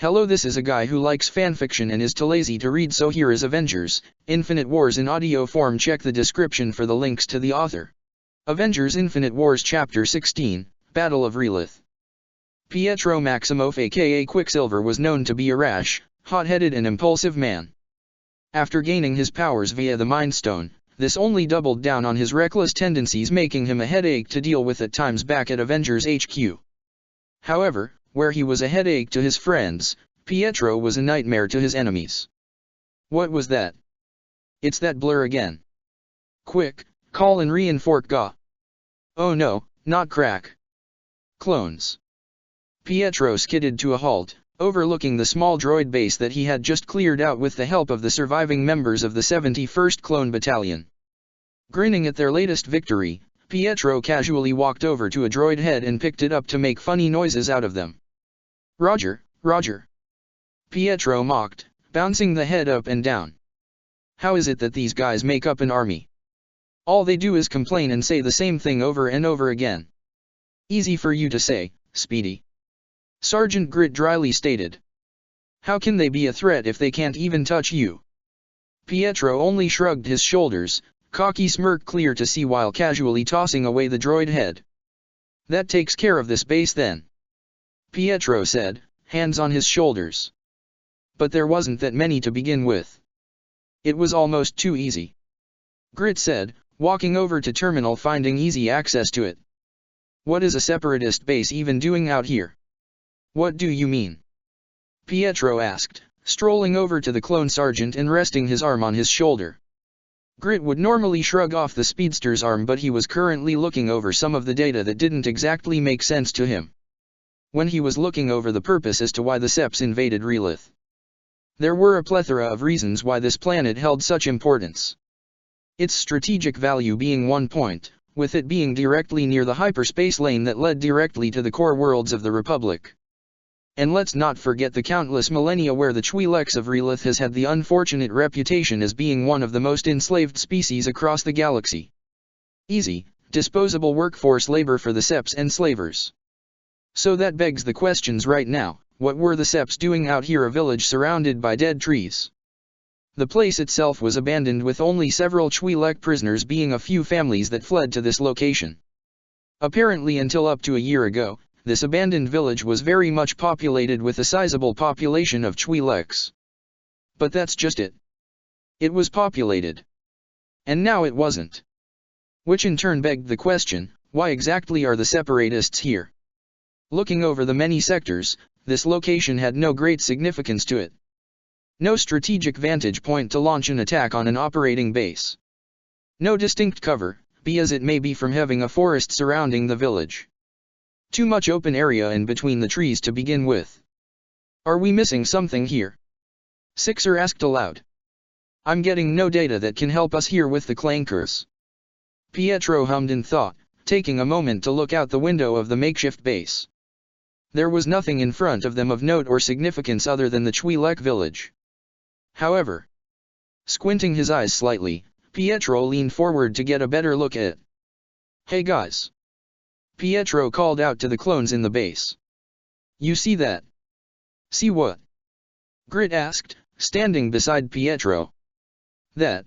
Hello, this is a guy who likes fanfiction and is too lazy to read, so here is Avengers, Infinite Wars in audio form. Check the description for the links to the author. Avengers Infinite Wars Chapter 16, Battle of Relith. Pietro Maximoff aka Quicksilver was known to be a rash, hot-headed and impulsive man. After gaining his powers via the Mind Stone, this only doubled down on his reckless tendencies, making him a headache to deal with at times back at Avengers HQ. However, where he was a headache to his friends, Pietro was a nightmare to his enemies. What was that? It's that blur again. Quick, call and reinforce Ga. Oh no, not crack. Clones. Pietro skidded to a halt, overlooking the small droid base that he had just cleared out with the help of the surviving members of the 71st Clone Battalion. Grinning at their latest victory, Pietro casually walked over to a droid head and picked it up to make funny noises out of them. Roger, Roger. Pietro mocked, bouncing the head up and down. How is it that these guys make up an army? All they do is complain and say the same thing over and over again. Easy for you to say, Speedy. Sergeant Grit dryly stated. How can they be a threat if they can't even touch you? Pietro only shrugged his shoulders, cocky smirk clear to see while casually tossing away the droid head. That takes care of this base then, Pietro said, hands on his shoulders. But there wasn't that many to begin with. It was almost too easy. Grit said, walking over to terminal, finding easy access to it. What is a separatist base even doing out here? What do you mean? Pietro asked, strolling over to the clone sergeant and resting his arm on his shoulder. Grit would normally shrug off the speedster's arm, but he was currently looking over some of the data that didn't exactly make sense to him. When he was looking over the purpose as to why the Seps invaded Relith, there were a plethora of reasons why this planet held such importance. Its strategic value being one point, with it being directly near the hyperspace lane that led directly to the core worlds of the Republic. And let's not forget the countless millennia where the Twi'leks of Relith has had the unfortunate reputation as being one of the most enslaved species across the galaxy. Easy, disposable workforce labor for the Seps and slavers. So that begs the questions right now, what were the Seps doing out here, a village surrounded by dead trees? The place itself was abandoned, with only several Twi'lek prisoners being a few families that fled to this location. Apparently until up to a year ago, this abandoned village was very much populated with a sizable population of Twi'leks. But that's just it. It was populated. And now it wasn't. Which in turn begged the question, why exactly are the separatists here? Looking over the many sectors, this location had no great significance to it. No strategic vantage point to launch an attack on an operating base. No distinct cover, be as it may be, from having a forest surrounding the village. Too much open area in between the trees to begin with. Are we missing something here? Sixer asked aloud. I'm getting no data that can help us here with the clankers. Pietro hummed in thought, taking a moment to look out the window of the makeshift base. There was nothing in front of them of note or significance other than the Twi'lek village. However, squinting his eyes slightly, Pietro leaned forward to get a better look at it. Hey guys! Pietro called out to the clones in the base. You see that? See what? Grit asked, standing beside Pietro. That.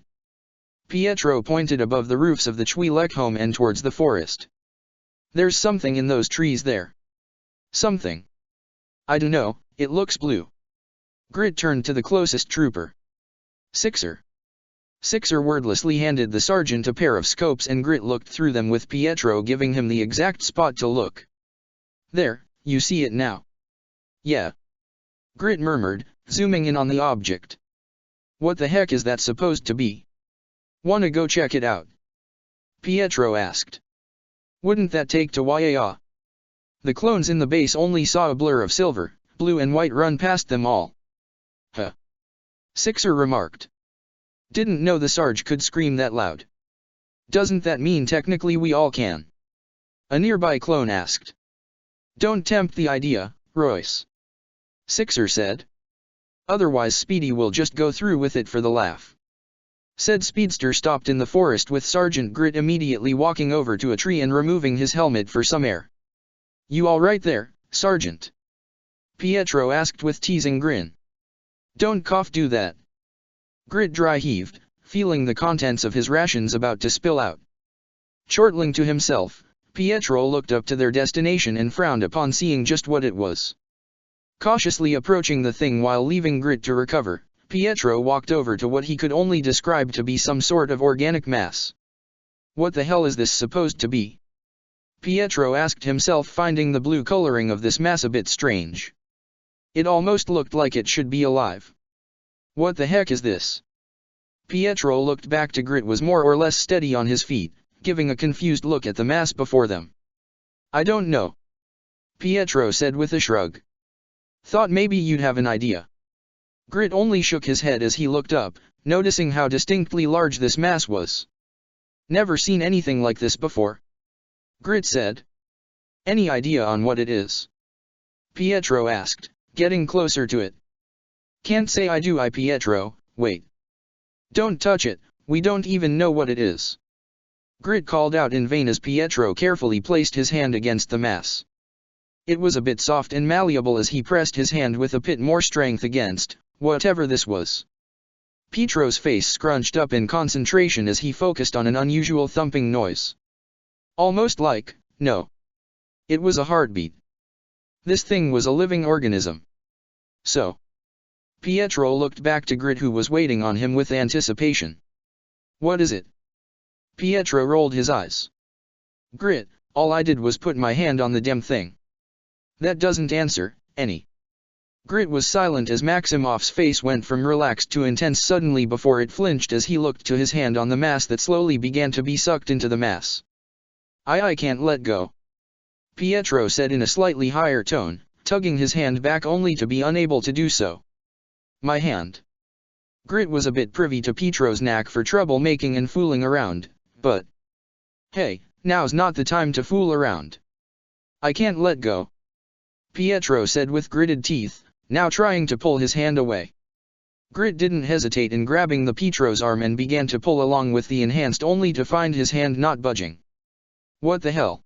Pietro pointed above the roofs of the Twi'lek home and towards the forest. There's something in those trees there. Something. I dunno, it looks blue. Grit turned to the closest trooper. Sixer. Sixer wordlessly handed the sergeant a pair of scopes, and Grit looked through them with Pietro giving him the exact spot to look. There, you see it now? Yeah. Grit murmured, zooming in on the object. What the heck is that supposed to be? Wanna go check it out? Pietro asked. Wouldn't that take to ya? The clones in the base only saw a blur of silver, blue and white run past them all. Huh. Sixer remarked. Didn't know the Sarge could scream that loud. Doesn't that mean technically we all can? A nearby clone asked. Don't tempt the idea, Royce. Sixer said. Otherwise Speedy will just go through with it for the laugh. Said Speedster stopped in the forest, with Sergeant Grit immediately walking over to a tree and removing his helmet for some air. You all right there, Sergeant? Pietro asked with teasing grin. Don't cough, do that. Grit dry heaved, feeling the contents of his rations about to spill out. Chortling to himself, Pietro looked up to their destination and frowned upon seeing just what it was. Cautiously approaching the thing while leaving Grit to recover, Pietro walked over to what he could only describe to be some sort of organic mass. What the hell is this supposed to be? Pietro asked himself, finding the blue coloring of this mass a bit strange. It almost looked like it should be alive. What the heck is this? Pietro looked back to Grit was more or less steady on his feet, giving a confused look at the mass before them. I don't know. Pietro said with a shrug. Thought maybe you'd have an idea. Grit only shook his head as he looked up, noticing how distinctly large this mass was. Never seen anything like this before. Grit said. Any idea on what it is? Pietro asked, getting closer to it. Can't say I do, Pietro. Wait. Don't touch it, we don't even know what it is. Grit called out in vain as Pietro carefully placed his hand against the mass. It was a bit soft and malleable as he pressed his hand with a bit more strength against whatever this was. Pietro's face scrunched up in concentration as he focused on an unusual thumping noise. Almost like, no. It was a heartbeat. This thing was a living organism. So. Pietro looked back to Grit, who was waiting on him with anticipation. What is it? Pietro rolled his eyes. Grit, all I did was put my hand on the damn thing. That doesn't answer any. Grit was silent as Maximov's face went from relaxed to intense suddenly before it flinched as he looked to his hand on the mass that slowly began to be sucked into the mass. I can't let go. Pietro said in a slightly higher tone, tugging his hand back only to be unable to do so. My hand. Grit was a bit privy to Pietro's knack for trouble-making and fooling around, but... Hey, now's not the time to fool around. I can't let go. Pietro said with gritted teeth, now trying to pull his hand away. Grit didn't hesitate in grabbing the Pietro's arm and began to pull along with the enhanced only to find his hand not budging. What the hell?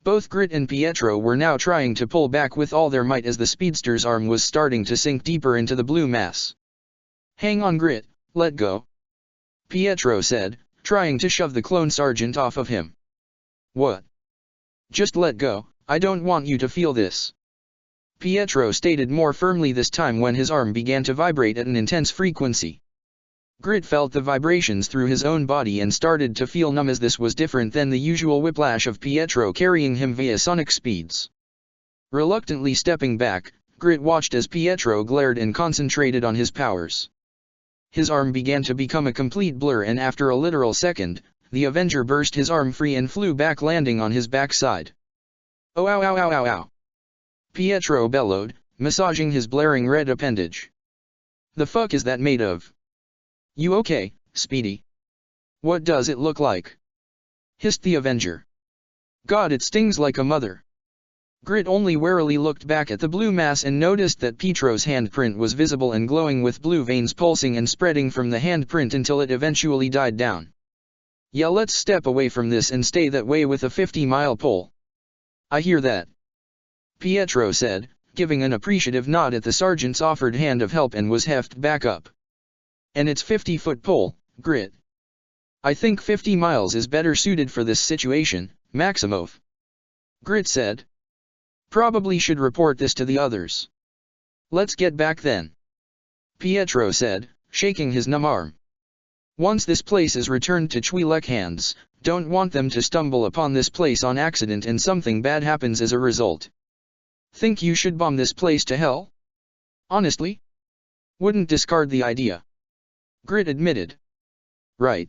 Both Grit and Pietro were now trying to pull back with all their might as the speedster's arm was starting to sink deeper into the blue mass. Hang on, Grit, let go. Pietro said, trying to shove the clone sergeant off of him. What? Just let go, I don't want you to feel this. Pietro stated more firmly this time when his arm began to vibrate at an intense frequency. Grit felt the vibrations through his own body and started to feel numb as this was different than the usual whiplash of Pietro carrying him via sonic speeds. Reluctantly stepping back, Grit watched as Pietro glared and concentrated on his powers. His arm began to become a complete blur, and after a literal second, the Avenger burst his arm free and flew back, landing on his backside. Oh, ow, ow, ow, ow, ow. Pietro bellowed, massaging his blaring red appendage. The fuck is that made of? You okay, Speedy? What does it look like? Hissed the Avenger. God, it stings like a mother. Grit only warily looked back at the blue mass and noticed that Pietro's handprint was visible and glowing with blue veins pulsing and spreading from the handprint until it eventually died down. Yeah, let's step away from this and stay that way with a 50-mile pull. I hear that. Pietro said, giving an appreciative nod at the sergeant's offered hand of help, and was hefted back up. And it's 50-foot pull, Grit. I think 50 miles is better suited for this situation, Maximov. Grit said. Probably should report this to the others. Let's get back then. Pietro said, shaking his numb arm. Once this place is returned to Twi'lek hands, don't want them to stumble upon this place on accident and something bad happens as a result. Think you should bomb this place to hell? Honestly? Wouldn't discard the idea. Grit admitted. Right.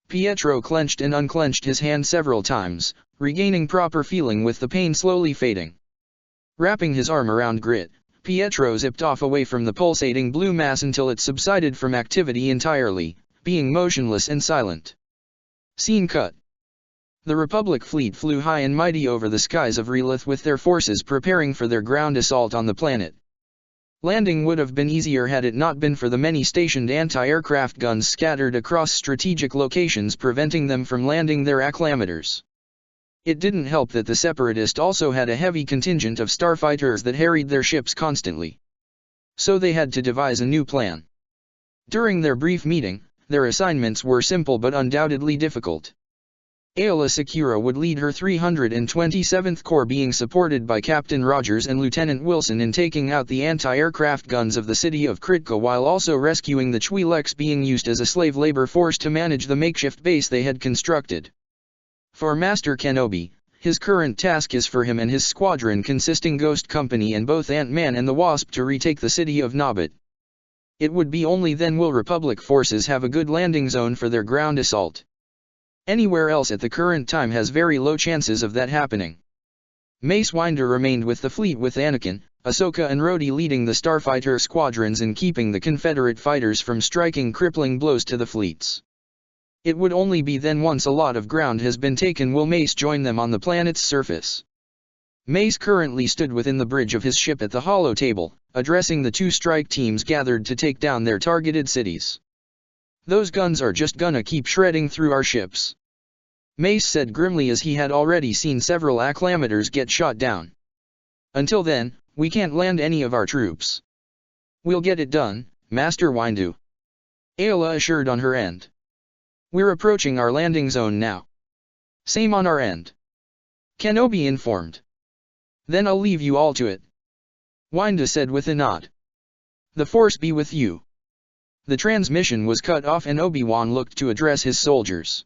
Pietro clenched and unclenched his hand several times, regaining proper feeling with the pain slowly fading. Wrapping his arm around Grit, Pietro zipped off away from the pulsating blue mass until it subsided from activity entirely, being motionless and silent. Scene cut. The Republic fleet flew high and mighty over the skies of Relith with their forces preparing for their ground assault on the planet. Landing would have been easier had it not been for the many stationed anti-aircraft guns scattered across strategic locations preventing them from landing their acclamators. It didn't help that the Separatists also had a heavy contingent of starfighters that harried their ships constantly. So they had to devise a new plan. During their brief meeting, their assignments were simple but undoubtedly difficult. Aola Secura would lead her 327th Corps, being supported by Captain Rogers and Lieutenant Wilson, in taking out the anti-aircraft guns of the city of Kritka, while also rescuing the Twi'leks being used as a slave labor force to manage the makeshift base they had constructed. For Master Kenobi, his current task is for him and his squadron, consisting Ghost Company and both Ant-Man and the Wasp, to retake the city of Nabot. It would be only then will Republic forces have a good landing zone for their ground assault. Anywhere else at the current time has very low chances of that happening. Mace Windu remained with the fleet, with Anakin, Ahsoka and Rhodey leading the starfighter squadrons and keeping the Confederate fighters from striking crippling blows to the fleets. It would only be then, once a lot of ground has been taken, will Mace join them on the planet's surface. Mace currently stood within the bridge of his ship at the hollow table, addressing the two strike teams gathered to take down their targeted cities. "Those guns are just gonna keep shredding through our ships," Mace said grimly, as he had already seen several acclamators get shot down. "Until then, we can't land any of our troops." "We'll get it done, Master Windu," Aola assured on her end. "We're approaching our landing zone now." "Same on our end," Kenobi informed. "Then I'll leave you all to it," Windu said with a nod. "The Force be with you." The transmission was cut off and Obi-Wan looked to address his soldiers.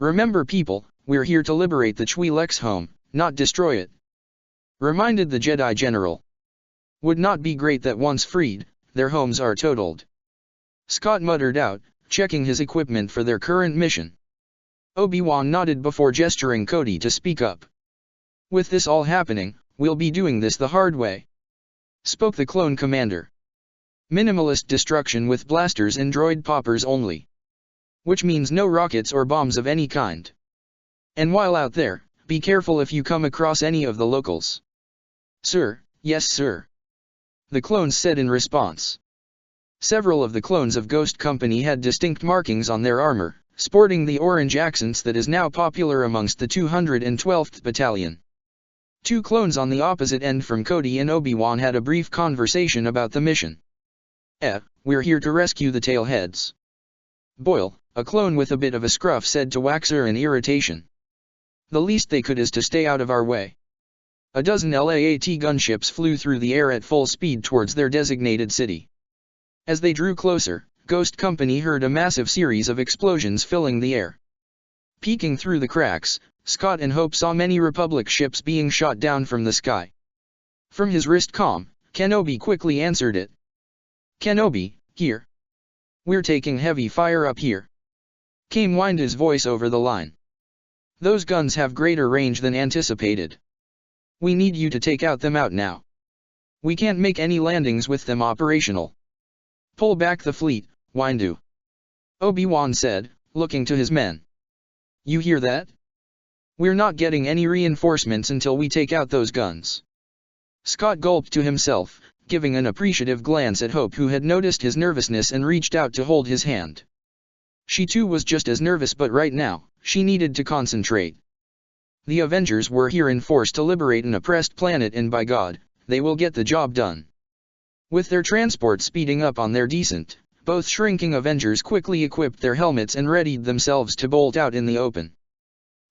"Remember, people, we're here to liberate the Twi'leks home, not destroy it," reminded the Jedi General. "Would not be great that once freed, their homes are totaled," Scott muttered out, checking his equipment for their current mission. Obi-Wan nodded before gesturing Cody to speak up. "With this all happening, we'll be doing this the hard way," spoke the clone commander. "Minimalist destruction with blasters and droid poppers only. Which means no rockets or bombs of any kind. And while out there, be careful if you come across any of the locals." "Sir, yes sir," the clones said in response. Several of the clones of Ghost Company had distinct markings on their armor, sporting the orange accents that is now popular amongst the 212th Battalion. Two clones on the opposite end from Cody and Obi-Wan had a brief conversation about the mission. We're here to rescue the tailheads," Boyle, a clone with a bit of a scruff, said to Waxer in irritation. "The least they could is to stay out of our way." A dozen LAAT gunships flew through the air at full speed towards their designated city. As they drew closer, Ghost Company heard a massive series of explosions filling the air. Peeking through the cracks, Scott and Hope saw many Republic ships being shot down from the sky. From his wrist comm, Kenobi quickly answered it. "Kenobi, here. We're taking heavy fire up here," came Windu's voice over the line. "Those guns have greater range than anticipated. We need you to take them out now. We can't make any landings with them operational. Pull back the fleet, Windu," Obi-Wan said, looking to his men. "You hear that? We're not getting any reinforcements until we take out those guns." Scott gulped to himself, giving an appreciative glance at Hope, who had noticed his nervousness and reached out to hold his hand. She too was just as nervous, but right now, she needed to concentrate. The Avengers were here in force to liberate an oppressed planet, and by God, they will get the job done. With their transport speeding up on their descent, both shrinking Avengers quickly equipped their helmets and readied themselves to bolt out in the open.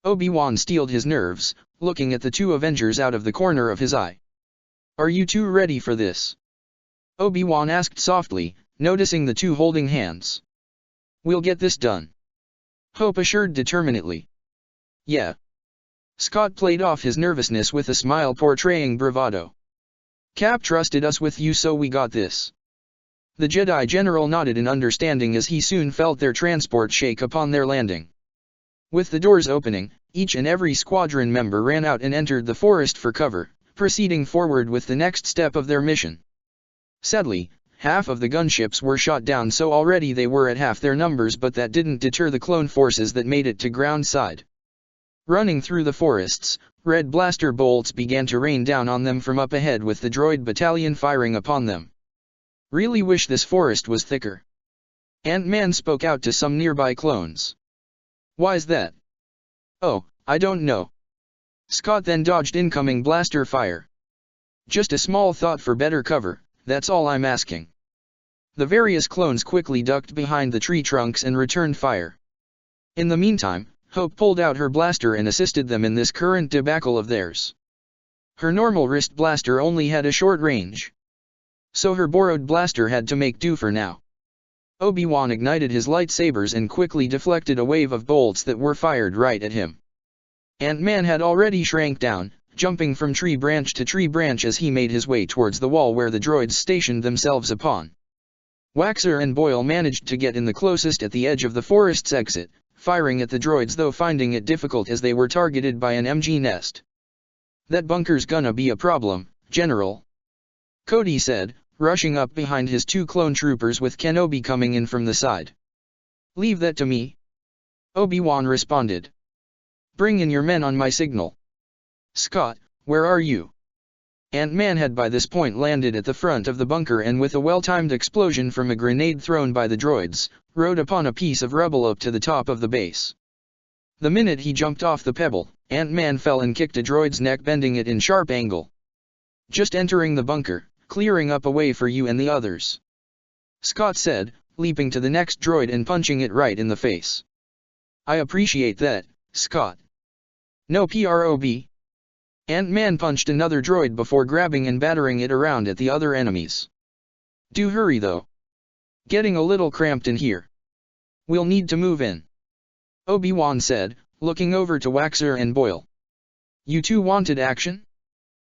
Obi-Wan steeled his nerves, looking at the two Avengers out of the corner of his eye. "Are you two ready for this?" Obi-Wan asked softly, noticing the two holding hands. "We'll get this done," Hope assured determinedly. "Yeah." Scott played off his nervousness with a smile portraying bravado. "Cap trusted us with you, so we got this." The Jedi General nodded in understanding as he soon felt their transport shake upon their landing. With the doors opening, each and every squadron member ran out and entered the forest for cover, proceeding forward with the next step of their mission. Sadly, half of the gunships were shot down, so already they were at half their numbers, but that didn't deter the clone forces that made it to ground side. Running through the forests, red blaster bolts began to rain down on them from up ahead, with the droid battalion firing upon them. "Really wish this forest was thicker," Ant-Man spoke out to some nearby clones. "Why's that?" "Oh, I don't know. Scott then dodged incoming blaster fire. Just a small thought for better cover, that's all I'm asking. The various clones quickly ducked behind the tree trunks and returned fire. In the meantime, Hope pulled out her blaster and assisted them in this current debacle of theirs. Her normal wrist blaster only had a short range, so her borrowed blaster had to make do for now. Obi-Wan ignited his lightsabers and quickly deflected a wave of bolts that were fired right at him. Ant-Man had already shrank down, jumping from tree branch to tree branch as he made his way towards the wall where the droids stationed themselves upon. Waxer and Boyle managed to get in the closest at the edge of the forest's exit, firing at the droids though finding it difficult as they were targeted by an MG nest. "That bunker's gonna be a problem, General," Cody said, rushing up behind his two clone troopers with Kenobi coming in from the side. "Leave that to me," Obi-Wan responded. "Bring in your men on my signal." "Scott, where are you?" Ant-Man had by this point landed at the front of the bunker and with a well-timed explosion from a grenade thrown by the droids, rode upon a piece of rubble up to the top of the base. The minute he jumped off the pebble, Ant-Man fell and kicked a droid's neck, bending it in sharp angle. "Just entering the bunker, clearing up a way for you and the others," Scott said, leaping to the next droid and punching it right in the face. "I appreciate that, Scott." "No prob." Ant-Man punched another droid before grabbing and battering it around at the other enemies. "Do hurry though. Getting a little cramped in here. We'll need to move in," Obi-Wan said, looking over to Waxer and Boyle. "You two wanted action?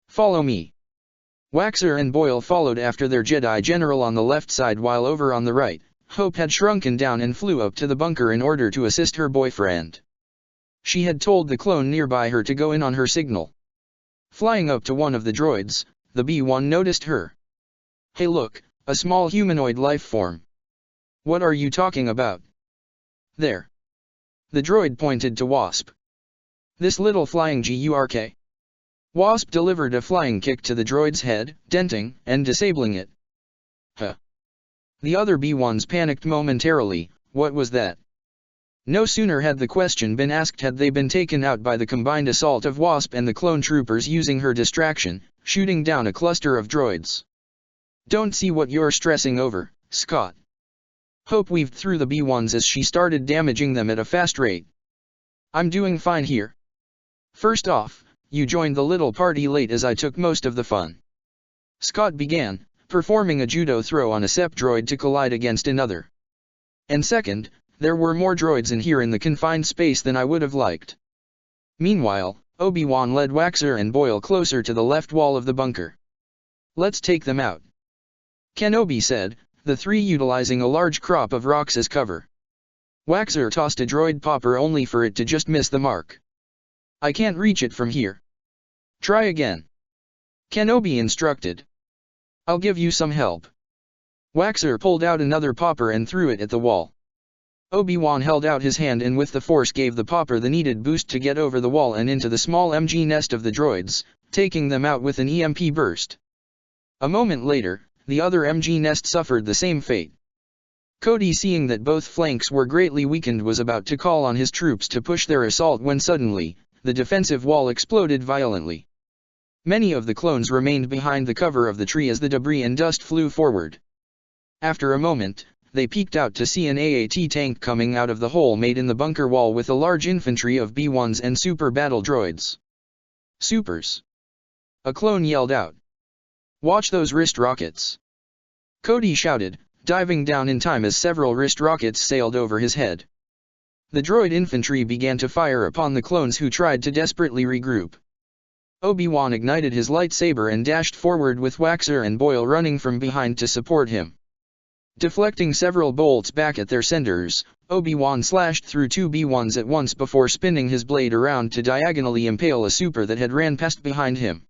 Follow me." Waxer and Boyle followed after their Jedi General on the left side while over on the right, Hope had shrunken down and flew up to the bunker in order to assist her boyfriend. She had told the clone nearby her to go in on her signal. Flying up to one of the droids, the B-1 noticed her. "Hey look, a small humanoid life form." "What are you talking about?" "There." The droid pointed to Wasp. "This little flying GURK." Wasp delivered a flying kick to the droid's head, denting and disabling it. "Huh." The other B-1s panicked momentarily. What was that? No sooner had the question been asked had they been taken out by the combined assault of Wasp and the clone troopers using her distraction, shooting down a cluster of droids. "Don't see what you're stressing over, Scott." Hope weaved through the B-1s as she started damaging them at a fast rate. "I'm doing fine here. First off, you joined the little party late as I took most of the fun," Scott began, performing a judo throw on a SEP droid to collide against another. "And second, there were more droids in here in the confined space than I would have liked." Meanwhile, Obi-Wan led Waxer and Boyle closer to the left wall of the bunker. "Let's take them out," Kenobi said, the three utilizing a large crop of rocks as cover. Waxer tossed a droid popper only for it to just miss the mark. "I can't reach it from here." "Try again," Kenobi instructed. "I'll give you some help." Waxer pulled out another popper and threw it at the wall. Obi-Wan held out his hand and with the force gave the popper the needed boost to get over the wall and into the small MG nest of the droids, taking them out with an EMP burst. A moment later, the other MG nest suffered the same fate. Cody, seeing that both flanks were greatly weakened, was about to call on his troops to push their assault when suddenly, the defensive wall exploded violently. Many of the clones remained behind the cover of the tree as the debris and dust flew forward. After a moment, they peeked out to see an AAT tank coming out of the hole made in the bunker wall with a large infantry of B-1s and super battle droids. "Supers!" a clone yelled out. "Watch those wrist rockets!" Cody shouted, diving down in time as several wrist rockets sailed over his head. The droid infantry began to fire upon the clones who tried to desperately regroup. Obi-Wan ignited his lightsaber and dashed forward with Waxer and Boyle running from behind to support him. Deflecting several bolts back at their centers, Obi-Wan slashed through two B-1s at once before spinning his blade around to diagonally impale a super that had ran past behind him.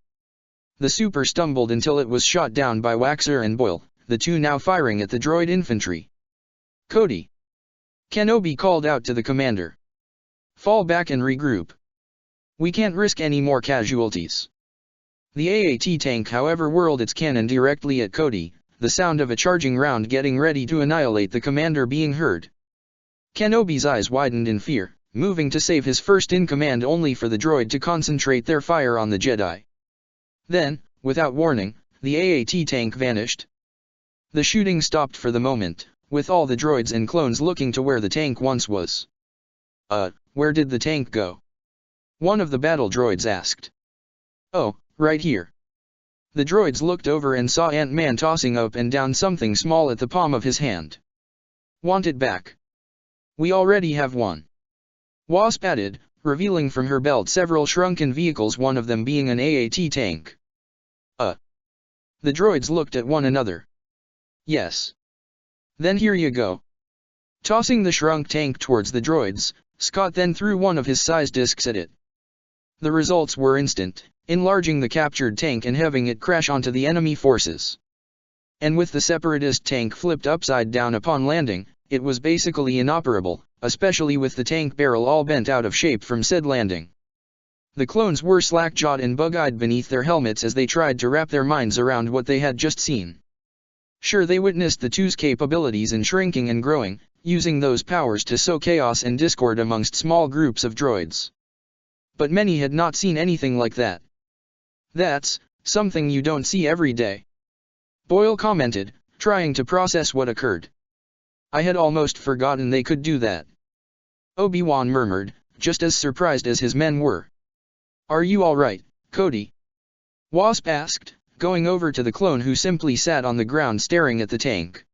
The super stumbled until it was shot down by Waxer and Boyle, the two now firing at the droid infantry. "Cody!" Kenobi called out to the commander. "Fall back and regroup. We can't risk any more casualties." The AAT tank however whirled its cannon directly at Cody, the sound of a charging round getting ready to annihilate the commander being heard. Kenobi's eyes widened in fear, moving to save his first-in-command only for the droid to concentrate their fire on the Jedi. Then, without warning, the AAT tank vanished. The shooting stopped for the moment, with all the droids and clones looking to where the tank once was. Where did the tank go? One of the battle droids asked. Oh, right here. The droids looked over and saw Ant-Man tossing up and down something small at the palm of his hand. Want it back? We already have one. Wasp added, revealing from her belt several shrunken vehicles, one of them being an AAT tank. The droids looked at one another. Yes. Then here you go. Tossing the shrunk tank towards the droids, Scott then threw one of his size discs at it. The results were instant, enlarging the captured tank and having it crash onto the enemy forces. And with the Separatist tank flipped upside down upon landing, it was basically inoperable, especially with the tank barrel all bent out of shape from said landing. The clones were slack-jawed and bug-eyed beneath their helmets as they tried to wrap their minds around what they had just seen. Sure, they witnessed the two's capabilities in shrinking and growing, using those powers to sow chaos and discord amongst small groups of droids. But many had not seen anything like that. That's something you don't see every day. Boyle commented, trying to process what occurred. I had almost forgotten they could do that. Obi-Wan murmured, just as surprised as his men were. Are you all right, Cody? Wasp asked, going over to the clone who simply sat on the ground staring at the tank.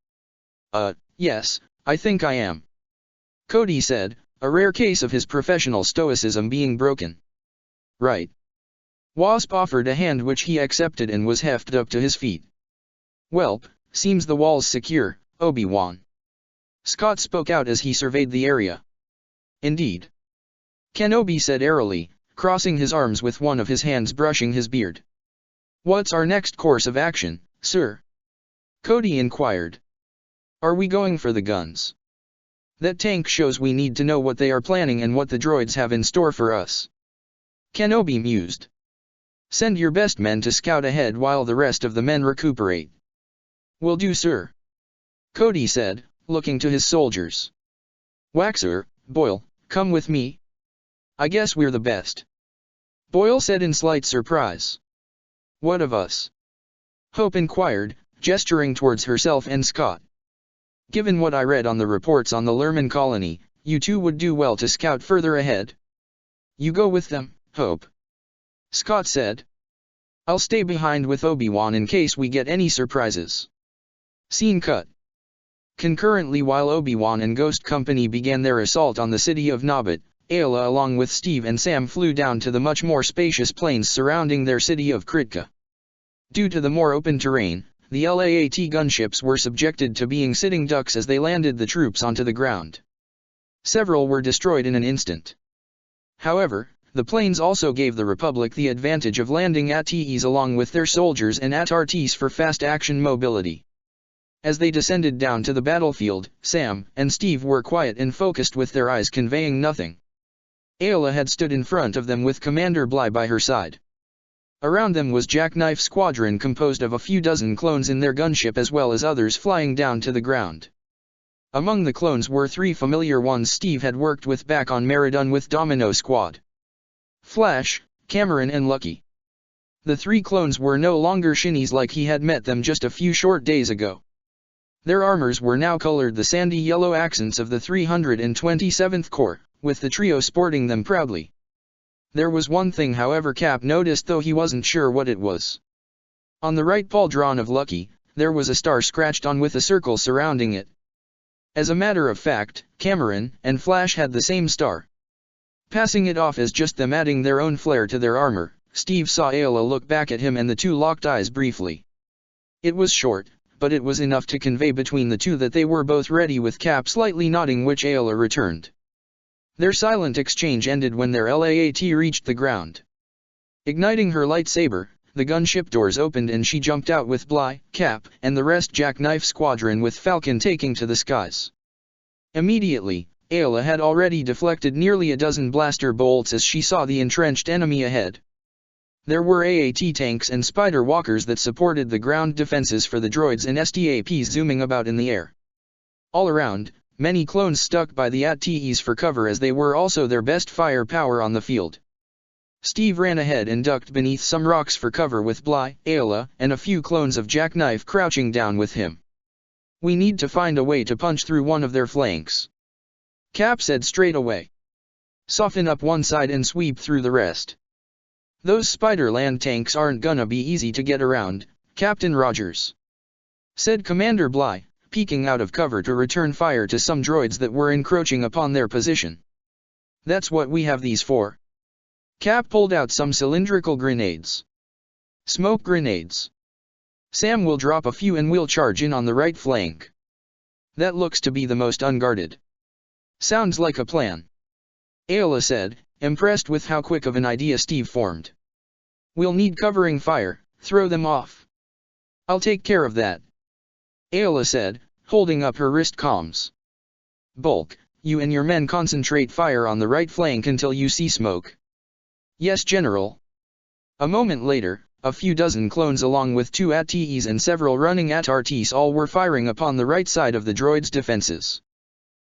Yes, I think I am. Cody said, a rare case of his professional stoicism being broken. Right. Wasp offered a hand which he accepted and was hefted up to his feet. Welp, seems the wall's secure, Obi-Wan. Scott spoke out as he surveyed the area. Indeed. Kenobi said airily, crossing his arms with one of his hands brushing his beard. What's our next course of action, sir? Cody inquired. Are we going for the guns? That tank shows we need to know what they are planning and what the droids have in store for us. Kenobi mused. Send your best men to scout ahead while the rest of the men recuperate. Will do, sir. Cody said, looking to his soldiers. Waxer, Boyle, come with me. I guess we're the best. Boyle said in slight surprise. What of us? Hope inquired, gesturing towards herself and Scott. Given what I read on the reports on the Lerman colony, you two would do well to scout further ahead. You go with them, Hope. Scott said. I'll stay behind with Obi-Wan in case we get any surprises. Scene cut. Concurrently, while Obi-Wan and Ghost Company began their assault on the city of Nabot, Ayla along with Steve and Sam flew down to the much more spacious plains surrounding their city of Kritka. Due to the more open terrain, the LAAT gunships were subjected to being sitting ducks as they landed the troops onto the ground. Several were destroyed in an instant. However, the planes also gave the Republic the advantage of landing ATs along with their soldiers and AT-RTs for fast action mobility. As they descended down to the battlefield, Sam and Steve were quiet and focused with their eyes conveying nothing. Ayla had stood in front of them with Commander Bly by her side. Around them was Jackknife Squadron composed of a few dozen clones in their gunship as well as others flying down to the ground. Among the clones were three familiar ones Steve had worked with back on Meridun with Domino Squad. Flash, Cameron and Lucky. The three clones were no longer shinnies like he had met them just a few short days ago. Their armors were now colored the sandy yellow accents of the 327th Corps, with the trio sporting them proudly. There was one thing however Cap noticed, though he wasn't sure what it was. On the right pauldron of Lucky, there was a star scratched on with a circle surrounding it. As a matter of fact, Cameron and Flash had the same star. Passing it off as just them adding their own flair to their armor, Steve saw Ayla look back at him and the two locked eyes briefly. It was short, but it was enough to convey between the two that they were both ready, with Cap slightly nodding, which Ayla returned. Their silent exchange ended when their LAAT reached the ground. Igniting her lightsaber, the gunship doors opened and she jumped out with Bly, Cap, and the rest Jackknife Squadron with Falcon taking to the skies. Immediately, Ayla had already deflected nearly a dozen blaster bolts as she saw the entrenched enemy ahead. There were AAT tanks and spider walkers that supported the ground defenses for the droids and STAPs zooming about in the air. All around, Many clones stuck by the AT-TEs for cover as they were also their best firepower on the field. Steve ran ahead and ducked beneath some rocks for cover with Bly, Ayla, and a few clones of Jackknife crouching down with him. "We need to find a way to punch through one of their flanks," Cap said straight away. "Soften up one side and sweep through the rest. Those Spider land tanks aren't gonna be easy to get around, Captain Rogers," said Commander Bly, peeking out of cover to return fire to some droids that were encroaching upon their position. "That's what we have these for." Cap pulled out some cylindrical grenades. "Smoke grenades. Sam will drop a few and we'll charge in on the right flank. That looks to be the most unguarded." "Sounds like a plan," Ayla said, impressed with how quick of an idea Steve formed. "We'll need covering fire, throw them off." "I'll take care of that," Ayla said, holding up her wrist comms. "Bulk, you and your men concentrate fire on the right flank until you see smoke." "Yes, General." A moment later, a few dozen clones along with 2 AT-TEs and several running AT-RTs all were firing upon the right side of the droids' defenses.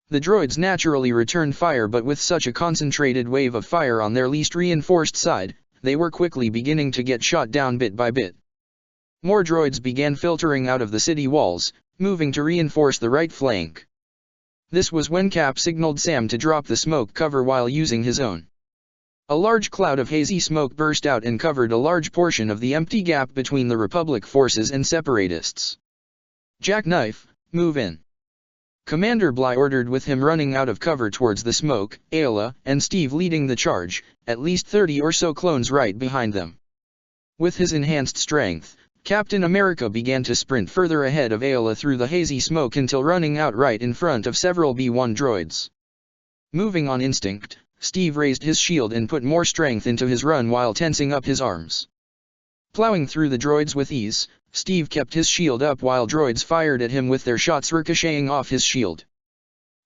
The droids naturally returned fire, but with such a concentrated wave of fire on their least reinforced side, they were quickly beginning to get shot down bit by bit. More droids began filtering out of the city walls, moving to reinforce the right flank. This was when Cap signaled Sam to drop the smoke cover while using his own. A large cloud of hazy smoke burst out and covered a large portion of the empty gap between the Republic forces and Separatists. "Jackknife, move in," Commander Bly ordered, with him running out of cover towards the smoke, Ayla and Steve leading the charge, at least 30 or so clones right behind them. With his enhanced strength, Captain America began to sprint further ahead of Ayla through the hazy smoke until running out right in front of several B-1 droids. Moving on instinct, Steve raised his shield and put more strength into his run while tensing up his arms. Plowing through the droids with ease, Steve kept his shield up while droids fired at him with their shots ricocheting off his shield.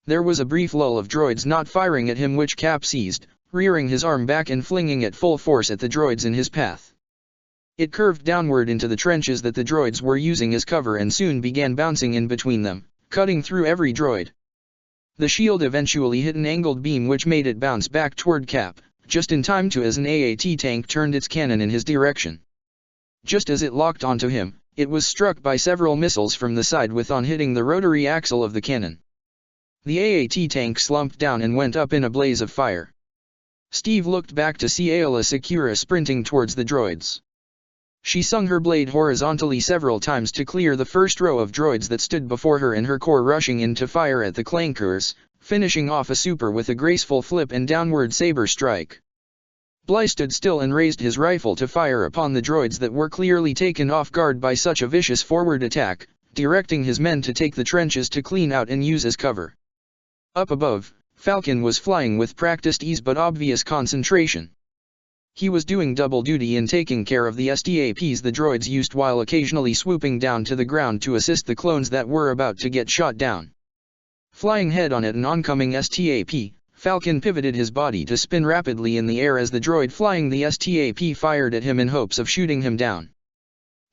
There was a brief lull of droids not firing at him, which Cap seized, rearing his arm back and flinging it full force at the droids in his path. It curved downward into the trenches that the droids were using as cover and soon began bouncing in between them, cutting through every droid. The shield eventually hit an angled beam which made it bounce back toward Cap, just in time to as an AAT tank turned its cannon in his direction. Just as it locked onto him, it was struck by several missiles from the side, with on hitting the rotary axle of the cannon. The AAT tank slumped down and went up in a blaze of fire. Steve looked back to see Ayla Secura sprinting towards the droids. She swung her blade horizontally several times to clear the first row of droids that stood before her, and her corps rushing in to fire at the clankers, finishing off a super with a graceful flip and downward saber strike. Bly stood still and raised his rifle to fire upon the droids that were clearly taken off guard by such a vicious forward attack, directing his men to take the trenches to clean out and use as cover. Up above, Falcon was flying with practiced ease but obvious concentration. He was doing double duty in taking care of the STAPs the droids used while occasionally swooping down to the ground to assist the clones that were about to get shot down. Flying head-on at an oncoming STAP, Falcon pivoted his body to spin rapidly in the air as the droid flying the STAP fired at him in hopes of shooting him down.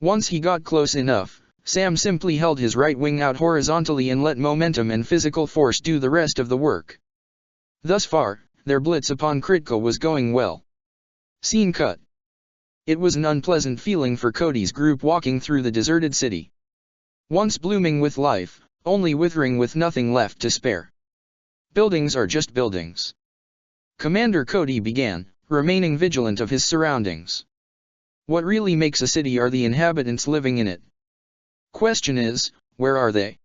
Once he got close enough, Sam simply held his right wing out horizontally and let momentum and physical force do the rest of the work. Thus far, their blitz upon Kritka was going well. Scene cut. It was an unpleasant feeling for Cody's group walking through the deserted city. Once blooming with life, only withering with nothing left to spare. Buildings are just buildings. Commander Cody began, remaining vigilant of his surroundings. What really makes a city are the inhabitants living in it. Question is, where are they?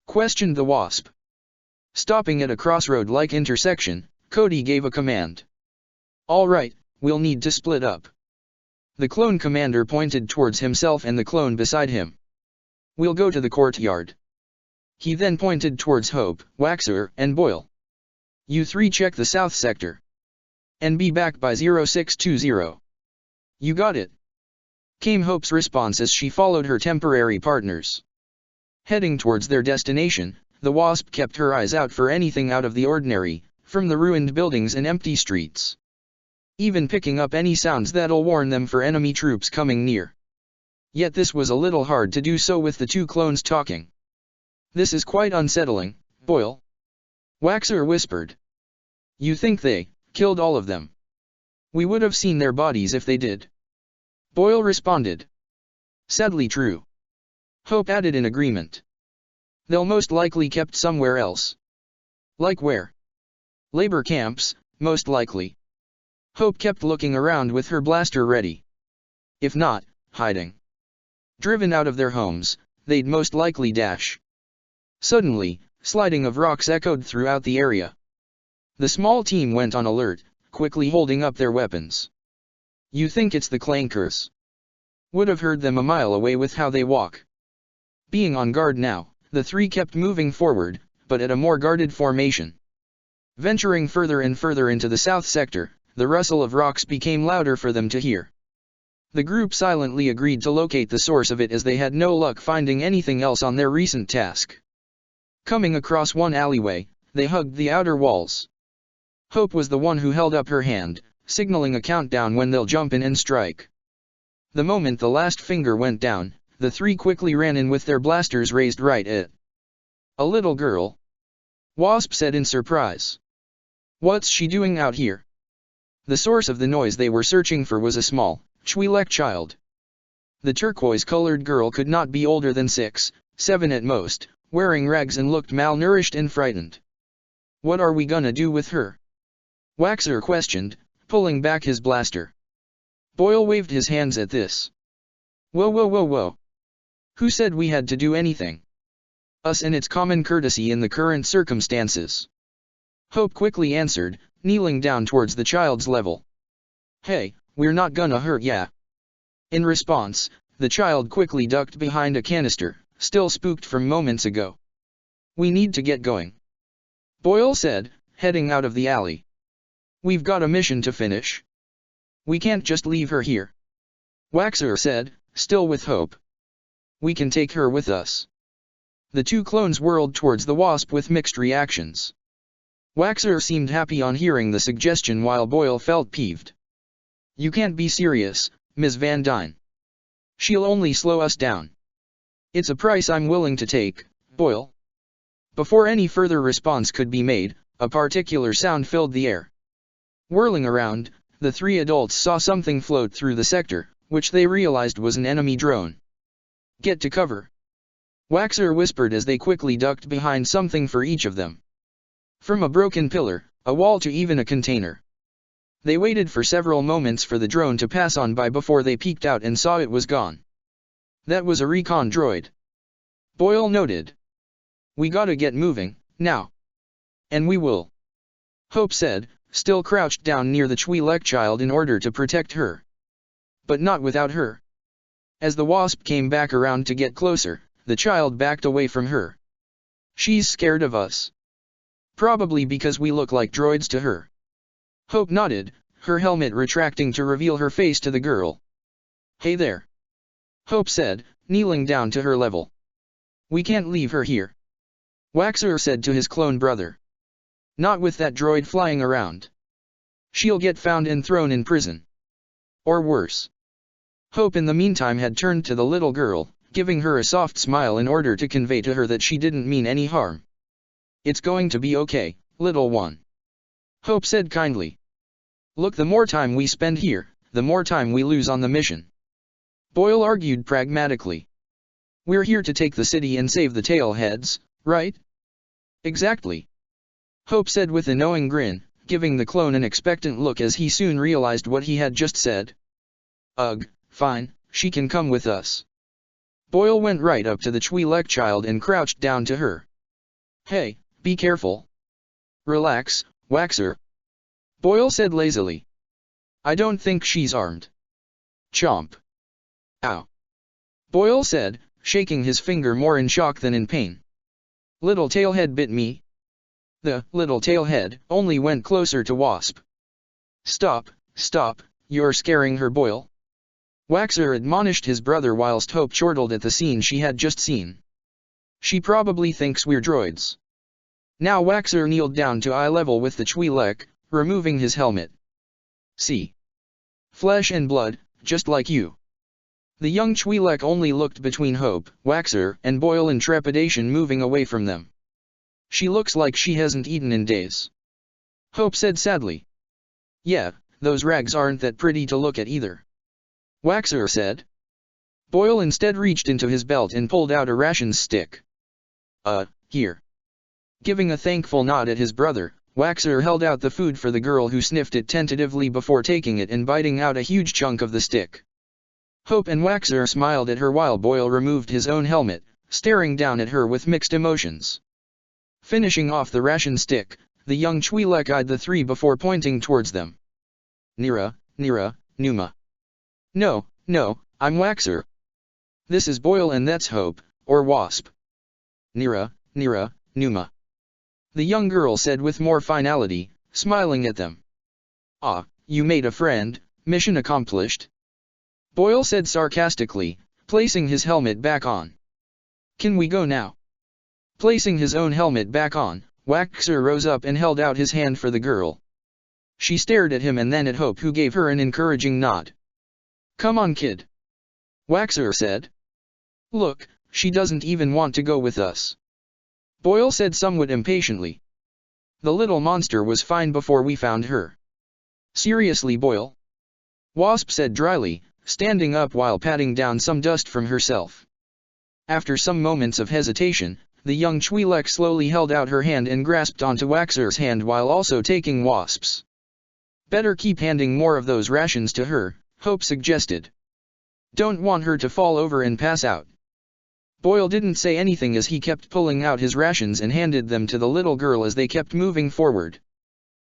Questioned the Wasp. Stopping at a crossroad-like intersection, Cody gave a command. All right, we'll need to split up. The clone commander pointed towards himself and the clone beside him. We'll go to the courtyard. He then pointed towards Hope, Waxer, and Boyle. You three check the south sector. And be back by 0620. You got it, came Hope's response as she followed her temporary partners. Heading towards their destination, the Wasp kept her eyes out for anything out of the ordinary, from the ruined buildings and empty streets. Even picking up any sounds that'll warn them for enemy troops coming near. Yet this was a little hard to do so with the two clones talking. This is quite unsettling, Boyle? Waxer whispered. You think they killed all of them? We would have seen their bodies if they did. Boyle responded. Sadly true. Hope added in agreement. They'll most likely kept somewhere else. Like where? Labor camps, most likely. Hope kept looking around with her blaster ready. If not, hiding. Driven out of their homes, they'd most likely dash. Suddenly, sliding of rocks echoed throughout the area. The small team went on alert, quickly holding up their weapons. You think it's the clankers? Would have heard them a mile away with how they walk. Being on guard now, the three kept moving forward, but at a more guarded formation. Venturing further and further into the south sector, the rustle of rocks became louder for them to hear. The group silently agreed to locate the source of it as they had no luck finding anything else on their recent task. Coming across one alleyway, they hugged the outer walls. Hope was the one who held up her hand, signaling a countdown when they'll jump in and strike. The moment the last finger went down, the three quickly ran in with their blasters raised right at a little girl. Wasp said in surprise. What's she doing out here? The source of the noise they were searching for was a small, Twi'lek child. The turquoise-colored girl could not be older than 6, 7 at most, wearing rags and looked malnourished and frightened. What are we gonna do with her? Waxer questioned, pulling back his blaster. Boyle waved his hands at this. Whoa whoa whoa whoa. Who said we had to do anything? Us, and it's common courtesy in the current circumstances. Hope quickly answered, kneeling down towards the child's level. Hey, we're not gonna hurt ya. In response, the child quickly ducked behind a canister, still spooked from moments ago. We need to get going, Boyle said, heading out of the alley. We've got a mission to finish. We can't just leave her here, Waxer said, still with hope. We can take her with us. The two clones whirled towards the wasp with mixed reactions. Waxer seemed happy on hearing the suggestion while Boyle felt peeved. You can't be serious, Ms. Van Dyne. She'll only slow us down. It's a price I'm willing to take, Boyle. Before any further response could be made, a particular sound filled the air. Whirling around, the three adults saw something float through the sector, which they realized was an enemy drone. Get to cover, Waxer whispered as they quickly ducked behind something for each of them. From a broken pillar, a wall to even a container. They waited for several moments for the drone to pass on by before they peeked out and saw it was gone. That was a recon droid, Boyle noted. We gotta get moving, now. And we will, Hope said, still crouched down near the Twi'lek child in order to protect her. But not without her. As the wasp came back around to get closer, the child backed away from her. She's scared of us. Probably because we look like droids to her. Hope nodded, her helmet retracting to reveal her face to the girl. Hey there, Hope said, kneeling down to her level. We can't leave her here, Waxer said to his clone brother. Not with that droid flying around. She'll get found and thrown in prison. Or worse. Hope in the meantime had turned to the little girl, giving her a soft smile in order to convey to her that she didn't mean any harm. It's going to be okay, little one, Hope said kindly. Look, the more time we spend here, the more time we lose on the mission, Boyle argued pragmatically. We're here to take the city and save the tailheads, right? Exactly, Hope said with a knowing grin, giving the clone an expectant look as he soon realized what he had just said. Ugh, fine, she can come with us. Boyle went right up to the Twi'lek child and crouched down to her. Hey, be careful. Relax, Waxer, Boyle said lazily. I don't think she's armed. Chomp. Ow, Boyle said, shaking his finger more in shock than in pain. Little tailhead bit me. The little tailhead only went closer to Wasp. Stop, stop, you're scaring her, Boyle, Waxer admonished his brother whilst Hope chortled at the scene she had just seen. She probably thinks we're droids. Now Waxer kneeled down to eye level with the Twi'lek, removing his helmet. See? Flesh and blood, just like you. The young Twi'lek only looked between Hope, Waxer, and Boyle in trepidation, moving away from them. She looks like she hasn't eaten in days. Hope said sadly. Yeah, those rags aren't that pretty to look at either. Waxer said. Boyle instead reached into his belt and pulled out a rations stick. Here. Giving a thankful nod at his brother, Waxer held out the food for the girl, who sniffed it tentatively before taking it and biting out a huge chunk of the stick. Hope and Waxer smiled at her while Boyle removed his own helmet, staring down at her with mixed emotions. Finishing off the ration stick, the young Twi'lek eyed the three before pointing towards them. Nira, Numa. No, I'm Waxer. This is Boyle and that's Hope, or Wasp. Nira, Numa. The young girl said with more finality, smiling at them. Ah, you made a friend, mission accomplished. Boyle said sarcastically, placing his helmet back on. Can we go now? Placing his own helmet back on, Waxer rose up and held out his hand for the girl. She stared at him and then at Hope, who gave her an encouraging nod. Come on, kid. Waxer said. Look, she doesn't even want to go with us. Boyle said somewhat impatiently. The little monster was fine before we found her. Seriously, Boyle? Wasp said dryly, standing up while patting down some dust from herself. After some moments of hesitation, the young Twi'lek slowly held out her hand and grasped onto Waxer's hand while also taking Wasp's. Better keep handing more of those rations to her, Hope suggested. Don't want her to fall over and pass out. Boyle didn't say anything as he kept pulling out his rations and handed them to the little girl as they kept moving forward.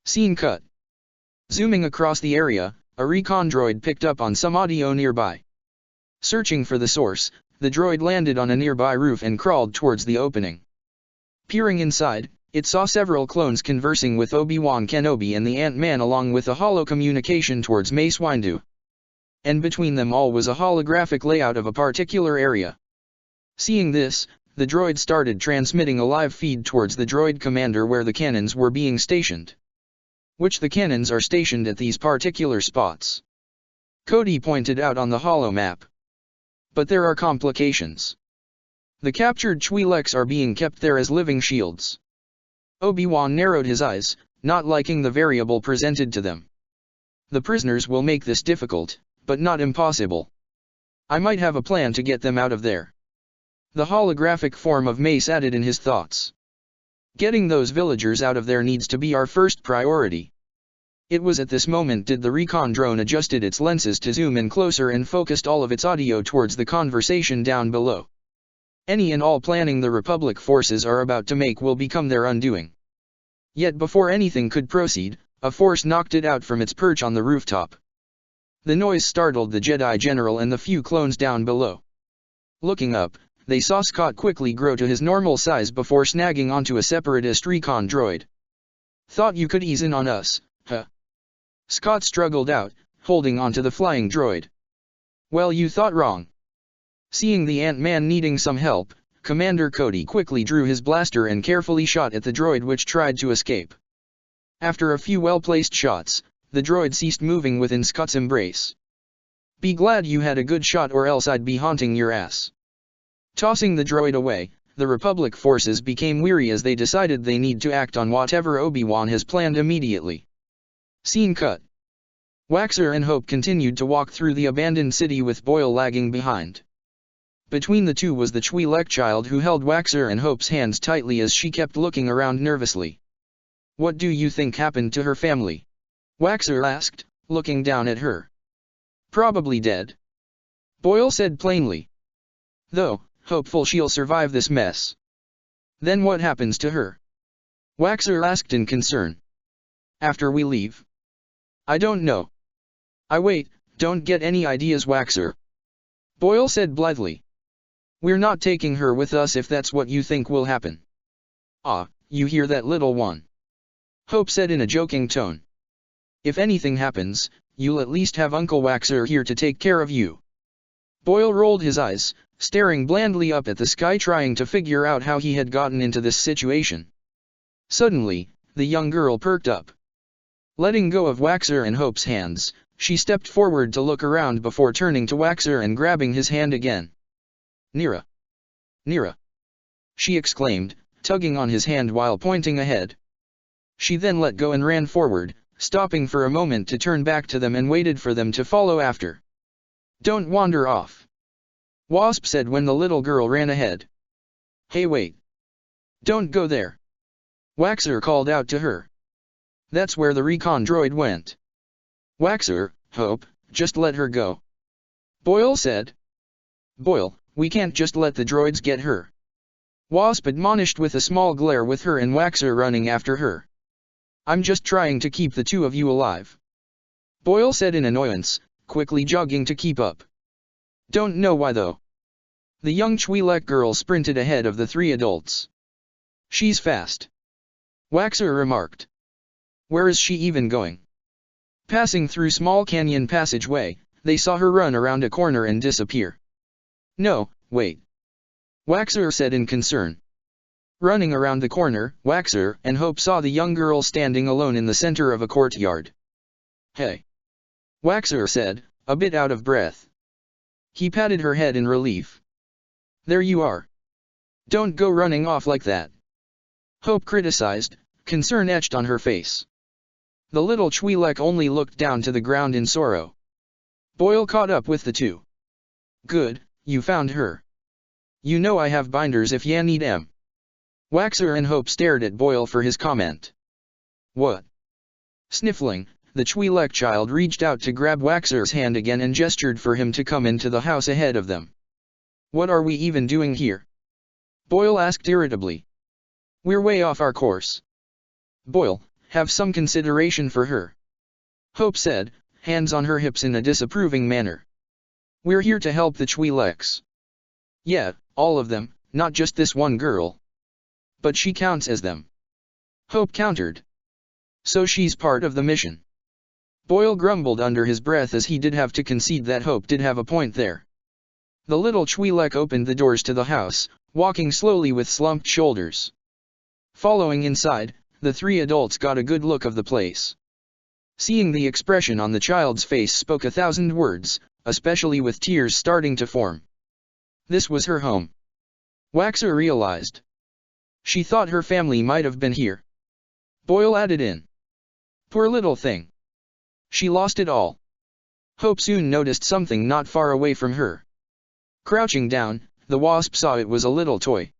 Scene cut. Zooming across the area, a recon droid picked up on some audio nearby. Searching for the source, the droid landed on a nearby roof and crawled towards the opening. Peering inside, it saw several clones conversing with Obi-Wan Kenobi and the Ant-Man, along with a holo communication towards Mace Windu. And between them all was a holographic layout of a particular area. Seeing this, the droid started transmitting a live feed towards the droid commander where the cannons were being stationed. Which the cannons are stationed at these particular spots. Cody pointed out on the holo map. But there are complications. The captured Twi'leks are being kept there as living shields. Obi-Wan narrowed his eyes, not liking the variable presented to them. The prisoners will make this difficult, but not impossible. I might have a plan to get them out of there. The holographic form of Mace added in his thoughts. Getting those villagers out of there needs to be our first priority. It was at this moment did the recon drone adjusted its lenses to zoom in closer and focused all of its audio towards the conversation down below. Any and all planning the Republic forces are about to make will become their undoing. Yet before anything could proceed, a force knocked it out from its perch on the rooftop. The noise startled the Jedi General and the few clones down below. Looking up, they saw Scott quickly grow to his normal size before snagging onto a separatist recon droid. Thought you could ease in on us, huh? Scott struggled out, holding onto the flying droid. Well, you thought wrong. Seeing the Ant-Man needing some help, Commander Cody quickly drew his blaster and carefully shot at the droid which tried to escape. After a few well-placed shots, the droid ceased moving within Scott's embrace. Be glad you had a good shot or else I'd be haunting your ass. Tossing the droid away, the Republic forces became weary as they decided they need to act on whatever Obi-Wan has planned immediately. Scene cut. Waxer and Hope continued to walk through the abandoned city with Boyle lagging behind. Between the two was the Twi'lek child who held Waxer and Hope's hands tightly as she kept looking around nervously. What do you think happened to her family? Waxer asked, looking down at her. Probably dead. Boyle said plainly. Though, hopeful she'll survive this mess. Then what happens to her? Waxer asked in concern. After we leave? I don't know. Wait, don't get any ideas, Waxer. Boyle said blithely. We're not taking her with us if that's what you think will happen. Ah, you hear that, little one? Hope said in a joking tone. If anything happens, you'll at least have Uncle Waxer here to take care of you. Boyle rolled his eyes, staring blandly up at the sky, trying to figure out how he had gotten into this situation. Suddenly, the young girl perked up. Letting go of Waxer and Hope's hands, she stepped forward to look around before turning to Waxer and grabbing his hand again. Nira! Nira! She exclaimed, tugging on his hand while pointing ahead. She then let go and ran forward, stopping for a moment to turn back to them and waited for them to follow after. "Don't wander off," Wasp said when the little girl ran ahead. "Hey, wait. Don't go there," Waxer called out to her. "That's where the recon droid went." "Waxer, Hope, just let her go," Boyle said. "Boyle, we can't just let the droids get her," Wasp admonished with a small glare with her and Waxer running after her. "I'm just trying to keep the two of you alive," Boyle said in annoyance, quickly jogging to keep up. "Don't know why though." The young Twi'lek girl sprinted ahead of the three adults. "She's fast," Waxer remarked. "Where is she even going?" Passing through small canyon passageway, they saw her run around a corner and disappear. "No, wait," Waxer said in concern. Running around the corner, Waxer and Hope saw the young girl standing alone in the center of a courtyard. "Hey," Waxer said, a bit out of breath. He patted her head in relief. "There you are. Don't go running off like that," Hope criticized, concern etched on her face. The little Twi'lek only looked down to the ground in sorrow. Boyle caught up with the two. "Good, you found her. You know I have binders if ya need 'em." Waxer and Hope stared at Boyle for his comment. "What?" Sniffling, the Twi'lek child reached out to grab Waxer's hand again and gestured for him to come into the house ahead of them. "What are we even doing here?" Boyle asked irritably. "We're way off our course." "Boyle, have some consideration for her," Hope said, hands on her hips in a disapproving manner. "We're here to help the Twi'leks." "Yeah, all of them, not just this one girl." "But she counts as them," Hope countered. "So she's part of the mission." Boyle grumbled under his breath as he did have to concede that Hope did have a point there. The little Twi'lek opened the doors to the house, walking slowly with slumped shoulders. Following inside, the three adults got a good look of the place. Seeing the expression on the child's face spoke 1,000 words, especially with tears starting to form. This was her home. Waxer realized. She thought her family might have been here. Boyle added in. "Poor little thing. She lost it all." Hope soon noticed something not far away from her. Crouching down, the Wasp saw it was a little toy.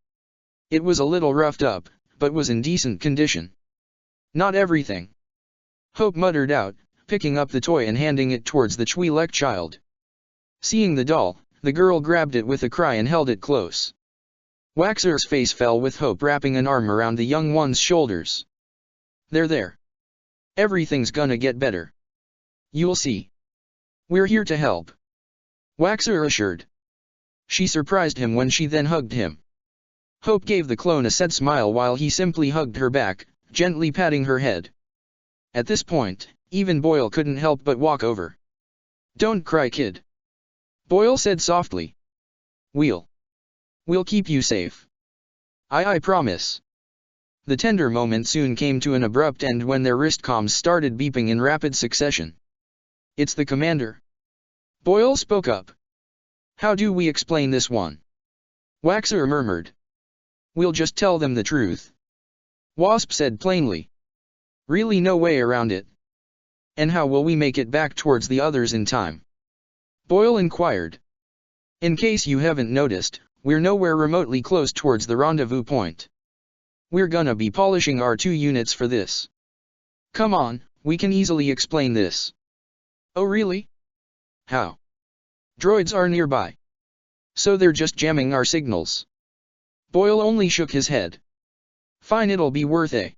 It was a little roughed up, but was in decent condition. "Not everything," Hope muttered out, picking up the toy and handing it towards the Twi'lek child. Seeing the doll, the girl grabbed it with a cry and held it close. Waxer's face fell with Hope wrapping an arm around the young one's shoulders. There. Everything's gonna get better. You'll see. We're here to help," Waxer assured. She surprised him when she then hugged him. Hope gave the clone a sad smile while he simply hugged her back, gently patting her head. At this point, even Boyle couldn't help but walk over. "Don't cry, kid," Boyle said softly. We'll keep you safe. I promise." The tender moment soon came to an abrupt end when their wrist comms started beeping in rapid succession. "It's the commander," Boyle spoke up. "How do we explain this one?" Waxer murmured. "We'll just tell them the truth," Wasp said plainly. "Really no way around it." "And how will we make it back towards the others in time?" Boyle inquired. "In case you haven't noticed, we're nowhere remotely close towards the rendezvous point. We're gonna be polishing our 2 units for this. Come on, we can easily explain this." "Oh really? How?" "Droids are nearby. So they're just jamming our signals." Boyle only shook his head. "Fine, it'll be worth it."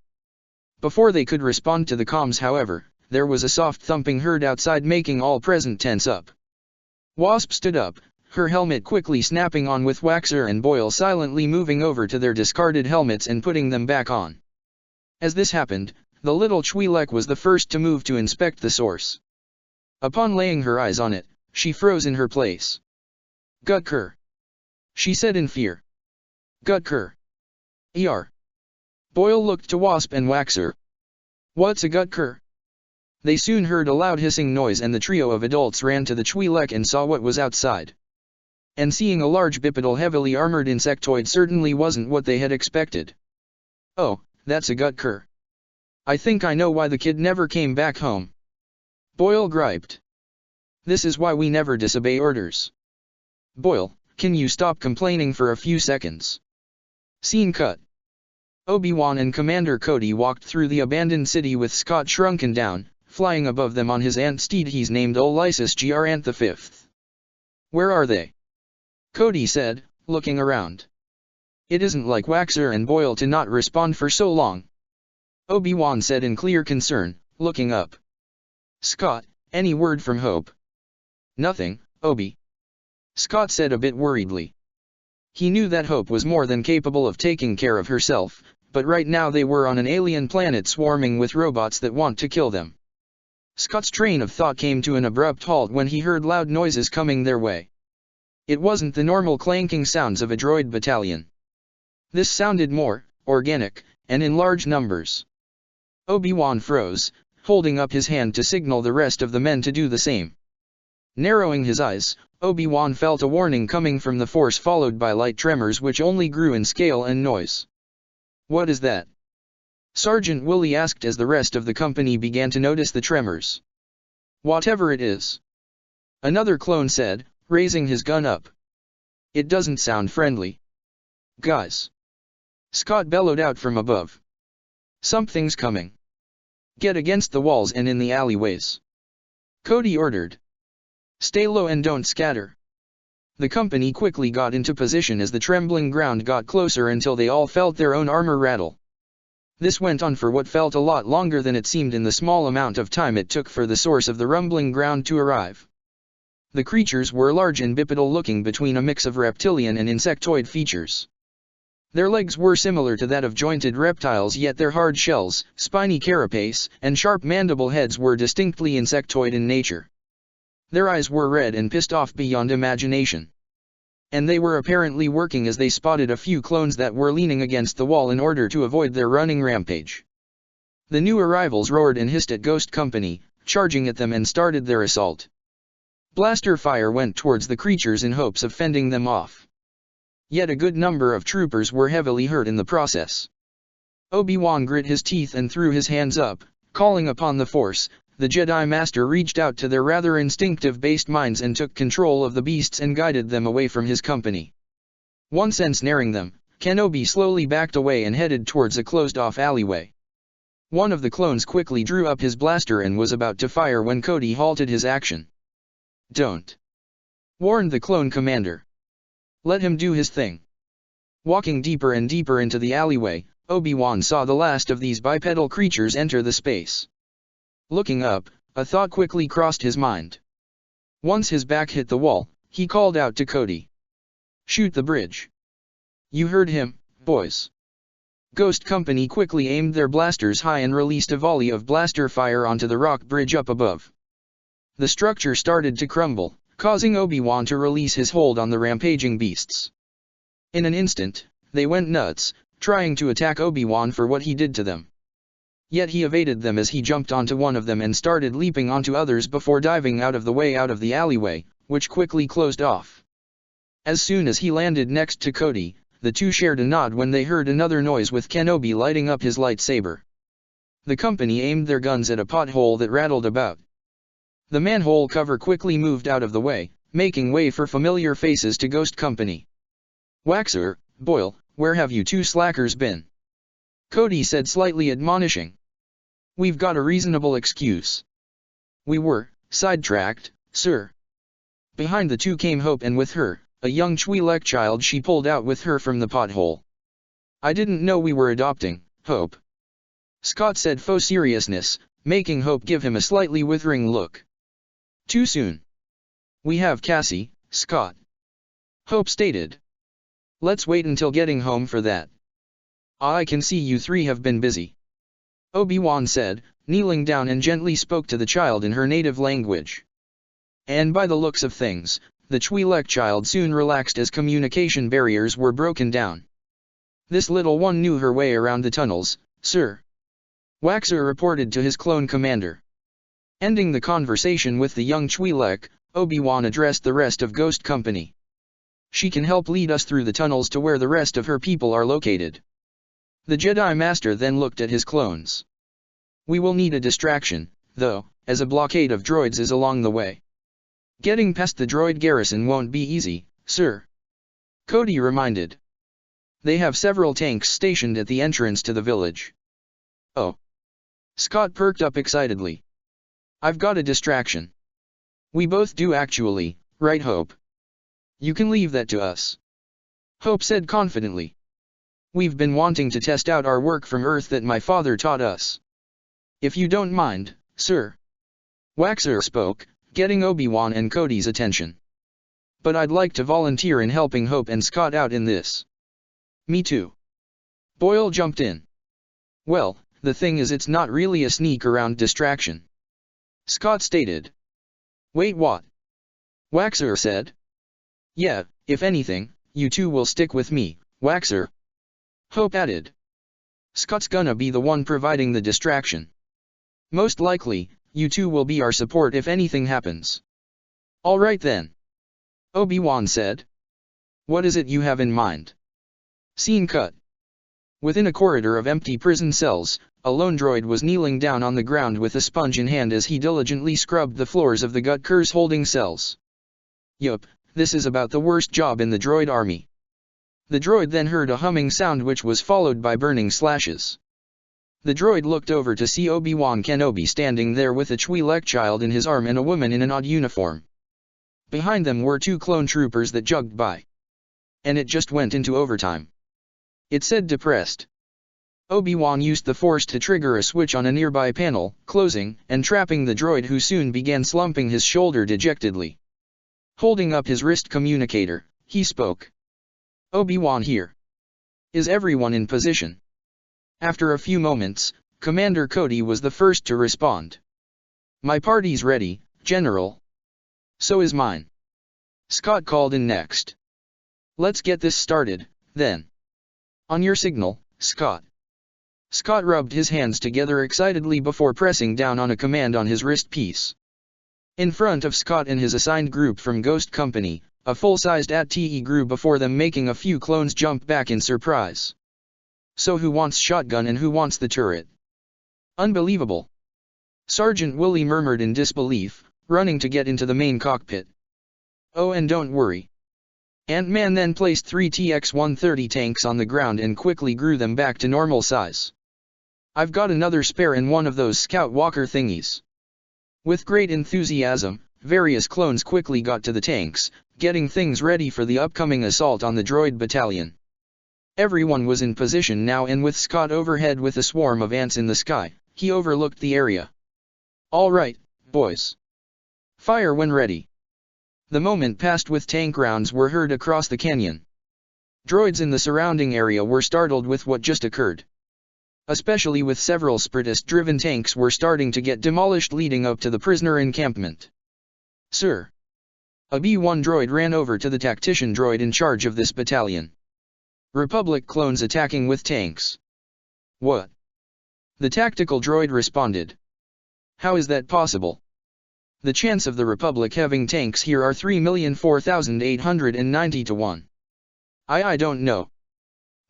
Before they could respond to the comms, however, there was a soft thumping heard outside, making all present tense up. Wasp stood up, her helmet quickly snapping on, with Waxer and Boyle silently moving over to their discarded helmets and putting them back on. As this happened, the little Twi'lek was the first to move to inspect the source. Upon laying her eyes on it, she froze in her place. "Gutker," she said in fear. "Gutker. Boyle looked to Wasp and Waxer. "What's a Gutker?" They soon heard a loud hissing noise, and the trio of adults ran to the Twi'lek and saw what was outside. And seeing a large bipedal heavily armored insectoid certainly wasn't what they had expected. Oh, that's a gut cur. I think I know why the kid never came back home. Boyle griped. This is why we never disobey orders. Boyle, can you stop complaining for a few seconds? Scene cut. Obi-Wan and Commander Cody walked through the abandoned city with Scott shrunken down, flying above them on his ant steed he's named Olysis Gr Ant V. Where are they? Cody said, looking around. It isn't like Waxer and Boyle to not respond for so long. Obi-Wan said in clear concern, looking up. Scott, any word from Hope? Nothing, Obi. Scott said a bit worriedly. He knew that Hope was more than capable of taking care of herself, but right now they were on an alien planet swarming with robots that want to kill them. Scott's train of thought came to an abrupt halt when he heard loud noises coming their way. It wasn't the normal clanking sounds of a droid battalion. This sounded more organic, and in large numbers. Obi-Wan froze, holding up his hand to signal the rest of the men to do the same. Narrowing his eyes, Obi-Wan felt a warning coming from the Force followed by light tremors which only grew in scale and noise. What is that? Sergeant Woolley asked as the rest of the company began to notice the tremors. Whatever it is. Another clone said, raising his gun up. It doesn't sound friendly. Guys. Scott bellowed out from above. Something's coming. Get against the walls and in the alleyways. Cody ordered. Stay low and don't scatter. The company quickly got into position as the trembling ground got closer until they all felt their own armor rattle. This went on for what felt a lot longer than it seemed in the small amount of time it took for the source of the rumbling ground to arrive. The creatures were large and bipedal looking between a mix of reptilian and insectoid features. Their legs were similar to that of jointed reptiles, yet their hard shells, spiny carapace, and sharp mandible heads were distinctly insectoid in nature. Their eyes were red and pissed off beyond imagination. And they were apparently working as they spotted a few clones that were leaning against the wall in order to avoid their running rampage. The new arrivals roared and hissed at Ghost Company, charging at them and started their assault. Blaster fire went towards the creatures in hopes of fending them off. Yet a good number of troopers were heavily hurt in the process. Obi-Wan grit his teeth and threw his hands up, calling upon the Force. The Jedi Master reached out to their rather instinctive-based minds and took control of the beasts and guided them away from his company. Once ensnaring them, Kenobi slowly backed away and headed towards a closed-off alleyway. One of the clones quickly drew up his blaster and was about to fire when Cody halted his action. Don't, warned the clone commander. Let him do his thing. Walking deeper and deeper into the alleyway, Obi-Wan saw the last of these bipedal creatures enter the space. Looking up, a thought quickly crossed his mind. Once his back hit the wall, he called out to Cody. Shoot the bridge. You heard him, boys. Ghost Company quickly aimed their blasters high and released a volley of blaster fire onto the rock bridge up above. The structure started to crumble, causing Obi-Wan to release his hold on the rampaging beasts. In an instant, they went nuts, trying to attack Obi-Wan for what he did to them. Yet he evaded them as he jumped onto one of them and started leaping onto others before diving out of the alleyway, which quickly closed off. As soon as he landed next to Cody, the two shared a nod when they heard another noise with Kenobi lighting up his lightsaber. The company aimed their guns at a pothole that rattled about. The manhole cover quickly moved out of the way, making way for familiar faces to Ghost Company. Waxer, Boyle, where have you two slackers been? Cody said slightly admonishing. We've got a reasonable excuse. We were sidetracked, sir. Behind the two came Hope and with her, a young Twi'lek child she pulled out with her from the pothole. I didn't know we were adopting, Hope. Scott said faux seriousness, making Hope give him a slightly withering look. Too soon. We have Cassie, Scott. Hope stated. Let's wait until getting home for that. I can see you three have been busy. Obi-Wan said, kneeling down and gently spoke to the child in her native language. And by the looks of things, the Twi'lek child soon relaxed as communication barriers were broken down. This little one knew her way around the tunnels, sir. Waxer reported to his clone commander. Ending the conversation with the young Twi'lek, Obi-Wan addressed the rest of Ghost Company. She can help lead us through the tunnels to where the rest of her people are located. The Jedi Master then looked at his clones. We will need a distraction, though, as a blockade of droids is along the way. Getting past the droid garrison won't be easy, sir. Cody reminded. They have several tanks stationed at the entrance to the village. Oh. Scott perked up excitedly. I've got a distraction. We both do actually, right Hope? You can leave that to us. Hope said confidently. We've been wanting to test out our work from Earth that my father taught us. If you don't mind, sir. Waxer spoke, getting Obi-Wan and Cody's attention. But I'd like to volunteer in helping Hope and Scott out in this. Me too. Boyle jumped in. Well, the thing is it's not really a sneak around distraction. Scott stated. Wait, what? Waxer said. Yeah, if anything, you two will stick with me, Waxer. Hope added. Scott's gonna be the one providing the distraction. Most likely, you two will be our support if anything happens. All right then. Obi-Wan said. What is it you have in mind? Scene cut. Within a corridor of empty prison cells, a lone droid was kneeling down on the ground with a sponge in hand as he diligently scrubbed the floors of the gut-curse holding cells. Yup, this is about the worst job in the droid army. The droid then heard a humming sound which was followed by burning slashes. The droid looked over to see Obi-Wan Kenobi standing there with a Twi'lek child in his arm and a woman in an odd uniform. Behind them were two clone troopers that jogged by. And it just went into overtime. It said depressed. Obi-Wan used the Force to trigger a switch on a nearby panel, closing and trapping the droid who soon began slumping his shoulder dejectedly. Holding up his wrist communicator, he spoke. Obi-Wan here. Is everyone in position? After a few moments, Commander Cody was the first to respond. My party's ready, General. So is mine. Scott called in next. Let's get this started, then. On your signal, Scott. Scott rubbed his hands together excitedly before pressing down on a command on his wrist piece. In front of Scott and his assigned group from Ghost Company, a full-sized AT-TE grew before them, making a few clones jump back in surprise. So who wants shotgun and who wants the turret? Unbelievable. Sergeant Willie murmured in disbelief, running to get into the main cockpit. Oh, and don't worry. Ant-Man then placed 3 TX-130 tanks on the ground and quickly grew them back to normal size. I've got another spare in one of those Scout Walker thingies. With great enthusiasm, various clones quickly got to the tanks, getting things ready for the upcoming assault on the droid battalion. Everyone was in position now, and with Scott overhead with a swarm of ants in the sky, he overlooked the area. All right, boys. Fire when ready. The moment passed with tank rounds were heard across the canyon. Droids in the surrounding area were startled with what just occurred. Especially with several Separatist-driven tanks were starting to get demolished leading up to the prisoner encampment. Sir. A B-1 droid ran over to the tactician droid in charge of this battalion. Republic clones attacking with tanks. What? The tactical droid responded. How is that possible? The chance of the Republic having tanks here are 3,004,890 to 1. I don't know.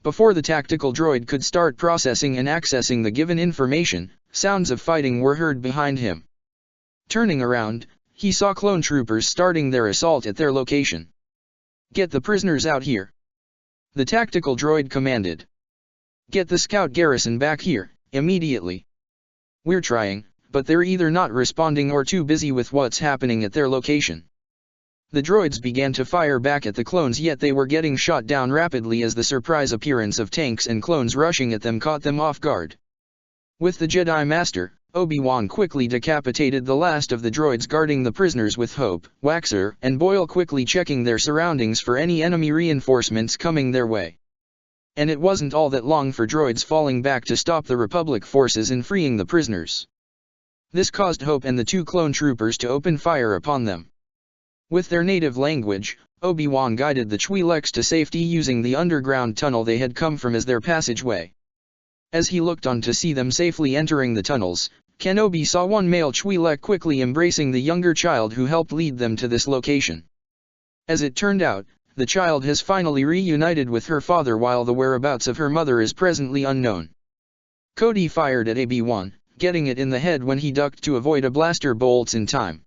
Before the tactical droid could start processing and accessing the given information, sounds of fighting were heard behind him. Turning around, he saw clone troopers starting their assault at their location. Get the prisoners out here. The tactical droid commanded. Get the scout garrison back here, immediately. We're trying, but they're either not responding or too busy with what's happening at their location. The droids began to fire back at the clones, yet they were getting shot down rapidly as the surprise appearance of tanks and clones rushing at them caught them off guard. With the Jedi Master, Obi-Wan quickly decapitated the last of the droids guarding the prisoners, with Hope, Waxer, and Boyle quickly checking their surroundings for any enemy reinforcements coming their way. And it wasn't all that long for droids falling back to stop the Republic forces in freeing the prisoners. This caused Hope and the 2 clone troopers to open fire upon them. With their native language, Obi-Wan guided the Twi'leks to safety using the underground tunnel they had come from as their passageway. As he looked on to see them safely entering the tunnels, Kenobi saw one male Twi'lek quickly embracing the younger child who helped lead them to this location. As it turned out, the child has finally reunited with her father while the whereabouts of her mother is presently unknown. Cody fired at AB-1, getting it in the head when he ducked to avoid a blaster bolts in time.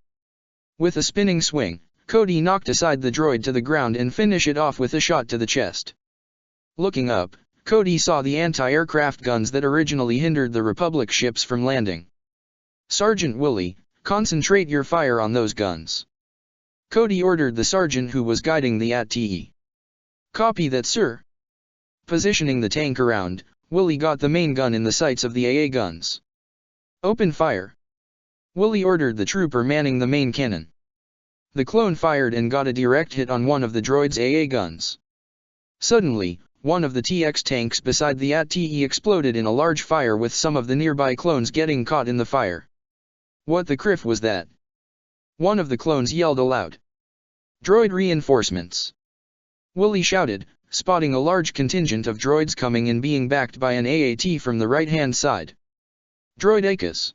With a spinning swing, Cody knocked aside the droid to the ground and finished it off with a shot to the chest. Looking up, Cody saw the anti-aircraft guns that originally hindered the Republic ships from landing. "Sergeant Willie, concentrate your fire on those guns," Cody ordered the sergeant who was guiding the AT-E. "Copy that, sir." Positioning the tank around, Willie got the main gun in the sights of the AA guns. "Open fire," Willie ordered the trooper manning the main cannon. The clone fired and got a direct hit on one of the droid's AA guns. Suddenly, one of the TX tanks beside the AT-E exploded in a large fire with some of the nearby clones getting caught in the fire. "What the criff was that?" one of the clones yelled aloud. "Droid reinforcements," Willie shouted, spotting a large contingent of droids coming in being backed by an AAT from the right-hand side. "Droid ACAs."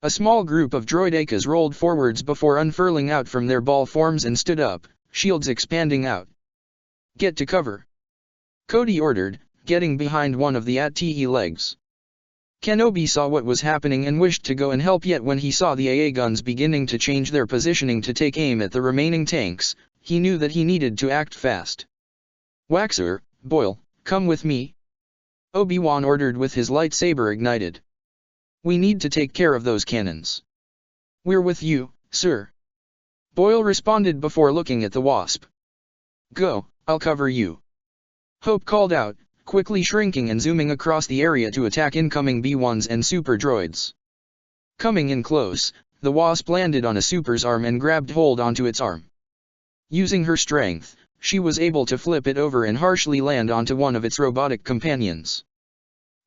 A small group of droid ACAs rolled forwards before unfurling out from their ball forms and stood up, shields expanding out. "Get to cover," Cody ordered, getting behind one of the AT-E legs. Kenobi saw what was happening and wished to go and help, yet when he saw the AA guns beginning to change their positioning to take aim at the remaining tanks, he knew that he needed to act fast. "Waxer, Boyle, come with me," Obi-Wan ordered with his lightsaber ignited. "We need to take care of those cannons." "We're with you, sir," Boyle responded before looking at the Wasp. "Go, I'll cover you," Hope called out, quickly shrinking and zooming across the area to attack incoming B-1s and super droids. Coming in close, the Wasp landed on a super's arm and grabbed hold onto its arm. Using her strength, she was able to flip it over and harshly land onto one of its robotic companions.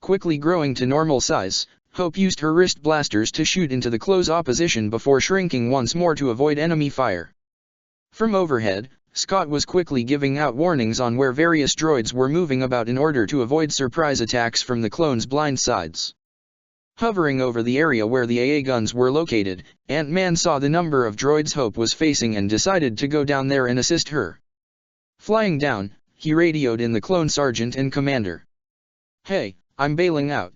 Quickly growing to normal size, Hope used her wrist blasters to shoot into the close opposition before shrinking once more to avoid enemy fire. From overhead, Scott was quickly giving out warnings on where various droids were moving about in order to avoid surprise attacks from the clones' blind sides. Hovering over the area where the AA guns were located, Ant-Man saw the number of droids Hope was facing and decided to go down there and assist her. Flying down, he radioed in the clone sergeant and commander. "Hey, I'm bailing out.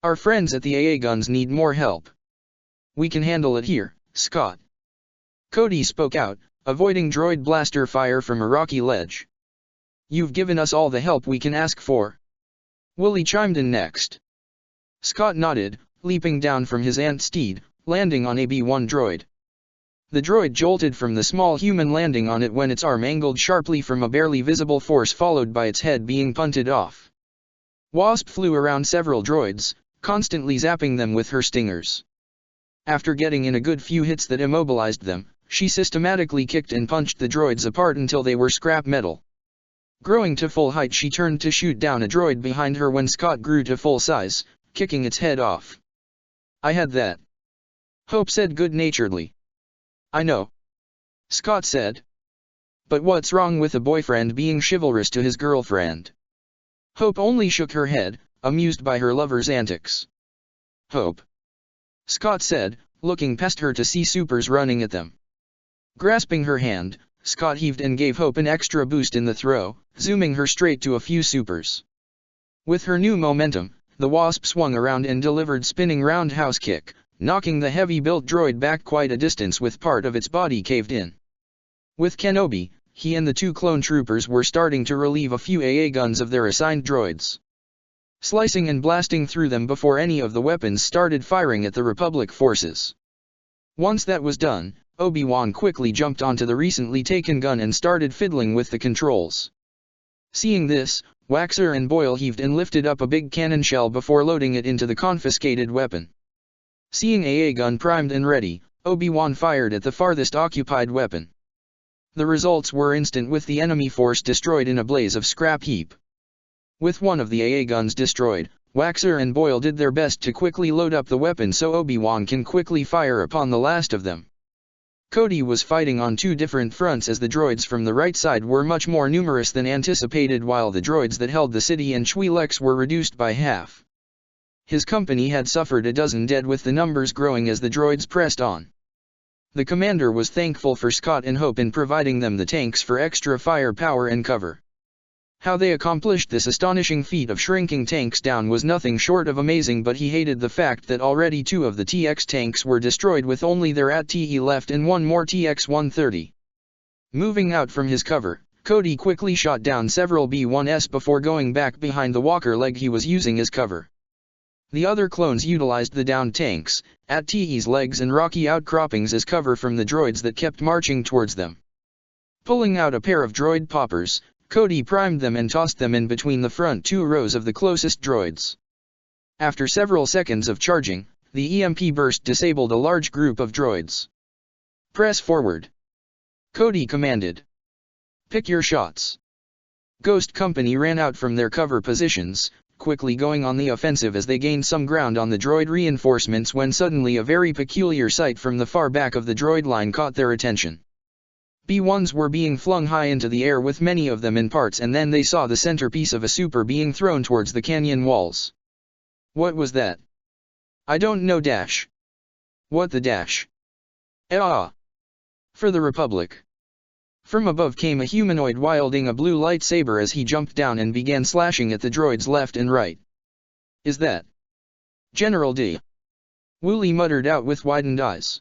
Our friends at the AA guns need more help." "We can handle it here, Scott," Cody spoke out, avoiding droid blaster fire from a rocky ledge. "You've given us all the help we can ask for," Willie chimed in next. Scott nodded, leaping down from his ant steed, landing on a B-1 droid. The droid jolted from the small human landing on it when its arm angled sharply from a barely visible force, followed by its head being punted off. Wasp flew around several droids, constantly zapping them with her stingers. After getting in a good few hits that immobilized them, she systematically kicked and punched the droids apart until they were scrap metal. Growing to full height, she turned to shoot down a droid behind her when Scott grew to full size, kicking its head off. "I had that," Hope said good-naturedly. "I know," Scott said. "But what's wrong with a boyfriend being chivalrous to his girlfriend?" Hope only shook her head, amused by her lover's antics. "Hope," Scott said, looking past her to see supers running at them. Grasping her hand, Scott heaved and gave Hope an extra boost in the throw, zooming her straight to a few supers. With her new momentum, the Wasp swung around and delivered spinning roundhouse kick, knocking the heavy-built droid back quite a distance with part of its body caved in. With Kenobi, he and the two clone troopers were starting to relieve a few AA guns of their assigned droids, slicing and blasting through them before any of the weapons started firing at the Republic forces. Once that was done, Obi-Wan quickly jumped onto the recently taken gun and started fiddling with the controls. Seeing this, Waxer and Boyle heaved and lifted up a big cannon shell before loading it into the confiscated weapon. Seeing AA gun primed and ready, Obi-Wan fired at the farthest occupied weapon. The results were instant, with the enemy force destroyed in a blaze of scrap heap. With one of the AA guns destroyed, Waxer and Boyle did their best to quickly load up the weapon so Obi-Wan can quickly fire upon the last of them. Cody was fighting on two different fronts, as the droids from the right side were much more numerous than anticipated, while the droids that held the city and Twi'leks were reduced by half. His company had suffered a dozen dead, with the numbers growing as the droids pressed on. The commander was thankful for Scott and Hope in providing them the tanks for extra firepower and cover. How they accomplished this astonishing feat of shrinking tanks down was nothing short of amazing, but he hated the fact that already 2 of the TX tanks were destroyed with only their AT-TE left and 1 more TX-130. Moving out from his cover, Cody quickly shot down several B-1s before going back behind the walker leg he was using as cover. The other clones utilized the downed tanks, AT-TE's legs and rocky outcroppings as cover from the droids that kept marching towards them. Pulling out a pair of droid poppers, Cody primed them and tossed them in between the front 2 rows of the closest droids. After several seconds of charging, the EMP burst disabled a large group of droids. "Press forward," Cody commanded. "Pick your shots." Ghost Company ran out from their cover positions, quickly going on the offensive as they gained some ground on the droid reinforcements when suddenly a very peculiar sight from the far back of the droid line caught their attention. B-1s were being flung high into the air with many of them in parts, and then they saw the centerpiece of a super being thrown towards the canyon walls. "What was that?" "I don't know dash." "What the dash?" "Ah! For the Republic." From above came a humanoid wielding a blue lightsaber as he jumped down and began slashing at the droids left and right. "Is that General D?" Wooly muttered out with widened eyes.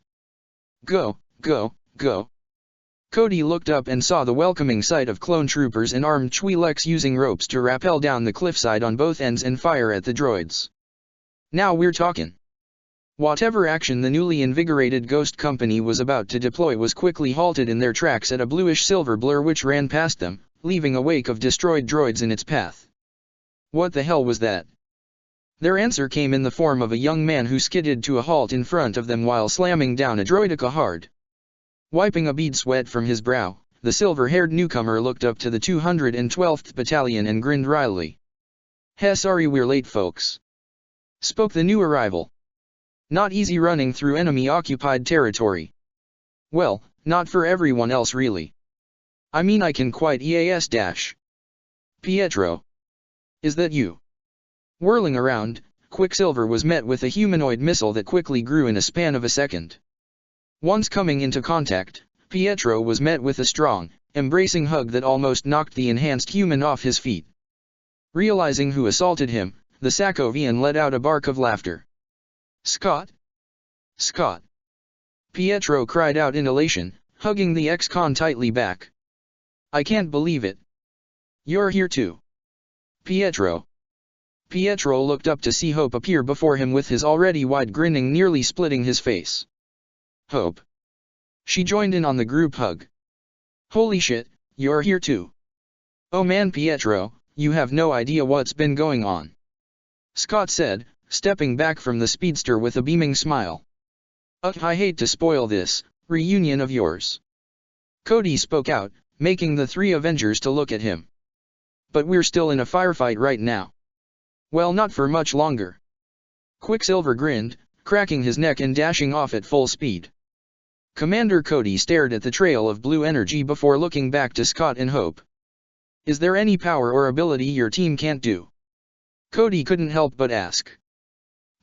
"Go, go, go." Cody looked up and saw the welcoming sight of clone troopers and armed Twi'leks using ropes to rappel down the cliffside on both ends and fire at the droids. "Now we're talking." Whatever action the newly invigorated Ghost Company was about to deploy was quickly halted in their tracks at a bluish-silver blur which ran past them, leaving a wake of destroyed droids in its path. "What the hell was that?" Their answer came in the form of a young man who skidded to a halt in front of them while slamming down a droideka hard. Wiping a bead sweat from his brow, the silver-haired newcomer looked up to the 212th Battalion and grinned wryly. "Heh, sorry we're late, folks," spoke the new arrival. "Not easy running through enemy-occupied territory." "Well, not for everyone else really. I mean I can quite EAS dash." "Pietro. Is that you?" Whirling around, Quicksilver was met with a humanoid missile that quickly grew in a span of a second. Once coming into contact, Pietro was met with a strong, embracing hug that almost knocked the enhanced human off his feet. Realizing who assaulted him, the Sakovian let out a bark of laughter. "Scott? Scott!" Pietro cried out in elation, hugging the ex-con tightly back. "I can't believe it. You're here too." "Pietro." Pietro looked up to see Hope appear before him with his already wide grinning nearly splitting his face. "Hope." She joined in on the group hug. "Holy shit, you're here too." "Oh man Pietro, you have no idea what's been going on," Scott said, stepping back from the speedster with a beaming smile. I hate to spoil this reunion of yours." Cody spoke out, making the 3 Avengers to look at him. "But we're still in a firefight right now." "Well, not for much longer." Quicksilver grinned, cracking his neck and dashing off at full speed. Commander Cody stared at the trail of blue energy before looking back to Scott and Hope. "Is there any power or ability your team can't do?" Cody couldn't help but ask.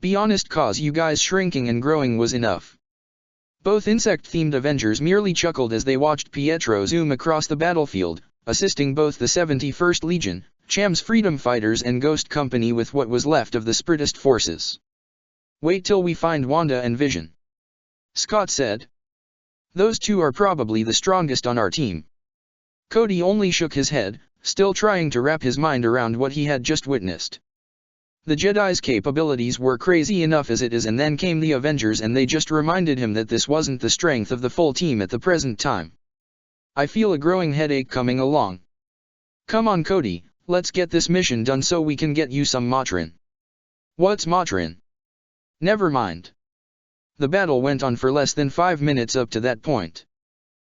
"Be honest, cause you guys shrinking and growing was enough." Both insect-themed Avengers merely chuckled as they watched Pietro zoom across the battlefield, assisting both the 71st Legion, Cham's Freedom Fighters and Ghost Company with what was left of the Spiritist forces. "Wait till we find Wanda and Vision," Scott said. "Those 2 are probably the strongest on our team." Cody only shook his head, still trying to wrap his mind around what he had just witnessed. The Jedi's capabilities were crazy enough as it is, and then came the Avengers and they just reminded him that this wasn't the strength of the full team at the present time. "I feel a growing headache coming along. Come on Cody, let's get this mission done so we can get you some Motrin." "What's Motrin?" "Never mind." The battle went on for less than 5 minutes up to that point.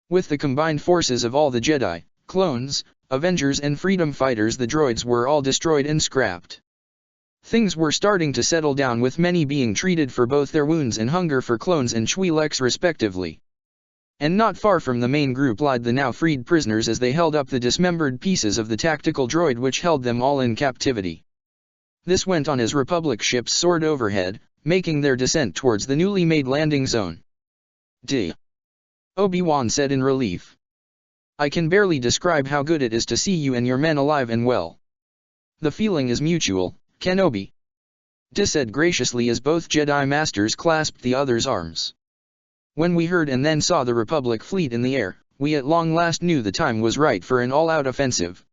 With the combined forces of all the Jedi, clones, Avengers and Freedom Fighters, the droids were all destroyed and scrapped. Things were starting to settle down, with many being treated for both their wounds and hunger for clones and Twi'leks respectively. And not far from the main group lied the now freed prisoners as they held up the dismembered pieces of the tactical droid which held them all in captivity. This went on as Republic ships soared overhead, making their descent towards the newly made landing zone. D. Obi-Wan said in relief. I can barely describe how good it is to see you and your men alive and well. The feeling is mutual, Kenobi. Dis said graciously as both Jedi Masters clasped the other's arms. When we heard and then saw the Republic fleet in the air, we at long last knew the time was right for an all-out offensive.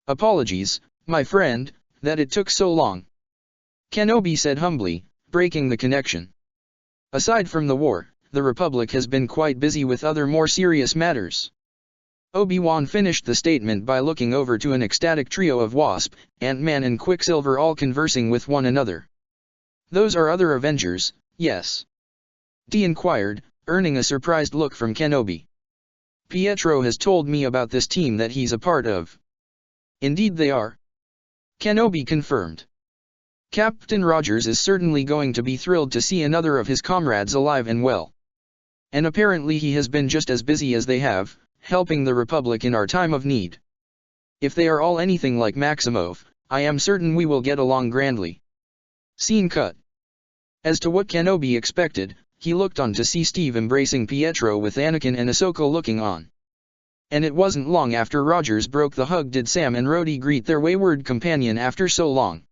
Apologies, my friend, that it took so long. Kenobi said humbly, breaking the connection. Aside from the war, the Republic has been quite busy with other more serious matters. Obi-Wan finished the statement by looking over to an ecstatic trio of Wasp, Ant-Man and Quicksilver all conversing with one another. Those are other Avengers, yes? Dee inquired, earning a surprised look from Kenobi. Pietro has told me about this team that he's a part of. Indeed they are. Kenobi confirmed. Captain Rogers is certainly going to be thrilled to see another of his comrades alive and well. And apparently he has been just as busy as they have, helping the Republic in our time of need. If they are all anything like Maximov, I am certain we will get along grandly. Scene cut. As to what Kenobi expected, he looked on to see Steve embracing Pietro with Anakin and Ahsoka looking on. And it wasn't long after Rogers broke the hug did Sam and Rhodey greet their wayward companion after so long.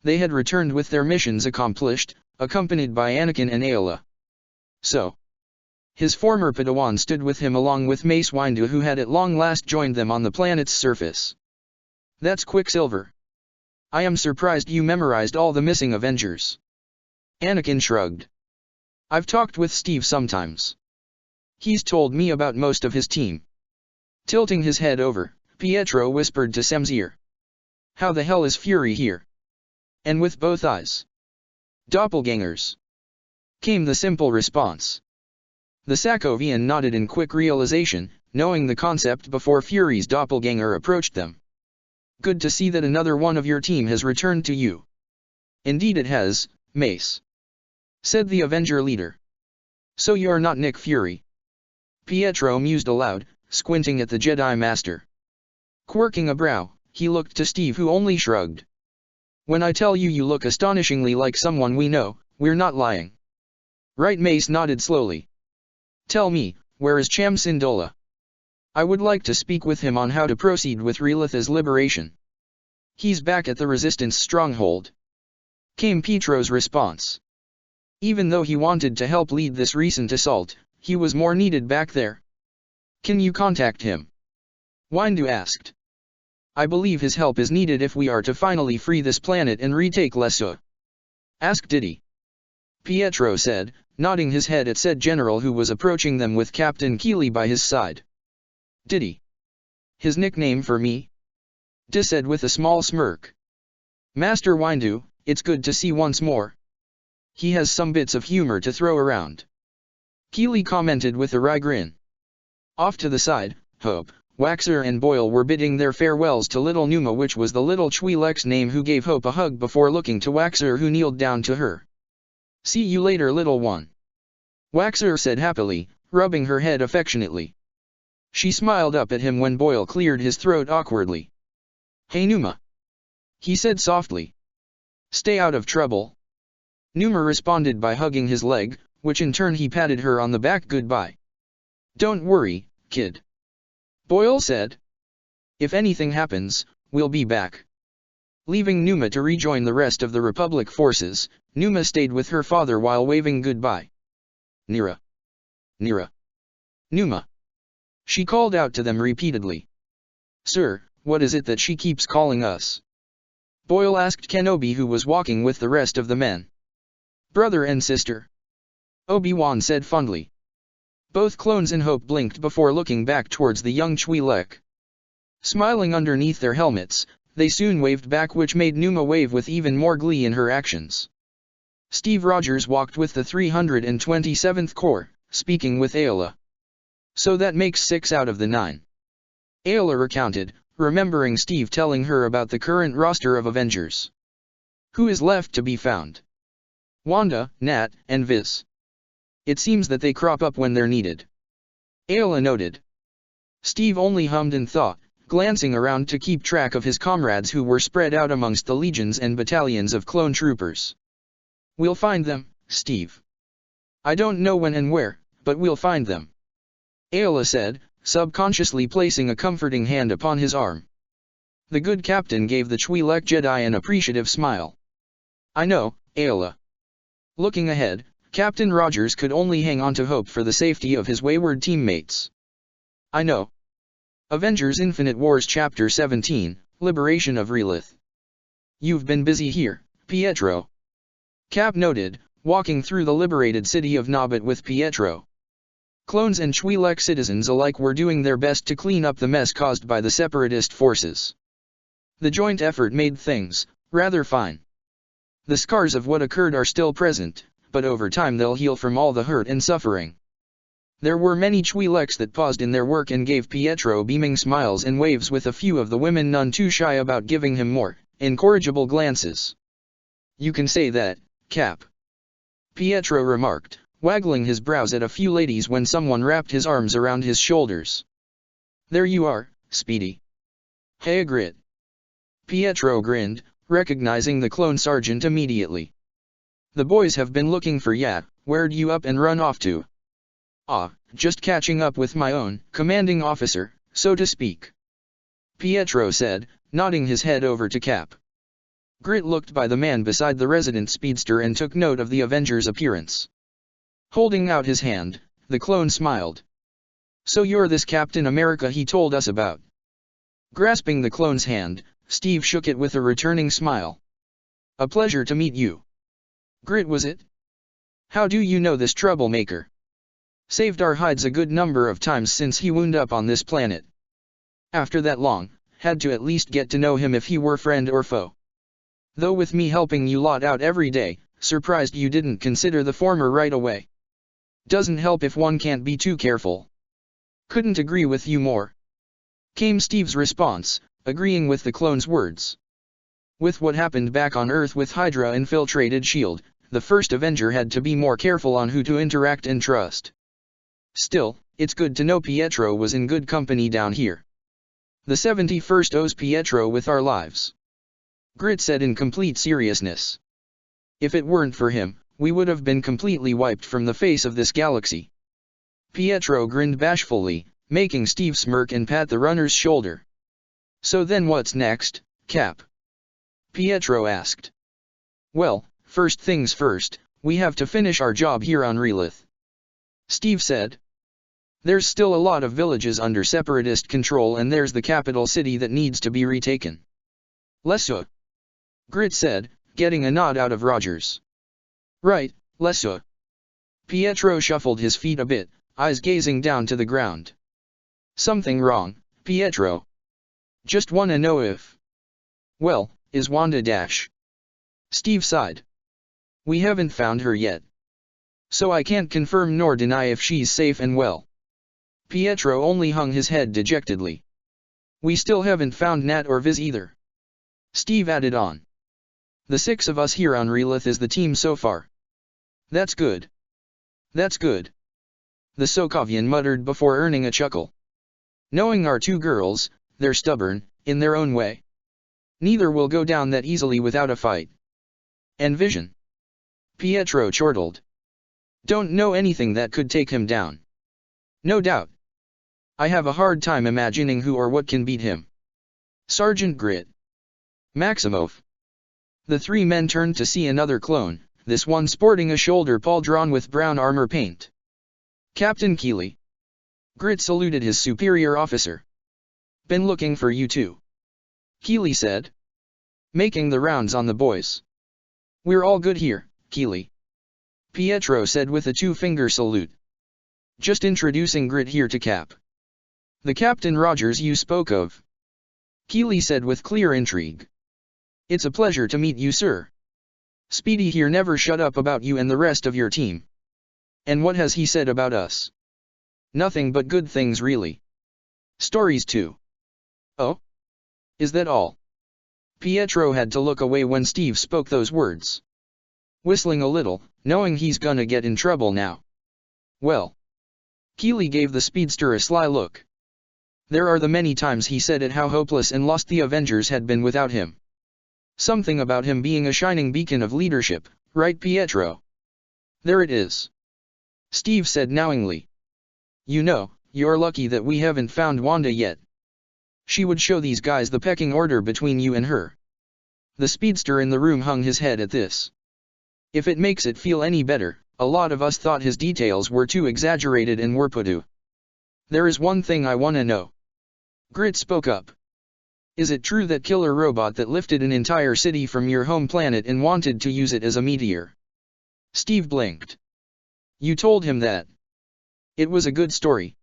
They had returned with their missions accomplished, accompanied by Anakin and Ayla. So, his former Padawan stood with him along with Mace Windu, who had at long last joined them on the planet's surface. That's Quicksilver. I am surprised you memorized all the missing Avengers. Anakin shrugged. I've talked with Steve sometimes. He's told me about most of his team. Tilting his head over, Pietro whispered to Sam's ear. How the hell is Fury here? And with both eyes. Doppelgangers. Came the simple response. The Sokovian nodded in quick realization, knowing the concept before Fury's doppelganger approached them. Good to see that another one of your team has returned to you. Indeed it has, Mace. Said the Avenger leader. So you're not Nick Fury. Pietro mused aloud, squinting at the Jedi Master. Quirking a brow, he looked to Steve, who only shrugged. When I tell you look astonishingly like someone we know, we're not lying. Right? Mace nodded slowly. Tell me, where is Cham Syndulla? I would like to speak with him on how to proceed with Relitha's liberation. He's back at the Resistance stronghold. Came Pietro's response. Even though he wanted to help lead this recent assault, he was more needed back there. Can you contact him? Windu asked. I believe his help is needed if we are to finally free this planet and retake Lesua. Ask Diddy. Pietro said, nodding his head at said general who was approaching them with Captain Keeley by his side. Diddy. His nickname for me? Dis said with a small smirk. Master Windu, it's good to see once more. He has some bits of humor to throw around. Keeley commented with a wry grin. Off to the side, Hope, Waxer and Boyle were bidding their farewells to little Numa, which was the little Twi'lek's name, who gave Hope a hug before looking to Waxer, who kneeled down to her. See you later, little one. Waxer said happily, rubbing her head affectionately. She smiled up at him when Boyle cleared his throat awkwardly. Hey Numa. He said softly. Stay out of trouble. Numa responded by hugging his leg, which in turn he patted her on the back. Goodbye. Don't worry, kid. Boyle said. If anything happens, we'll be back. Leaving Numa to rejoin the rest of the Republic forces, Numa stayed with her father while waving goodbye. Nira. Nira. Numa. She called out to them repeatedly. Sir, what is it that she keeps calling us? Boyle asked Kenobi, who was walking with the rest of the men. Brother and sister. Obi-Wan said fondly. Both clones in Hope blinked before looking back towards the young Twi'lek. Smiling underneath their helmets, they soon waved back, which made Numa wave with even more glee in her actions. Steve Rogers walked with the 327th Corps, speaking with Ayla. So that makes 6 out of the 9. Ayla recounted, remembering Steve telling her about the current roster of Avengers. Who is left to be found? Wanda, Nat, and Viz. It seems that they crop up when they're needed. Ayla noted. Steve only hummed and thought, glancing around to keep track of his comrades who were spread out amongst the legions and battalions of clone troopers. We'll find them, Steve. I don't know when and where, but we'll find them. Ayla said, subconsciously placing a comforting hand upon his arm. The good captain gave the Twi'lek Jedi an appreciative smile. I know, Ayla. Looking ahead, Captain Rogers could only hang on to hope for the safety of his wayward teammates. I know. Avengers Infinite Wars Chapter 17, Liberation of Relith. You've been busy here, Pietro. Cap noted, walking through the liberated city of Nobbit with Pietro. Clones and Twi'lek citizens alike were doing their best to clean up the mess caused by the separatist forces. The joint effort made things rather fine. The scars of what occurred are still present, but over time they'll heal from all the hurt and suffering. There were many Twi'leks that paused in their work and gave Pietro beaming smiles and waves, with a few of the women none too shy about giving him more incorrigible glances. You can say that, Cap. Pietro remarked, waggling his brows at a few ladies when someone wrapped his arms around his shoulders. There you are, Speedy. Hey Grit. Pietro grinned, recognizing the clone sergeant immediately. The boys have been looking for ya. Where'd you up and run off to? Ah, just catching up with my own commanding officer, so to speak. Pietro said, nodding his head over to Cap. Grit looked by the man beside the resident speedster and took note of the Avenger's appearance. Holding out his hand, the clone smiled. So you're this Captain America he told us about. Grasping the clone's hand, Steve shook it with a returning smile. A pleasure to meet you. Grit, was it? How do you know this troublemaker? Saved our hides a good number of times since he wound up on this planet. After that long, had to at least get to know him if he were friend or foe. Though with me helping you lot out every day, surprised you didn't consider the former right away. Doesn't help if one can't be too careful. Couldn't agree with you more. Came Steve's response, agreeing with the clone's words. With what happened back on Earth with Hydra infiltrated S.H.I.E.L.D., the first Avenger had to be more careful on who to interact and trust. Still, it's good to know Pietro was in good company down here. The 71st owes Pietro with our lives. Grit said in complete seriousness. If it weren't for him, we would have been completely wiped from the face of this galaxy. Pietro grinned bashfully, making Steve smirk and pat the runner's shoulder. So then what's next, Cap? Pietro asked. Well, first things first, we have to finish our job here on Relith. Steve said. There's still a lot of villages under separatist control, and there's the capital city that needs to be retaken. Lessa. Grit said, getting a nod out of Rogers. Right, Lessa. Pietro shuffled his feet a bit, eyes gazing down to the ground. Something wrong, Pietro? Just wanna know if... Well, is Wanda Dash? Steve sighed. We haven't found her yet. So I can't confirm nor deny if she's safe and well. Pietro only hung his head dejectedly. We still haven't found Nat or Viz either. Steve added on. The 6 of us here on Relith is the team so far. That's good. That's good. The Sokovian muttered before earning a chuckle. Knowing our 2 girls, they're stubborn, in their own way. Neither will go down that easily without a fight. And Vision. Pietro chortled. Don't know anything that could take him down. No doubt. I have a hard time imagining who or what can beat him. Sergeant Grit. Maximoff. The 3 men turned to see another clone, this one sporting a shoulder pall drawn with brown armor paint. Captain Keeley. Grit saluted his superior officer. Been looking for you too. Keeley said. Making the rounds on the boys. We're all good here, Keeley. Pietro said with a 2-finger salute. Just introducing Grit here to Cap. The Captain Rogers you spoke of. Keeley said with clear intrigue. It's a pleasure to meet you, sir. Speedy here never shut up about you and the rest of your team. And what has he said about us? Nothing but good things really. Stories too. Oh? Is that all? Pietro had to look away when Steve spoke those words. Whistling a little, knowing he's gonna get in trouble now. Well. Keeley gave the speedster a sly look. There are the many times he said it how hopeless and lost the Avengers had been without him. Something about him being a shining beacon of leadership, right Pietro? There it is. Steve said knowingly. You know, you're lucky that we haven't found Wanda yet. She would show these guys the pecking order between you and her." The speedster in the room hung his head at this. "If it makes it feel any better, a lot of us thought his details were too exaggerated and were put. There is one thing I wanna know." Grit spoke up. "Is it true that killer robot that lifted an entire city from your home planet and wanted to use it as a meteor?" Steve blinked. "You told him that. It was a good story.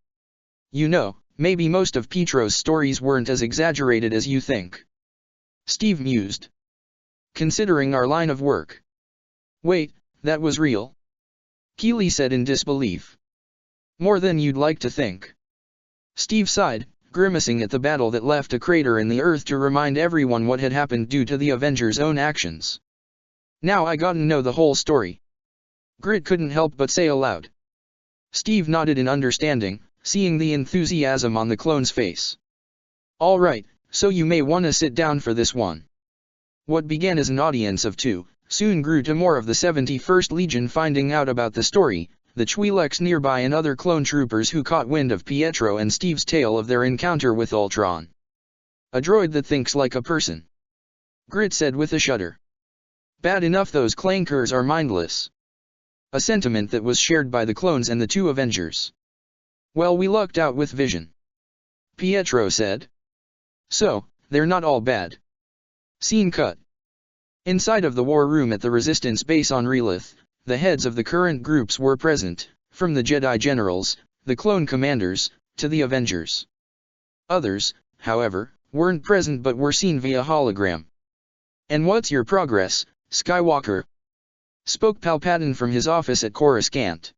You know, maybe most of Petro's stories weren't as exaggerated as you think." Steve mused. "Considering our line of work." "Wait, that was real?" Keeley said in disbelief. "More than you'd like to think." Steve sighed, grimacing at the battle that left a crater in the earth to remind everyone what had happened due to the Avengers' own actions. "Now I gotta know the whole story." Grit couldn't help but say aloud. Steve nodded in understanding, seeing the enthusiasm on the clone's face. "All right, so you may wanna sit down for this one." What began as an audience of two, soon grew to more of the 71st Legion finding out about the story, the Twi'leks nearby and other clone troopers who caught wind of Pietro and Steve's tale of their encounter with Ultron. "A droid that thinks like a person," Grit said with a shudder. "Bad enough those clankers are mindless." A sentiment that was shared by the clones and the two Avengers. "Well, we lucked out with Vision," Pietro said. "So, they're not all bad." Scene cut. Inside of the war room at the Resistance base on Relith, the heads of the current groups were present, from the Jedi generals, the clone commanders, to the Avengers. Others, however, weren't present but were seen via hologram. "And what's your progress, Skywalker?" spoke Palpatine from his office at Coruscant.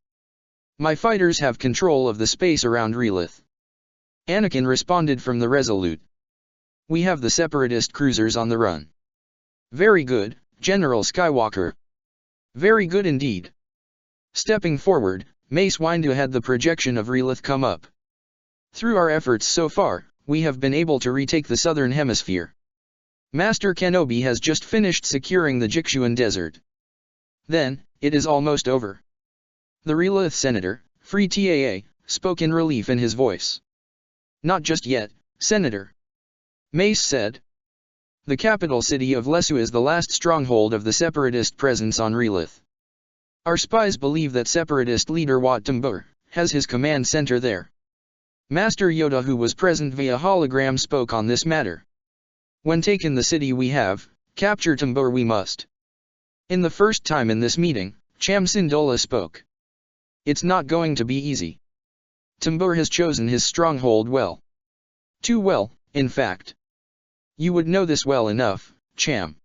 "My fighters have control of the space around Relith." Anakin responded from the Resolute. "We have the Separatist cruisers on the run." "Very good, General Skywalker." "Very good indeed." Stepping forward, Mace Windu had the projection of Relith come up. "Through our efforts so far, we have been able to retake the southern hemisphere. Master Kenobi has just finished securing the Jixuan Desert. Then, it is almost over." The Relith Senator, Free Taa, spoke in relief in his voice. "Not just yet, Senator," Mace said. "The capital city of Lesu is the last stronghold of the Separatist presence on Relith. Our spies believe that Separatist leader Wat Tambur has his command center there." Master Yoda, who was present via hologram, spoke on this matter. "When taken the city we have, capture Tambur we must." In the first time in this meeting, Cham Syndulla spoke. "It's not going to be easy. Tambur has chosen his stronghold well. Too well, in fact. You would know this well enough, Cham."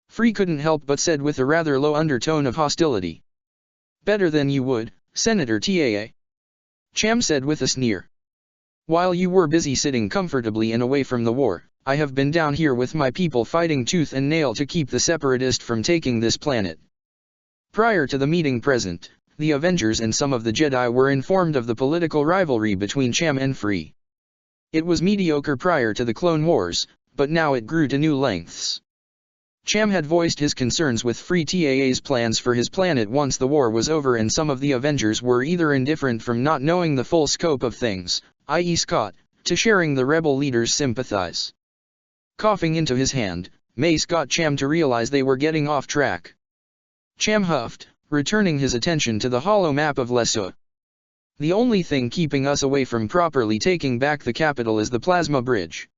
Free couldn't help but said with a rather low undertone of hostility. "Better than you would, Senator Taa," Cham said with a sneer. "While you were busy sitting comfortably and away from the war, I have been down here with my people fighting tooth and nail to keep the Separatist from taking this planet." Prior to the meeting present, the Avengers and some of the Jedi were informed of the political rivalry between Cham and Free. It was mediocre prior to the Clone Wars, but now it grew to new lengths. Cham had voiced his concerns with Free Taa's plans for his planet once the war was over, and some of the Avengers were either indifferent from not knowing the full scope of things, i.e. Scott, to sharing the rebel leader's sympathies. Coughing into his hand, Mace got Cham to realize they were getting off track. Cham huffed, returning his attention to the hollow map of Lesu. "The only thing keeping us away from properly taking back the capital is the plasma bridge."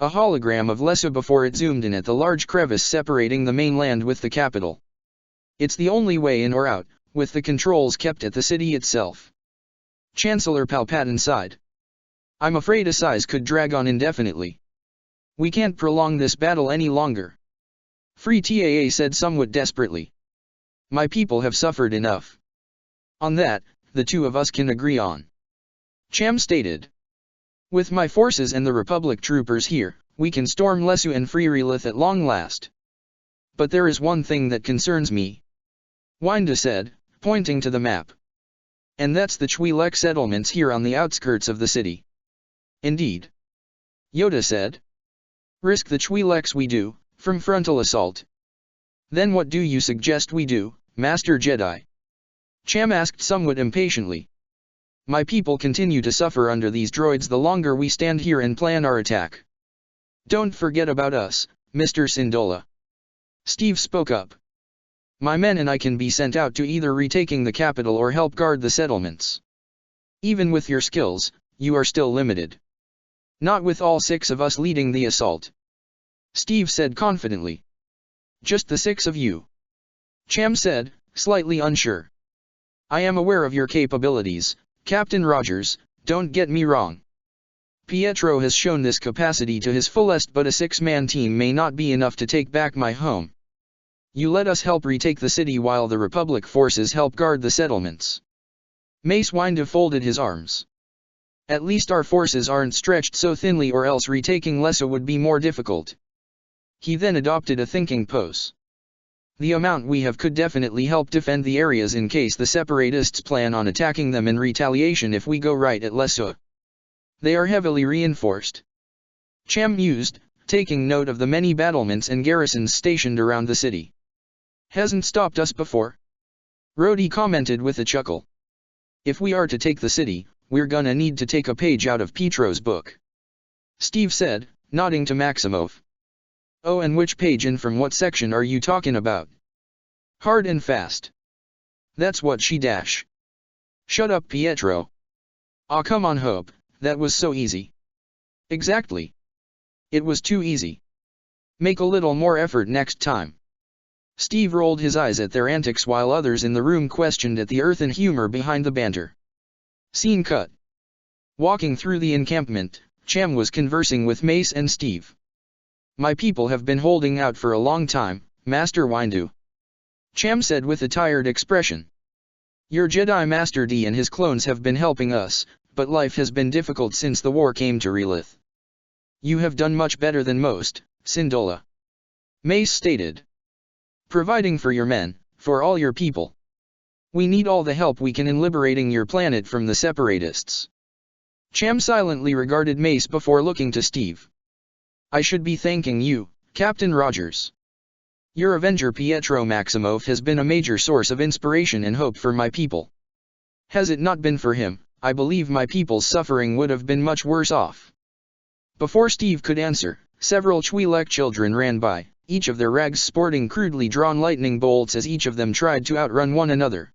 A hologram of Lesu before it zoomed in at the large crevice separating the mainland with the capital. "It's the only way in or out, with the controls kept at the city itself." Chancellor Palpatine sighed. "I'm afraid a siege could drag on indefinitely. We can't prolong this battle any longer." Free Taa said somewhat desperately. "My people have suffered enough. On that, the two of us can agree on," Cham stated. "With my forces and the Republic troopers here, we can storm Lesu and free Relith at long last. But there is one thing that concerns me," Windu said, pointing to the map. "And that's the Twi'lek settlements here on the outskirts of the city." "Indeed," Yoda said. "Risk the Twi'leks we do, from frontal assault." "Then what do you suggest we do, Master Jedi?" Cham asked somewhat impatiently. My people continue to suffer under these droids the longer we stand here and plan our attack. Don't forget about us, Mr. Syndulla. Steve spoke up. My men and I can be sent out to either retaking the capital or help guard the settlements. Even with your skills, you are still limited. Not with all 6 of us leading the assault. Steve said confidently. Just the 6 of you. Cham said, slightly unsure. I am aware of your capabilities, Captain Rogers, don't get me wrong. Pietro has shown this capacity to his fullest, but a 6-man team may not be enough to take back my home. You let us help retake the city while the Republic forces help guard the settlements. Mace Windu folded his arms. At least our forces aren't stretched so thinly, or else retaking Lesso would be more difficult. He then adopted a thinking pose. The amount we have could definitely help defend the areas in case the Separatists plan on attacking them in retaliation if we go right at Lesso. They are heavily reinforced. Cham mused, taking note of the many battlements and garrisons stationed around the city. Hasn't stopped us before? Rhodey commented with a chuckle. If we are to take the city, we're gonna need to take a page out of Pietro's book. Steve said, nodding to Maximov. Oh, and which page and from what section are you talking about? Hard and fast. That's what she dash. Shut up, Pietro. Aw, come on, Hope, that was so easy. Exactly. It was too easy. Make a little more effort next time. Steve rolled his eyes at their antics while others in the room questioned at the earthen humor behind the banter. Scene cut. Walking through the encampment, Cham was conversing with Mace and Steve. My people have been holding out for a long time, Master Windu. Cham said with a tired expression. Your Jedi Master D and his clones have been helping us, but life has been difficult since the war came to Relith. You have done much better than most, Syndulla. Mace stated. Providing for your men, for all your people. We need all the help we can in liberating your planet from the Separatists. Cham silently regarded Mace before looking to Steve. I should be thanking you, Captain Rogers. Your Avenger Pietro Maximov has been a major source of inspiration and hope for my people. Has it not been for him, I believe my people's suffering would have been much worse off. Before Steve could answer, several Twi'lek children ran by, each of their rags sporting crudely drawn lightning bolts as each of them tried to outrun one another.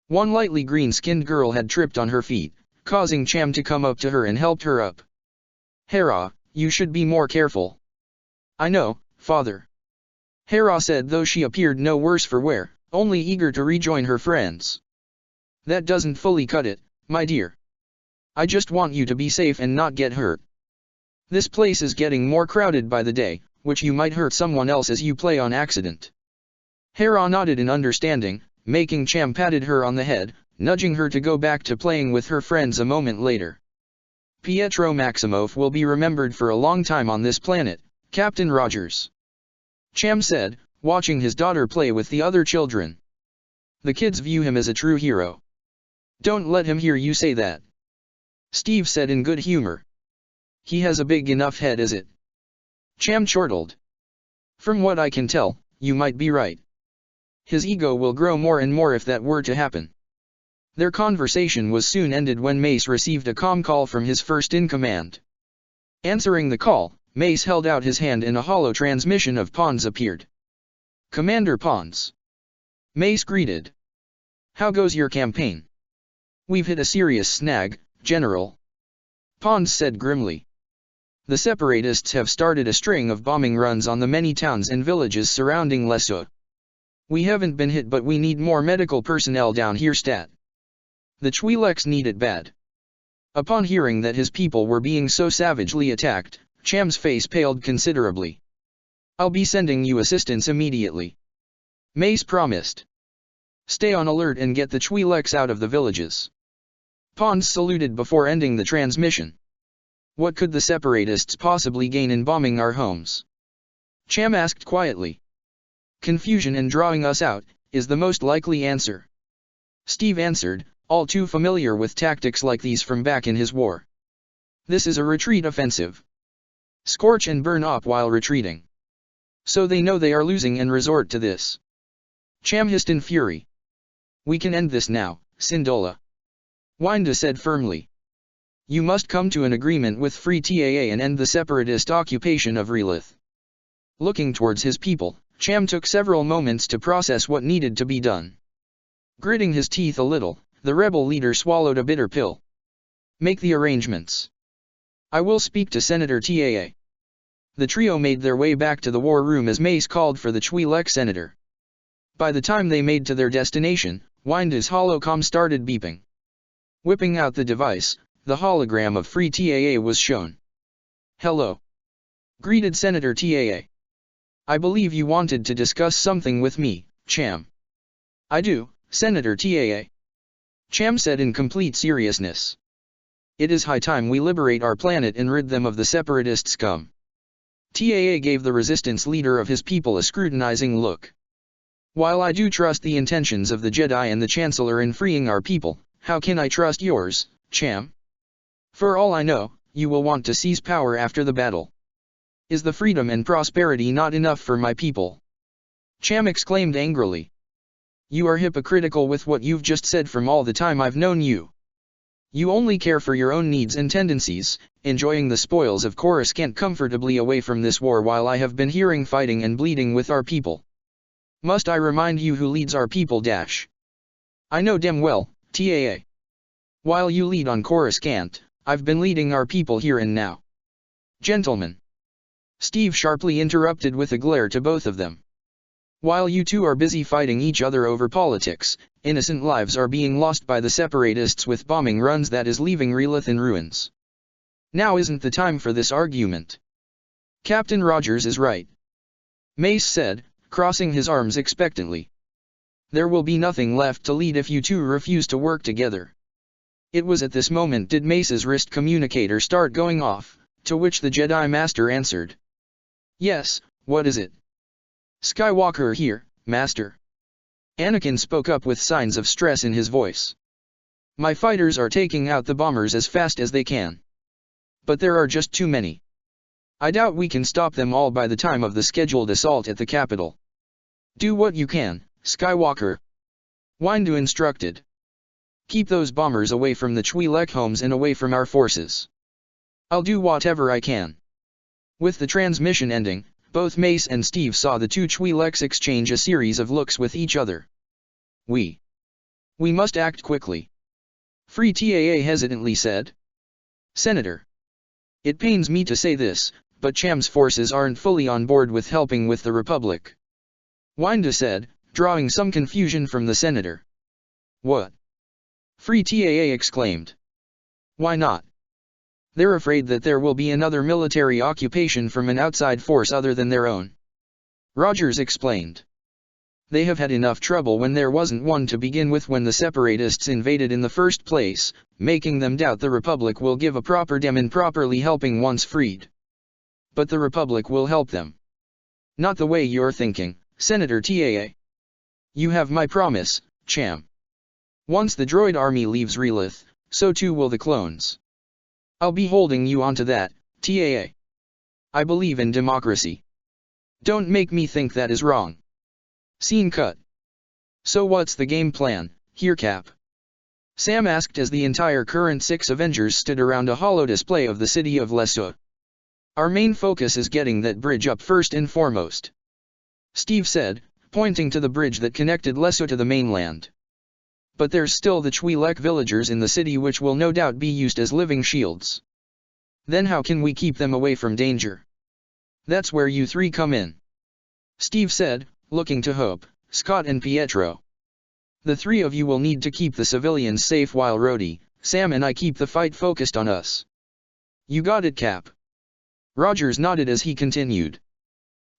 One lightly green-skinned girl had tripped on her feet, causing Cham to come up to her and helped her up. Hera, you should be more careful. I know, Father. Hera said, though she appeared no worse for wear, only eager to rejoin her friends. That doesn't fully cut it, my dear. I just want you to be safe and not get hurt. This place is getting more crowded by the day, which you might hurt someone else as you play on accident. Hera nodded in understanding, making Cham patted her on the head, nudging her to go back to playing with her friends a moment later. Pietro Maximov will be remembered for a long time on this planet, Captain Rogers. Cham said, watching his daughter play with the other children. The kids view him as a true hero. Don't let him hear you say that. Steve said in good humor. He has a big enough head as it. Cham chortled. From what I can tell, you might be right. His ego will grow more and more if that were to happen. Their conversation was soon ended when Mace received a comm call from his first-in-command. Answering the call, Mace held out his hand and a hollow transmission of Pons appeared. Commander Pons. Mace greeted. How goes your campaign? We've hit a serious snag, General. Pons said grimly. The Separatists have started a string of bombing runs on the many towns and villages surrounding Lesso. We haven't been hit, but we need more medical personnel down here stat. The Twi'leks need it bad. Upon hearing that his people were being so savagely attacked, Cham's face paled considerably. I'll be sending you assistance immediately. Mace promised. Stay on alert and get the Twi'leks out of the villages. Pons saluted before ending the transmission. What could the Separatists possibly gain in bombing our homes? Cham asked quietly. Confusion and drawing us out, is the most likely answer. Steve answered, all too familiar with tactics like these from back in his war. This is a retreat offensive. Scorch and burn up while retreating. So they know they are losing and resort to this. Cham hissed in fury. We can end this now, Syndulla. Winda said firmly. You must come to an agreement with Free Taa and end the separatist occupation of Relith. Looking towards his people, Cham took several moments to process what needed to be done. Gritting his teeth a little, the rebel leader swallowed a bitter pill. Make the arrangements. I will speak to Senator Taa. The trio made their way back to the war room as Mace called for the Twi'lek senator. By the time they made to their destination, Winda's holocom started beeping. Whipping out the device, the hologram of Free Taa was shown. Hello. Greeted Senator Taa. I believe you wanted to discuss something with me, Cham. I do, Senator Taa. Cham said in complete seriousness. It is high time we liberate our planet and rid them of the separatist scum. Taa gave the resistance leader of his people a scrutinizing look. While I do trust the intentions of the Jedi and the Chancellor in freeing our people, how can I trust yours, Cham? For all I know, you will want to seize power after the battle. Is the freedom and prosperity not enough for my people? Cham exclaimed angrily. You are hypocritical with what you've just said from all the time I've known you. You only care for your own needs and tendencies, enjoying the spoils of Coruscant comfortably away from this war while I have been hearing fighting and bleeding with our people. Must I remind you who leads our people? I know damn well, Taa. While you lead on Coruscant, I've been leading our people here and now. Gentlemen. Steve sharply interrupted with a glare to both of them. While you two are busy fighting each other over politics, innocent lives are being lost by the separatists with bombing runs that is leaving Relith in ruins. Now isn't the time for this argument. Captain Rogers is right. Mace said, crossing his arms expectantly. There will be nothing left to lead if you two refuse to work together. It was at this moment did Mace's wrist communicator start going off, to which the Jedi Master answered. Yes, what is it? Skywalker here, Master. Anakin spoke up with signs of stress in his voice. My fighters are taking out the bombers as fast as they can. But there are just too many. I doubt we can stop them all by the time of the scheduled assault at the capital. Do what you can, Skywalker. Windu instructed. Keep those bombers away from the Twi'lek homes and away from our forces. I'll do whatever I can. With the transmission ending, both Mace and Steve saw the two Twi'leks exchange a series of looks with each other. We must act quickly. Free Taa hesitantly said. Senator. It pains me to say this, but Cham's forces aren't fully on board with helping with the Republic. Winda said, drawing some confusion from the senator. What? Free Taa exclaimed. Why not? They're afraid that there will be another military occupation from an outside force other than their own. Rogers explained. They have had enough trouble when there wasn't one to begin with when the separatists invaded in the first place, making them doubt the Republic will give a proper damn in properly helping once freed. But the Republic will help them. Not the way you're thinking, Senator Taa. You have my promise, Cham. Once the droid army leaves Relith, so too will the clones. I'll be holding you onto that, Taa. I believe in democracy. Don't make me think that is wrong. Scene cut. So what's the game plan, here Cap? Sam asked as the entire current 6 Avengers stood around a holo display of the city of Lesso. Our main focus is getting that bridge up first and foremost. Steve said, pointing to the bridge that connected Lesso to the mainland. But there's still the Twi'lek villagers in the city which will no doubt be used as living shields. Then how can we keep them away from danger? That's where you three come in. Steve said, looking to Hope, Scott and Pietro. The three of you will need to keep the civilians safe while Rhodey, Sam and I keep the fight focused on us. You got it, Cap. Rogers nodded as he continued.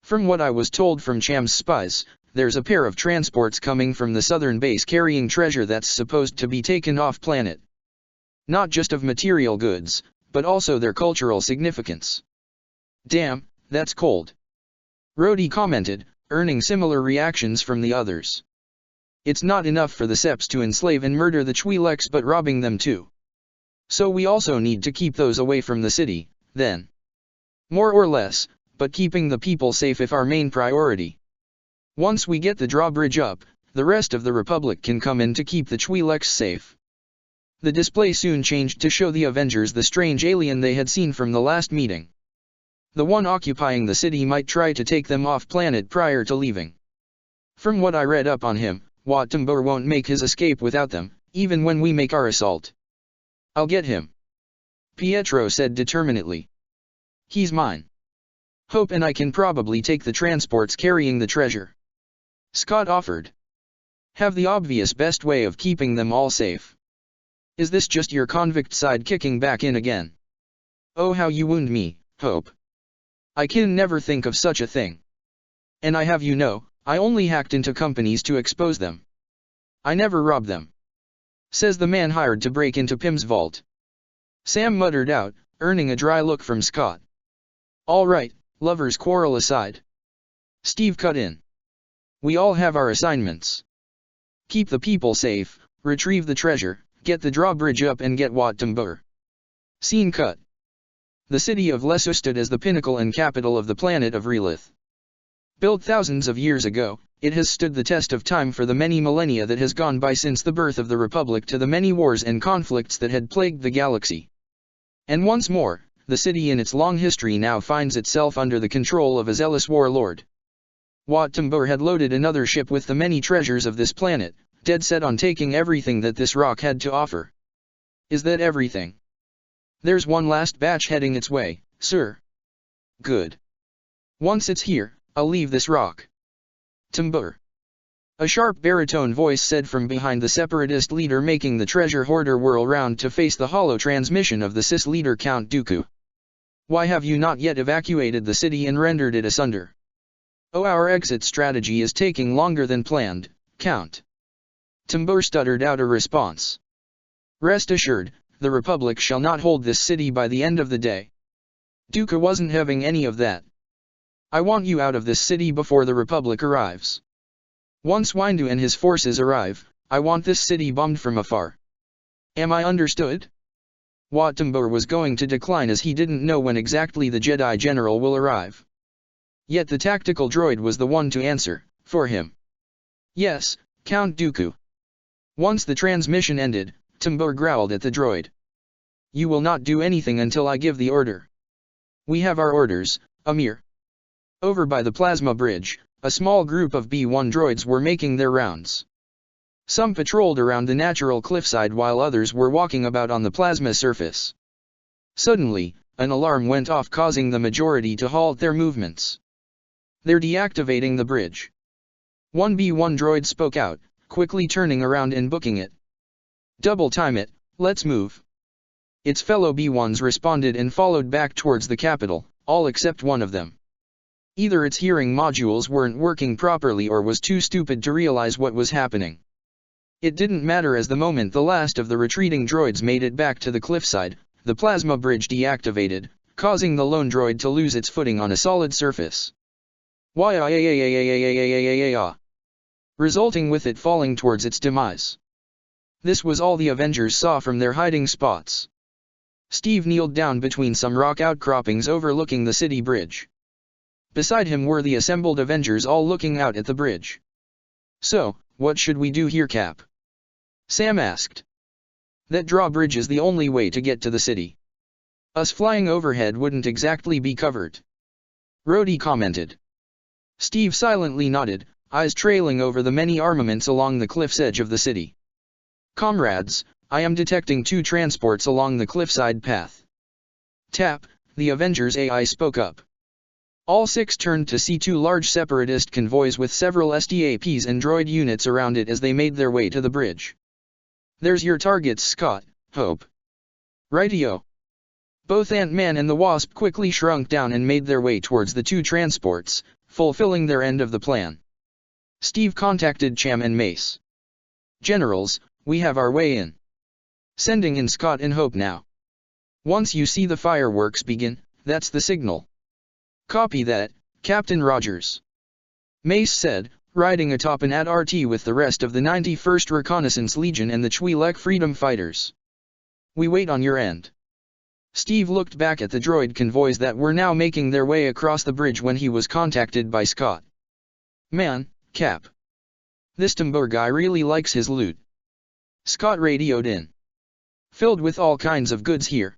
From what I was told from Cham's spies, there's a pair of transports coming from the southern base carrying treasure that's supposed to be taken off planet. Not just of material goods, but also their cultural significance. Damn, that's cold. Rhodey commented, earning similar reactions from the others. It's not enough for the Seps to enslave and murder the Twi'leks but robbing them too. So we also need to keep those away from the city, then. More or less, but keeping the people safe is our main priority. Once we get the drawbridge up, the rest of the Republic can come in to keep the Twi'leks safe. The display soon changed to show the Avengers the strange alien they had seen from the last meeting. The one occupying the city might try to take them off planet prior to leaving. From what I read up on him, Wattenberg won't make his escape without them, even when we make our assault. I'll get him, Pietro said determinedly. He's mine. Hope and I can probably take the transports carrying the treasure, Scott offered. Have the obvious best way of keeping them all safe. Is this just your convict side kicking back in again? Oh, how you wound me, Hope. I can never think of such a thing. And I have you know, I only hacked into companies to expose them. I never robbed them, says the man hired to break into Pym's vault. Sam muttered out, earning a dry look from Scott. All right, lovers' quarrel aside, Steve cut in. We all have our assignments. Keep the people safe, retrieve the treasure, get the drawbridge up and get Wattenberg. Scene cut. The city of Lesu stood as the pinnacle and capital of the planet of Relith. Built thousands of years ago, it has stood the test of time for the many millennia that has gone by since the birth of the Republic to the many wars and conflicts that had plagued the galaxy. And once more, the city in its long history now finds itself under the control of a zealous warlord. Wattenberg had loaded another ship with the many treasures of this planet, dead set on taking everything that this rock had to offer. Is that everything? There's one last batch heading its way, sir. Good. Once it's here, I'll leave this rock. Timber. A sharp baritone voice said from behind the separatist leader, making the treasure hoarder whirl round to face the hollow transmission of the CIS leader Count Dooku. Why have you not yet evacuated the city and rendered it asunder? Oh, our exit strategy is taking longer than planned, Count. Timber stuttered out a response. Rest assured, the Republic shall not hold this city by the end of the day. Dooku wasn't having any of that. I want you out of this city before the Republic arrives. Once Windu and his forces arrive, I want this city bombed from afar. Am I understood? Wattenberg was going to decline as he didn't know when exactly the Jedi General will arrive. Yet the tactical droid was the one to answer, for him. Yes, Count Dooku. Once the transmission ended, Timber growled at the droid. You will not do anything until I give the order. We have our orders, Amir. Over by the plasma bridge, a small group of B-1 droids were making their rounds. Some patrolled around the natural cliffside while others were walking about on the plasma surface. Suddenly, an alarm went off, causing the majority to halt their movements. They're deactivating the bridge. One B-1 droid spoke out, quickly turning around and booking it. Double time it, let's move. Its fellow B-1s responded and followed back towards the capital, all except one of them. Either its hearing modules weren't working properly or was too stupid to realize what was happening. It didn't matter, as the moment the last of the retreating droids made it back to the cliffside, the plasma bridge deactivated, causing the lone droid to lose its footing on a solid surface. Resulting with it falling towards its demise. This was all the Avengers saw from their hiding spots. Steve kneeled down between some rock outcroppings overlooking the city bridge. Beside him were the assembled Avengers, all looking out at the bridge. So, what should we do here, Cap? Sam asked. That drawbridge is the only way to get to the city. Us flying overhead wouldn't exactly be covered, Rhodey commented. Steve silently nodded, eyes trailing over the many armaments along the cliff's edge of the city. Comrades, I am detecting 2 transports along the cliffside path. Tap, the Avengers AI spoke up. All 6 turned to see 2 large separatist convoys with several SDAPs and droid units around it as they made their way to the bridge. There's your targets, Scott, Hope. Rightio. Both Ant-Man and the Wasp quickly shrunk down and made their way towards the 2 transports, fulfilling their end of the plan. Steve contacted Cham and Mace. Generals, we have our way in. Sending in Scott and Hope now. Once you see the fireworks begin, that's the signal. Copy that, Captain Rogers. Mace said, riding atop an AT-RT with the rest of the 91st Reconnaissance Legion and the Twi'lek Freedom Fighters. We wait on your end. Steve looked back at the droid convoys that were now making their way across the bridge when he was contacted by Scott. Man, Cap. This Timber guy really likes his loot. Scott radioed in. Filled with all kinds of goods here.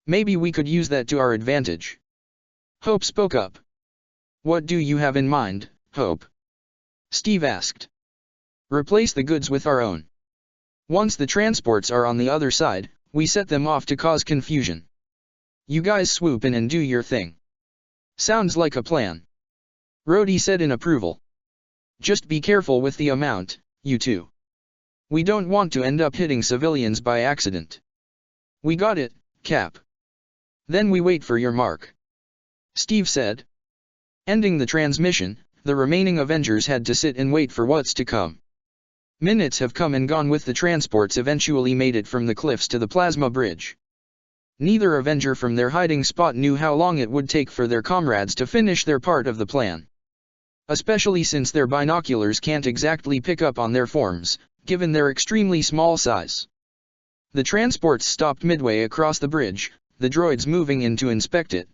Maybe we could use that to our advantage. Hope spoke up. What do you have in mind, Hope? Steve asked. Replace the goods with our own. Once the transports are on the other side, we set them off to cause confusion. You guys swoop in and do your thing. Sounds like a plan. Rhodey said in approval. Just be careful with the amount, you two. We don't want to end up hitting civilians by accident. We got it, Cap. Then we wait for your mark. Steve said. Ending the transmission, the remaining Avengers had to sit and wait for what's to come. Minutes have come and gone with the transports eventually made it from the cliffs to the plasma bridge. Neither Avenger from their hiding spot knew how long it would take for their comrades to finish their part of the plan. Especially since their binoculars can't exactly pick up on their forms, given their extremely small size. The transports stopped midway across the bridge, the droids moving in to inspect it.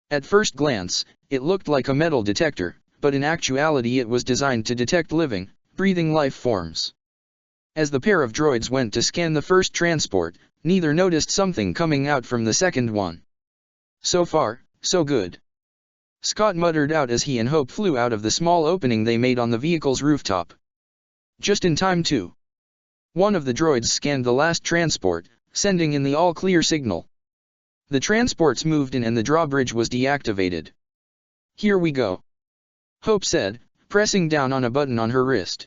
At first glance, it looked like a metal detector, but in actuality it was designed to detect living, breathing life forms. As the pair of droids went to scan the first transport, neither noticed something coming out from the second one. So far, so good. Scott muttered out as he and Hope flew out of the small opening they made on the vehicle's rooftop. Just in time too. One of the droids scanned the last transport, sending in the all-clear signal. The transports moved in and the drawbridge was deactivated. Here we go. Hope said, pressing down on a button on her wrist.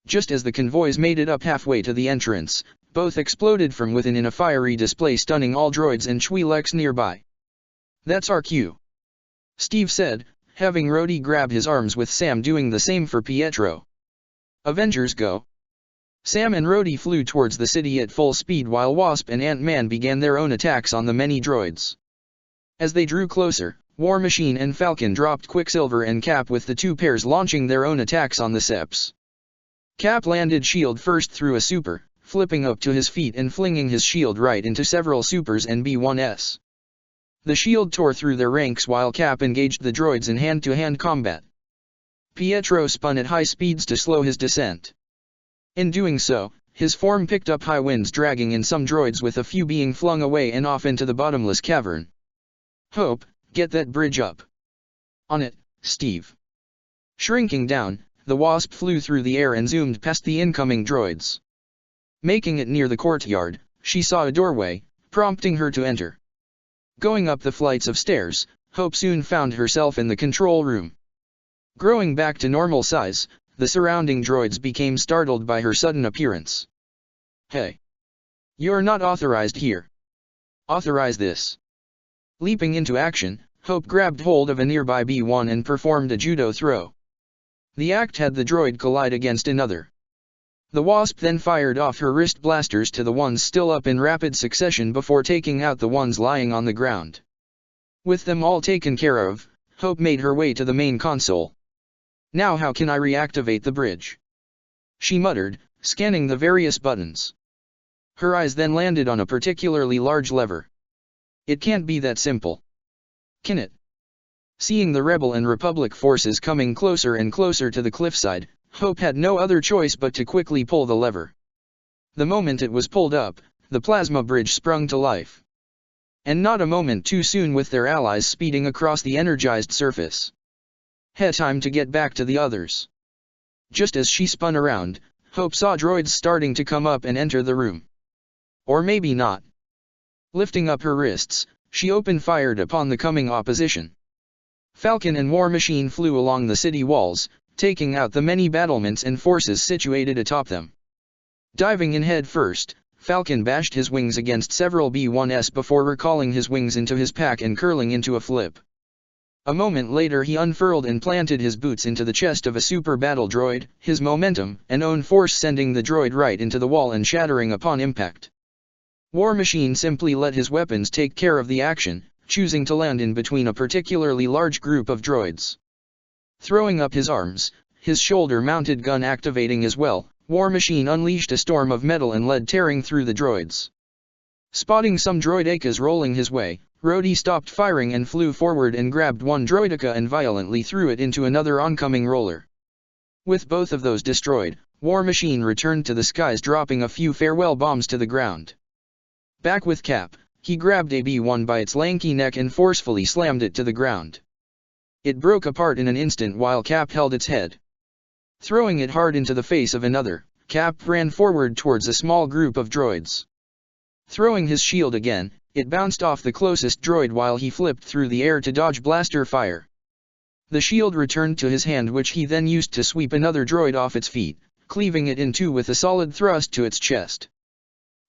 Just as the convoys made it up halfway to the entrance, both exploded from within in a fiery display stunning all droids and Twi'leks nearby. That's our cue. Steve said, having Rhodey grab his arms with Sam doing the same for Pietro. Avengers go. Sam and Rhodey flew towards the city at full speed while Wasp and Ant-Man began their own attacks on the many droids. As they drew closer, War Machine and Falcon dropped Quicksilver and Cap with the two pairs launching their own attacks on the Seps. Cap landed shield first through a super, flipping up to his feet and flinging his shield right into several supers and B-1s. The shield tore through their ranks while Cap engaged the droids in hand-to-hand combat. Pietro spun at high speeds to slow his descent. In doing so, his form picked up high winds dragging in some droids with a few being flung away and off into the bottomless cavern. Hope, get that bridge up. On it, Steve. Shrinking down, the Wasp flew through the air and zoomed past the incoming droids. Making it near the courtyard, she saw a doorway, prompting her to enter. Going up the flights of stairs, Hope soon found herself in the control room. Growing back to normal size, the surrounding droids became startled by her sudden appearance. Hey! You're not authorized here. Authorize this. Leaping into action, Hope grabbed hold of a nearby B-1 and performed a judo throw. The act had the droid collide against another. The Wasp then fired off her wrist blasters to the ones still up in rapid succession before taking out the ones lying on the ground. With them all taken care of, Hope made her way to the main console. Now how can I reactivate the bridge? She muttered, scanning the various buttons. Her eyes then landed on a particularly large lever. It can't be that simple. Can it? Seeing the Rebel and Republic forces coming closer and closer to the cliffside, Hope had no other choice but to quickly pull the lever. The moment it was pulled up, the plasma bridge sprung to life. And not a moment too soon with their allies speeding across the energized surface. Time to get back to the others. Just as she spun around, Hope saw droids starting to come up and enter the room. Or maybe not. Lifting up her wrists, she open-fired upon the coming opposition. Falcon and War Machine flew along the city walls, taking out the many battlements and forces situated atop them. Diving in head first, Falcon bashed his wings against several B-1s before recalling his wings into his pack and curling into a flip. A moment later he unfurled and planted his boots into the chest of a super battle droid, his momentum and own force sending the droid right into the wall and shattering upon impact. War Machine simply let his weapons take care of the action, choosing to land in between a particularly large group of droids. Throwing up his arms, his shoulder-mounted gun activating as well, War Machine unleashed a storm of metal and lead tearing through the droids. Spotting some droidekas rolling his way, Rhodey stopped firing and flew forward and grabbed one droideka and violently threw it into another oncoming roller. With both of those destroyed, War Machine returned to the skies dropping a few farewell bombs to the ground. Back with Cap, he grabbed a B1 by its lanky neck and forcefully slammed it to the ground. It broke apart in an instant while Cap held its head. Throwing it hard into the face of another, Cap ran forward towards a small group of droids. Throwing his shield again, it bounced off the closest droid while he flipped through the air to dodge blaster fire. The shield returned to his hand, which he then used to sweep another droid off its feet, cleaving it in two with a solid thrust to its chest.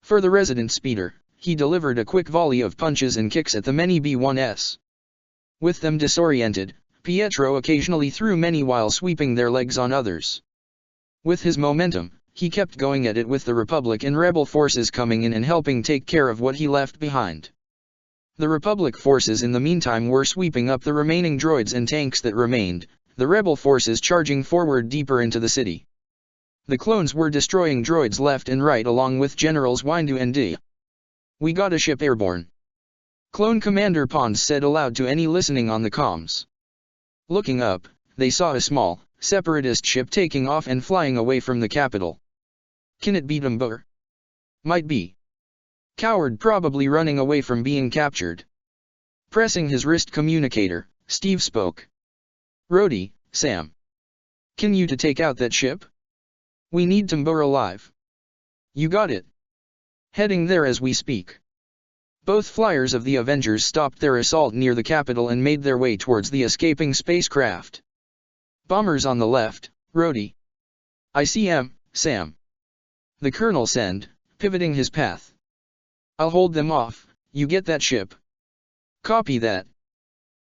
For the resident speeder, he delivered a quick volley of punches and kicks at the many B-1s. With them disoriented, Pietro occasionally threw many while sweeping their legs on others. With his momentum, he kept going at it with the Republic and Rebel forces coming in and helping take care of what he left behind. The Republic forces in the meantime were sweeping up the remaining droids and tanks that remained, the Rebel forces charging forward deeper into the city. The clones were destroying droids left and right along with Generals Windu and D. "We got a ship airborne," Clone Commander Pons said aloud to any listening on the comms. Looking up, they saw a small, separatist ship taking off and flying away from the capital. "Can it be Dumbur?" "Might be. Coward probably running away from being captured." Pressing his wrist communicator, Steve spoke. "Rhodey, Sam. Can you take out that ship? We need Dumbur alive." "You got it. Heading there as we speak." Both flyers of the Avengers stopped their assault near the capital and made their way towards the escaping spacecraft. "Bombers on the left, Rhodey." "I see 'em, Sam." The colonel said, pivoting his path. "I'll hold them off, you get that ship." "Copy that,"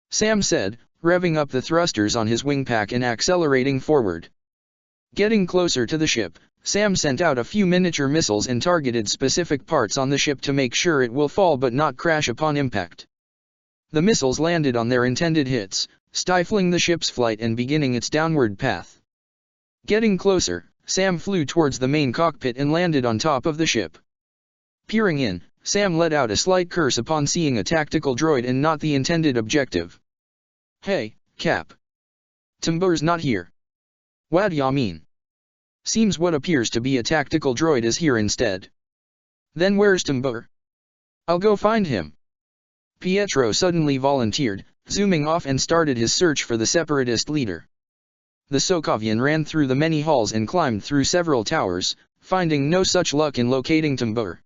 Sam said, revving up the thrusters on his wingpack and accelerating forward. Getting closer to the ship, Sam sent out a few miniature missiles and targeted specific parts on the ship to make sure it will fall but not crash upon impact. The missiles landed on their intended hits, stifling the ship's flight and beginning its downward path. Getting closer, Sam flew towards the main cockpit and landed on top of the ship. Peering in, Sam let out a slight curse upon seeing a tactical droid and not the intended objective. "Hey, Cap. Dumbur's not here." "What d'ya mean?" "Seems what appears to be a tactical droid is here instead." "Then where's Dumbur?" "I'll go find him." Pietro suddenly volunteered, zooming off and started his search for the separatist leader. The Sokovian ran through the many halls and climbed through several towers, finding no such luck in locating Dumbur.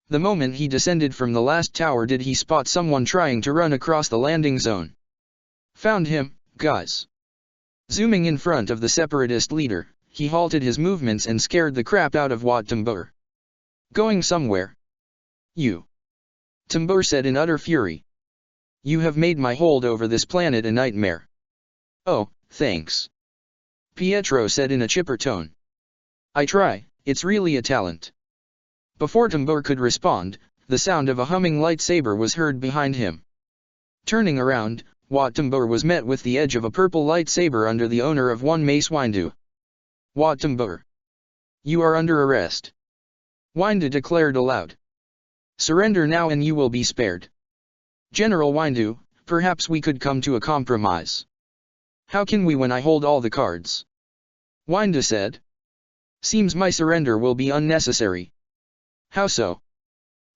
The moment he descended from the last tower did he spot someone trying to run across the landing zone. "Found him, guys." Zooming in front of the separatist leader, he halted his movements and scared the crap out of Dumbur. "Going somewhere?" "You," Dumbur said in utter fury. "You have made my hold over this planet a nightmare." "Oh, thanks," Pietro said in a chipper tone. "I try, it's really a talent." Before Dumbur could respond, the sound of a humming lightsaber was heard behind him. Turning around, Dumbur was met with the edge of a purple lightsaber under the owner of one Mace Windu. "Dumbur, you are under arrest," Windu declared aloud. "Surrender now and you will be spared." "General Windu, perhaps we could come to a compromise." "How can we when I hold all the cards?" Windu said. "Seems my surrender will be unnecessary." "How so?"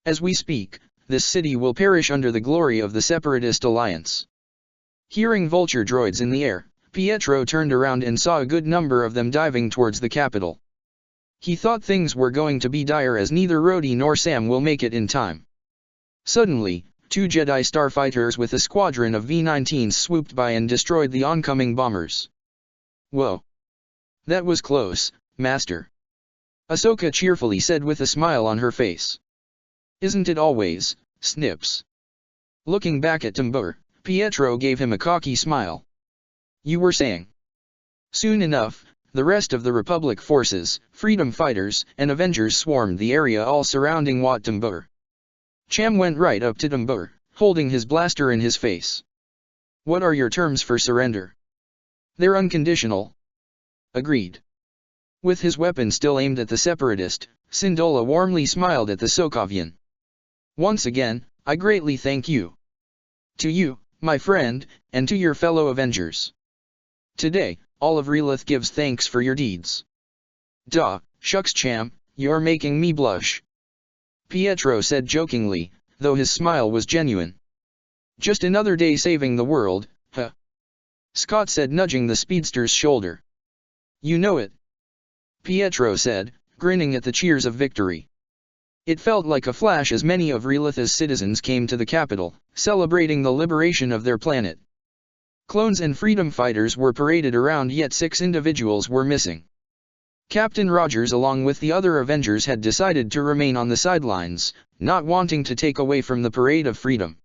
"As we speak, this city will perish under the glory of the Separatist Alliance." Hearing vulture droids in the air, Pietro turned around and saw a good number of them diving towards the capital. He thought things were going to be dire as neither Rhodey nor Sam will make it in time. Suddenly, two Jedi starfighters with a squadron of V-19s swooped by and destroyed the oncoming bombers. "Whoa! That was close, Master," Ahsoka cheerfully said with a smile on her face. "Isn't it always, Snips?" Looking back at Dumbur, Pietro gave him a cocky smile. "You were saying?" Soon enough, the rest of the Republic forces, freedom fighters, and Avengers swarmed the area all surrounding Dumbur. Cham went right up to Dumbur, holding his blaster in his face. "What are your terms for surrender?" "They're unconditional." "Agreed." With his weapon still aimed at the separatist, Syndulla warmly smiled at the Sokovian. "Once again, I greatly thank you. To you, my friend, and to your fellow Avengers. Today, all of Relith gives thanks for your deeds." "Duh, shucks Cham, you're making me blush." Pietro said jokingly, though his smile was genuine. Just another day saving the world, huh? Scott said, nudging the speedster's shoulder. You know it, Pietro said, grinning at the cheers of victory. It felt like a flash as many of Relitha's citizens came to the capital, celebrating the liberation of their planet. Clones and freedom fighters were paraded around, yet 6 individuals were missing. Captain Rogers along with the other Avengers had decided to remain on the sidelines, not wanting to take away from the parade of freedom.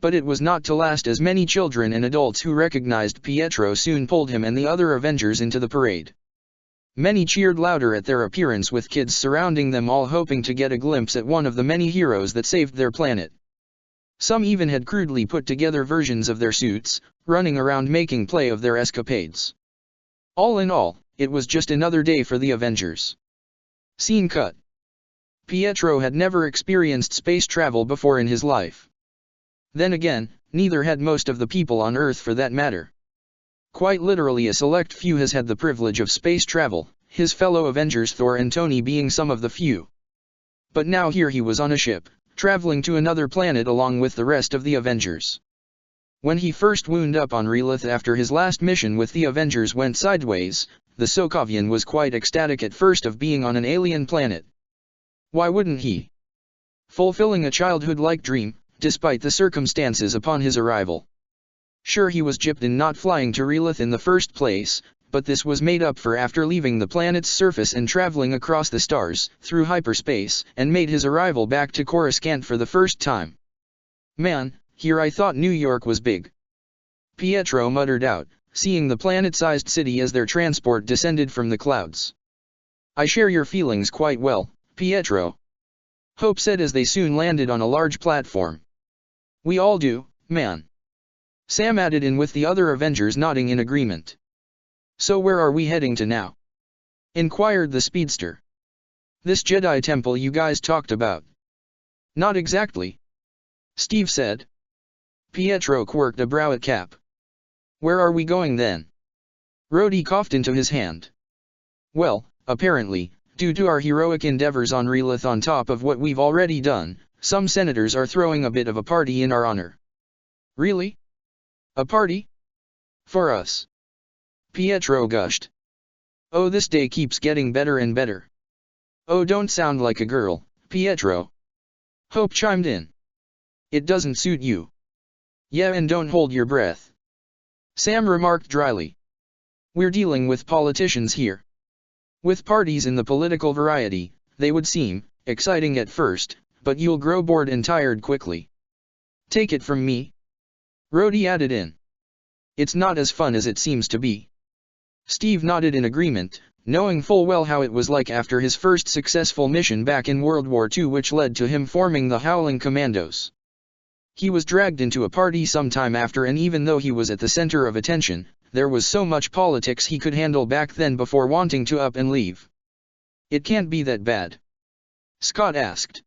But it was not to last, as many children and adults who recognized Pietro soon pulled him and the other Avengers into the parade. Many cheered louder at their appearance, with kids surrounding them, all hoping to get a glimpse at one of the many heroes that saved their planet. Some even had crudely put together versions of their suits, running around making play of their escapades. All in all, it was just another day for the Avengers. Scene cut. Pietro had never experienced space travel before in his life. Then again, neither had most of the people on Earth, for that matter. Quite literally, a select few has had the privilege of space travel, his fellow Avengers Thor and Tony being some of the few. But now here he was on a ship, traveling to another planet along with the rest of the Avengers. When he first wound up on Relith after his last mission with the Avengers went sideways, the Sokovian was quite ecstatic at first of being on an alien planet. Why wouldn't he? Fulfilling a childhood-like dream, despite the circumstances upon his arrival. Sure, he was gypped in not flying to Relith in the first place, but this was made up for after leaving the planet's surface and traveling across the stars, through hyperspace, and made his arrival back to Coruscant for the first time. Man, here I thought New York was big. Pietro muttered out, seeing the planet-sized city as their transport descended from the clouds. I share your feelings quite well, Pietro, Hope said as they soon landed on a large platform. We all do, man. Sam added in, with the other Avengers nodding in agreement. So where are we heading to now? Inquired the speedster. This Jedi temple you guys talked about. Not exactly, Steve said. Pietro quirked a brow at Cap. Where are we going then? Rhodey coughed into his hand. Well, apparently, due to our heroic endeavors on Relith on top of what we've already done, some senators are throwing a bit of a party in our honor. Really? A party? For us? Pietro gushed. Oh, this day keeps getting better and better. Oh, don't sound like a girl, Pietro. Hope chimed in. It doesn't suit you. Yeah, and don't hold your breath. Sam remarked dryly. We're dealing with politicians here. With parties in the political variety, they would seem exciting at first, but you'll grow bored and tired quickly. Take it from me. Rhodey added in. It's not as fun as it seems to be. Steve nodded in agreement, knowing full well how it was like after his first successful mission back in World War II, which led to him forming the Howling Commandos. He was dragged into a party sometime after, and even though he was at the center of attention, there was so much politics he could handle back then before wanting to up and leave. It can't be that bad, Scott asked.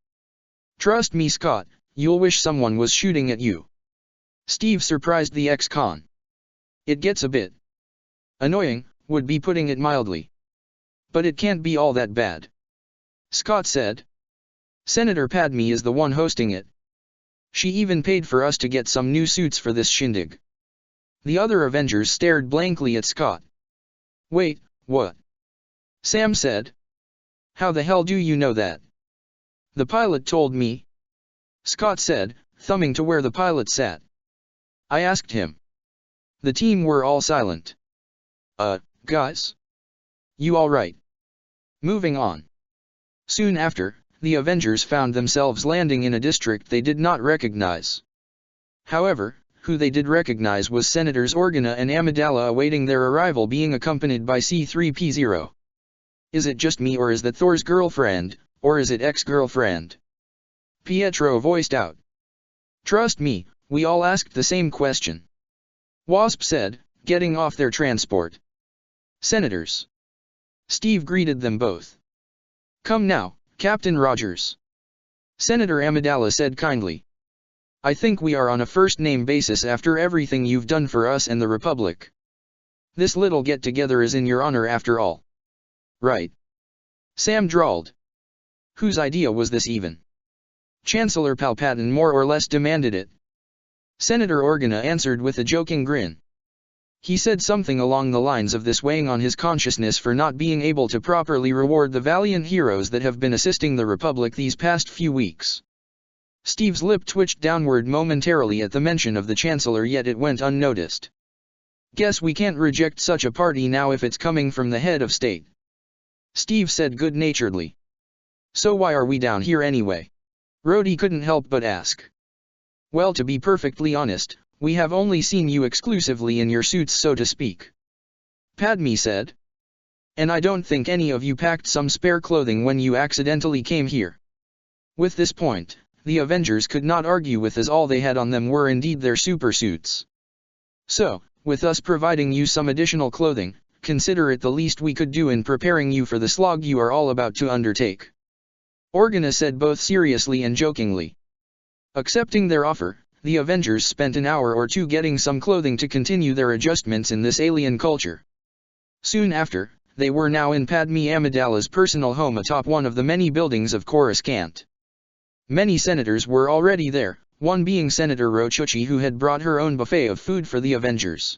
Trust me, Scott, you'll wish someone was shooting at you. Steve surprised the ex-con. It gets a bit annoying, would be putting it mildly. But it can't be all that bad, Scott said. Senator Padme is the one hosting it. She even paid for us to get some new suits for this shindig. The other Avengers stared blankly at Scott. Wait, what? Sam said. How the hell do you know that? The pilot told me, Scott said, thumbing to where the pilot sat. I asked him. The team were all silent. Guys? You alright? Moving on. Soon after, the Avengers found themselves landing in a district they did not recognize. However, who they did recognize was Senators Organa and Amidala awaiting their arrival, being accompanied by C-3PO. Is it just me, or is that Thor's girlfriend, or is it ex-girlfriend? Pietro voiced out. Trust me, we all asked the same question. Wasp said, getting off their transport. Senators. Steve greeted them both. Come now, Captain Rogers. Senator Amidala said kindly. I think we are on a first-name basis after everything you've done for us and the Republic. This little get-together is in your honor after all. Right. Sam drawled. Whose idea was this even? Chancellor Palpatine more or less demanded it. Senator Organa answered with a joking grin. He said something along the lines of this weighing on his consciousness for not being able to properly reward the valiant heroes that have been assisting the Republic these past few weeks. Steve's lip twitched downward momentarily at the mention of the Chancellor, yet it went unnoticed. Guess we can't reject such a party now if it's coming from the head of state, Steve said good-naturedly. So why are we down here anyway? Rhodey couldn't help but ask. Well, to be perfectly honest, we have only seen you exclusively in your suits, so to speak, Padme said. And I don't think any of you packed some spare clothing when you accidentally came here. With this point, the Avengers could not argue with, as all they had on them were indeed their super suits. So, with us providing you some additional clothing, consider it the least we could do in preparing you for the slog you are all about to undertake, Organa said both seriously and jokingly. Accepting their offer, the Avengers spent an hour or two getting some clothing to continue their adjustments in this alien culture. Soon after, they were now in Padme Amidala's personal home atop one of the many buildings of Coruscant. Many senators were already there, one being Senator Rochuchi, who had brought her own buffet of food for the Avengers.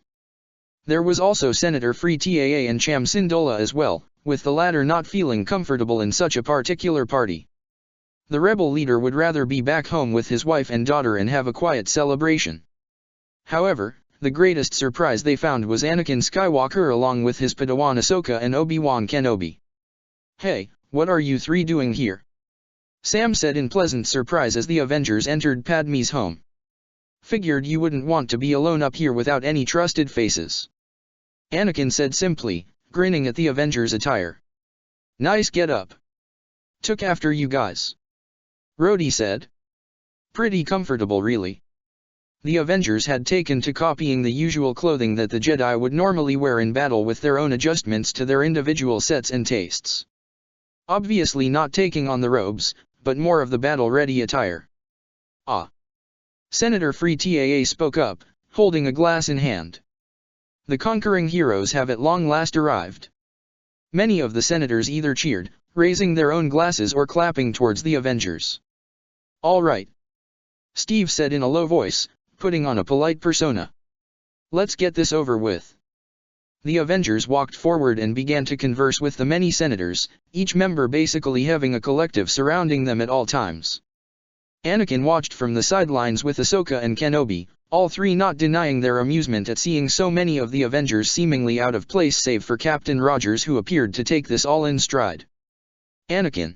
There was also Senator Free Taa and Cham Syndola as well, with the latter not feeling comfortable in such a particular party. The rebel leader would rather be back home with his wife and daughter and have a quiet celebration. However, the greatest surprise they found was Anakin Skywalker along with his Padawan Ahsoka and Obi-Wan Kenobi. Hey, what are you three doing here? Sam said in pleasant surprise as the Avengers entered Padme's home. Figured you wouldn't want to be alone up here without any trusted faces, Anakin said simply, grinning at the Avengers' attire. Nice get up. Took after you guys, Rhodey said. Pretty comfortable really. The Avengers had taken to copying the usual clothing that the Jedi would normally wear in battle, with their own adjustments to their individual sets and tastes. Obviously not taking on the robes, but more of the battle-ready attire. Ah. Senator Free Taa spoke up, holding a glass in hand. The conquering heroes have at long last arrived. Many of the senators either cheered, raising their own glasses, or clapping towards the Avengers. All right, Steve said in a low voice, putting on a polite persona. Let's get this over with. The Avengers walked forward and began to converse with the many senators, each member basically having a collective surrounding them at all times. Anakin watched from the sidelines with Ahsoka and Kenobi, all three not denying their amusement at seeing so many of the Avengers seemingly out of place save for Captain Rogers, who appeared to take this all in stride. Anakin.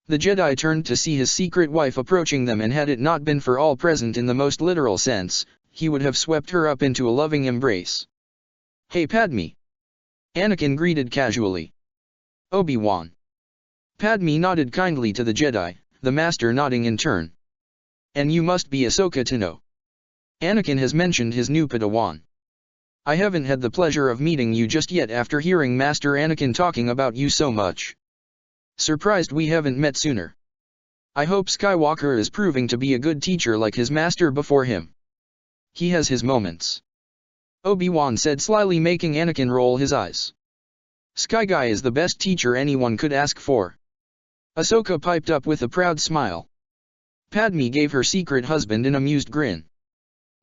The Jedi turned to see his secret wife approaching them, and had it not been for all present in the most literal sense, he would have swept her up into a loving embrace. Hey Padme. Anakin greeted casually. Obi-Wan. Padme nodded kindly to the Jedi, the Master nodding in turn. And you must be Ahsoka Tano. Anakin has mentioned his new Padawan. I haven't had the pleasure of meeting you just yet after hearing Master Anakin talking about you so much. Surprised we haven't met sooner. I hope Skywalker is proving to be a good teacher like his master before him. He has his moments, Obi-Wan said slyly, making Anakin roll his eyes. Sky Guy is the best teacher anyone could ask for. Ahsoka piped up with a proud smile. Padme gave her secret husband an amused grin.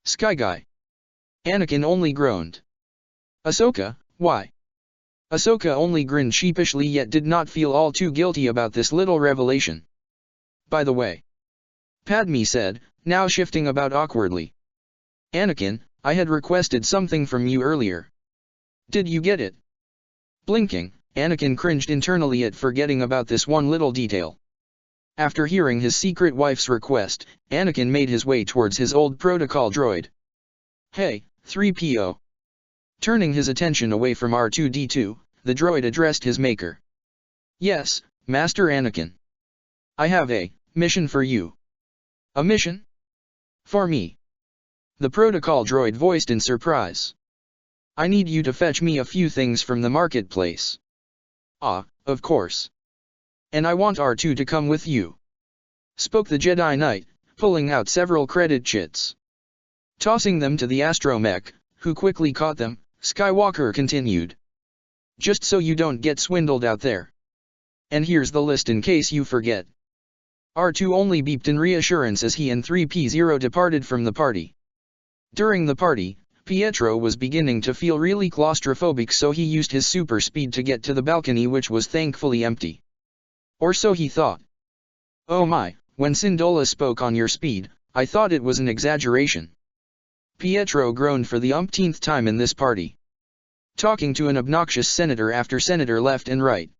Sky Guy. Anakin only groaned. Ahsoka, why? Ahsoka only grinned sheepishly, yet did not feel all too guilty about this little revelation. By the way, Padme said, now shifting about awkwardly. Anakin, I had requested something from you earlier. Did you get it? Blinking, Anakin cringed internally at forgetting about this one little detail. After hearing his secret wife's request, Anakin made his way towards his old protocol droid. Hey, 3PO. Turning his attention away from R2-D2, the droid addressed his maker. Yes, Master Anakin. I have a mission for you. A mission? For me? The protocol droid voiced in surprise. I need you to fetch me a few things from the marketplace. Ah, of course. And I want R2 to come with you, spoke the Jedi Knight, pulling out several credit chits. Tossing them to the astromech, who quickly caught them, Skywalker continued. Just so you don't get swindled out there. And here's the list in case you forget. R2 only beeped in reassurance as he and 3P0 departed from the party. During the party, Pietro was beginning to feel really claustrophobic, so he used his super speed to get to the balcony, which was thankfully empty. Or so he thought. Oh my, when Sindola spoke on your speed, I thought it was an exaggeration. Pietro groaned for the umpteenth time in this party. Talking to an obnoxious senator after senator left and right.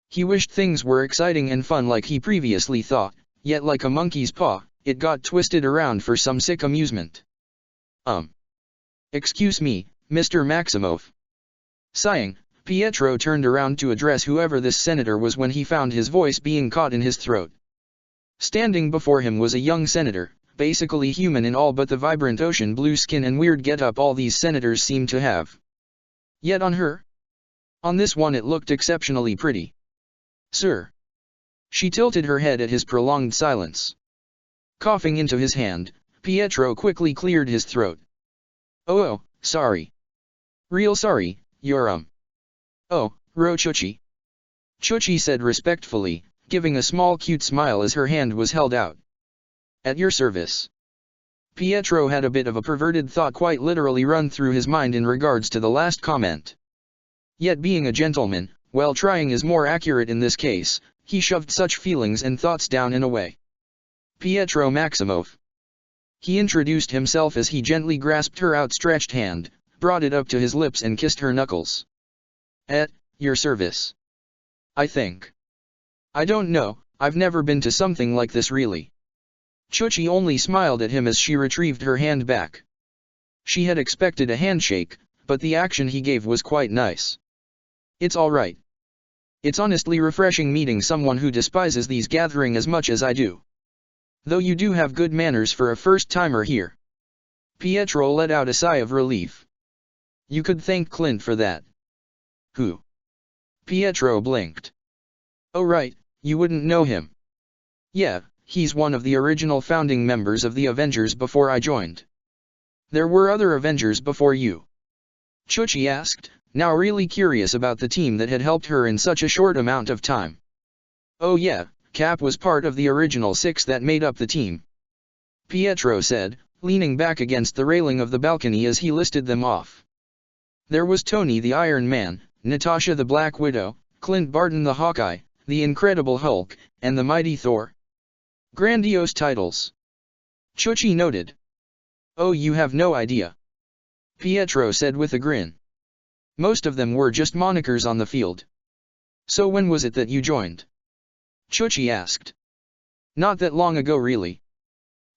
He wished things were exciting and fun like he previously thought, yet like a monkey's paw, it got twisted around for some sick amusement. Excuse me, Mr. Maximoff. Sighing, Pietro turned around to address whoever this senator was when he found his voice being caught in his throat. Standing before him was a young senator, basically human in all but the vibrant ocean blue skin and weird get-up all these senators seem to have. Yet on her? On this one it looked exceptionally pretty. Sir. She tilted her head at his prolonged silence. Coughing into his hand, Pietro quickly cleared his throat. Oh, sorry. Real sorry, you're Oh, Ro Chuchi. Chuchi said respectfully, giving a small cute smile as her hand was held out. At your service. Pietro had a bit of a perverted thought quite literally run through his mind in regards to the last comment. Yet being a gentleman, while trying is more accurate in this case, he shoved such feelings and thoughts down and away. Pietro Maximoff. He introduced himself as he gently grasped her outstretched hand, brought it up to his lips and kissed her knuckles. At your service. I think. I don't know, I've never been to something like this really. Chuchi only smiled at him as she retrieved her hand back. She had expected a handshake, but the action he gave was quite nice. It's alright. It's honestly refreshing meeting someone who despises these gatherings as much as I do. Though you do have good manners for a first-timer here. Pietro let out a sigh of relief. You could thank Clint for that. Who? Pietro blinked. Oh right, you wouldn't know him. Yeah, he's one of the original founding members of the Avengers before I joined. There were other Avengers before you? Chuchi asked, now really curious about the team that had helped her in such a short amount of time. Oh yeah, Cap was part of the original 6 that made up the team. Pietro said, leaning back against the railing of the balcony as he listed them off. There was Tony the Iron Man, Natasha the Black Widow, Clint Barton the Hawkeye, the Incredible Hulk, and the Mighty Thor. Grandiose titles. Chuchi noted. Oh, you have no idea. Pietro said with a grin. Most of them were just monikers on the field. So when was it that you joined? Chuchi asked. Not that long ago really.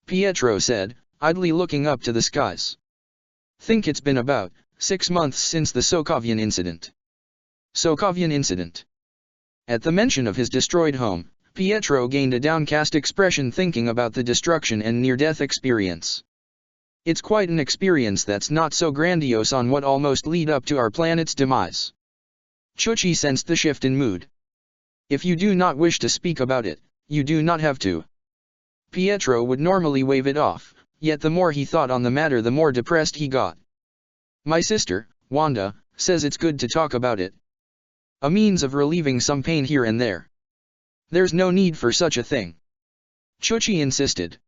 Pietro said, idly looking up to the skies. Think it's been about 6 months since the Sokovian incident. Sokovian incident. At the mention of his destroyed home, Pietro gained a downcast expression thinking about the destruction and near-death experience. It's quite an experience that's not so grandiose on what almost lead up to our planet's demise. Chuchi sensed the shift in mood. If you do not wish to speak about it, you do not have to. Pietro would normally wave it off, yet the more he thought on the matter the more depressed he got. My sister, Wanda, says it's good to talk about it. A means of relieving some pain here and there. There's no need for such a thing. Chuchi insisted.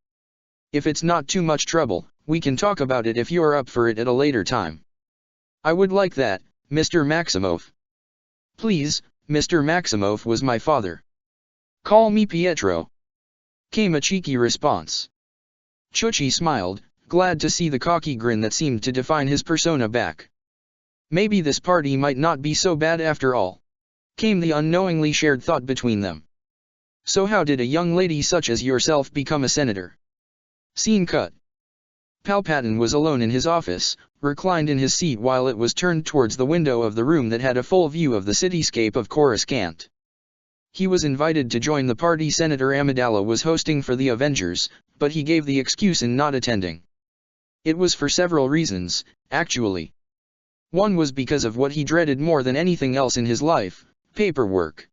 If it's not too much trouble, we can talk about it if you're up for it at a later time. I would like that, Mr. Maximoff. Please, Mr. Maximoff was my father. Call me Pietro. Came a cheeky response. Chuchi smiled, glad to see the cocky grin that seemed to define his persona back. Maybe this party might not be so bad after all. Came the unknowingly shared thought between them. So how did a young lady such as yourself become a senator? Scene cut. Palpatine was alone in his office, reclined in his seat while it was turned towards the window of the room that had a full view of the cityscape of Coruscant. He was invited to join the party Senator Amidala was hosting for the Avengers, but he gave the excuse in not attending. It was for several reasons, actually. One was because of what he dreaded more than anything else in his life, paperwork.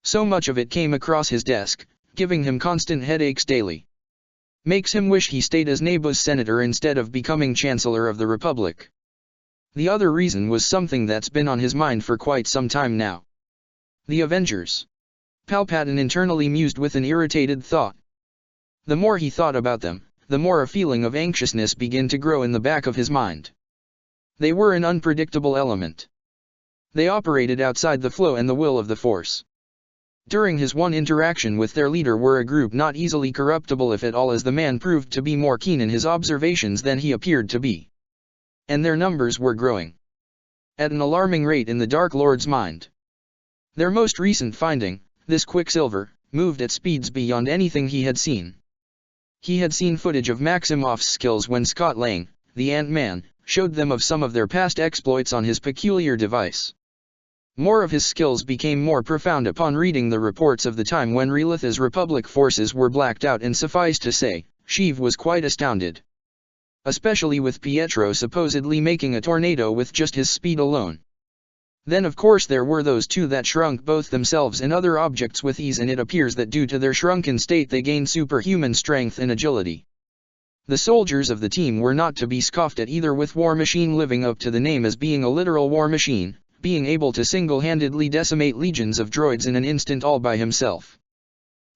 So much of it came across his desk, giving him constant headaches daily. Makes him wish he stayed as Nabo's senator instead of becoming Chancellor of the Republic. The other reason was something that's been on his mind for quite some time now. The Avengers. Palpatine internally mused with an irritated thought. The more he thought about them, the more a feeling of anxiousness began to grow in the back of his mind. They were an unpredictable element. They operated outside the flow and the will of the Force. During his one interaction with their leader were a group not easily corruptible if at all, as the man proved to be more keen in his observations than he appeared to be. And their numbers were growing at an alarming rate in the Dark Lord's mind. Their most recent finding, this Quicksilver, moved at speeds beyond anything he had seen. He had seen footage of Maximoff's skills when Scott Lang, the Ant-Man, showed them of some of their past exploits on his peculiar device. More of his skills became more profound upon reading the reports of the time when Relitha's Republic forces were blacked out, and suffice to say, Sheev was quite astounded. Especially with Pietro supposedly making a tornado with just his speed alone. Then of course there were those two that shrunk both themselves and other objects with ease, and it appears that due to their shrunken state they gained superhuman strength and agility. The soldiers of the team were not to be scoffed at either, with War Machine living up to the name as being a literal war machine, being able to single-handedly decimate legions of droids in an instant all by himself.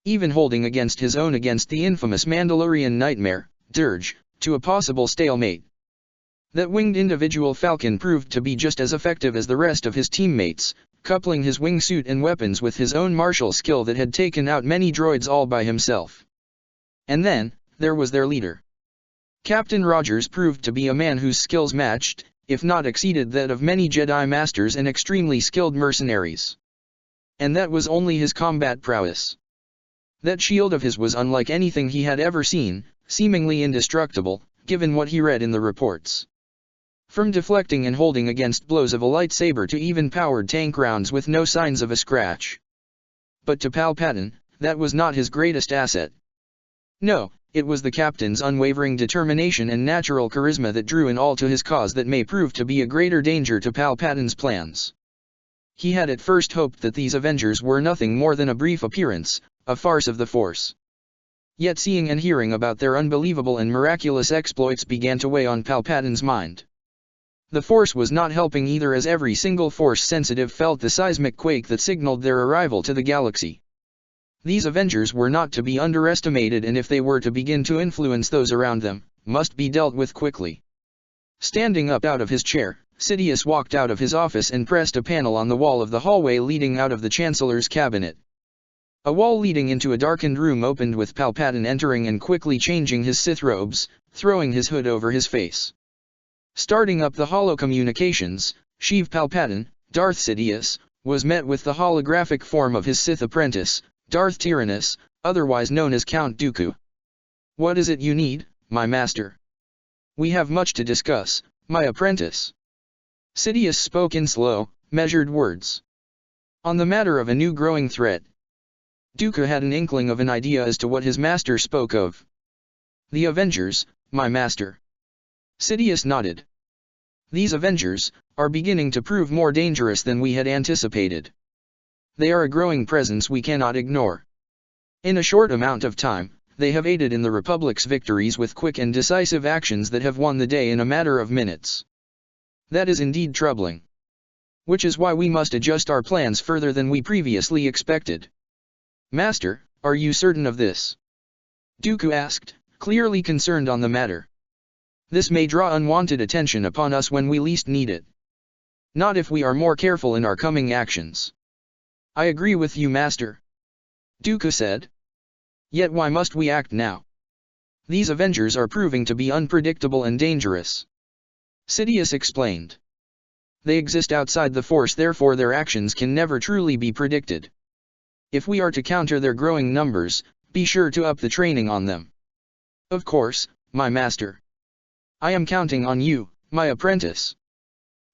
Even holding against his own against the infamous Mandalorian nightmare, Dirge, to a possible stalemate. That winged individual Falcon proved to be just as effective as the rest of his teammates, coupling his wingsuit and weapons with his own martial skill that had taken out many droids all by himself. And then, there was their leader. Captain Rogers proved to be a man whose skills matched, if not exceeded, that of many Jedi Masters and extremely skilled mercenaries. And that was only his combat prowess. That shield of his was unlike anything he had ever seen, seemingly indestructible, given what he read in the reports. From deflecting and holding against blows of a lightsaber to even powered tank rounds with no signs of a scratch. But to Palpatine, that was not his greatest asset. No, it was the captain's unwavering determination and natural charisma that drew in all to his cause that may prove to be a greater danger to Palpatine's plans. He had at first hoped that these Avengers were nothing more than a brief appearance, a farce of the Force. Yet seeing and hearing about their unbelievable and miraculous exploits began to weigh on Palpatine's mind. The Force was not helping either, as every single Force-sensitive felt the seismic quake that signaled their arrival to the galaxy. These Avengers were not to be underestimated, and if they were to begin to influence those around them, must be dealt with quickly. Standing up out of his chair, Sidious walked out of his office and pressed a panel on the wall of the hallway leading out of the Chancellor's cabinet. A wall leading into a darkened room opened with Palpatine entering and quickly changing his Sith robes, throwing his hood over his face. Starting up the holocommunications, Sheev Palpatine, Darth Sidious, was met with the holographic form of his Sith apprentice, Darth Tyrannus, otherwise known as Count Dooku. "What is it you need, my master?" "We have much to discuss, my apprentice." Sidious spoke in slow, measured words. On the matter of a new growing threat. Dooku had an inkling of an idea as to what his master spoke of. "The Avengers, my master." Sidious nodded. "These Avengers are beginning to prove more dangerous than we had anticipated. They are a growing presence we cannot ignore. In a short amount of time, they have aided in the Republic's victories with quick and decisive actions that have won the day in a matter of minutes. That is indeed troubling. Which is why we must adjust our plans further than we previously expected." "Master, are you certain of this?" Dooku asked, clearly concerned on the matter. "This may draw unwanted attention upon us when we least need it. Not if we are more careful in our coming actions." "I agree with you, Master," Dooku said. "Yet why must we act now? These Avengers are proving to be unpredictable and dangerous." Sidious explained. "They exist outside the Force, therefore their actions can never truly be predicted. If we are to counter their growing numbers, be sure to up the training on them." "Of course, my master. I am counting on you, my apprentice,"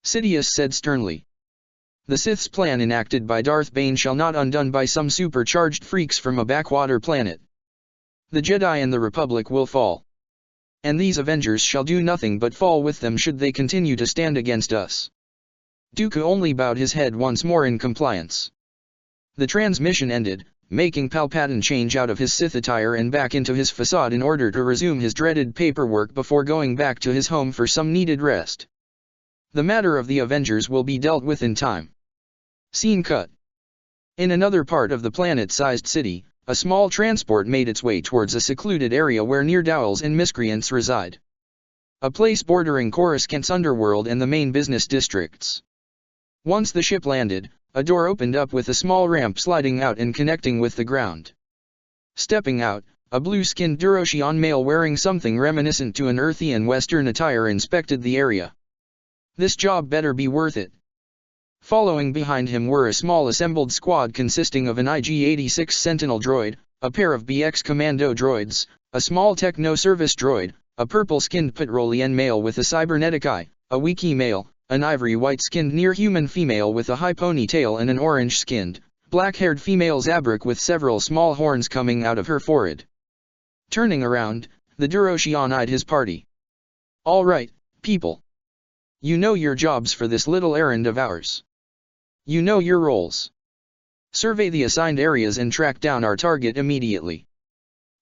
Sidious said sternly. "The Sith's plan enacted by Darth Bane shall not undone by some supercharged freaks from a backwater planet. The Jedi and the Republic will fall. And these Avengers shall do nothing but fall with them should they continue to stand against us." Dooku only bowed his head once more in compliance. The transmission ended, making Palpatine change out of his Sith attire and back into his facade in order to resume his dreaded paperwork before going back to his home for some needed rest. The matter of the Avengers will be dealt with in time. Scene cut. In another part of the planet-sized city, a small transport made its way towards a secluded area where ne'er-do-wells and miscreants reside. A place bordering Coruscant's underworld and the main business districts. Once the ship landed, a door opened up with a small ramp sliding out and connecting with the ground. Stepping out, a blue-skinned Duroshian male wearing something reminiscent to an earthy and western attire inspected the area. This job better be worth it. Following behind him were a small assembled squad consisting of an IG-86 Sentinel droid, a pair of BX Commando droids, a small techno-service droid, a purple-skinned Petrolian male with a cybernetic eye, a Wiki male, an ivory white-skinned near-human female with a high ponytail and an orange-skinned, black-haired female Zabrak with several small horns coming out of her forehead. Turning around, the Duroshian eyed his party. "All right, people. You know your jobs for this little errand of ours. You know your roles. Survey the assigned areas and track down our target immediately.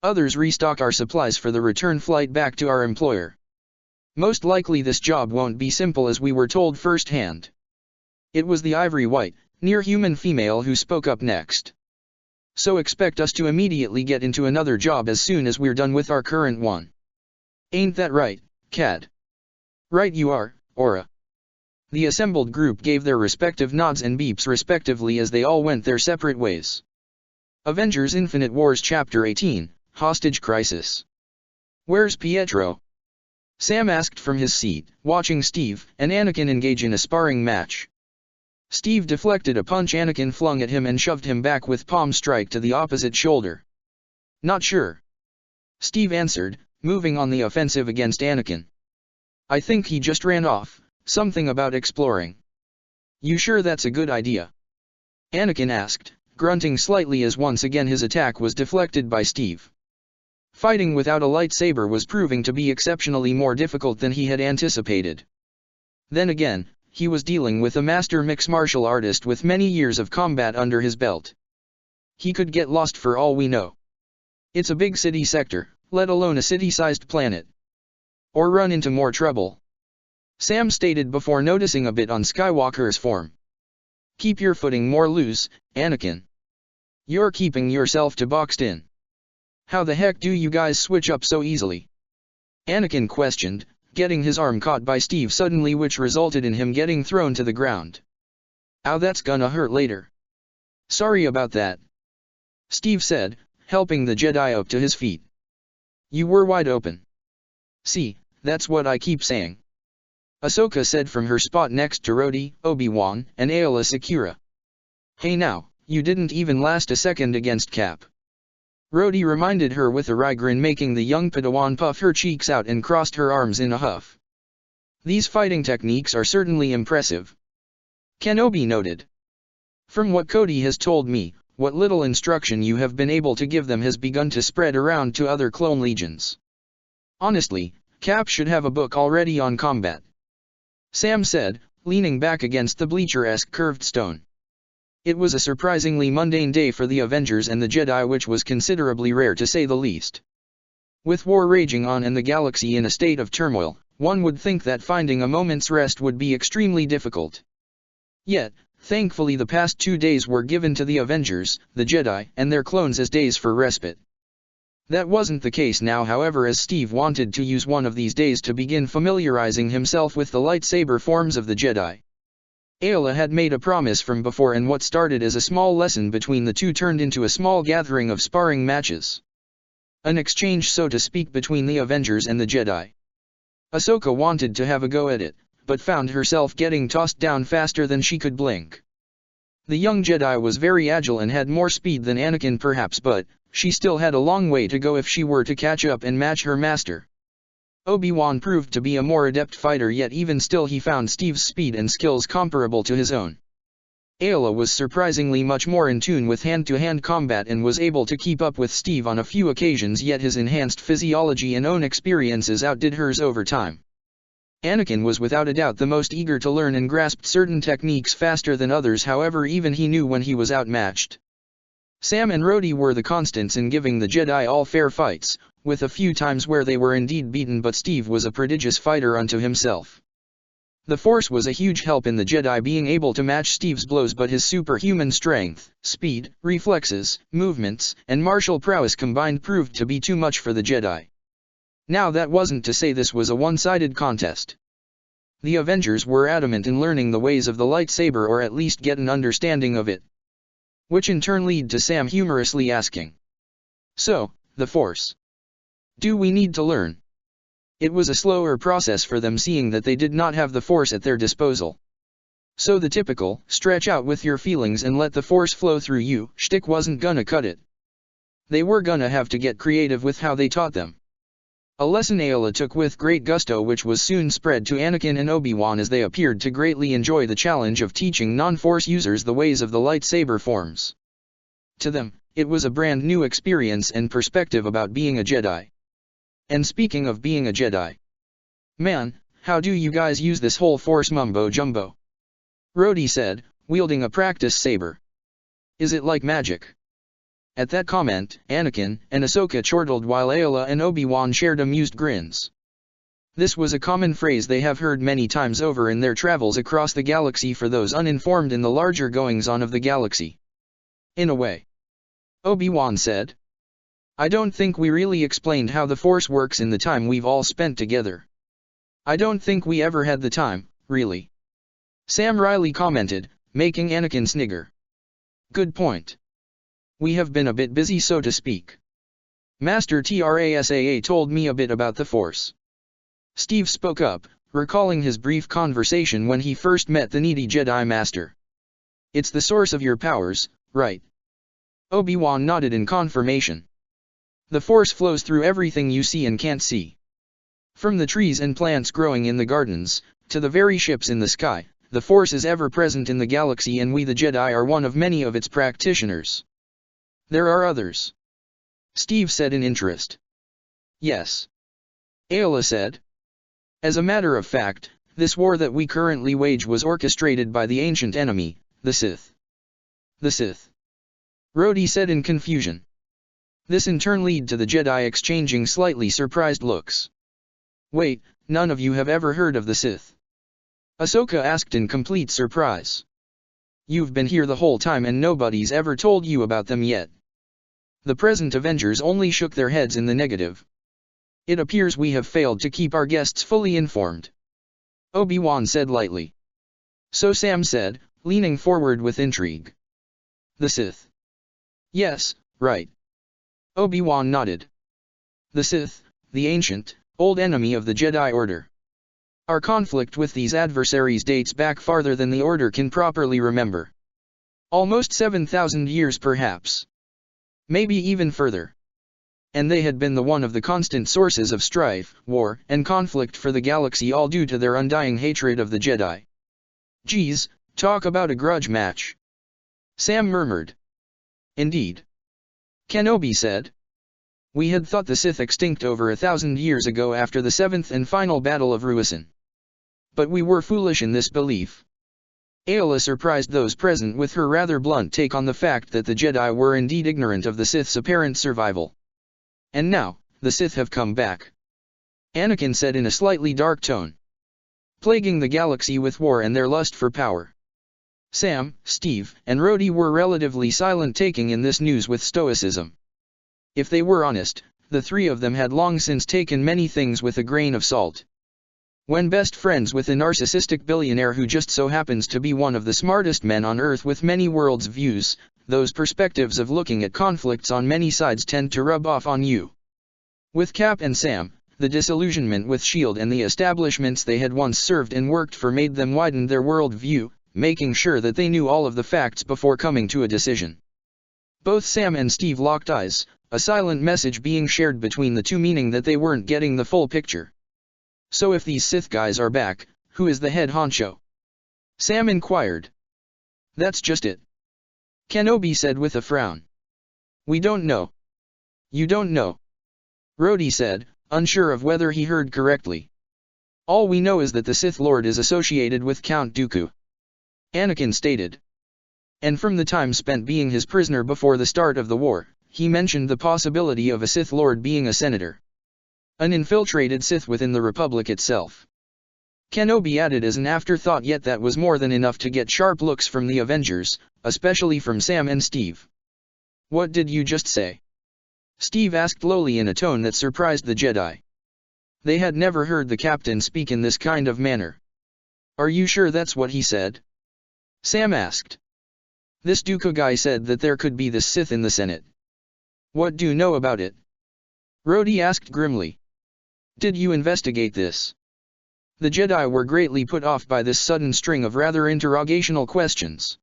Others restock our supplies for the return flight back to our employer. Most likely this job won't be simple as we were told firsthand." It was the ivory white, near-human female who spoke up next. "So expect us to immediately get into another job as soon as we're done with our current one. Ain't that right, Cad?" "Right you are, Aura." The assembled group gave their respective nods and beeps respectively as they all went their separate ways. Avengers Infinite Wars Chapter 18, Hostage Crisis. "Where's Pietro?" Sam asked from his seat, watching Steve and Anakin engage in a sparring match. Steve deflected a punch Anakin flung at him and shoved him back with palm strike to the opposite shoulder. "Not sure," Steve answered, moving on the offensive against Anakin. "I think he just ran off, something about exploring." "You sure that's a good idea?" Anakin asked, grunting slightly as once again his attack was deflected by Steve. Fighting without a lightsaber was proving to be exceptionally more difficult than he had anticipated. Then again, he was dealing with a master mixed martial artist with many years of combat under his belt. He could get lost for all we know. It's a big city sector, let alone a city-sized planet. Or run into more trouble. Sam stated before noticing a bit on Skywalker's form. "Keep your footing more loose, Anakin. You're keeping yourself too boxed in. How the heck do you guys switch up so easily?" Anakin questioned, getting his arm caught by Steve suddenly, which resulted in him getting thrown to the ground. "Ow, that's gonna hurt later." "Sorry about that," Steve said, helping the Jedi up to his feet. "You were wide open." "See, that's what I keep saying," Ahsoka said from her spot next to Rhodey, Obi-Wan, and Aayla Secura. "Hey now, you didn't even last a second against Cap," Rhodey reminded her with a wry grin, making the young Padawan puff her cheeks out and crossed her arms in a huff. "These fighting techniques are certainly impressive," Kenobi noted. "From what Cody has told me, what little instruction you have been able to give them has begun to spread around to other clone legions. Honestly, Cap should have a book already on combat," Sam said, leaning back against the bleacher-esque curved stone. It was a surprisingly mundane day for the Avengers and the Jedi, which was considerably rare to say the least. With war raging on and the galaxy in a state of turmoil, one would think that finding a moment's rest would be extremely difficult. Yet, thankfully the past 2 days were given to the Avengers, the Jedi, and their clones as days for respite. That wasn't the case now, however, as Steve wanted to use one of these days to begin familiarizing himself with the lightsaber forms of the Jedi. Aayla had made a promise from before, and what started as a small lesson between the two turned into a small gathering of sparring matches. An exchange, so to speak, between the Avengers and the Jedi. Ahsoka wanted to have a go at it, but found herself getting tossed down faster than she could blink. The young Jedi was very agile and had more speed than Anakin perhaps, but she still had a long way to go if she were to catch up and match her master. Obi-Wan proved to be a more adept fighter, yet even still he found Steve's speed and skills comparable to his own. Aayla was surprisingly much more in tune with hand-to-hand combat and was able to keep up with Steve on a few occasions, yet his enhanced physiology and own experiences outdid hers over time. Anakin was without a doubt the most eager to learn and grasped certain techniques faster than others, however even he knew when he was outmatched. Sam and Rhodey were the constants in giving the Jedi all fair fights, with a few times where they were indeed beaten, but Steve was a prodigious fighter unto himself. The Force was a huge help in the Jedi being able to match Steve's blows, but his superhuman strength, speed, reflexes, movements, and martial prowess combined proved to be too much for the Jedi. Now that wasn't to say this was a one-sided contest. The Avengers were adamant in learning the ways of the lightsaber, or at least get an understanding of it. Which in turn led to Sam humorously asking, "So, the Force. Do we need to learn?" It was a slower process for them, seeing that they did not have the Force at their disposal. So the typical, stretch out with your feelings and let the Force flow through you, shtick wasn't gonna cut it. They were gonna have to get creative with how they taught them. A lesson Ayla took with great gusto, which was soon spread to Anakin and Obi-Wan as they appeared to greatly enjoy the challenge of teaching non-Force users the ways of the lightsaber forms. To them, it was a brand new experience and perspective about being a Jedi. And speaking of being a Jedi, man, how do you guys use this whole Force mumbo-jumbo? Rhodey said, wielding a practice saber. Is it like magic? At that comment, Anakin and Ahsoka chortled while Ayla and Obi-Wan shared amused grins. This was a common phrase they have heard many times over in their travels across the galaxy for those uninformed in the larger goings-on of the galaxy. In a way. Obi-Wan said. I don't think we really explained how the Force works in the time we've all spent together. I don't think we ever had the time, really. Sam Riley commented, making Anakin snigger. Good point. We have been a bit busy, so to speak. Master Trasaa told me a bit about the Force. Steve spoke up, recalling his brief conversation when he first met the needy Jedi Master. It's the source of your powers, right? Obi-Wan nodded in confirmation. The Force flows through everything you see and can't see. From the trees and plants growing in the gardens, to the very ships in the sky, the Force is ever present in the galaxy, and we the Jedi are one of many of its practitioners. There are others. Steve said in interest. Yes. Ayla said. As a matter of fact, this war that we currently wage was orchestrated by the ancient enemy, the Sith. The Sith. Rhodey said in confusion. This in turn led to the Jedi exchanging slightly surprised looks. Wait, none of you have ever heard of the Sith? Ahsoka asked in complete surprise. You've been here the whole time and nobody's ever told you about them yet. The present Avengers only shook their heads in the negative. It appears we have failed to keep our guests fully informed. Obi-Wan said lightly. So Sam said, leaning forward with intrigue. The Sith. Yes, right. Obi-Wan nodded. The Sith, the ancient, old enemy of the Jedi Order. Our conflict with these adversaries dates back farther than the Order can properly remember. Almost 7,000 years perhaps. Maybe even further. And they had been one of the constant sources of strife, war, and conflict for the galaxy, all due to their undying hatred of the Jedi. Geez, talk about a grudge match. Sam murmured. Indeed. Kenobi said. We had thought the Sith extinct over 1,000 years ago after the seventh and final battle of Ruusan. But we were foolish in this belief. Ayla surprised those present with her rather blunt take on the fact that the Jedi were indeed ignorant of the Sith's apparent survival. And now, the Sith have come back. Anakin said in a slightly dark tone. Plaguing the galaxy with war and their lust for power. Sam, Steve, and Rhodey were relatively silent, taking in this news with stoicism. If they were honest, the three of them had long since taken many things with a grain of salt. When best friends with a narcissistic billionaire who just so happens to be one of the smartest men on Earth with many worlds views, those perspectives of looking at conflicts on many sides tend to rub off on you. With Cap and Sam, the disillusionment with S.H.I.E.L.D. and the establishments they had once served and worked for made them widen their world view, making sure that they knew all of the facts before coming to a decision. Both Sam and Steve locked eyes, a silent message being shared between the two, meaning that they weren't getting the full picture. So if these Sith guys are back, who is the head honcho? Sam inquired. That's just it. Kenobi said with a frown. We don't know. You don't know. Rhodey said, unsure of whether he heard correctly. All we know is that the Sith Lord is associated with Count Dooku. Anakin stated. And from the time spent being his prisoner before the start of the war, he mentioned the possibility of a Sith Lord being a senator. An infiltrated Sith within the Republic itself. Kenobi added as an afterthought, yet that was more than enough to get sharp looks from the Avengers, especially from Sam and Steve. "What did you just say?" Steve asked lowly in a tone that surprised the Jedi. They had never heard the captain speak in this kind of manner. "Are you sure that's what he said?" Sam asked. "This Dooku guy said that there could be the Sith in the Senate." "What do you know about it?" Rhodey asked grimly. "Did you investigate this?" The Jedi were greatly put off by this sudden string of rather interrogational questions.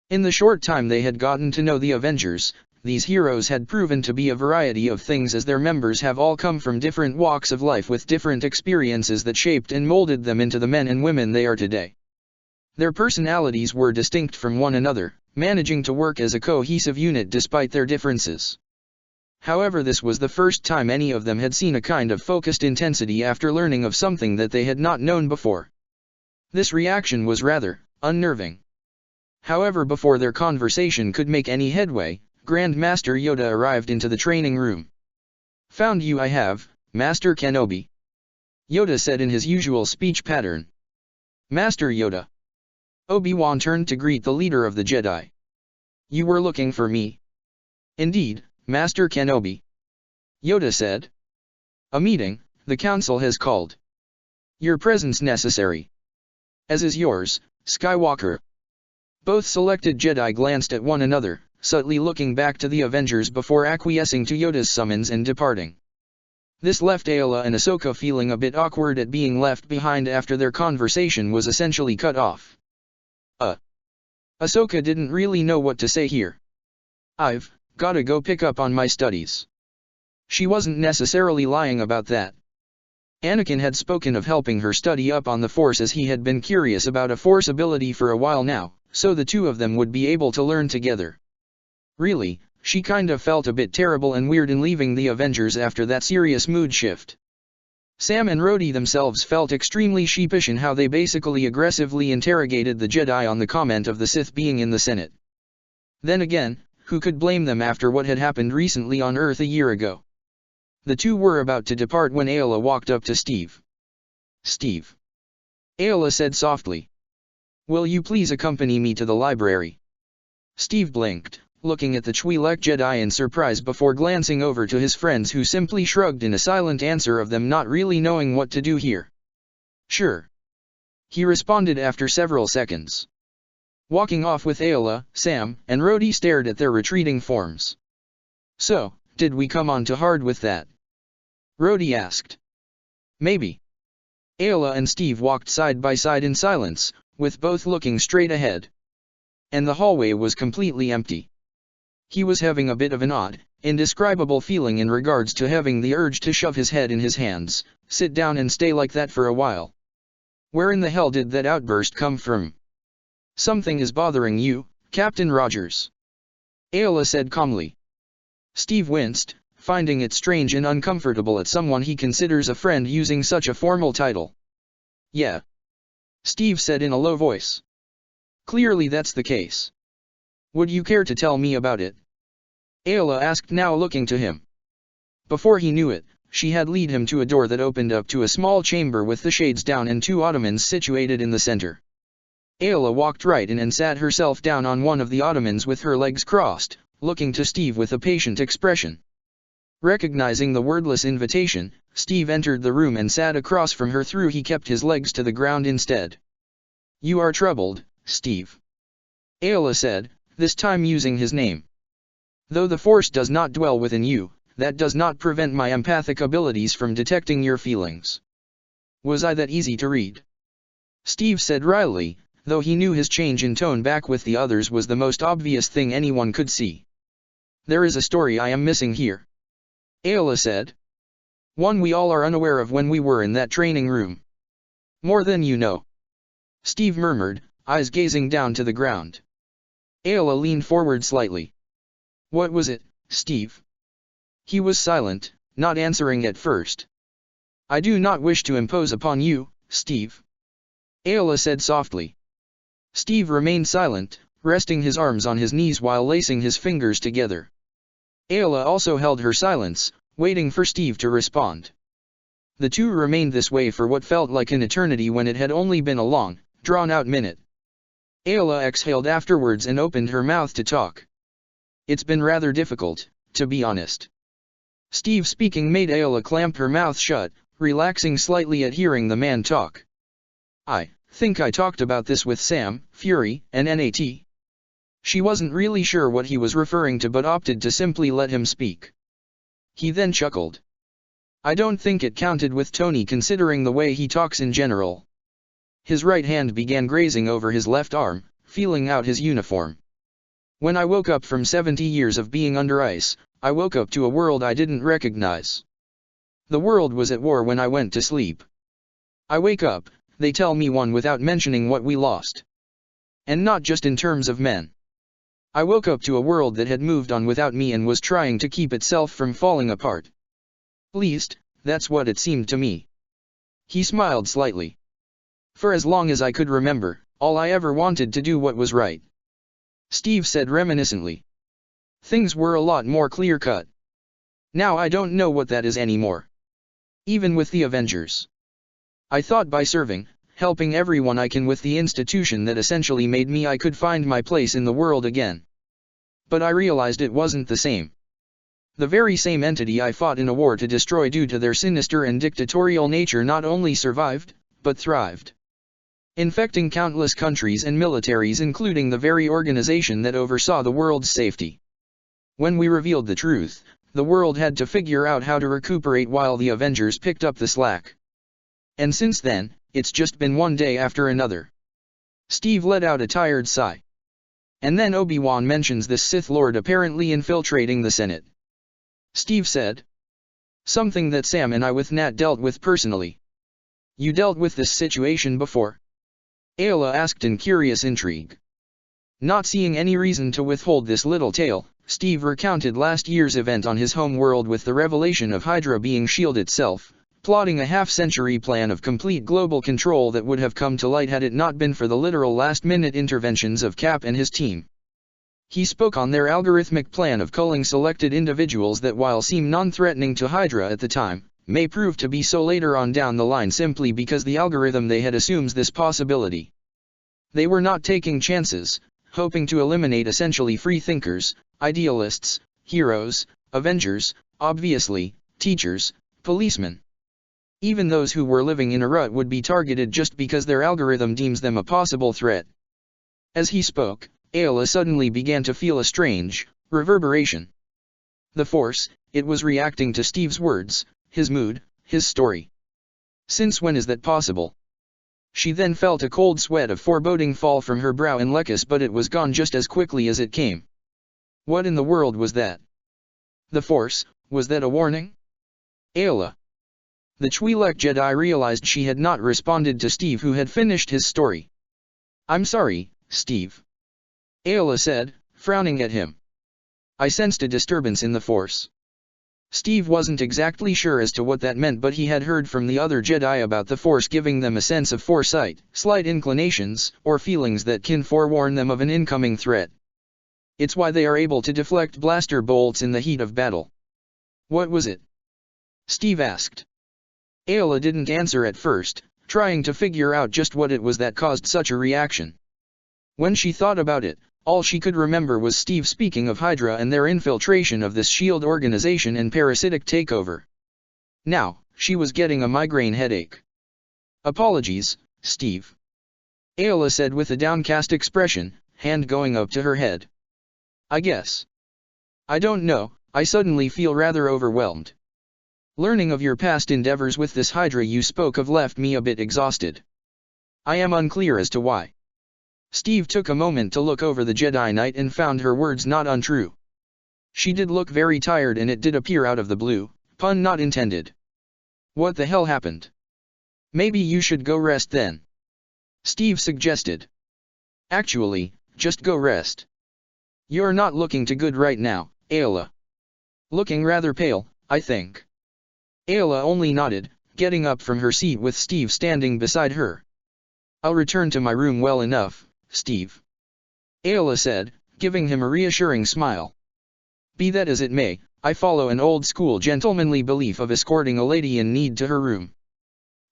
In the short time they had gotten to know the Avengers, these heroes had proven to be a variety of things, as their members have all come from different walks of life with different experiences that shaped and molded them into the men and women they are today. Their personalities were distinct from one another, managing to work as a cohesive unit despite their differences. However, this was the first time any of them had seen a kind of focused intensity after learning of something that they had not known before. This reaction was rather unnerving. However, before their conversation could make any headway, Grand Master Yoda arrived into the training room. "Found you I have, Master Kenobi," Yoda said in his usual speech pattern. "Master Yoda." Obi-Wan turned to greet the leader of the Jedi. "You were looking for me?" "Indeed, Master Kenobi," Yoda said. "A meeting, the Council has called. Your presence necessary. As is yours, Skywalker." Both selected Jedi glanced at one another, subtly looking back to the Avengers before acquiescing to Yoda's summons and departing. This left Ayla and Ahsoka feeling a bit awkward at being left behind after their conversation was essentially cut off. Ahsoka didn't really know what to say here. "I've gotta go pick up on my studies." She wasn't necessarily lying about that. Anakin had spoken of helping her study up on the Force, as he had been curious about a Force ability for a while now, so the two of them would be able to learn together. Really, she kinda felt a bit terrible and weird in leaving the Avengers after that serious mood shift. Sam and Rhodey themselves felt extremely sheepish in how they basically aggressively interrogated the Jedi on the comment of the Sith being in the Senate. Then again, who could blame them after what had happened recently on Earth a year ago? The two were about to depart when Ayla walked up to Steve. "Steve," Ayla said softly, "will you please accompany me to the library?" Steve blinked, looking at the Twi'lek Jedi in surprise before glancing over to his friends, who simply shrugged in a silent answer of them not really knowing what to do here. "Sure," he responded after several seconds. Walking off with Ayla, Sam and Rhodey stared at their retreating forms. "So, did we come on too hard with that?" Rhodey asked. "Maybe." Ayla and Steve walked side by side in silence, with both looking straight ahead. And the hallway was completely empty. He was having a bit of an odd, indescribable feeling in regards to having the urge to shove his head in his hands, sit down and stay like that for a while. Where in the hell did that outburst come from? "Something is bothering you, Captain Rogers," Ayla said calmly. Steve winced, finding it strange and uncomfortable at someone he considers a friend using such a formal title. "Yeah," Steve said in a low voice. "Clearly that's the case. Would you care to tell me about it?" Ayla asked, now looking to him. Before he knew it, she had led him to a door that opened up to a small chamber with the shades down and two ottomans situated in the center. Ayla walked right in and sat herself down on one of the ottomans with her legs crossed, looking to Steve with a patient expression. Recognizing the wordless invitation, Steve entered the room and sat across from her, though he kept his legs to the ground instead. "You are troubled, Steve," Ayla said, this time using his name. "Though the Force does not dwell within you, that does not prevent my empathic abilities from detecting your feelings." "Was I that easy to read?" Steve said wryly, though he knew his change in tone back with the others was the most obvious thing anyone could see. "There is a story I am missing here," Ayla said. "One we all are unaware of when we were in that training room." "More than you know," Steve murmured, eyes gazing down to the ground. Ayla leaned forward slightly. "What was it, Steve?" He was silent, not answering at first. "I do not wish to impose upon you, Steve," Ayla said softly. Steve remained silent, resting his arms on his knees while lacing his fingers together. Ayla also held her silence, waiting for Steve to respond. The two remained this way for what felt like an eternity when it had only been a long, drawn-out minute. Ayla exhaled afterwards and opened her mouth to talk. It's been rather difficult, to be honest. Steve speaking made Ayla clamp her mouth shut, relaxing slightly at hearing the man talk. I think I talked about this with Sam, Fury, and Nat. She wasn't really sure what he was referring to but opted to simply let him speak. He then chuckled. I don't think it counted with Tony considering the way he talks in general. His right hand began grazing over his left arm, feeling out his uniform. When I woke up from 70 years of being under ice, I woke up to a world I didn't recognize. The world was at war when I went to sleep. I wake up, they tell me one without mentioning what we lost. And not just in terms of men. I woke up to a world that had moved on without me and was trying to keep itself from falling apart. Least, that's what it seemed to me. He smiled slightly. For as long as I could remember, all I ever wanted to do what was right. Steve said reminiscently. Things were a lot more clear-cut. Now I don't know what that is anymore. Even with the Avengers. I thought by serving, helping everyone I can with the institution that essentially made me I could find my place in the world again. But I realized it wasn't the same. The very same entity I fought in a war to destroy due to their sinister and dictatorial nature not only survived, but thrived. Infecting countless countries and militaries including the very organization that oversaw the world's safety. When we revealed the truth, the world had to figure out how to recuperate while the Avengers picked up the slack. And since then, it's just been one day after another. Steve let out a tired sigh. And then Obi-Wan mentions this Sith Lord apparently infiltrating the Senate. Steve said. Something that Sam and I with Nat dealt with personally. You dealt with this situation before? Ayla asked in curious intrigue. Not seeing any reason to withhold this little tale, Steve recounted last year's event on his home world with the revelation of Hydra being S.H.I.E.L.D. itself, plotting a half-century plan of complete global control that would have come to light had it not been for the literal last-minute interventions of Cap and his team. He spoke on their algorithmic plan of culling selected individuals that while seem non-threatening to Hydra at the time, may prove to be so later on down the line simply because the algorithm they had assumes this possibility. They were not taking chances, hoping to eliminate essentially free thinkers, idealists, heroes, Avengers, obviously, teachers, policemen. Even those who were living in a rut would be targeted just because their algorithm deems them a possible threat. As he spoke, Ayla suddenly began to feel a strange reverberation. The Force, it was reacting to Steve's words, his mood, his story. Since when is that possible? She then felt a cold sweat of foreboding fall from her brow and Lekis, but it was gone just as quickly as it came. What in the world was that? The Force, was that a warning? Ayla. The Twi'lek Jedi realized she had not responded to Steve, who had finished his story. I'm sorry, Steve. Ayla said, frowning at him. I sensed a disturbance in the Force. Steve wasn't exactly sure as to what that meant, but he had heard from the other Jedi about the Force giving them a sense of foresight, slight inclinations, or feelings that can forewarn them of an incoming threat. It's why they are able to deflect blaster bolts in the heat of battle. What was it? Steve asked. Ayla didn't answer at first, trying to figure out just what it was that caused such a reaction. When she thought about it, all she could remember was Steve speaking of Hydra and their infiltration of this S.H.I.E.L.D. organization and parasitic takeover. Now, she was getting a migraine headache. Apologies, Steve. Ayla said with a downcast expression, hand going up to her head. I guess. I don't know, I suddenly feel rather overwhelmed. Learning of your past endeavors with this Hydra you spoke of left me a bit exhausted. I am unclear as to why. Steve took a moment to look over the Jedi Knight and found her words not untrue. She did look very tired, and it did appear out of the blue, pun not intended. What the hell happened? Maybe you should go rest then. Steve suggested. Actually, just go rest. You're not looking too good right now, Ayla. Looking rather pale, I think. Ayla only nodded, getting up from her seat with Steve standing beside her. I'll return to my room well enough, Steve. Ayla said, giving him a reassuring smile. Be that as it may, I follow an old-school gentlemanly belief of escorting a lady in need to her room,"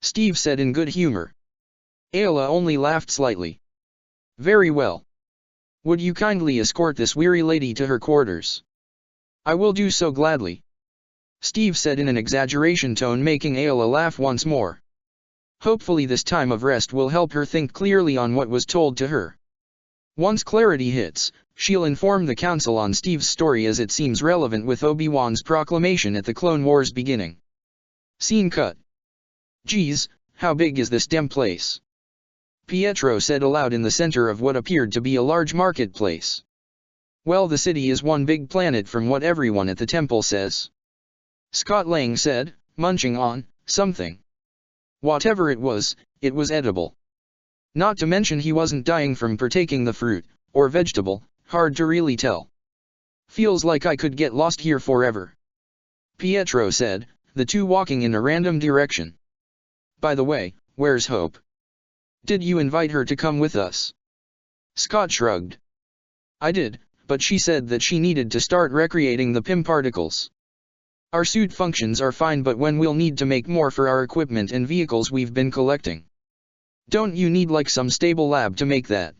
Steve said in good humor. Ayla only laughed slightly. "Very well. Would you kindly escort this weary lady to her quarters?" "I will do so gladly," Steve said in an exaggeration tone, making Ayla laugh once more. Hopefully this time of rest will help her think clearly on what was told to her. Once clarity hits, she'll inform the council on Steve's story as it seems relevant with Obi-Wan's proclamation at the Clone Wars beginning. Scene cut. "Geez, how big is this damn place?" Pietro said aloud in the center of what appeared to be a large marketplace. "Well, the city is one big planet from what everyone at the temple says," Scott Lang said, munching on something. Whatever it was edible. Not to mention he wasn't dying from partaking the fruit, or vegetable, hard to really tell. "Feels like I could get lost here forever," Pietro said, the two walking in a random direction. "By the way, where's Hope? Did you invite her to come with us?" Scott shrugged. "I did, but she said that she needed to start recreating the PIM particles. Our suit functions are fine, but when we'll need to make more for our equipment and vehicles we've been collecting. Don't you need like some stable lab to make that?"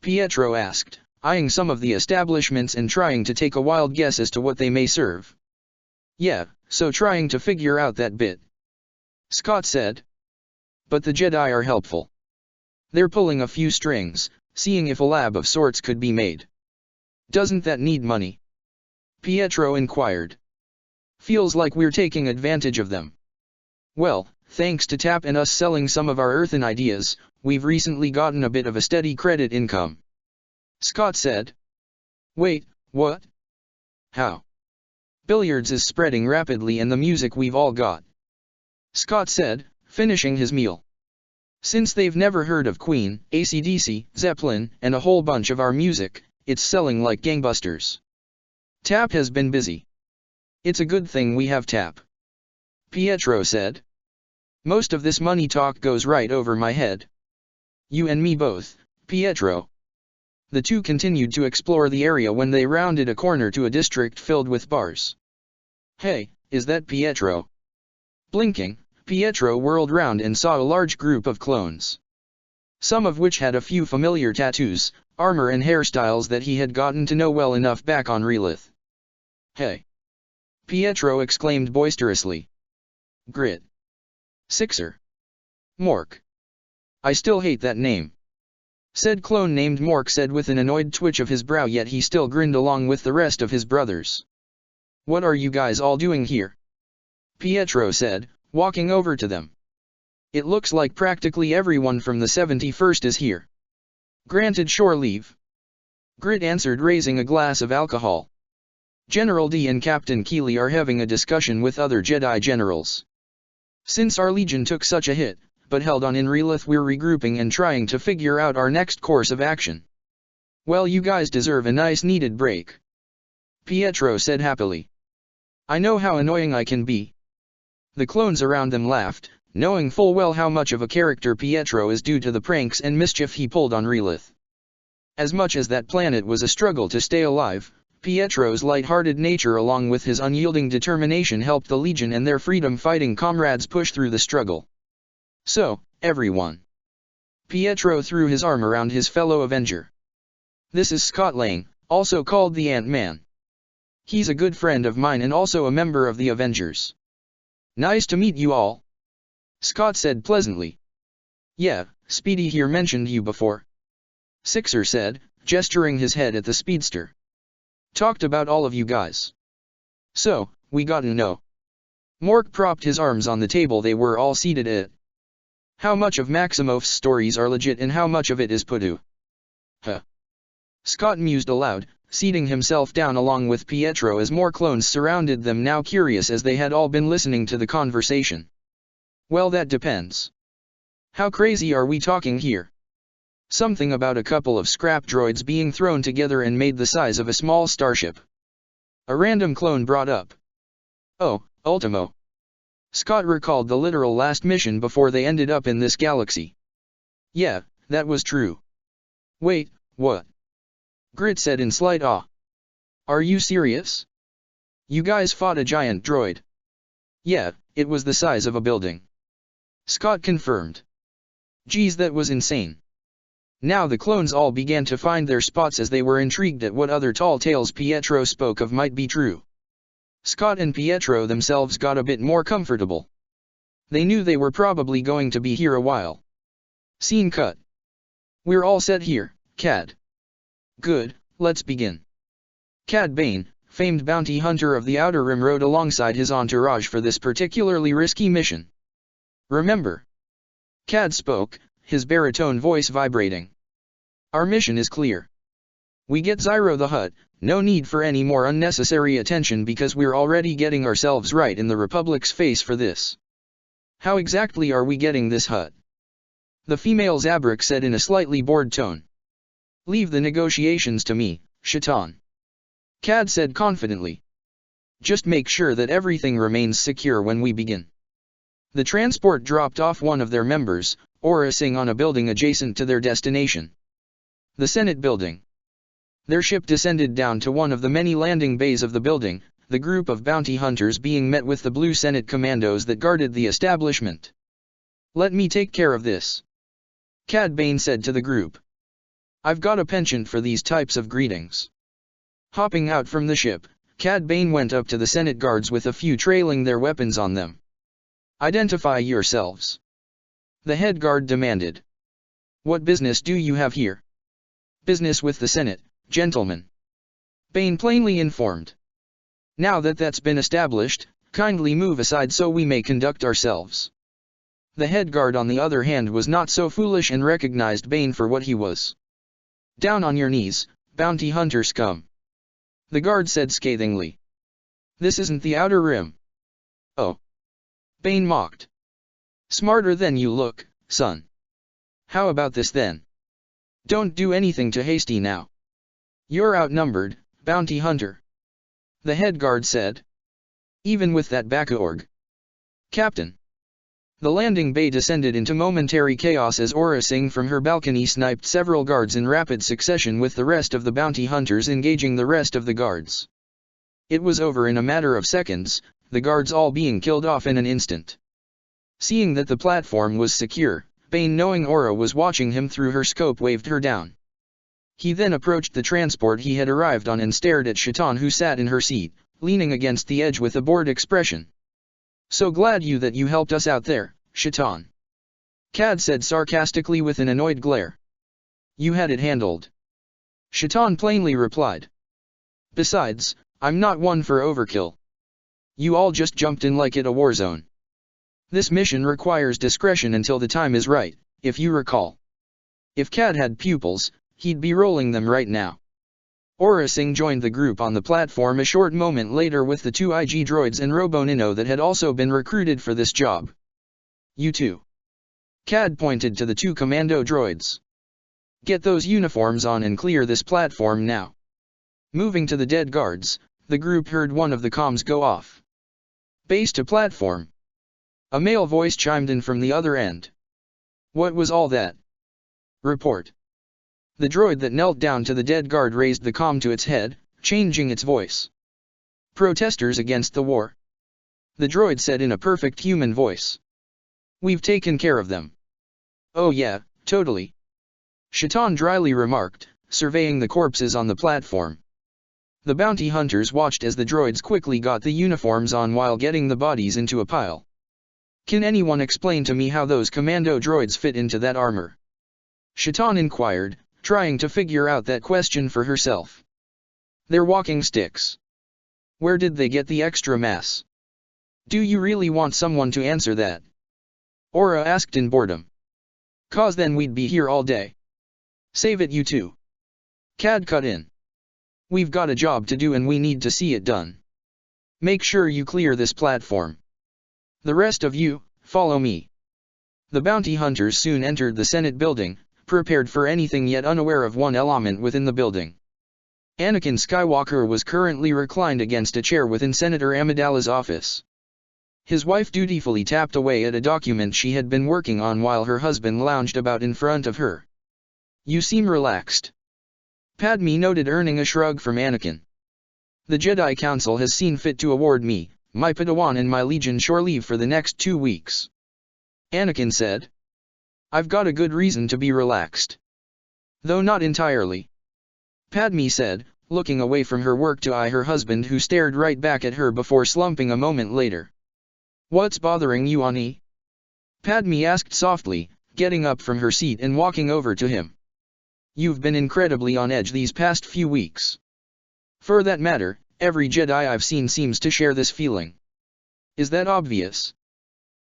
Pietro asked, eyeing some of the establishments and trying to take a wild guess as to what they may serve. "Yeah, so trying to figure out that bit," Scott said. "But the Jedi are helpful. They're pulling a few strings, seeing if a lab of sorts could be made." "Doesn't that need money?" Pietro inquired. "Feels like we're taking advantage of them." "Well, thanks to TAP and us selling some of our earthen ideas, we've recently gotten a bit of a steady credit income," Scott said. "Wait, what? How?" "Billiards is spreading rapidly and the music we've all got," Scott said, finishing his meal. "Since they've never heard of Queen, AC/DC, Zeppelin, and a whole bunch of our music, it's selling like gangbusters. TAP has been busy. It's a good thing we have TAP," Pietro said. "Most of this money talk goes right over my head." "You and me both, Pietro." The two continued to explore the area when they rounded a corner to a district filled with bars. "Hey, is that Pietro?" Blinking, Pietro whirled round and saw a large group of clones. Some of which had a few familiar tattoos, armor and hairstyles that he had gotten to know well enough back on Relith. "Hey!" Pietro exclaimed boisterously. "Grit. Sixer. Mork. I still hate that name," said clone named Mork said with an annoyed twitch of his brow, yet he still grinned along with the rest of his brothers. "What are you guys all doing here?" Pietro said, walking over to them. "It looks like practically everyone from the 71st is here." "Granted shore leave," Grit answered, raising a glass of alcohol. "General D and Captain Keeley are having a discussion with other Jedi generals. Since our Legion took such a hit, but held on in Relith, we're regrouping and trying to figure out our next course of action." "Well, you guys deserve a nice needed break," Pietro said happily. "I know how annoying I can be." The clones around them laughed, knowing full well how much of a character Pietro is due to the pranks and mischief he pulled on Relith. As much as that planet was a struggle to stay alive, Pietro's light-hearted nature along with his unyielding determination helped the Legion and their freedom-fighting comrades push through the struggle. "So, everyone." Pietro threw his arm around his fellow Avenger. "This is Scott Lang, also called the Ant-Man. He's a good friend of mine and also a member of the Avengers." "Nice to meet you all," Scott said pleasantly. "Yeah, Speedy here mentioned you before," Sixer said, gesturing his head at the speedster. "Talked about all of you guys. So, we gotta know." Mork propped his arms on the table they were all seated at. "How much of Maximov's stories are legit and how much of it is Pudu?" "Huh." Scott mused aloud, seating himself down along with Pietro as more clones surrounded them, now curious as they had all been listening to the conversation. "Well, that depends. How crazy are we talking here?" "Something about a couple of scrap droids being thrown together and made the size of a small starship," a random clone brought up. "Oh, Ultimo." Scott recalled the literal last mission before they ended up in this galaxy. "Yeah, that was true." "Wait, what?" Grit said in slight awe. "Are you serious?" You guys fought a giant droid. Yeah, it was the size of a building. Scott confirmed. Geez, that was insane. Now the clones all began to find their spots as they were intrigued at what other tall tales Pietro spoke of might be true. Scott and Pietro themselves got a bit more comfortable. They knew they were probably going to be here a while. Scene cut. We're all set here, Cad. Good, let's begin. Cad Bane, famed bounty hunter of the Outer Rim, rode alongside his entourage for this particularly risky mission. Remember? Cad spoke, his baritone voice vibrating. Our mission is clear. We get Zyro the Hutt, no need for any more unnecessary attention because we're already getting ourselves right in the Republic's face for this. How exactly are we getting this Hutt? The female Zabrak said in a slightly bored tone. Leave the negotiations to me, Shaitan. Cad said confidently. Just make sure that everything remains secure when we begin. The transport dropped off one of their members, Aura Singh, on a building adjacent to their destination. The Senate building. Their ship descended down to one of the many landing bays of the building, the group of bounty hunters being met with the blue Senate commandos that guarded the establishment. Let me take care of this. Cad Bane said to the group. I've got a penchant for these types of greetings. Hopping out from the ship, Cad Bane went up to the Senate guards with a few trailing their weapons on them. Identify yourselves. The head guard demanded. What business do you have here? Business with the Senate, gentlemen. Bane plainly informed. Now that that's been established, kindly move aside so we may conduct ourselves. The head guard, on the other hand, was not so foolish and recognized Bane for what he was. Down on your knees, bounty hunter scum. The guard said scathingly. This isn't the Outer Rim. Oh. Bane mocked. Smarter than you look, son. How about this then? Don't do anything too hasty now. You're outnumbered, bounty hunter. The head guard said. Even with that Baka-org. Captain. The landing bay descended into momentary chaos as Aura Singh from her balcony sniped several guards in rapid succession, with the rest of the bounty hunters engaging the rest of the guards. It was over in a matter of seconds, the guards all being killed off in an instant. Seeing that the platform was secure, Bane, knowing Aura was watching him through her scope, waved her down. He then approached the transport he had arrived on and stared at Shaitan, who sat in her seat, leaning against the edge with a bored expression. So glad that you helped us out there, Shaitan. Cad said sarcastically with an annoyed glare. You had it handled. Shaitan plainly replied. Besides, I'm not one for overkill. You all just jumped in like it a war zone. This mission requires discretion until the time is right, if you recall. If Cad had pupils, he'd be rolling them right now. Aura Singh joined the group on the platform a short moment later with the 2 IG droids and Robo Nino that had also been recruited for this job. You two. Cad pointed to the 2 commando droids. Get those uniforms on and clear this platform now. Moving to the dead guards, the group heard one of the comms go off. Base to platform. A male voice chimed in from the other end. What was all that? Report. The droid that knelt down to the dead guard raised the comm to its head, changing its voice. Protesters against the war. The droid said in a perfect human voice. We've taken care of them. Oh yeah, totally. Shaitan dryly remarked, surveying the corpses on the platform. The bounty hunters watched as the droids quickly got the uniforms on while getting the bodies into a pile. Can anyone explain to me how those commando droids fit into that armor? Shaitan inquired, trying to figure out that question for herself. They're walking sticks. Where did they get the extra mass? Do you really want someone to answer that? Aura asked in boredom. 'Cause then we'd be here all day. Save it, you two. Cad cut in. We've got a job to do and we need to see it done. Make sure you clear this platform. The rest of you, follow me. The bounty hunters soon entered the Senate building, prepared for anything yet unaware of one element within the building. Anakin Skywalker was currently reclined against a chair within Senator Amidala's office. His wife dutifully tapped away at a document she had been working on while her husband lounged about in front of her. You seem relaxed. Padme noted, earning a shrug from Anakin. The Jedi Council has seen fit to award me, my Padawan and my Legion shore leave for the next 2 weeks. Anakin said. I've got a good reason to be relaxed. Though not entirely. Padme said, looking away from her work to eye her husband, who stared right back at her before slumping a moment later. What's bothering you, Ani? Padme asked softly, getting up from her seat and walking over to him. You've been incredibly on edge these past few weeks. For that matter, every Jedi I've seen seems to share this feeling. Is that obvious?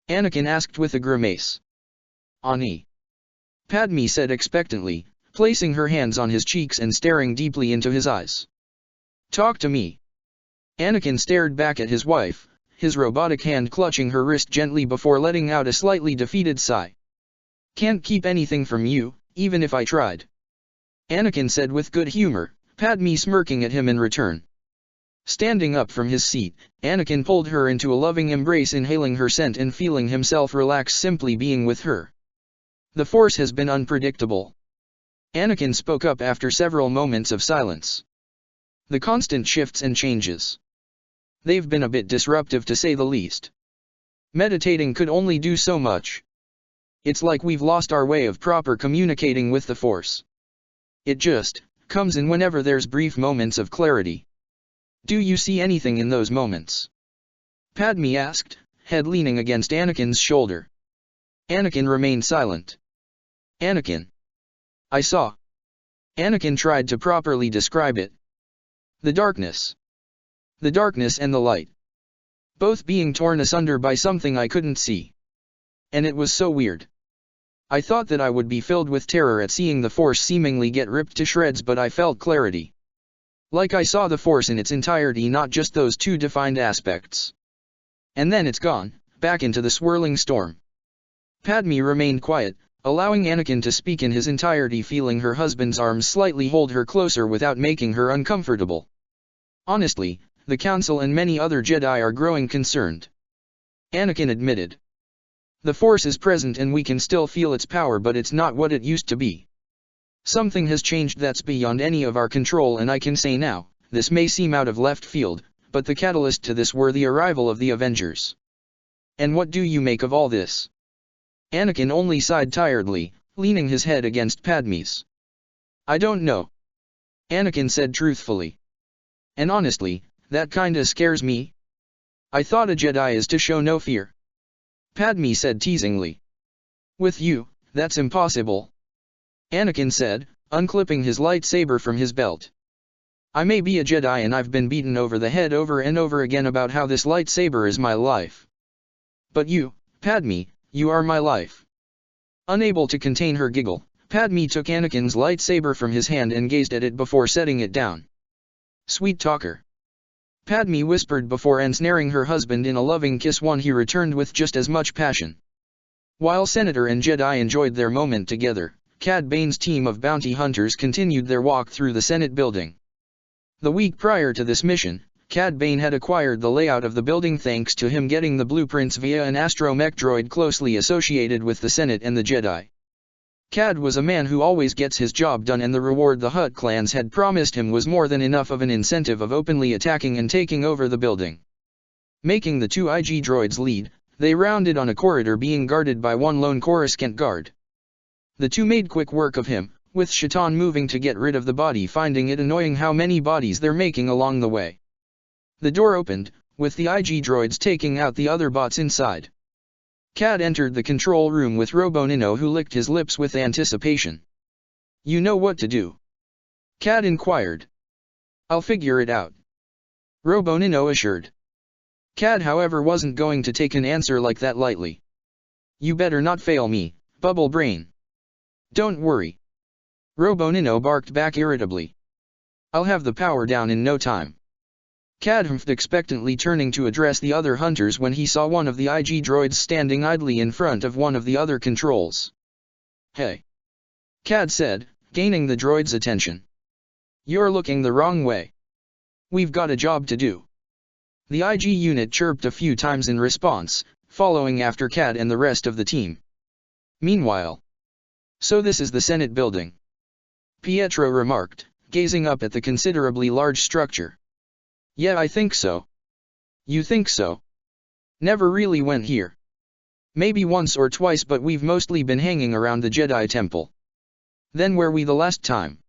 Anakin asked with a grimace. Ani. Padme said expectantly, placing her hands on his cheeks and staring deeply into his eyes. Talk to me. Anakin stared back at his wife, his robotic hand clutching her wrist gently before letting out a slightly defeated sigh. Can't keep anything from you, even if I tried. Anakin said with good humor, Padme smirking at him in return. Standing up from his seat, Anakin pulled her into a loving embrace, inhaling her scent and feeling himself relax simply being with her. The Force has been unpredictable. Anakin spoke up after several moments of silence. The constant shifts and changes. They've been a bit disruptive to say the least. Meditating could only do so much. It's like we've lost our way of proper communicating with the Force. It just comes in whenever there's brief moments of clarity. Do you see anything in those moments? Padme asked, head leaning against Anakin's shoulder. Anakin remained silent. Anakin. I saw. Anakin tried to properly describe it. The darkness. The darkness and the light. Both being torn asunder by something I couldn't see. And it was so weird. I thought that I would be filled with terror at seeing the Force seemingly get ripped to shreds, but I felt clarity. Like I saw the Force in its entirety, not just those two defined aspects. And then it's gone, back into the swirling storm. Padme remained quiet, allowing Anakin to speak in his entirety, feeling her husband's arms slightly hold her closer without making her uncomfortable. Honestly, the Council and many other Jedi are growing concerned. Anakin admitted. The Force is present and we can still feel its power, but it's not what it used to be. Something has changed that's beyond any of our control, and I can say now, this may seem out of left field, but the catalyst to this were the arrival of the Avengers. And what do you make of all this? Anakin only sighed tiredly, leaning his head against Padme's. I don't know. Anakin said truthfully. And honestly, that kinda scares me. I thought a Jedi is to show no fear. Padme said teasingly. With you, that's impossible. Anakin said, unclipping his lightsaber from his belt. I may be a Jedi and I've been beaten over the head over and over again about how this lightsaber is my life. But you, Padme, you are my life. Unable to contain her giggle, Padme took Anakin's lightsaber from his hand and gazed at it before setting it down. Sweet talker. Padme whispered before ensnaring her husband in a loving kiss, one he returned with just as much passion. While Senator and Jedi enjoyed their moment together, Cad Bane's team of bounty hunters continued their walk through the Senate building. The week prior to this mission, Cad Bane had acquired the layout of the building thanks to him getting the blueprints via an astromech droid closely associated with the Senate and the Jedi. Cad was a man who always gets his job done, and the reward the Hutt clans had promised him was more than enough of an incentive of openly attacking and taking over the building. Making the two IG droids lead, they rounded on a corridor being guarded by one lone Coruscant guard. The two made quick work of him, with Shaitan moving to get rid of the body, finding it annoying how many bodies they're making along the way. The door opened, with the IG droids taking out the other bots inside. Cad entered the control room with Robo Nino, who licked his lips with anticipation. You know what to do? Cad inquired. I'll figure it out. Robo Nino assured. Cad, however, wasn't going to take an answer like that lightly. You better not fail me, Bubble Brain. Don't worry. Robo Nino barked back irritably. I'll have the power down in no time. Cad humphed expectantly, turning to address the other hunters when he saw one of the IG droids standing idly in front of one of the other controls. Hey. Cad said, gaining the droid's attention. You're looking the wrong way. We've got a job to do. The IG unit chirped a few times in response, following after Cad and the rest of the team. Meanwhile. So this is the Senate building. Pietro remarked, gazing up at the considerably large structure. Yeah, I think so. You think so? Never really went here. Maybe once or twice, but we've mostly been hanging around the Jedi Temple. Then where we the last time?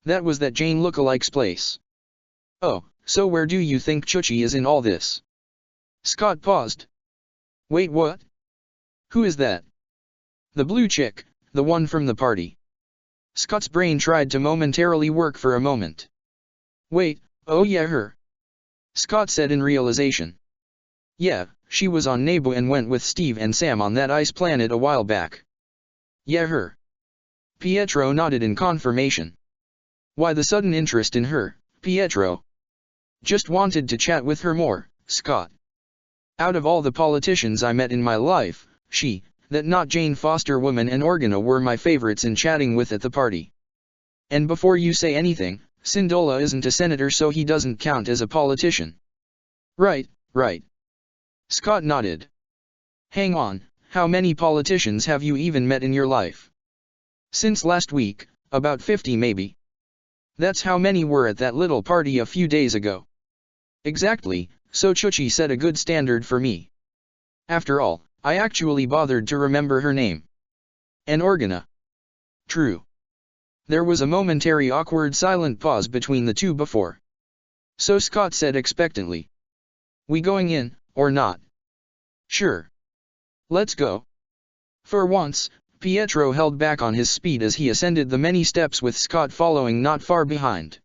That was that Jane lookalike's place. Oh, so where do you think Chuchi is in all this? Scott paused. Wait, what? Who is that? The blue chick, the one from the party. Scott's brain tried to momentarily work for a moment. Wait, oh yeah, her. Scott said in realization. Yeah, she was on Naboo and went with Steve and Sam on that ice planet a while back. Yeah, her. Pietro nodded in confirmation. Why the sudden interest in her, Pietro? Just wanted to chat with her more, Scott. Out of all the politicians I met in my life, that not Jane Foster woman and Organa were my favorites in chatting with at the party. And before you say anything, Syndulla isn't a senator, so he doesn't count as a politician. Right, right. Scott nodded. Hang on, how many politicians have you even met in your life? Since last week, about 50 maybe. That's how many were at that little party a few days ago. Exactly, so Chuchi set a good standard for me. After all, I actually bothered to remember her name. And Organa. True. There was a momentary awkward silent pause between the two before. So Scott said expectantly. We going in, or not? Sure. Let's go. For once, Pietro held back on his speed as he ascended the many steps with Scott following not far behind.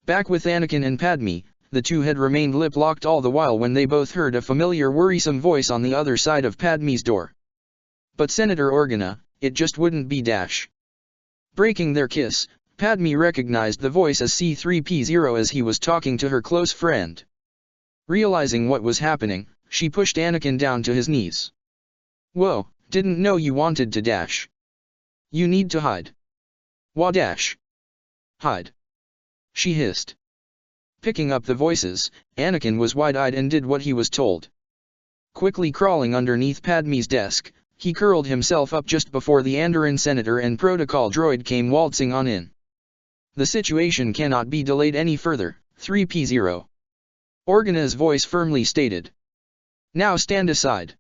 Back with Anakin and Padme, the two had remained lip-locked all the while when they both heard a familiar worrisome voice on the other side of Padme's door. But Senator Organa, it just wouldn't be Dash. Breaking their kiss, Padme recognized the voice as C-3PO as he was talking to her close friend. Realizing what was happening, she pushed Anakin down to his knees. Whoa, didn't know you wanted to dash. You need to hide. Wah dash. Hide. She hissed. Picking up the voices, Anakin was wide-eyed and did what he was told. Quickly crawling underneath Padme's desk, he curled himself up just before the Andoran senator and protocol droid came waltzing on in. The situation cannot be delayed any further, 3P0. Organa's voice firmly stated. Now stand aside.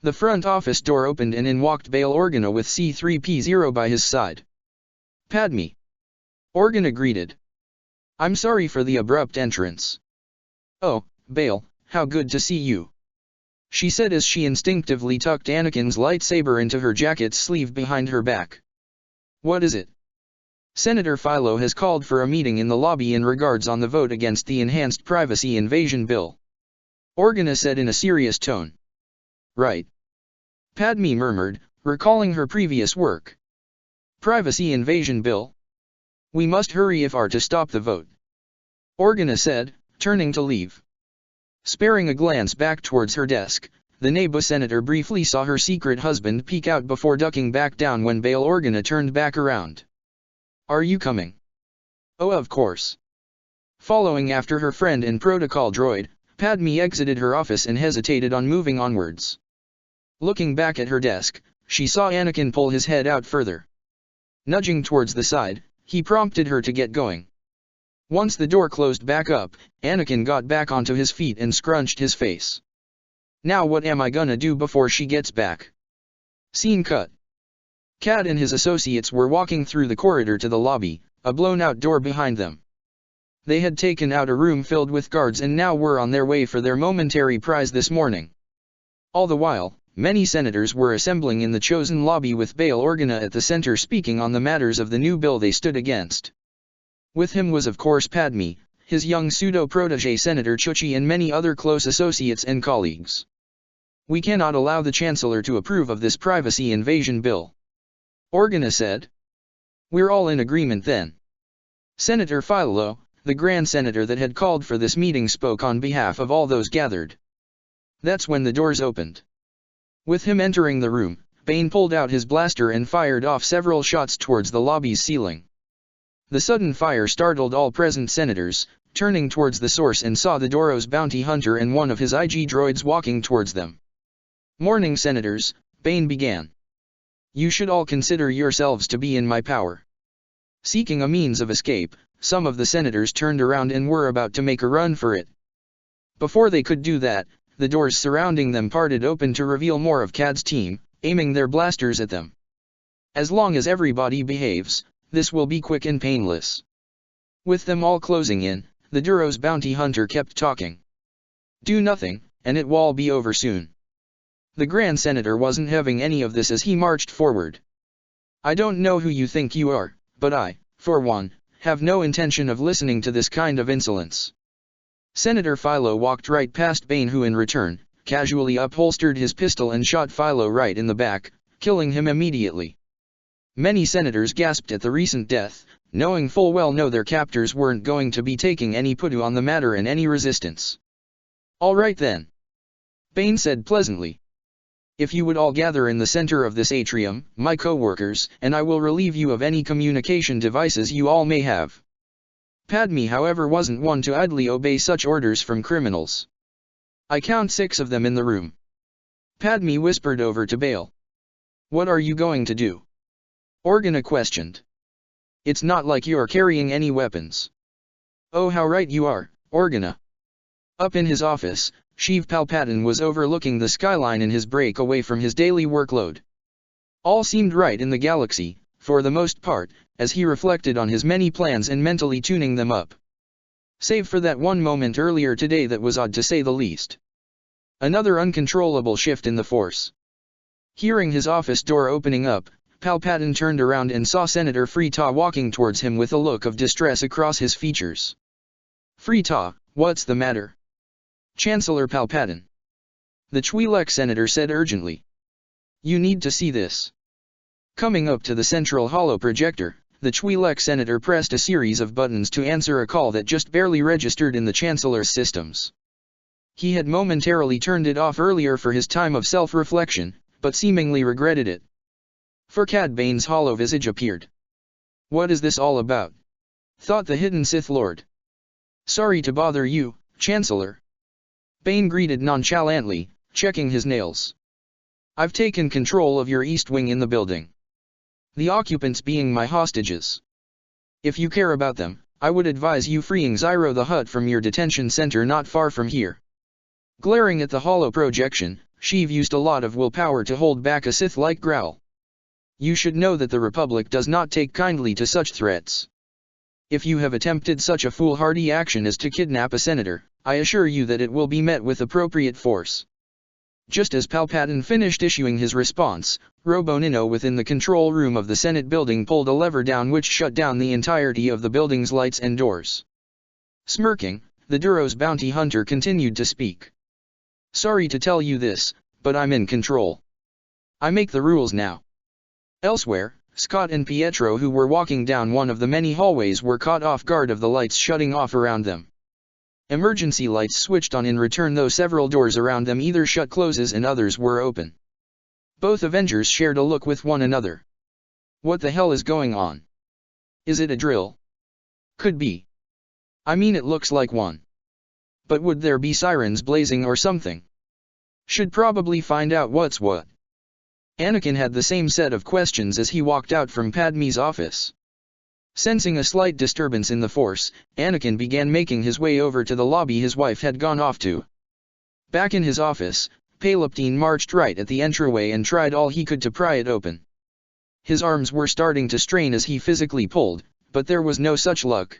The front office door opened and in walked Bail Organa with C-3PO by his side. Padme. Organa greeted. I'm sorry for the abrupt entrance. Oh, Bail, how good to see you. She said as she instinctively tucked Anakin's lightsaber into her jacket's sleeve behind her back. What is it? Senator Philo has called for a meeting in the lobby in regards on the vote against the Enhanced Privacy Invasion Bill. Organa said in a serious tone. Right. Padme murmured, recalling her previous work. Privacy Invasion Bill? We must hurry if are to stop the vote. Organa said, turning to leave. Sparing a glance back towards her desk, the Naboo senator briefly saw her secret husband peek out before ducking back down when Bail Organa turned back around. Are you coming? Oh, of course. Following after her friend and protocol droid, Padme exited her office and hesitated on moving onwards. Looking back at her desk, she saw Anakin pull his head out further. Nudging towards the side, he prompted her to get going. Once the door closed back up, Anakin got back onto his feet and scrunched his face. Now what am I gonna do before she gets back? Scene cut. Cad and his associates were walking through the corridor to the lobby, a blown-out door behind them. They had taken out a room filled with guards and now were on their way for their momentary prize this morning. All the while, many senators were assembling in the chosen lobby with Bail Organa at the center speaking on the matters of the new bill they stood against. With him was of course Padme, his young pseudo-protege Senator Chuchi and many other close associates and colleagues. We cannot allow the Chancellor to approve of this privacy invasion bill. Organa said. We're all in agreement then. Senator Philo, the Grand Senator that had called for this meeting, spoke on behalf of all those gathered. That's when the doors opened. With him entering the room, Bane pulled out his blaster and fired off several shots towards the lobby's ceiling. The sudden fire startled all present senators, turning towards the source and saw the Doro's bounty hunter and one of his IG droids walking towards them. Morning, senators, Bane began. You should all consider yourselves to be in my power. Seeking a means of escape, some of the senators turned around and were about to make a run for it. Before they could do that, the doors surrounding them parted open to reveal more of Cad's team, aiming their blasters at them. As long as everybody behaves, this will be quick and painless. With them all closing in, the Duro's bounty hunter kept talking. Do nothing, and it will all be over soon. The Grand Senator wasn't having any of this as he marched forward. I don't know who you think you are, but I, for one, have no intention of listening to this kind of insolence. Senator Philo walked right past Bane, who in return, casually upholstered his pistol and shot Philo right in the back, killing him immediately. Many senators gasped at the recent death, knowing full well their captors weren't going to be taking any pudu on the matter and any resistance. All right then. Bane said pleasantly. If you would all gather in the center of this atrium, my co-workers, and I will relieve you of any communication devices you all may have. Padme, however, wasn't one to idly obey such orders from criminals. I count 6 of them in the room. Padme whispered over to Bale. What are you going to do? Organa questioned. It's not like you're carrying any weapons. Oh, how right you are, Organa. Up in his office, Sheev Palpatine was overlooking the skyline in his break away from his daily workload. All seemed right in the galaxy, for the most part, as he reflected on his many plans and mentally tuning them up. Save for that one moment earlier today that was odd to say the least. Another uncontrollable shift in the Force. Hearing his office door opening up, Palpatine turned around and saw Senator Freeta walking towards him with a look of distress across his features. Freeta, what's the matter? Chancellor Palpatine. The Twi'lek senator said urgently. You need to see this. Coming up to the central holo projector, the Twi'lek senator pressed a series of buttons to answer a call that just barely registered in the Chancellor's systems. He had momentarily turned it off earlier for his time of self-reflection, but seemingly regretted it. For Cad Bane's hollow visage appeared. What is this all about? Thought the hidden Sith Lord. Sorry to bother you, Chancellor. Bane greeted nonchalantly, checking his nails. I've taken control of your east wing in the building. The occupants being my hostages. If you care about them, I would advise you freeing Zyro the Hutt from your detention center not far from here. Glaring at the holo projection, Sheev used a lot of willpower to hold back a Sith-like growl. You should know that the Republic does not take kindly to such threats. If you have attempted such a foolhardy action as to kidnap a senator, I assure you that it will be met with appropriate force. Just as Palpatine finished issuing his response, Robo Nino within the control room of the Senate building pulled a lever down which shut down the entirety of the building's lights and doors. Smirking, the Duro's bounty hunter continued to speak. Sorry to tell you this, but I'm in control. I make the rules now. Elsewhere, Scott and Pietro, who were walking down one of the many hallways, were caught off guard of the lights shutting off around them. Emergency lights switched on in return, though several doors around them either shut closes and others were open. Both Avengers shared a look with one another. What the hell is going on? Is it a drill? Could be. I mean, it looks like one. But would there be sirens blazing or something? Should probably find out what's what. Anakin had the same set of questions as he walked out from Padme's office. Sensing a slight disturbance in the Force, Anakin began making his way over to the lobby his wife had gone off to. Back in his office, Palpatine marched right at the entryway and tried all he could to pry it open. His arms were starting to strain as he physically pulled, but there was no such luck.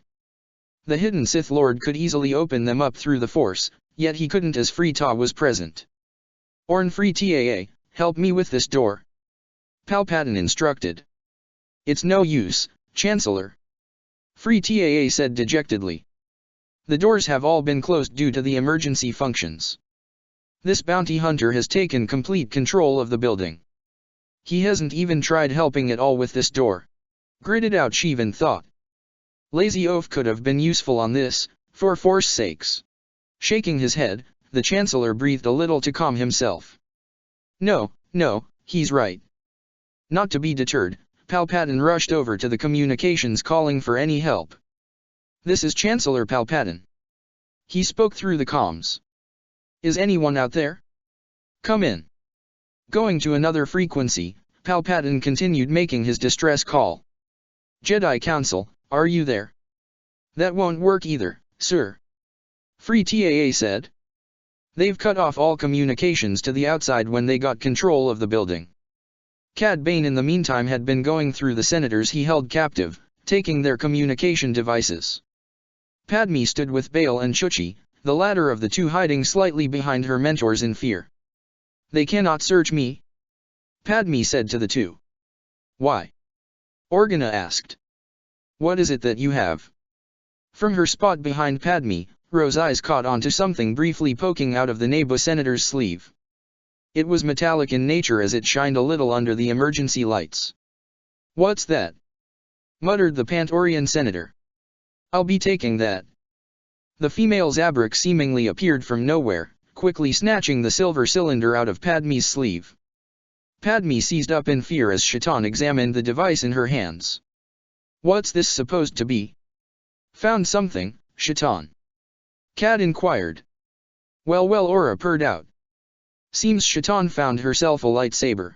The hidden Sith Lord could easily open them up through the Force, yet he couldn't as Freeta was present. Orn Freeta, help me with this door. Palpatine instructed. It's no use, Chancellor. Freeta said dejectedly. The doors have all been closed due to the emergency functions. This bounty hunter has taken complete control of the building. He hasn't even tried helping at all with this door. Gritted out Sheev in thought. Lazy oaf could have been useful on this, for Force sakes. Shaking his head, the Chancellor breathed a little to calm himself. No, he's right. Not to be deterred, Palpatine rushed over to the communications calling for any help. This is Chancellor Palpatine. He spoke through the comms. Is anyone out there? Come in. Going to another frequency, Palpatine continued making his distress call. Jedi Council, are you there? That won't work either, sir. Free TAA said. They've cut off all communications to the outside when they got control of the building. Cad Bane in the meantime had been going through the senators he held captive, taking their communication devices. Padme stood with Bale and Chuchi, the latter of the two hiding slightly behind her mentors in fear. They cannot search me? Padme said to the two. Why? Organa asked. What is it that you have? From her spot behind Padme, Rose's eyes caught onto something briefly poking out of the Naboo senator's sleeve. It was metallic in nature as it shined a little under the emergency lights. What's that? Muttered the Pantorian senator. I'll be taking that. The female Zabrak seemingly appeared from nowhere, quickly snatching the silver cylinder out of Padme's sleeve. Padme seized up in fear as Shaitan examined the device in her hands. What's this supposed to be? Found something, Shaitan? Cad inquired. Well, Aura purred out. Seems Shaitan found herself a lightsaber.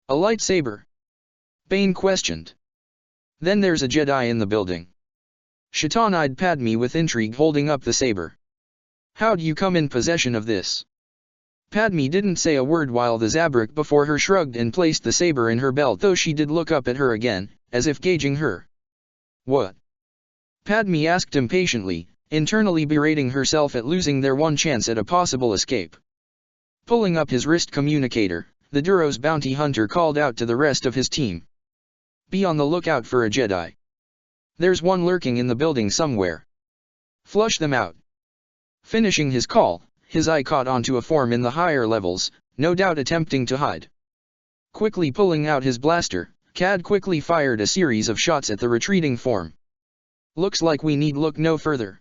A lightsaber? Bane questioned. Then there's a Jedi in the building. Shaitan eyed Padme with intrigue, holding up the saber. How'd you come in possession of this? Padme didn't say a word while the Zabrak before her shrugged and placed the saber in her belt, though she did look up at her again, as if gauging her. What? Padme asked impatiently, internally berating herself at losing their one chance at a possible escape. Pulling up his wrist communicator, the Duros bounty hunter called out to the rest of his team. Be on the lookout for a Jedi. There's one lurking in the building somewhere. Flush them out. Finishing his call, his eye caught onto a form in the higher levels, no doubt attempting to hide. Quickly pulling out his blaster, Cad quickly fired a series of shots at the retreating form. Looks like we need look no further,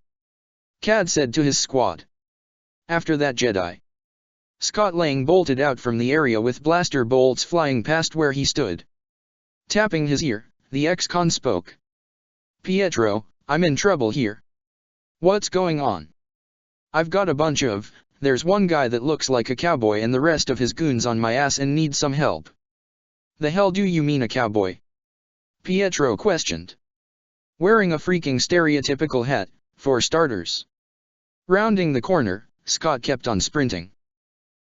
Cad said to his squad. After that Jedi. Scott Lang bolted out from the area with blaster bolts flying past where he stood. Tapping his ear, the ex-con spoke. Pietro, I'm in trouble here. What's going on? I've got a bunch of, there's one guy that looks like a cowboy and the rest of his goons on my ass and need some help. The hell do you mean a cowboy? Pietro questioned. Wearing a freaking stereotypical hat, for starters. Rounding the corner, Scott kept on sprinting.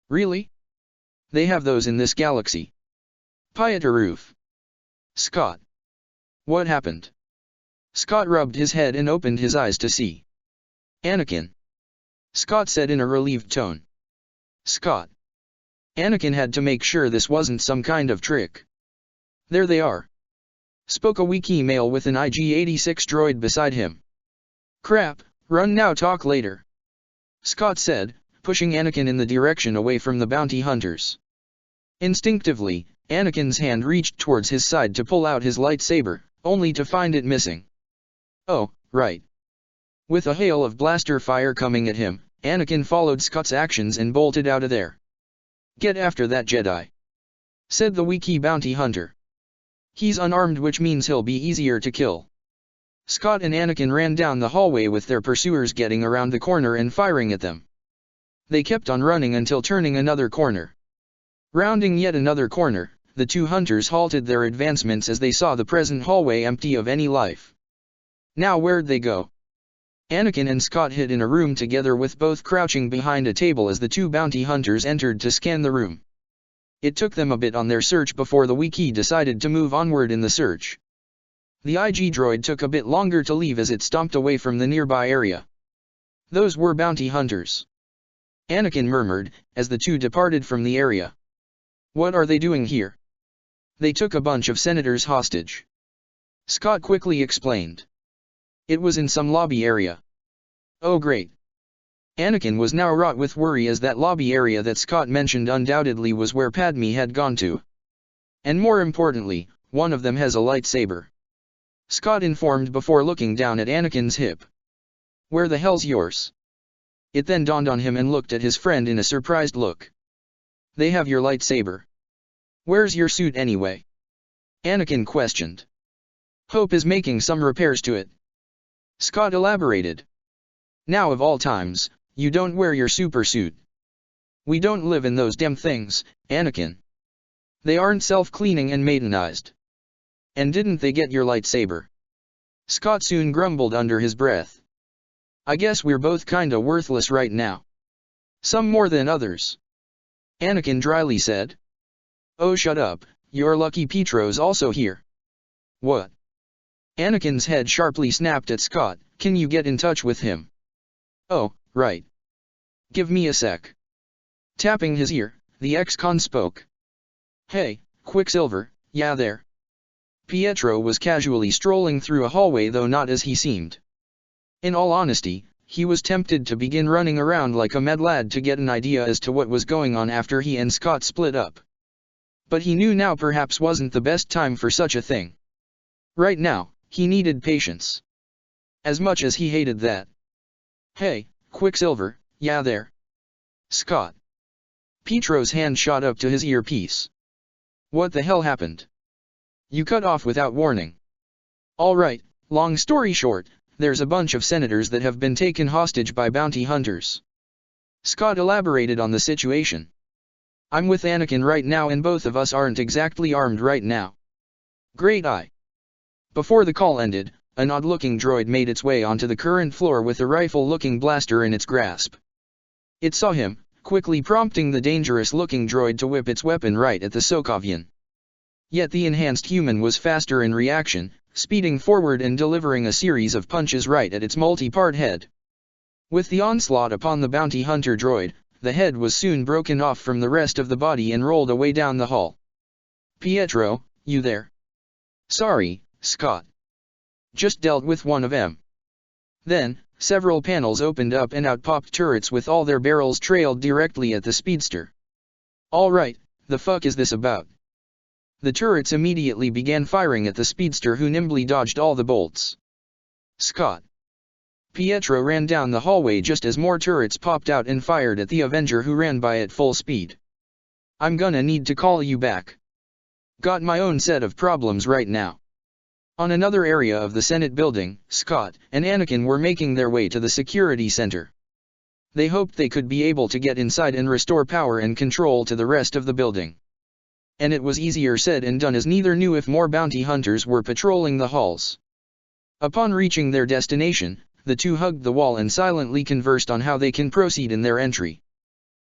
Really? They have those in this galaxy. Pietro. Scott. What happened? Scott rubbed his head and opened his eyes to see. Anakin. Scott said in a relieved tone. Scott. Anakin had to make sure this wasn't some kind of trick. There they are. Spoke a Wiki male with an IG-86 droid beside him. Crap, run now, talk later. Scott said, pushing Anakin in the direction away from the bounty hunters. Instinctively, Anakin's hand reached towards his side to pull out his lightsaber, only to find it missing. Oh, right. With a hail of blaster fire coming at him, Anakin followed Scott's actions and bolted out of there. Get after that Jedi, said the Wiki bounty hunter. He's unarmed, which means he'll be easier to kill. Scott and Anakin ran down the hallway with their pursuers getting around the corner and firing at them. They kept on running until turning another corner. Rounding yet another corner, the two hunters halted their advancements as they saw the present hallway empty of any life. Now where'd they go? Anakin and Scott hid in a room together, with both crouching behind a table as the two bounty hunters entered to scan the room. It took them a bit on their search before the Wiki decided to move onward in the search. The IG droid took a bit longer to leave as it stomped away from the nearby area. Those were bounty hunters, Anakin murmured, as the two departed from the area. What are they doing here? They took a bunch of senators hostage, Scott quickly explained. It was in some lobby area. Oh great. Anakin was now wrought with worry, as that lobby area that Scott mentioned undoubtedly was where Padme had gone to. And more importantly, one of them has a lightsaber, Scott informed before looking down at Anakin's hip. Where the hell's yours? It then dawned on him and looked at his friend in a surprised look. They have your lightsaber. Where's your suit anyway? Anakin questioned. Hope is making some repairs to it, Scott elaborated. Now of all times, you don't wear your super suit. We don't live in those damn things, Anakin. They aren't self-cleaning and maidenized. And didn't they get your lightsaber? Scott soon grumbled under his breath. I guess we're both kinda worthless right now. Some more than others. Anakin dryly said. Oh, shut up, you're lucky Pietro's also here. What? Anakin's head sharply snapped at Scott. Can you get in touch with him? Oh, right. Give me a sec. Tapping his ear, the ex-con spoke. Hey, Quicksilver, yeah there. Pietro was casually strolling through a hallway, though not as he seemed. In all honesty, he was tempted to begin running around like a mad lad to get an idea as to what was going on after he and Scott split up. But he knew now perhaps wasn't the best time for such a thing. Right now, he needed patience. As much as he hated that. Hey, Quicksilver, yeah there. Scott. Pietro's hand shot up to his earpiece. What the hell happened? You cut off without warning. Alright, long story short, there's a bunch of senators that have been taken hostage by bounty hunters. Scott elaborated on the situation. I'm with Anakin right now and both of us aren't exactly armed right now. Great eye. Before the call ended, an odd-looking droid made its way onto the current floor with a rifle-looking blaster in its grasp. It saw him, quickly prompting the dangerous-looking droid to whip its weapon right at the Sokovian. Yet the enhanced human was faster in reaction, speeding forward and delivering a series of punches right at its multi-part head. With the onslaught upon the bounty hunter droid, the head was soon broken off from the rest of the body and rolled away down the hall. Pietro, you there? Sorry, Scott. Just dealt with one of them. Then, several panels opened up and out popped turrets with all their barrels trailed directly at the speedster. Alright, the fuck is this about? The turrets immediately began firing at the speedster, who nimbly dodged all the bolts. Scott. Pietro ran down the hallway just as more turrets popped out and fired at the Avenger, who ran by at full speed. I'm gonna need to call you back. Got my own set of problems right now. On another area of the Senate building, Scott and Anakin were making their way to the security center. They hoped they could be able to get inside and restore power and control to the rest of the building. And it was easier said than done, as neither knew if more bounty hunters were patrolling the halls. Upon reaching their destination, the two hugged the wall and silently conversed on how they can proceed in their entry.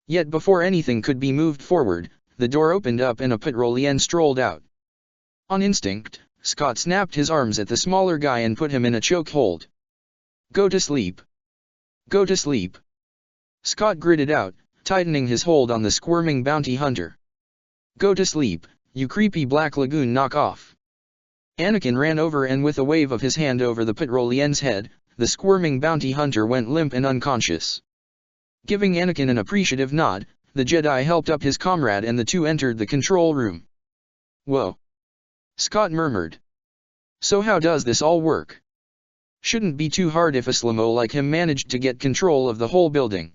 Yet before anything could be moved forward, the door opened up and a patrolien strolled out. On instinct, Scott snapped his arms at the smaller guy and put him in a chokehold. Go to sleep. Go to sleep. Scott gritted out, tightening his hold on the squirming bounty hunter. Go to sleep, you creepy Black Lagoon knockoff. Anakin ran over and with a wave of his hand over the patrolien's head, the squirming bounty hunter went limp and unconscious. Giving Anakin an appreciative nod, the Jedi helped up his comrade and the two entered the control room. Whoa. Scott murmured. So how does this all work? Shouldn't be too hard if a Slimo like him managed to get control of the whole building.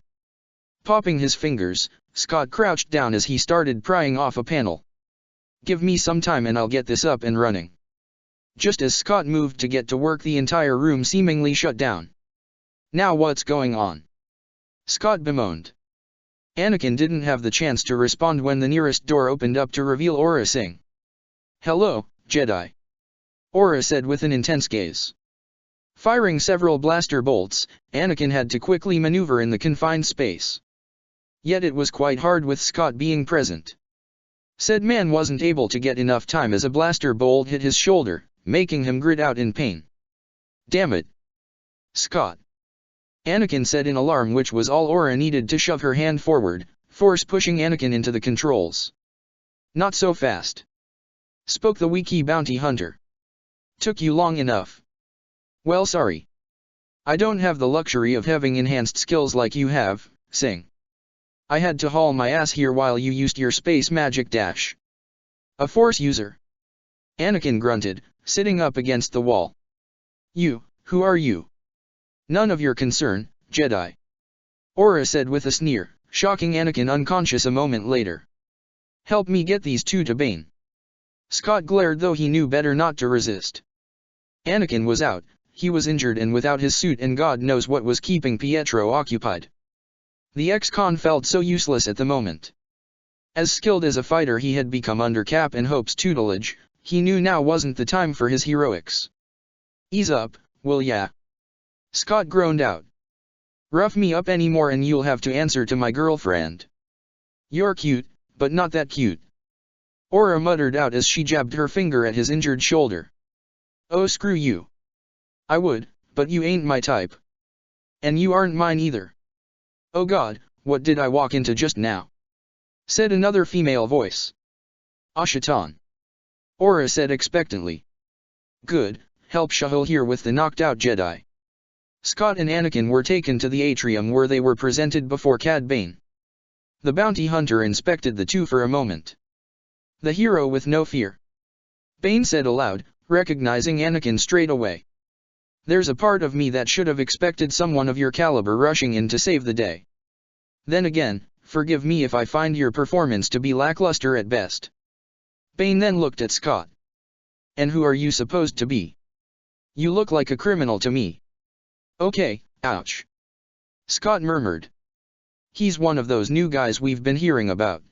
Popping his fingers, Scott crouched down as he started prying off a panel. Give me some time and I'll get this up and running. Just as Scott moved to get to work, the entire room seemingly shut down. Now what's going on? Scott bemoaned. Anakin didn't have the chance to respond when the nearest door opened up to reveal Aura Singh. Hello, Jedi. Aura said with an intense gaze. Firing several blaster bolts, Anakin had to quickly maneuver in the confined space. Yet it was quite hard with Scott being present. Said man wasn't able to get enough time as a blaster bolt hit his shoulder, making him grit out in pain. Damn it. Scott. Anakin said in alarm, which was all Aura needed to shove her hand forward, force pushing Anakin into the controls. Not so fast. Spoke the Wiki bounty hunter. Took you long enough. Well, sorry. I don't have the luxury of having enhanced skills like you have, Singh. I had to haul my ass here while you used your space magic dash. A Force user. Anakin grunted, sitting up against the wall. You, who are you? None of your concern, Jedi. Aura said with a sneer, shocking Anakin unconscious a moment later. Help me get these two to Bane. Scott glared, though he knew better not to resist. Anakin was out, he was injured and without his suit, and God knows what was keeping Pietro occupied. The ex-con felt so useless at the moment. As skilled as a fighter he had become under Cap and Hope's tutelage, he knew now wasn't the time for his heroics. Ease up, will ya? Scott groaned out. Rough me up anymore and you'll have to answer to my girlfriend. You're cute, but not that cute. Aura muttered out as she jabbed her finger at his injured shoulder. Oh screw you. I would, but you ain't my type. And you aren't mine either. Oh god, what did I walk into just now? Said another female voice. Ashatan. Aura said expectantly. Good, help Shahul here with the knocked out Jedi. Scott and Anakin were taken to the atrium where they were presented before Cad Bane. The bounty hunter inspected the two for a moment. The hero with no fear. Bane said aloud, recognizing Anakin straight away. There's a part of me that should have expected someone of your caliber rushing in to save the day. Then again, forgive me if I find your performance to be lackluster at best. Bane then looked at Scott. And who are you supposed to be? You look like a criminal to me. Okay, ouch. Scott murmured. He's one of those new guys we've been hearing about.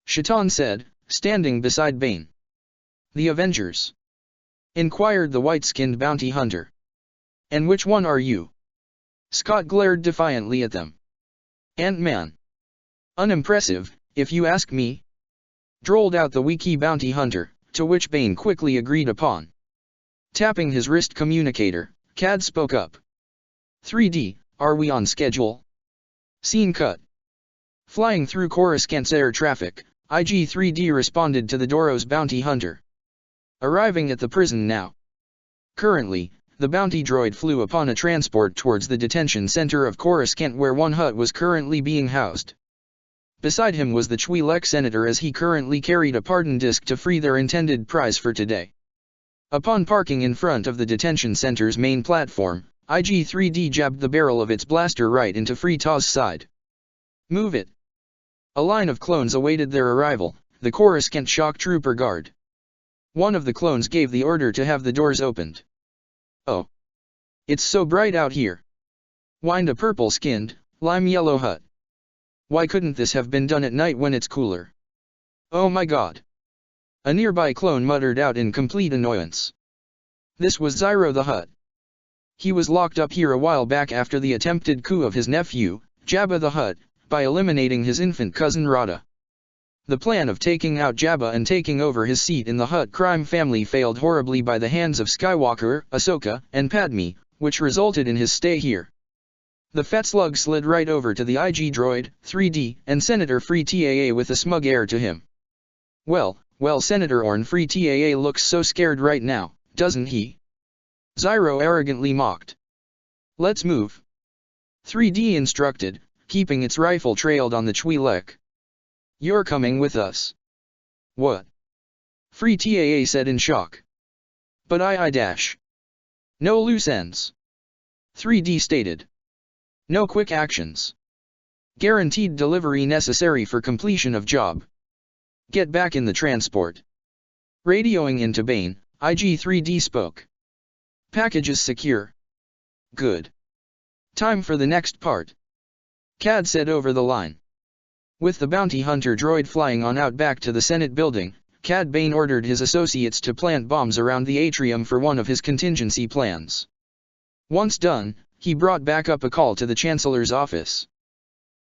Shaitan said, standing beside Bane. The Avengers? Inquired the white-skinned bounty hunter. And which one are you? Scott glared defiantly at them. Ant-Man. Unimpressive, if you ask me. Drawled out the Wiki bounty hunter, to which Bane quickly agreed upon. Tapping his wrist communicator, Cad spoke up. 3D, are we on schedule? Scene cut. Flying through Coruscant's air traffic, IG-3D responded to the Doros bounty hunter. Arriving at the prison now. Currently, the bounty droid flew upon a transport towards the detention center of Coruscant where one hut was currently being housed. Beside him was the Twi'lek senator as he currently carried a pardon disc to free their intended prize for today. Upon parking in front of the detention center's main platform, IG-3D jabbed the barrel of its blaster right into Freeta's side. Move it. A line of clones awaited their arrival, the Coruscant shock trooper guard. One of the clones gave the order to have the doors opened. Oh. It's so bright out here. Whined a purple-skinned, lime-yellow hut. Why couldn't this have been done at night when it's cooler? Oh my god. A nearby clone muttered out in complete annoyance. This was Zyro the Hutt. He was locked up here a while back after the attempted coup of his nephew, Jabba the Hutt, by eliminating his infant cousin Rada. The plan of taking out Jabba and taking over his seat in the Hutt crime family failed horribly by the hands of Skywalker, Ahsoka, and Padme, which resulted in his stay here. The fat slug slid right over to the IG droid, 3D, and Senator Free TAA with a smug air to him. Well, Senator Orn Free TAA looks so scared right now, doesn't he? Zyro arrogantly mocked. Let's move. 3D instructed, keeping its rifle trailed on the Twi'lek. You're coming with us. What? Free TAA said in shock. But I dash. No loose ends. 3D stated. No quick actions. Guaranteed delivery necessary for completion of job. Get back in the transport. Radioing into Bane, IG-3D spoke. Packages secure. Good. Time for the next part. Cad said over the line. With the bounty hunter droid flying on out back to the Senate building, Cad Bane ordered his associates to plant bombs around the atrium for one of his contingency plans. Once done, he brought back up a call to the Chancellor's office.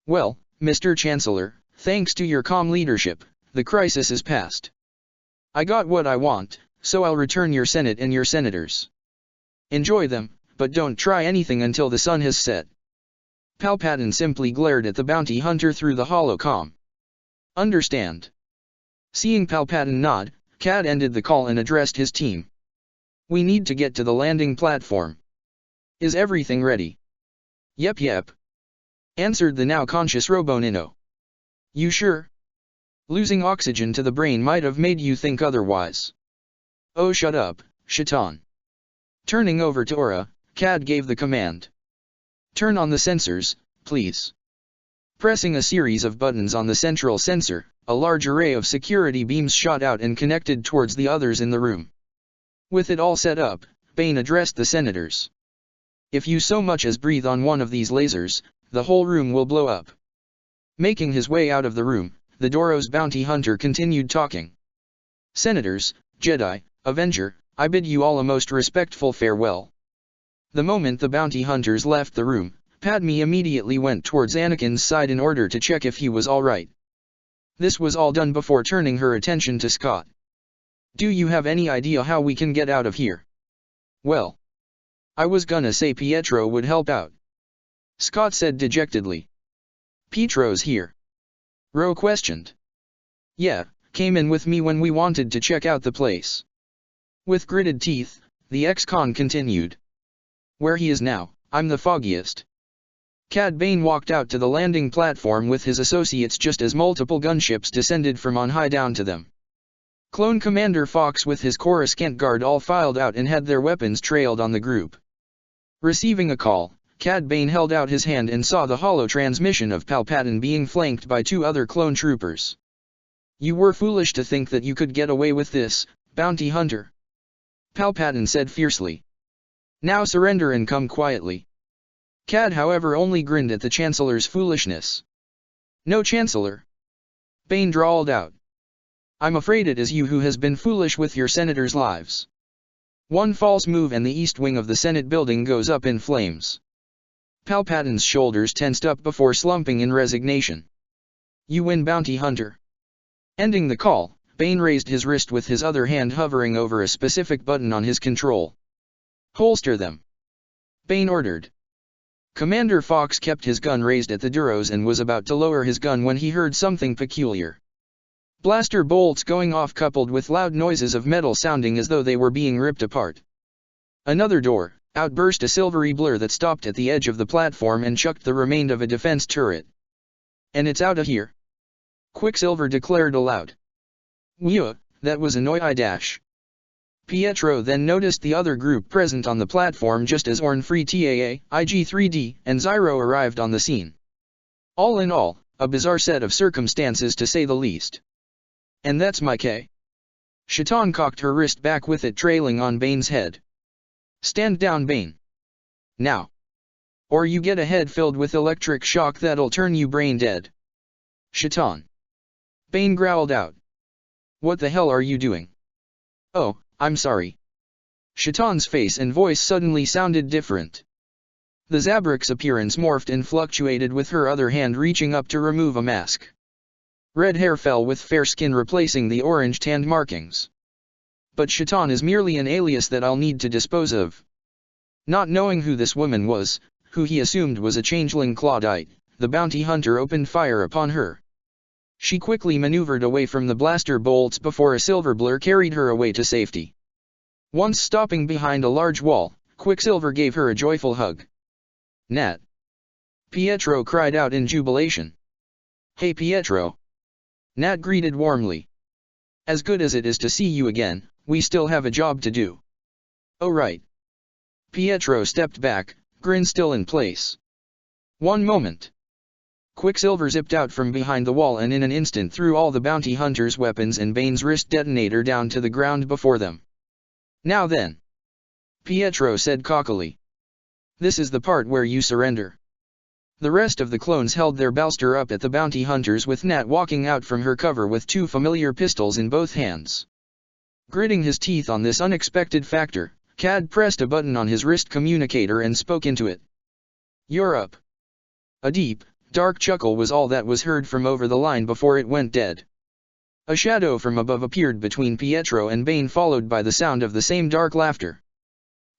Well, Mr. Chancellor, thanks to your calm leadership, the crisis is past. I got what I want, so I'll return your Senate and your senators. Enjoy them, but don't try anything until the sun has set. Palpatine simply glared at the bounty hunter through the holocom. Understand. Seeing Palpatine nod, Cad ended the call and addressed his team. We need to get to the landing platform. Is everything ready? Yep. Answered the now conscious Robonino. You sure? Losing oxygen to the brain might have made you think otherwise. Oh shut up, Shaitan. Turning over to Aura, Cad gave the command. Turn on the sensors, please. Pressing a series of buttons on the central sensor, a large array of security beams shot out and connected towards the others in the room. With it all set up, Bane addressed the senators. If you so much as breathe on one of these lasers, the whole room will blow up. Making his way out of the room, the Doros bounty hunter continued talking. Senators, Jedi, Avenger, I bid you all a most respectful farewell." The moment the bounty hunters left the room, Padme immediately went towards Anakin's side in order to check if he was alright. This was all done before turning her attention to Scott. "Do you have any idea how we can get out of here?" "Well, I was gonna say Pietro would help out," Scott said dejectedly. "Pietro's here?" Ro questioned. "Yeah, came in with me when we wanted to check out the place." With gritted teeth, the ex-con continued. "Where he is now, I'm the foggiest." Cad Bane walked out to the landing platform with his associates just as multiple gunships descended from on high down to them. Clone Commander Fox with his Coruscant guard all filed out and had their weapons trailed on the group. Receiving a call, Cad Bane held out his hand and saw the holo transmission of Palpatine being flanked by 2 other clone troopers. "You were foolish to think that you could get away with this, bounty hunter," Palpatine said fiercely. "Now surrender and come quietly." Cad however only grinned at the Chancellor's foolishness. "No Chancellor," Bane drawled out. "I'm afraid it is you who has been foolish with your senators' lives." One false move and the east wing of the Senate building goes up in flames. Palpatine's shoulders tensed up before slumping in resignation. "You win, bounty hunter." Ending the call, Bane raised his wrist with his other hand hovering over a specific button on his control. "Holster them," Bane ordered. Commander Fox kept his gun raised at the Duros and was about to lower his gun when he heard something peculiar. Blaster bolts going off coupled with loud noises of metal sounding as though they were being ripped apart. Another door, out burst a silvery blur that stopped at the edge of the platform and chucked the remains of a defense turret. "And it's out of here," Quicksilver declared aloud. "Whew, that was a noise. Pietro then noticed the other group present on the platform just as Orn Free Taa, IG-3D, and Zyro arrived on the scene. All in all, a bizarre set of circumstances to say the least. "And that's my K." Shaitan cocked her wrist back with it trailing on Bane's head. "Stand down, Bane. Now. Or you get a head filled with electric shock that'll turn you brain dead." "Shaitan." Bane growled out. "What the hell are you doing?" "Oh, I'm sorry." Shaitan's face and voice suddenly sounded different. The Zabrik's appearance morphed and fluctuated with her other hand reaching up to remove a mask. Red hair fell with fair skin replacing the orange-tanned markings. "But Shaitan is merely an alias that I'll need to dispose of." Not knowing who this woman was, who he assumed was a changeling Claudite, the bounty hunter opened fire upon her. She quickly maneuvered away from the blaster bolts before a silver blur carried her away to safety. Once stopping behind a large wall, Quicksilver gave her a joyful hug. "Nat!" Pietro cried out in jubilation. "Hey Pietro!" Nat greeted warmly. "As good as it is to see you again, we still have a job to do." "Oh right." Pietro stepped back, grin still in place. "One moment." Quicksilver zipped out from behind the wall and in an instant threw all the bounty hunters' weapons and Bane's wrist detonator down to the ground before them. "Now then," Pietro said cockily. "This is the part where you surrender." The rest of the clones held their bolster up at the bounty hunters with Nat walking out from her cover with 2 familiar pistols in both hands. Gritting his teeth on this unexpected factor, Cad pressed a button on his wrist communicator and spoke into it. "You're up." A deep, dark chuckle was all that was heard from over the line before it went dead. A shadow from above appeared between Pietro and Bane followed by the sound of the same dark laughter.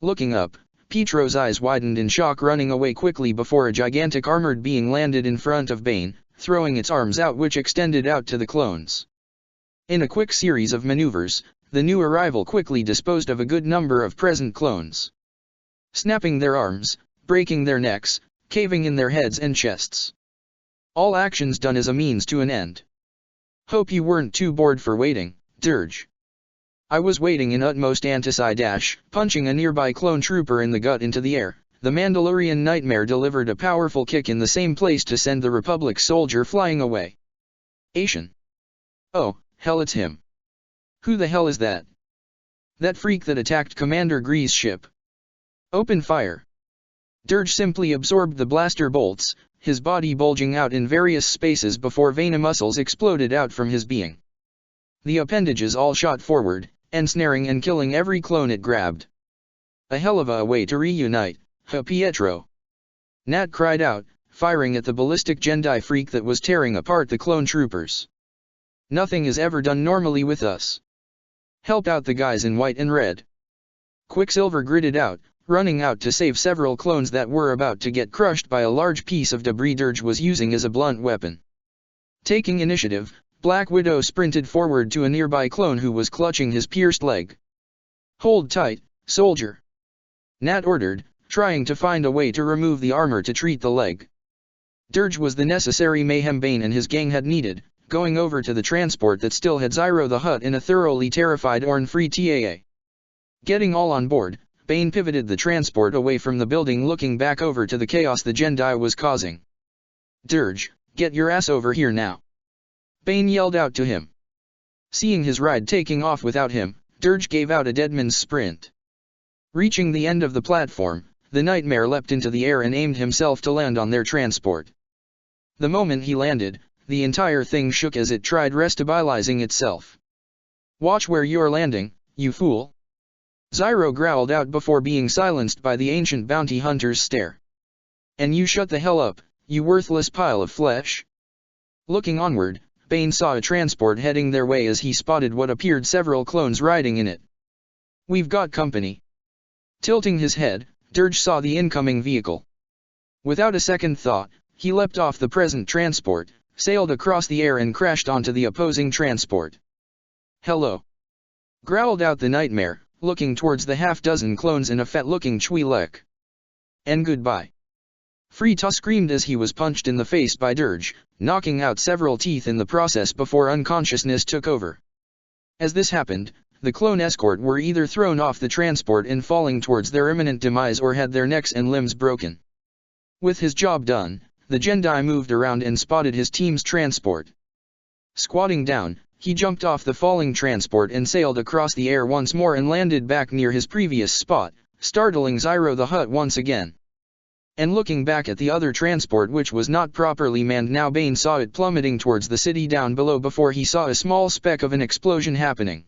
Looking up, Pietro's eyes widened in shock running away quickly before a gigantic armored being landed in front of Bane, throwing its arms out which extended out to the clones. In a quick series of maneuvers, the new arrival quickly disposed of a good number of present clones. Snapping their arms, breaking their necks, caving in their heads and chests. All actions done as a means to an end. "Hope you weren't too bored for waiting, Dirge." "I was waiting in utmost anticipation." Punching a nearby clone trooper in the gut into the air, the Mandalorian Nightmare delivered a powerful kick in the same place to send the Republic soldier flying away. "Asian. Oh, hell it's him. Who the hell is that? That freak that attacked Commander Gree's ship. Open fire." Dirge simply absorbed the blaster bolts, his body bulging out in various spaces before vein muscles exploded out from his being. The appendages all shot forward, ensnaring and killing every clone it grabbed. A hell of a way to reunite, huh, Pietro? Nat cried out, firing at the ballistic Jedi freak that was tearing apart the clone troopers. Nothing is ever done normally with us. Help out the guys in white and red. Quicksilver gritted out, running out to save several clones that were about to get crushed by a large piece of debris Dirge was using as a blunt weapon. Taking initiative, Black Widow sprinted forward to a nearby clone who was clutching his pierced leg. Hold tight, soldier. Nat ordered, trying to find a way to remove the armor to treat the leg. Dirge was the necessary mayhem Bane and his gang had needed, going over to the transport that still had Zyro the Hutt in a thoroughly terrified Orn-free TAA. Getting all on board, Bane pivoted the transport away from the building, looking back over to the chaos the Jedi was causing. Dirge, get your ass over here now. Bane yelled out to him. Seeing his ride taking off without him, Dirge gave out a deadman's sprint. Reaching the end of the platform, the Nightmare leapt into the air and aimed himself to land on their transport. The moment he landed, the entire thing shook as it tried restabilizing itself. Watch where you're landing, you fool. Zyro growled out before being silenced by the ancient bounty hunter's stare. And you shut the hell up, you worthless pile of flesh. Looking onward, Bane saw a transport heading their way as he spotted what appeared several clones riding in it. We've got company. Tilting his head, Dirge saw the incoming vehicle. Without a second thought, he leapt off the present transport, sailed across the air and crashed onto the opposing transport. Hello. Growled out the Nightmare, looking towards the half-dozen clones in a fat-looking Twi'lek. And goodbye. Frita screamed as he was punched in the face by Dirge, knocking out several teeth in the process before unconsciousness took over. As this happened, the clone escort were either thrown off the transport and falling towards their imminent demise or had their necks and limbs broken. With his job done, the Jedi moved around and spotted his team's transport. Squatting down, he jumped off the falling transport and sailed across the air once more and landed back near his previous spot, startling Zyro the Hutt once again. And looking back at the other transport, which was not properly manned now, Bane saw it plummeting towards the city down below before he saw a small speck of an explosion happening.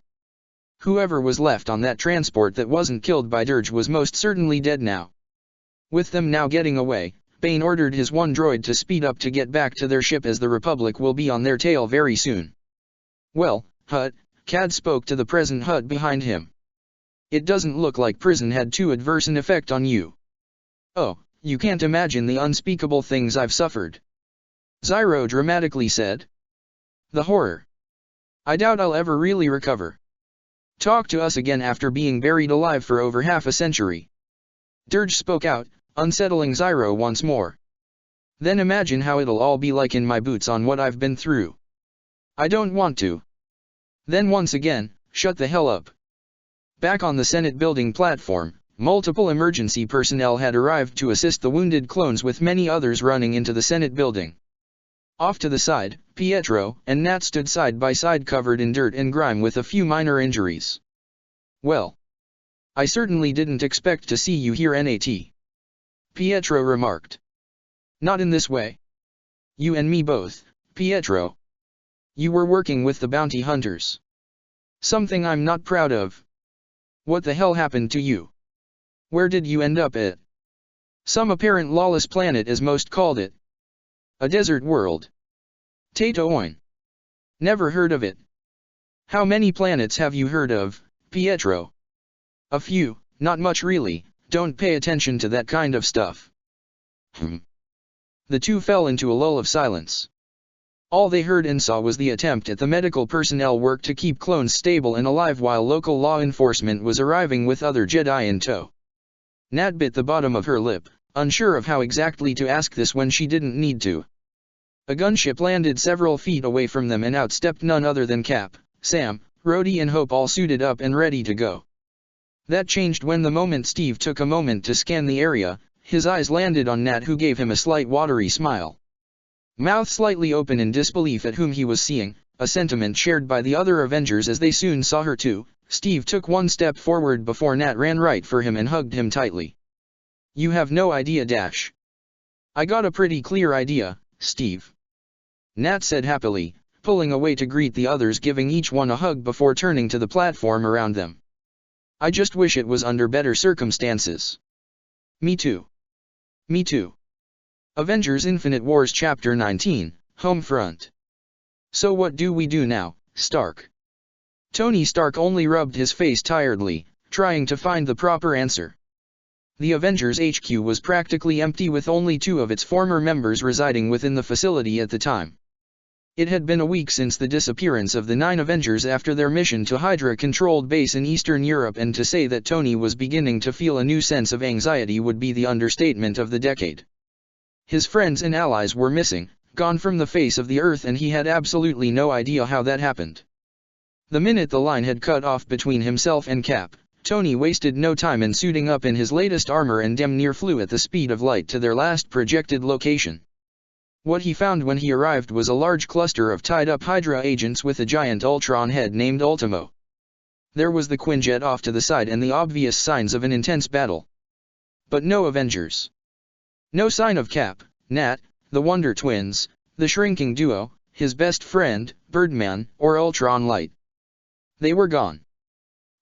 Whoever was left on that transport that wasn't killed by Dirge was most certainly dead now. With them now getting away, Bane ordered his one droid to speed up to get back to their ship as the Republic will be on their tail very soon. Well, Hutt, Cad spoke to the present Hutt behind him. It doesn't look like prison had too adverse an effect on you. Oh, you can't imagine the unspeakable things I've suffered. Zyro dramatically said. The horror. I doubt I'll ever really recover. Talk to us again after being buried alive for over half a century. Dirge spoke out, unsettling Zyro once more. Then imagine how it'll all be like in my boots on what I've been through. I don't want to. Then once again, shut the hell up. Back on the Senate building platform, multiple emergency personnel had arrived to assist the wounded clones, with many others running into the Senate building. Off to the side, Pietro and Nat stood side by side, covered in dirt and grime with a few minor injuries. Well, I certainly didn't expect to see you here, Nat. Pietro remarked. Not in this way. You and me both, Pietro. You were working with the bounty hunters. Something I'm not proud of. What the hell happened to you? Where did you end up at? Some apparent lawless planet, as most called it. A desert world. Tatooine. Never heard of it. How many planets have you heard of, Pietro? A few, not much really, don't pay attention to that kind of stuff. The two fell into a lull of silence. All they heard and saw was the attempt at the medical personnel work to keep clones stable and alive while local law enforcement was arriving with other Jedi in tow. Nat bit the bottom of her lip, unsure of how exactly to ask this when she didn't need to. A gunship landed several feet away from them and out stepped none other than Cap, Sam, Rhodey and Hope, all suited up and ready to go. That changed when the moment Steve took a moment to scan the area, his eyes landed on Nat, who gave him a slight watery smile. Mouth slightly open in disbelief at whom he was seeing, a sentiment shared by the other Avengers as they soon saw her too. Steve took one step forward before Nat ran right for him and hugged him tightly. You have no idea, Dash. I got a pretty clear idea, Steve. Nat said happily, pulling away to greet the others, giving each one a hug before turning to the platform around them. I just wish it was under better circumstances. Me too. Me too. Avengers Infinite Wars Chapter 19, Homefront. So what do we do now, Stark? Tony Stark only rubbed his face tiredly, trying to find the proper answer. The Avengers HQ was practically empty, with only 2 of its former members residing within the facility at the time. It had been a week since the disappearance of the 9 Avengers after their mission to Hydra-controlled base in Eastern Europe, and to say that Tony was beginning to feel a new sense of anxiety would be the understatement of the decade. His friends and allies were missing, gone from the face of the earth, and he had absolutely no idea how that happened. The minute the line had cut off between himself and Cap, Tony wasted no time in suiting up in his latest armor and damn near flew at the speed of light to their last projected location. What he found when he arrived was a large cluster of tied-up Hydra agents with a giant Ultron head named Ultimo. There was the Quinjet off to the side and the obvious signs of an intense battle. But no Avengers. No sign of Cap, Nat, the Wonder Twins, the shrinking duo, his best friend, Birdman, or Ultron Light. They were gone.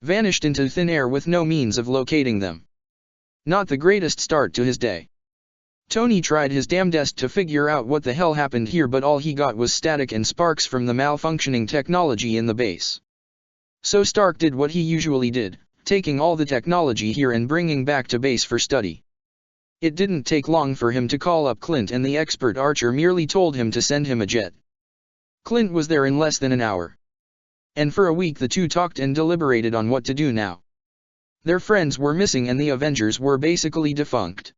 Vanished into thin air with no means of locating them. Not the greatest start to his day. Tony tried his damnedest to figure out what the hell happened here, but all he got was static and sparks from the malfunctioning technology in the base. So Stark did what he usually did, taking all the technology here and bringing back to base for study. It didn't take long for him to call up Clint, and the expert archer merely told him to send him a jet. Clint was there in less than an hour. And for a week the two talked and deliberated on what to do now. Their friends were missing and the Avengers were basically defunct.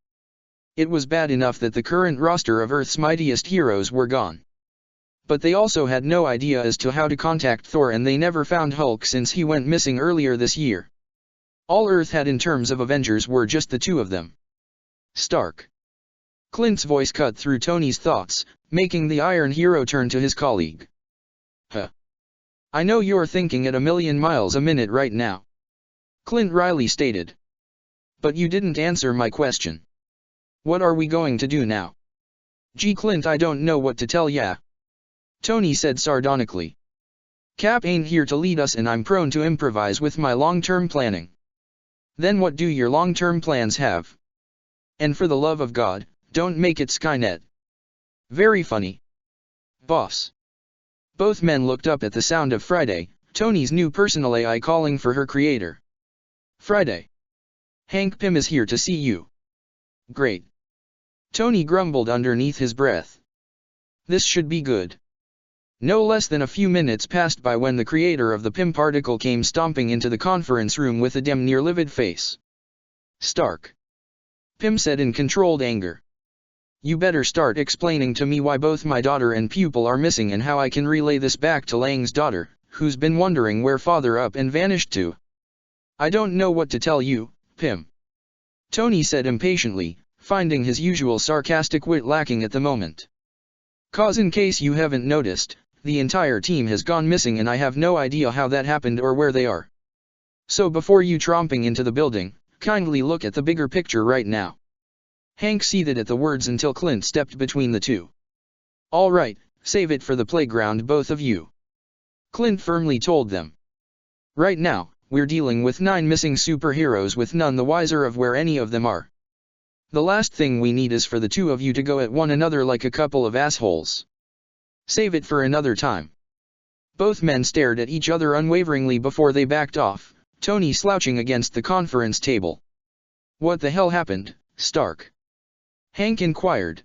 It was bad enough that the current roster of Earth's mightiest heroes were gone. But they also had no idea as to how to contact Thor, and they never found Hulk since he went missing earlier this year. All Earth had in terms of Avengers were just the 2 of them. Stark. Clint's voice cut through Tony's thoughts, making the Iron Hero turn to his colleague. Huh. I know you're thinking at 1,000,000 miles a minute right now. Clint Riley stated. But you didn't answer my question. What are we going to do now? Gee Clint, I don't know what to tell ya. Tony said sardonically. Cap ain't here to lead us and I'm prone to improvise with my long-term planning. Then what do your long-term plans have? And for the love of God, don't make it Skynet. Very funny. Boss. Both men looked up at the sound of Friday, Tony's new personal AI calling for her creator. Friday. Hank Pym is here to see you. Great. Tony grumbled underneath his breath. This should be good. No less than a few minutes passed by when the creator of the Pym particle came stomping into the conference room with a damn near livid face. Stark. Pym said in controlled anger. You better start explaining to me why both my daughter and pupil are missing and how I can relay this back to Lang's daughter, who's been wondering where father up and vanished to. I don't know what to tell you, Pym. Tony said impatiently, finding his usual sarcastic wit lacking at the moment. Cause in case you haven't noticed, the entire team has gone missing and I have no idea how that happened or where they are. So before you tromping into the building, kindly look at the bigger picture right now. Hank seethed at the words until Clint stepped between the two. All right, save it for the playground both of you. Clint firmly told them. Right now, we're dealing with 9 missing superheroes with none the wiser of where any of them are. The last thing we need is for the 2 of you to go at one another like a couple of assholes. Save it for another time. Both men stared at each other unwaveringly before they backed off, Tony slouching against the conference table. What the hell happened, Stark? Hank inquired.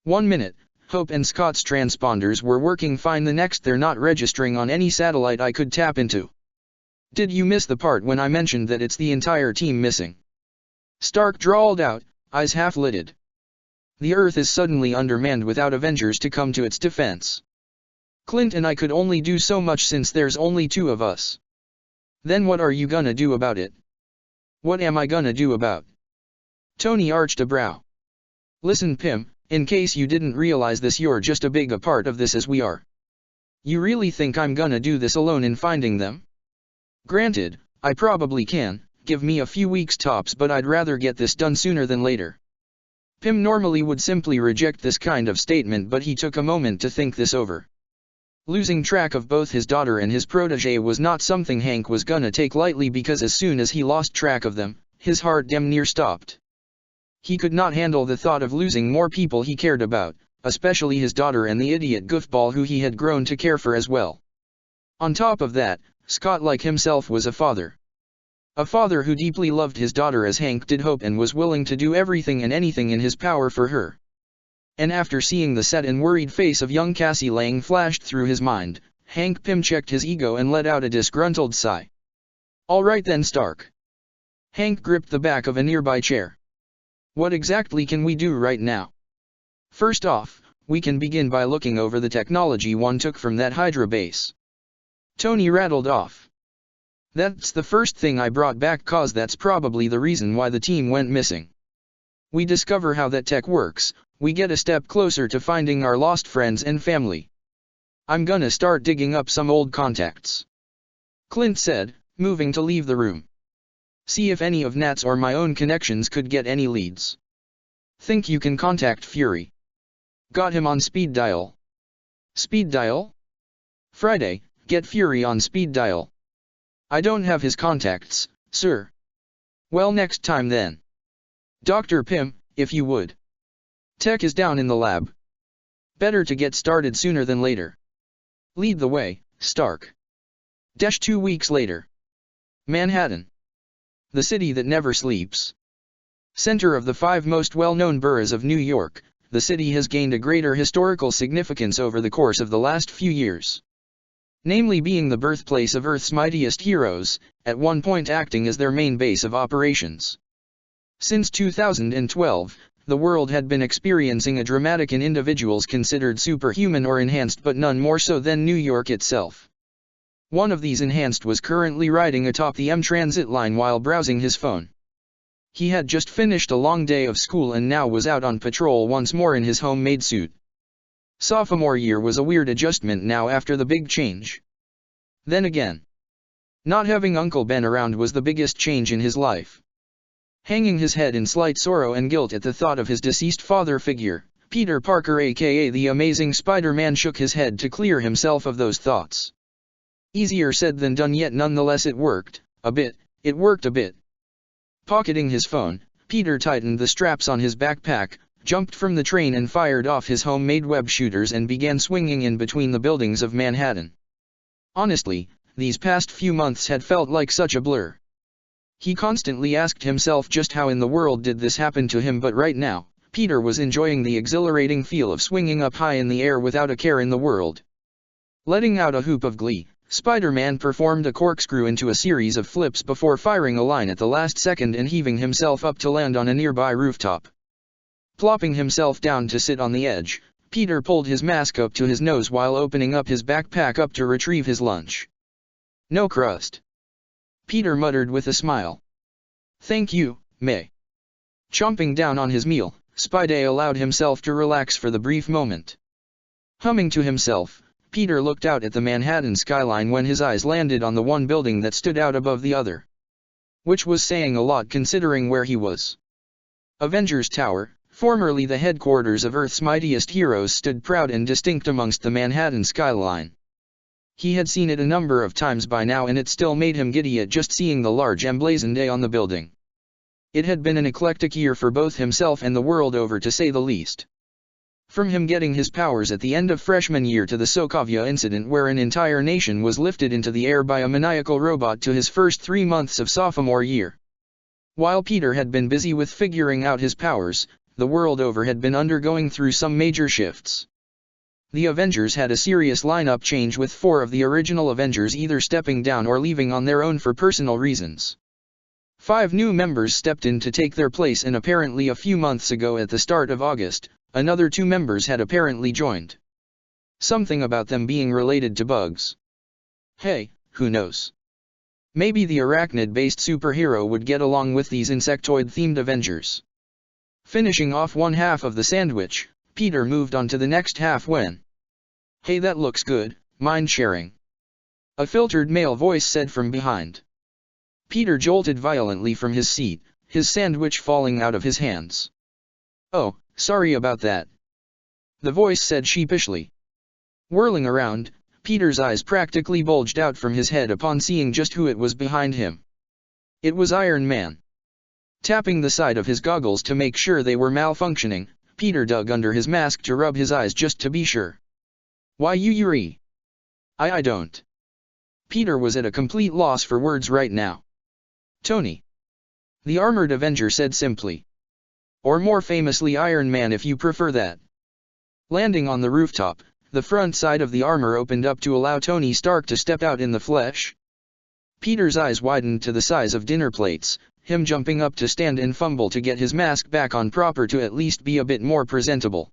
1 minute, Hope and Scott's transponders were working fine, the next they're not registering on any satellite I could tap into. Did you miss the part when I mentioned that it's the entire team missing? Stark drawled out, eyes half-lidded. The Earth is suddenly undermanned without Avengers to come to its defense. Clint and I could only do so much since there's only 2 of us. Then what are you gonna do about it? What am I gonna do about? Tony arched a brow. Listen Pym, in case you didn't realize this, you're just as big a part of this as we are. You really think I'm gonna do this alone in finding them? Granted, I probably can, give me a few weeks tops, but I'd rather get this done sooner than later. Pym normally would simply reject this kind of statement, but he took a moment to think this over. Losing track of both his daughter and his protege was not something Hank was gonna take lightly, because as soon as he lost track of them, his heart damn near stopped. He could not handle the thought of losing more people he cared about, especially his daughter and the idiot goofball who he had grown to care for as well. On top of that, Scott, like himself, was a father. A father who deeply loved his daughter as Hank did hope, and was willing to do everything and anything in his power for her. And after seeing the sad and worried face of young Cassie Lang flashed through his mind, Hank Pym checked his ego and let out a disgruntled sigh. "All right then, Stark." Hank gripped the back of a nearby chair. "What exactly can we do right now?" "First off, we can begin by looking over the technology one took from that Hydra base." Tony rattled off. "That's the first thing I brought back, cause that's probably the reason why the team went missing. We discover how that tech works, we get a step closer to finding our lost friends and family. I'm gonna start digging up some old contacts," Clint said, moving to leave the room. "See if any of Nat's or my own connections could get any leads." "Think you can contact Fury?" "Got him on speed dial." "Speed dial?" "Friday, get Fury on speed dial." "I don't have his contacts, sir." "Well, next time then. Dr. Pym, if you would. Tech is down in the lab. Better to get started sooner than later. Lead the way, Stark." 2 weeks later. Manhattan. The city that never sleeps. Center of the 5 most well-known boroughs of New York, the city has gained a greater historical significance over the course of the last few years. Namely being the birthplace of Earth's mightiest heroes, at one point acting as their main base of operations. Since 2012, the world had been experiencing a dramatic in individuals considered superhuman or enhanced, but none more so than New York itself. One of these enhanced was currently riding atop the M Transit line while browsing his phone. He had just finished a long day of school and now was out on patrol once more in his homemade suit. Sophomore year was a weird adjustment now after the big change. Then again, not having Uncle Ben around was the biggest change in his life. Hanging his head in slight sorrow and guilt at the thought of his deceased father figure, Peter Parker aka the Amazing Spider-Man shook his head to clear himself of those thoughts. Easier said than done, yet nonetheless it worked a bit. Pocketing his phone, Peter tightened the straps on his backpack, jumped from the train and fired off his homemade web shooters and began swinging in between the buildings of Manhattan. Honestly, these past few months had felt like such a blur. He constantly asked himself just how in the world did this happen to him, but right now, Peter was enjoying the exhilarating feel of swinging up high in the air without a care in the world. Letting out a whoop of glee, Spider-Man performed a corkscrew into a series of flips before firing a line at the last second and heaving himself up to land on a nearby rooftop. Plopping himself down to sit on the edge, Peter pulled his mask up to his nose while opening up his backpack up to retrieve his lunch. "No crust," Peter muttered with a smile. "Thank you, May." Chomping down on his meal, Spidey allowed himself to relax for the brief moment. Humming to himself, Peter looked out at the Manhattan skyline when his eyes landed on the one building that stood out above the other. Which was saying a lot considering where he was. Avengers Tower, formerly the headquarters of Earth's mightiest heroes, stood proud and distinct amongst the Manhattan skyline. He had seen it a number of times by now, and it still made him giddy at just seeing the large emblazoned A on the building. It had been an eclectic year for both himself and the world over, to say the least. From him getting his powers at the end of freshman year to the Sokovia incident where an entire nation was lifted into the air by a maniacal robot to his first 3 months of sophomore year. While Peter had been busy with figuring out his powers, the world over had been undergoing through some major shifts. The Avengers had a serious lineup change, with 4 of the original Avengers either stepping down or leaving on their own for personal reasons. 5 new members stepped in to take their place, and apparently a few months ago at the start of August, another 2 members had apparently joined. Something about them being related to bugs. Hey, who knows? Maybe the arachnid-based superhero would get along with these insectoid-themed Avengers. Finishing off one half of the sandwich, Peter moved on to the next half when, "Hey, that looks good, mind sharing?" a filtered male voice said from behind. Peter jolted violently from his seat, his sandwich falling out of his hands. "Oh, sorry about that," the voice said sheepishly. Whirling around, Peter's eyes practically bulged out from his head upon seeing just who it was behind him. It was Iron Man. Tapping the side of his goggles to make sure they were malfunctioning, Peter dug under his mask to rub his eyes just to be sure. Why Yuri? I don't. Peter was at a complete loss for words right now. Tony. The armored Avenger said simply. Or more famously Iron Man if you prefer that. Landing on the rooftop, the front side of the armor opened up to allow Tony Stark to step out in the flesh. Peter's eyes widened to the size of dinner plates, him jumping up to stand and fumble to get his mask back on proper to at least be a bit more presentable.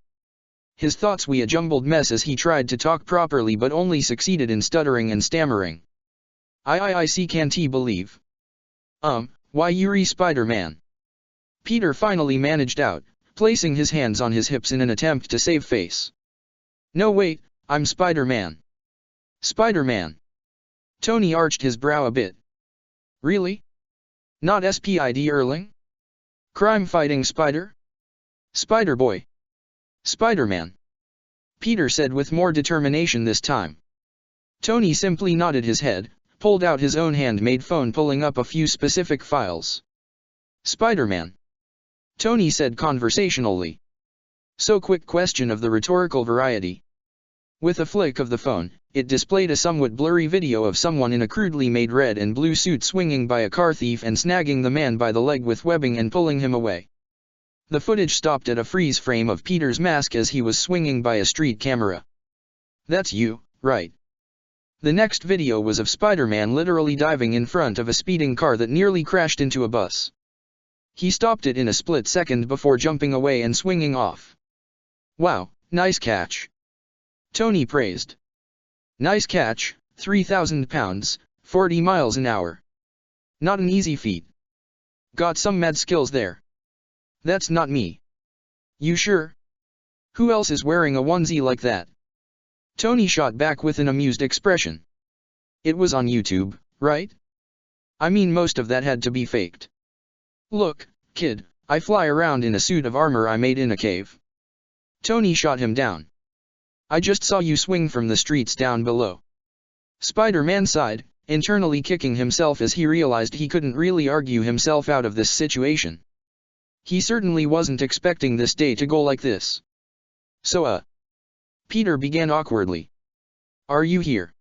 His thoughts were a jumbled mess as he tried to talk properly but only succeeded in stuttering and stammering. I can't believe. Why Yuri Spider-Man? Peter finally managed out, placing his hands on his hips in an attempt to save face. No wait, I'm Spider-Man. Spider-Man. Tony arched his brow a bit. Really? Not Spid Erling? Crime-fighting spider? Spider-Boy. Spider-Man. Peter said with more determination this time. Tony simply nodded his head, pulled out his own handmade phone pulling up a few specific files. Spider-Man. Tony said conversationally. So quick question of the rhetorical variety. With a flick of the phone, it displayed a somewhat blurry video of someone in a crudely made red and blue suit swinging by a car thief and snagging the man by the leg with webbing and pulling him away. The footage stopped at a freeze frame of Peter's mask as he was swinging by a street camera. That's you, right? The next video was of Spider-Man literally diving in front of a speeding car that nearly crashed into a bus. He stopped it in a split second before jumping away and swinging off. Wow, nice catch. Tony praised. Nice catch, 3,000 pounds, 40 miles an hour. Not an easy feat. Got some mad skills there. That's not me. You sure? Who else is wearing a onesie like that? Tony shot back with an amused expression. It was on YouTube, right? I mean most of that had to be faked. Look, kid, I fly around in a suit of armor I made in a cave. Tony shot him down. I just saw you swing from the streets down below. Spider-Man sighed, internally kicking himself as he realized he couldn't really argue himself out of this situation. He certainly wasn't expecting this day to go like this. So Peter began awkwardly. Are you here?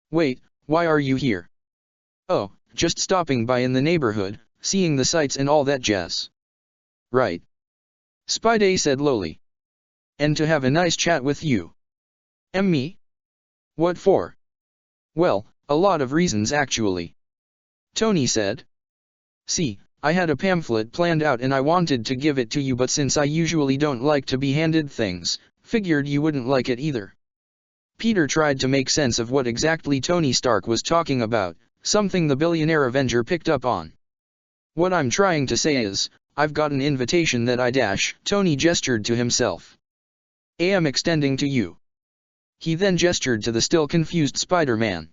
Wait, why are you here? Oh, just stopping by in the neighborhood, seeing the sights and all that jazz. Right. Spidey said lowly. And to have a nice chat with you. Me? What for? Well, a lot of reasons actually. Tony said. See, I had a pamphlet planned out and I wanted to give it to you, but since I usually don't like to be handed things, figured you wouldn't like it either. Peter tried to make sense of what exactly Tony Stark was talking about, something the billionaire Avenger picked up on. What I'm trying to say is, I've got an invitation that Tony gestured to himself. Am extending to you. He then gestured to the still confused Spider-Man.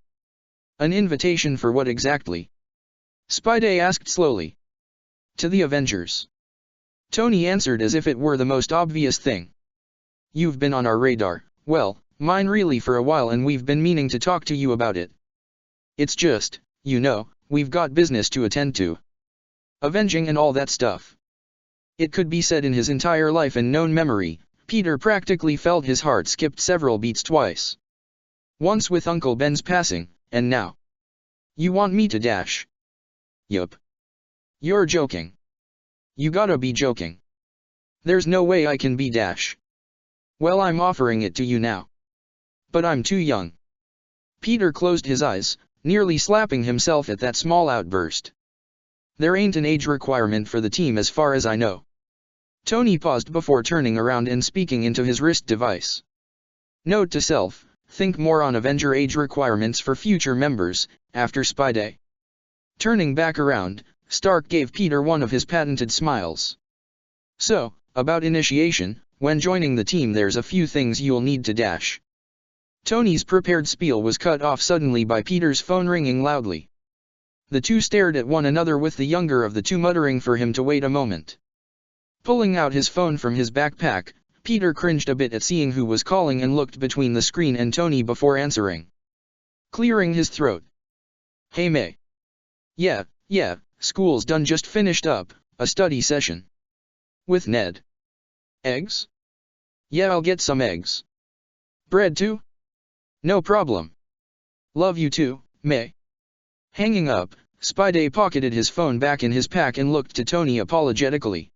An invitation for what exactly? Spidey asked slowly. To the Avengers. Tony answered as if it were the most obvious thing. You've been on our radar, well, mine really for a while, and we've been meaning to talk to you about it. It's just, you know, we've got business to attend to. Avenging and all that stuff. It could be said in his entire life and known memory, Peter practically felt his heart skipped several beats twice. Once with Uncle Ben's passing, and now. You want me to dash? Yup. You're joking. You gotta be joking. There's no way I can be dash. Well, I'm offering it to you now. But I'm too young. Peter closed his eyes, nearly slapping himself at that small outburst. There ain't an age requirement for the team as far as I know. Tony paused before turning around and speaking into his wrist device. Note to self, think more on Avenger age requirements for future members, after Spidey. Turning back around, Stark gave Peter one of his patented smiles. So, about initiation, when joining the team there's a few things you'll need to dash. Tony's prepared spiel was cut off suddenly by Peter's phone ringing loudly. The two stared at one another with the younger of the two muttering for him to wait a moment. Pulling out his phone from his backpack, Peter cringed a bit at seeing who was calling and looked between the screen and Tony before answering. Clearing his throat. Hey May. Yeah, school's done, just finished up, a study session. With Ned. Eggs? Yeah, I'll get some eggs. Bread too? No problem. Love you too, May. Hanging up, Spidey pocketed his phone back in his pack and looked to Tony apologetically.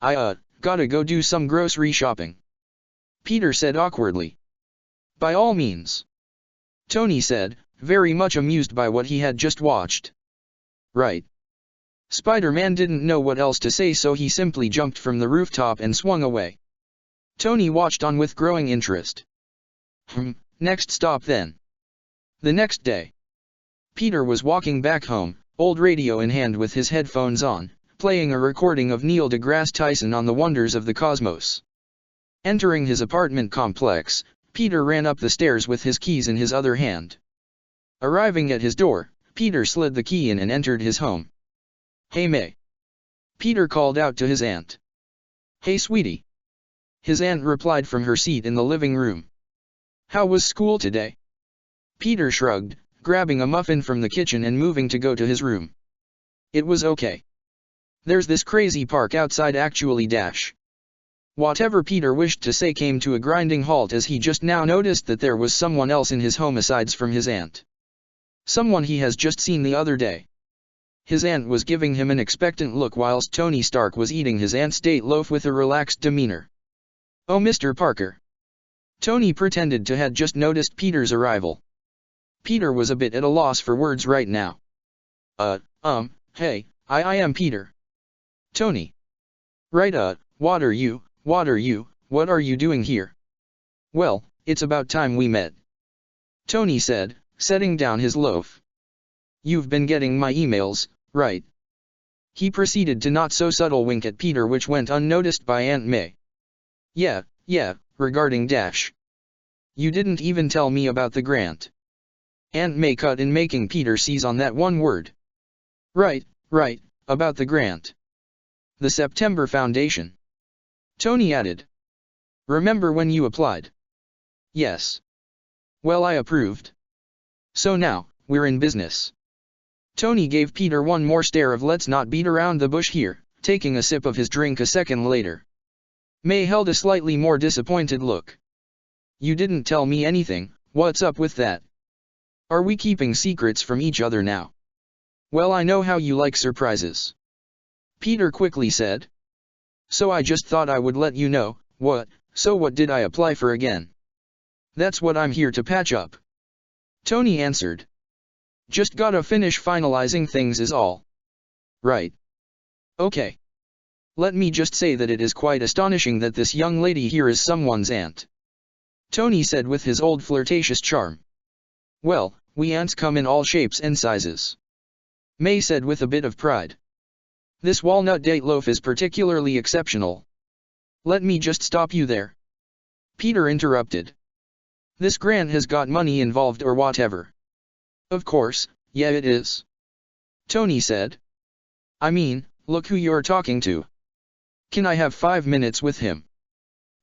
Gotta go do some grocery shopping. Peter said awkwardly. By all means. Tony said, very much amused by what he had just watched. Right. Spider-Man didn't know what else to say, so he simply jumped from the rooftop and swung away. Tony watched on with growing interest. Next stop then. The next day. Peter was walking back home, old radio in hand with his headphones on, playing a recording of Neil deGrasse Tyson on the wonders of the cosmos. Entering his apartment complex, Peter ran up the stairs with his keys in his other hand. Arriving at his door, Peter slid the key in and entered his home. Hey May. Peter called out to his aunt. Hey sweetie. His aunt replied from her seat in the living room. How was school today? Peter shrugged, grabbing a muffin from the kitchen and moving to go to his room. It was okay. There's this crazy park outside actually. Whatever Peter wished to say came to a grinding halt as he just now noticed that there was someone else in his home aside from his aunt. Someone he has just seen the other day. His aunt was giving him an expectant look whilst Tony Stark was eating his aunt's date loaf with a relaxed demeanor. Oh Mr. Parker. Tony pretended to had just noticed Peter's arrival. Peter was a bit at a loss for words right now. Hey, I am Peter. Tony. Right, what are you, what are you doing here? Well, it's about time we met. Tony said, setting down his loaf. You've been getting my emails, right? He proceeded to not so subtle wink at Peter, which went unnoticed by Aunt May. Yeah, regarding Dash. You didn't even tell me about the grant. Aunt May cut in, making Peter seize on that one word. Right, about the grant. The September Foundation. Tony added. Remember when you applied? Yes. Well, I approved. So now, we're in business. Tony gave Peter one more stare of let's not beat around the bush here, taking a sip of his drink a second later. May held a slightly more disappointed look. You didn't tell me anything, what's up with that? Are we keeping secrets from each other now? Well, I know how you like surprises. Peter quickly said. So I just thought I would let you know. What did I apply for again? That's what I'm here to patch up. Tony answered. Just gotta finish finalizing things is all. Right. Okay. Let me just say that it is quite astonishing that this young lady here is someone's aunt. Tony said with his old flirtatious charm. Well, we aunts come in all shapes and sizes. May said with a bit of pride. This walnut date loaf is particularly exceptional. Let me just stop you there. Peter interrupted. This grant has got money involved or whatever. Of course, yeah it is. Tony said. I mean, look who you're talking to. Can I have 5 minutes with him?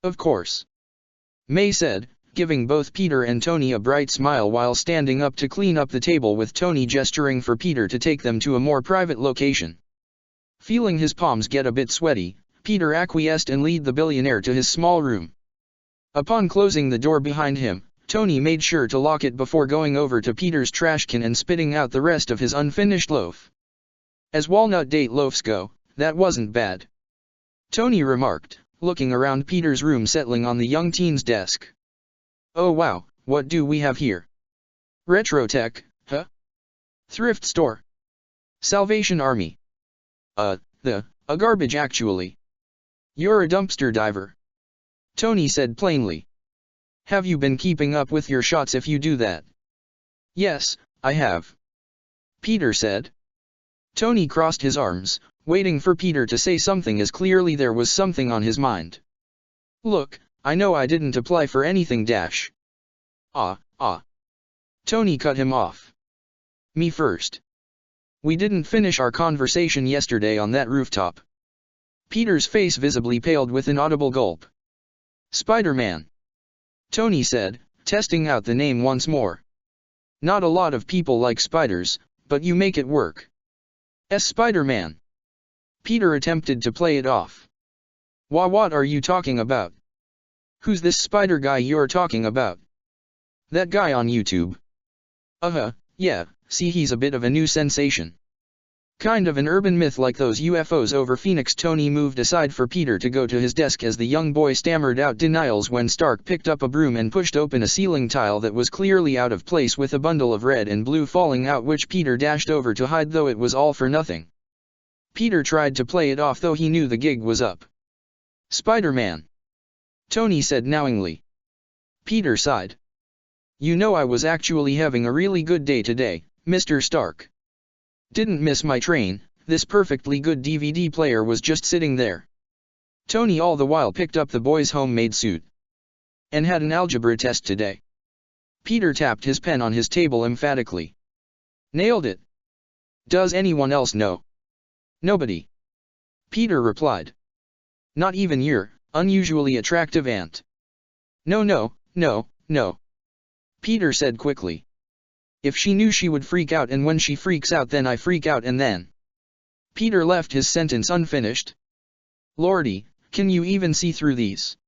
Of course. May said, giving both Peter and Tony a bright smile while standing up to clean up the table, with Tony gesturing for Peter to take them to a more private location. Feeling his palms get a bit sweaty, Peter acquiesced and led the billionaire to his small room. Upon closing the door behind him, Tony made sure to lock it before going over to Peter's trash can and spitting out the rest of his unfinished loaf. As walnut date loafs go, that wasn't bad. Tony remarked, looking around Peter's room, settling on the young teen's desk. Oh wow, what do we have here? Retro tech, huh? Thrift store? Salvation Army? A garbage actually. You're a dumpster diver. Tony said plainly. Have you been keeping up with your shots if you do that? Yes, I have. Peter said. Tony crossed his arms, waiting for Peter to say something, as clearly there was something on his mind. Look, I know I didn't apply for anything. Tony cut him off. Me first. We didn't finish our conversation yesterday on that rooftop. Peter's face visibly paled with an audible gulp. Spider-Man. Tony said, testing out the name once more. Not a lot of people like spiders, but you make it work. Spider-Man. Peter attempted to play it off. What are you talking about? Who's this spider guy you're talking about? That guy on YouTube. Yeah, see, he's a bit of a new sensation. Kind of an urban myth like those UFOs over Phoenix. Tony moved aside for Peter to go to his desk as the young boy stammered out denials when Stark picked up a broom and pushed open a ceiling tile that was clearly out of place with a bundle of red and blue falling out, which Peter dashed over to hide, though it was all for nothing. Peter tried to play it off, though he knew the gig was up. Spider-Man. Tony said knowingly. Peter sighed. You know, I was actually having a really good day today, Mr. Stark. Didn't miss my train. This perfectly good DVD player was just sitting there. Tony all the while picked up the boy's homemade suit. And had an algebra test today. Peter tapped his pen on his table emphatically. Nailed it. Does anyone else know? Nobody. Peter replied. Not even your unusually attractive aunt. No. Peter said quickly. If she knew, she would freak out, and when she freaks out, then I freak out, and then... Peter left his sentence unfinished. Lordy, can you even see through these?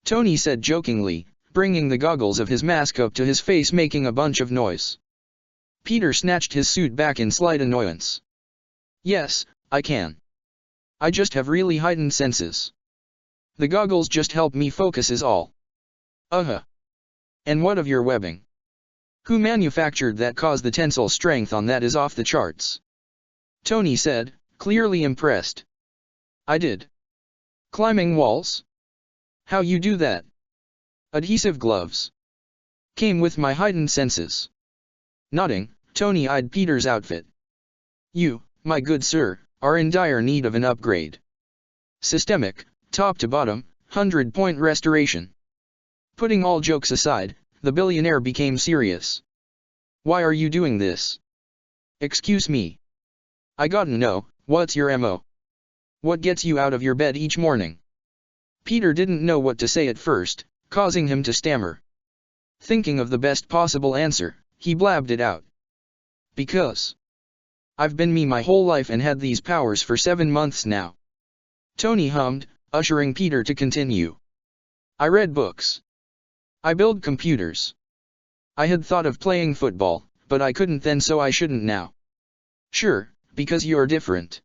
Tony said jokingly, bringing the goggles of his mask up to his face, making a bunch of noise. Peter snatched his suit back in slight annoyance. Yes, I can. I just have really heightened senses. The goggles just help me focus is all. And what of your webbing? Who manufactured that? Cause the tensile strength on that is off the charts. Tony said, clearly impressed. I did. Climbing walls? How you do that? Adhesive gloves. Came with my heightened senses. Nodding, Tony eyed Peter's outfit. You, my good sir, are in dire need of an upgrade. Systemic, top to bottom, 100-point restoration. Putting all jokes aside, the billionaire became serious. Why are you doing this? Excuse me. I gotta know, what's your MO? What gets you out of your bed each morning? Peter didn't know what to say at first, causing him to stammer. Thinking of the best possible answer, he blabbed it out. Because I've been me my whole life and had these powers for 7 months now. Tony hummed, ushering Peter to continue. I read books. I build computers. I had thought of playing football, but I couldn't then, so I shouldn't now. Sure, because you're different.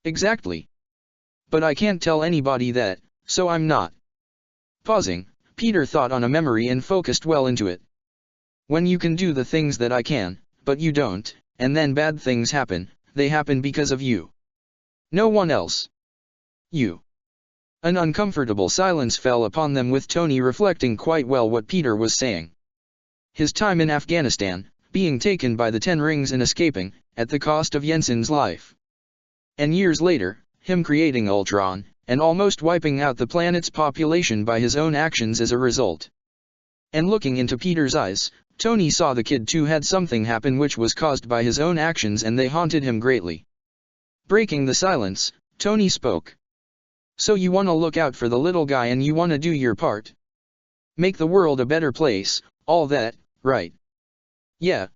Exactly. But I can't tell anybody that, so I'm not. Pausing, Peter thought on a memory and focused well into it. When you can do the things that I can, but you don't, and then bad things happen, they happen because of you. No one else. You. An uncomfortable silence fell upon them, with Tony reflecting quite well what Peter was saying. His time in Afghanistan, being taken by the 10 Rings and escaping, at the cost of Jensen's life. And years later, him creating Ultron, and almost wiping out the planet's population by his own actions as a result. And looking into Peter's eyes, Tony saw the kid too had something happen which was caused by his own actions, and they haunted him greatly. Breaking the silence, Tony spoke. So you want to look out for the little guy and you want to do your part? Make the world a better place, all that, right? Yeah.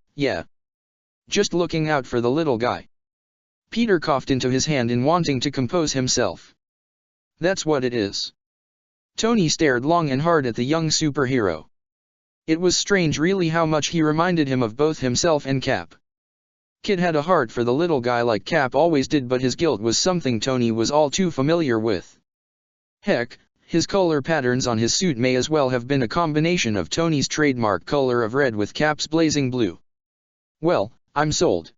Just looking out for the little guy. Peter coughed into his hand in wanting to compose himself. That's what it is. Tony stared long and hard at the young superhero. It was strange really how much he reminded him of both himself and Cap. Kid had a heart for the little guy like Cap always did, but his guilt was something Tony was all too familiar with. Heck, his color patterns on his suit may as well have been a combination of Tony's trademark color of red with Cap's blazing blue. Well, I'm sold.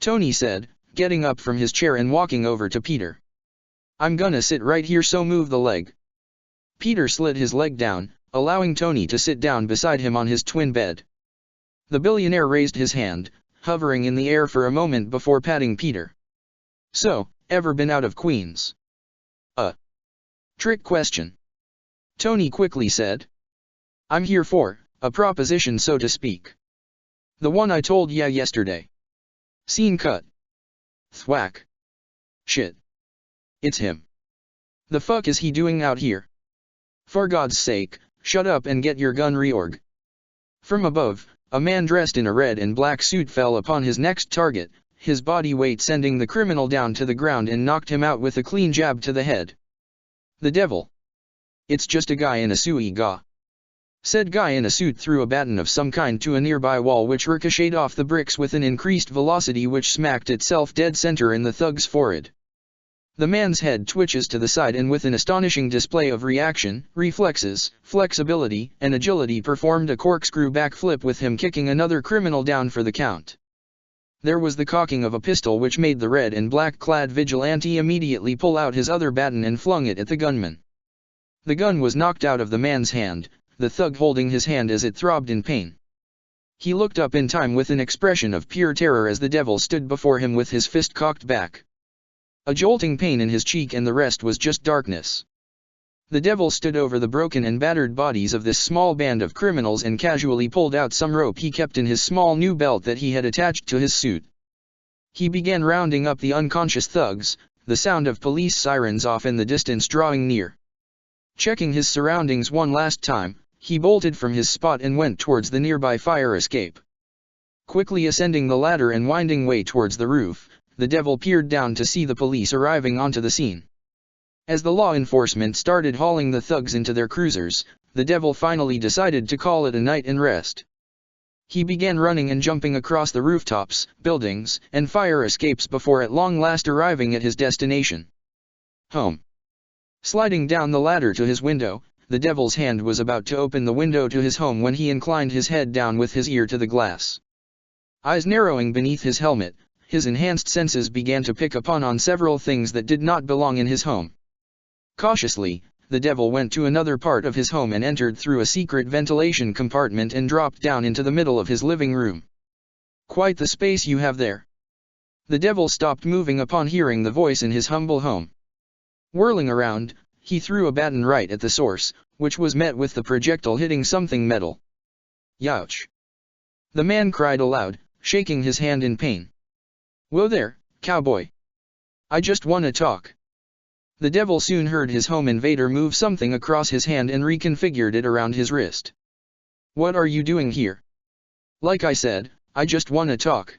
Tony said, getting up from his chair and walking over to Peter. I'm gonna sit right here, so move the leg. Peter slid his leg down, allowing Tony to sit down beside him on his twin bed. The billionaire raised his hand, hovering in the air for a moment before patting Peter. So, ever been out of Queens? Trick question. Tony quickly said. I'm here for a proposition, so to speak. The one I told ya yesterday. Scene cut. Thwack. Shit. It's him. The fuck is he doing out here? For God's sake, shut up and get your gun reorg. From above, a man dressed in a red and black suit fell upon his next target, his body weight sending the criminal down to the ground and knocked him out with a clean jab to the head. The devil. It's just a guy in a suit, said guy in a suit threw a baton of some kind to a nearby wall which ricocheted off the bricks with an increased velocity which smacked itself dead center in the thug's forehead. The man's head twitches to the side and with an astonishing display of reaction, reflexes, flexibility, and agility performed a corkscrew backflip with him kicking another criminal down for the count. There was the cocking of a pistol which made the red and black clad vigilante immediately pull out his other baton and flung it at the gunman. The gun was knocked out of the man's hand, the thug holding his hand as it throbbed in pain. He looked up in time with an expression of pure terror as the devil stood before him with his fist cocked back. A jolting pain in his cheek and the rest was just darkness. The devil stood over the broken and battered bodies of this small band of criminals and casually pulled out some rope he kept in his small new belt that he had attached to his suit. He began rounding up the unconscious thugs, the sound of police sirens off in the distance drawing near. Checking his surroundings one last time, he bolted from his spot and went towards the nearby fire escape. Quickly ascending the ladder and winding way towards the roof, the devil peered down to see the police arriving onto the scene. As the law enforcement started hauling the thugs into their cruisers, the devil finally decided to call it a night and rest. He began running and jumping across the rooftops, buildings, and fire escapes before at long last arriving at his destination. Home. Sliding down the ladder to his window, the devil's hand was about to open the window to his home when he inclined his head down with his ear to the glass. Eyes narrowing beneath his helmet, his enhanced senses began to pick upon several things that did not belong in his home. Cautiously, the devil went to another part of his home and entered through a secret ventilation compartment and dropped down into the middle of his living room. Quite the space you have there. The devil stopped moving upon hearing the voice in his humble home. Whirling around, he threw a baton right at the source, which was met with the projectile hitting something metal. Youch! The man cried aloud, shaking his hand in pain. Whoa there, cowboy. I just wanna talk. The devil soon heard his home invader move something across his hand and reconfigured it around his wrist. What are you doing here? Like I said, I just wanna talk.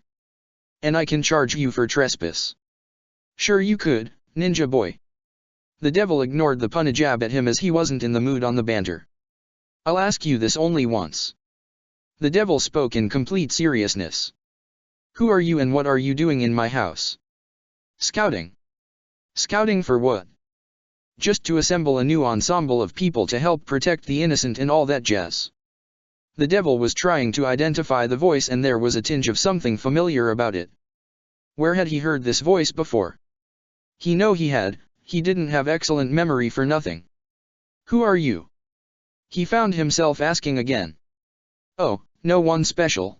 And I can charge you for trespass. Sure you could, ninja boy. The devil ignored the punna jab at him as he wasn't in the mood on the banter. I'll ask you this only once. The devil spoke in complete seriousness. Who are you and what are you doing in my house? Scouting. Scouting for what? Just to assemble a new ensemble of people to help protect the innocent and all that jazz. The devil was trying to identify the voice and there was a tinge of something familiar about it. Where had he heard this voice before? He had, he didn't have excellent memory for nothing. Who are you? He found himself asking again. Oh, no one special.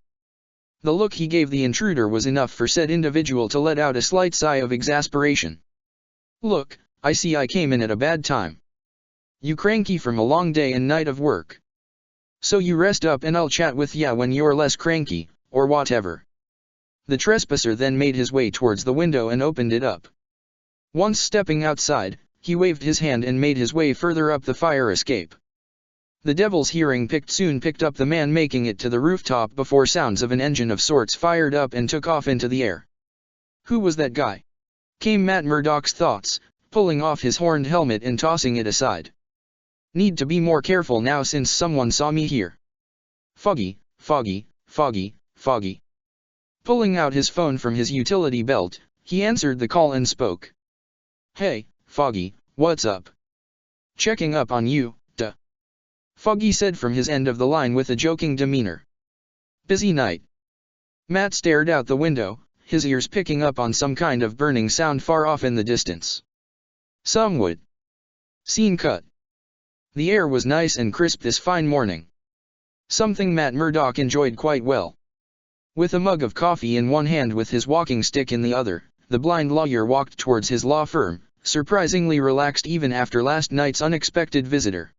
The look he gave the intruder was enough for said individual to let out a slight sigh of exasperation. Look, I see I came in at a bad time. You cranky from a long day and night of work. So you rest up and I'll chat with ya when you're less cranky, or whatever. The trespasser then made his way towards the window and opened it up. Once stepping outside, he waved his hand and made his way further up the fire escape. The devil's hearing soon picked up the man making it to the rooftop before sounds of an engine of sorts fired up and took off into the air. Who was that guy? Came Matt Murdock's thoughts, pulling off his horned helmet and tossing it aside. Need to be more careful now since someone saw me here. Foggy, foggy, foggy, foggy. Pulling out his phone from his utility belt, he answered the call and spoke. Hey, Foggy, what's up? Checking up on you, duh. Foggy said from his end of the line with a joking demeanor. Busy night. Matt stared out the window, his ears picking up on some kind of burning sound far off in the distance. Some wood. Scene cut. The air was nice and crisp this fine morning. Something Matt Murdock enjoyed quite well. With a mug of coffee in one hand with his walking stick in the other, the blind lawyer walked towards his law firm, surprisingly relaxed even after last night's unexpected visitor.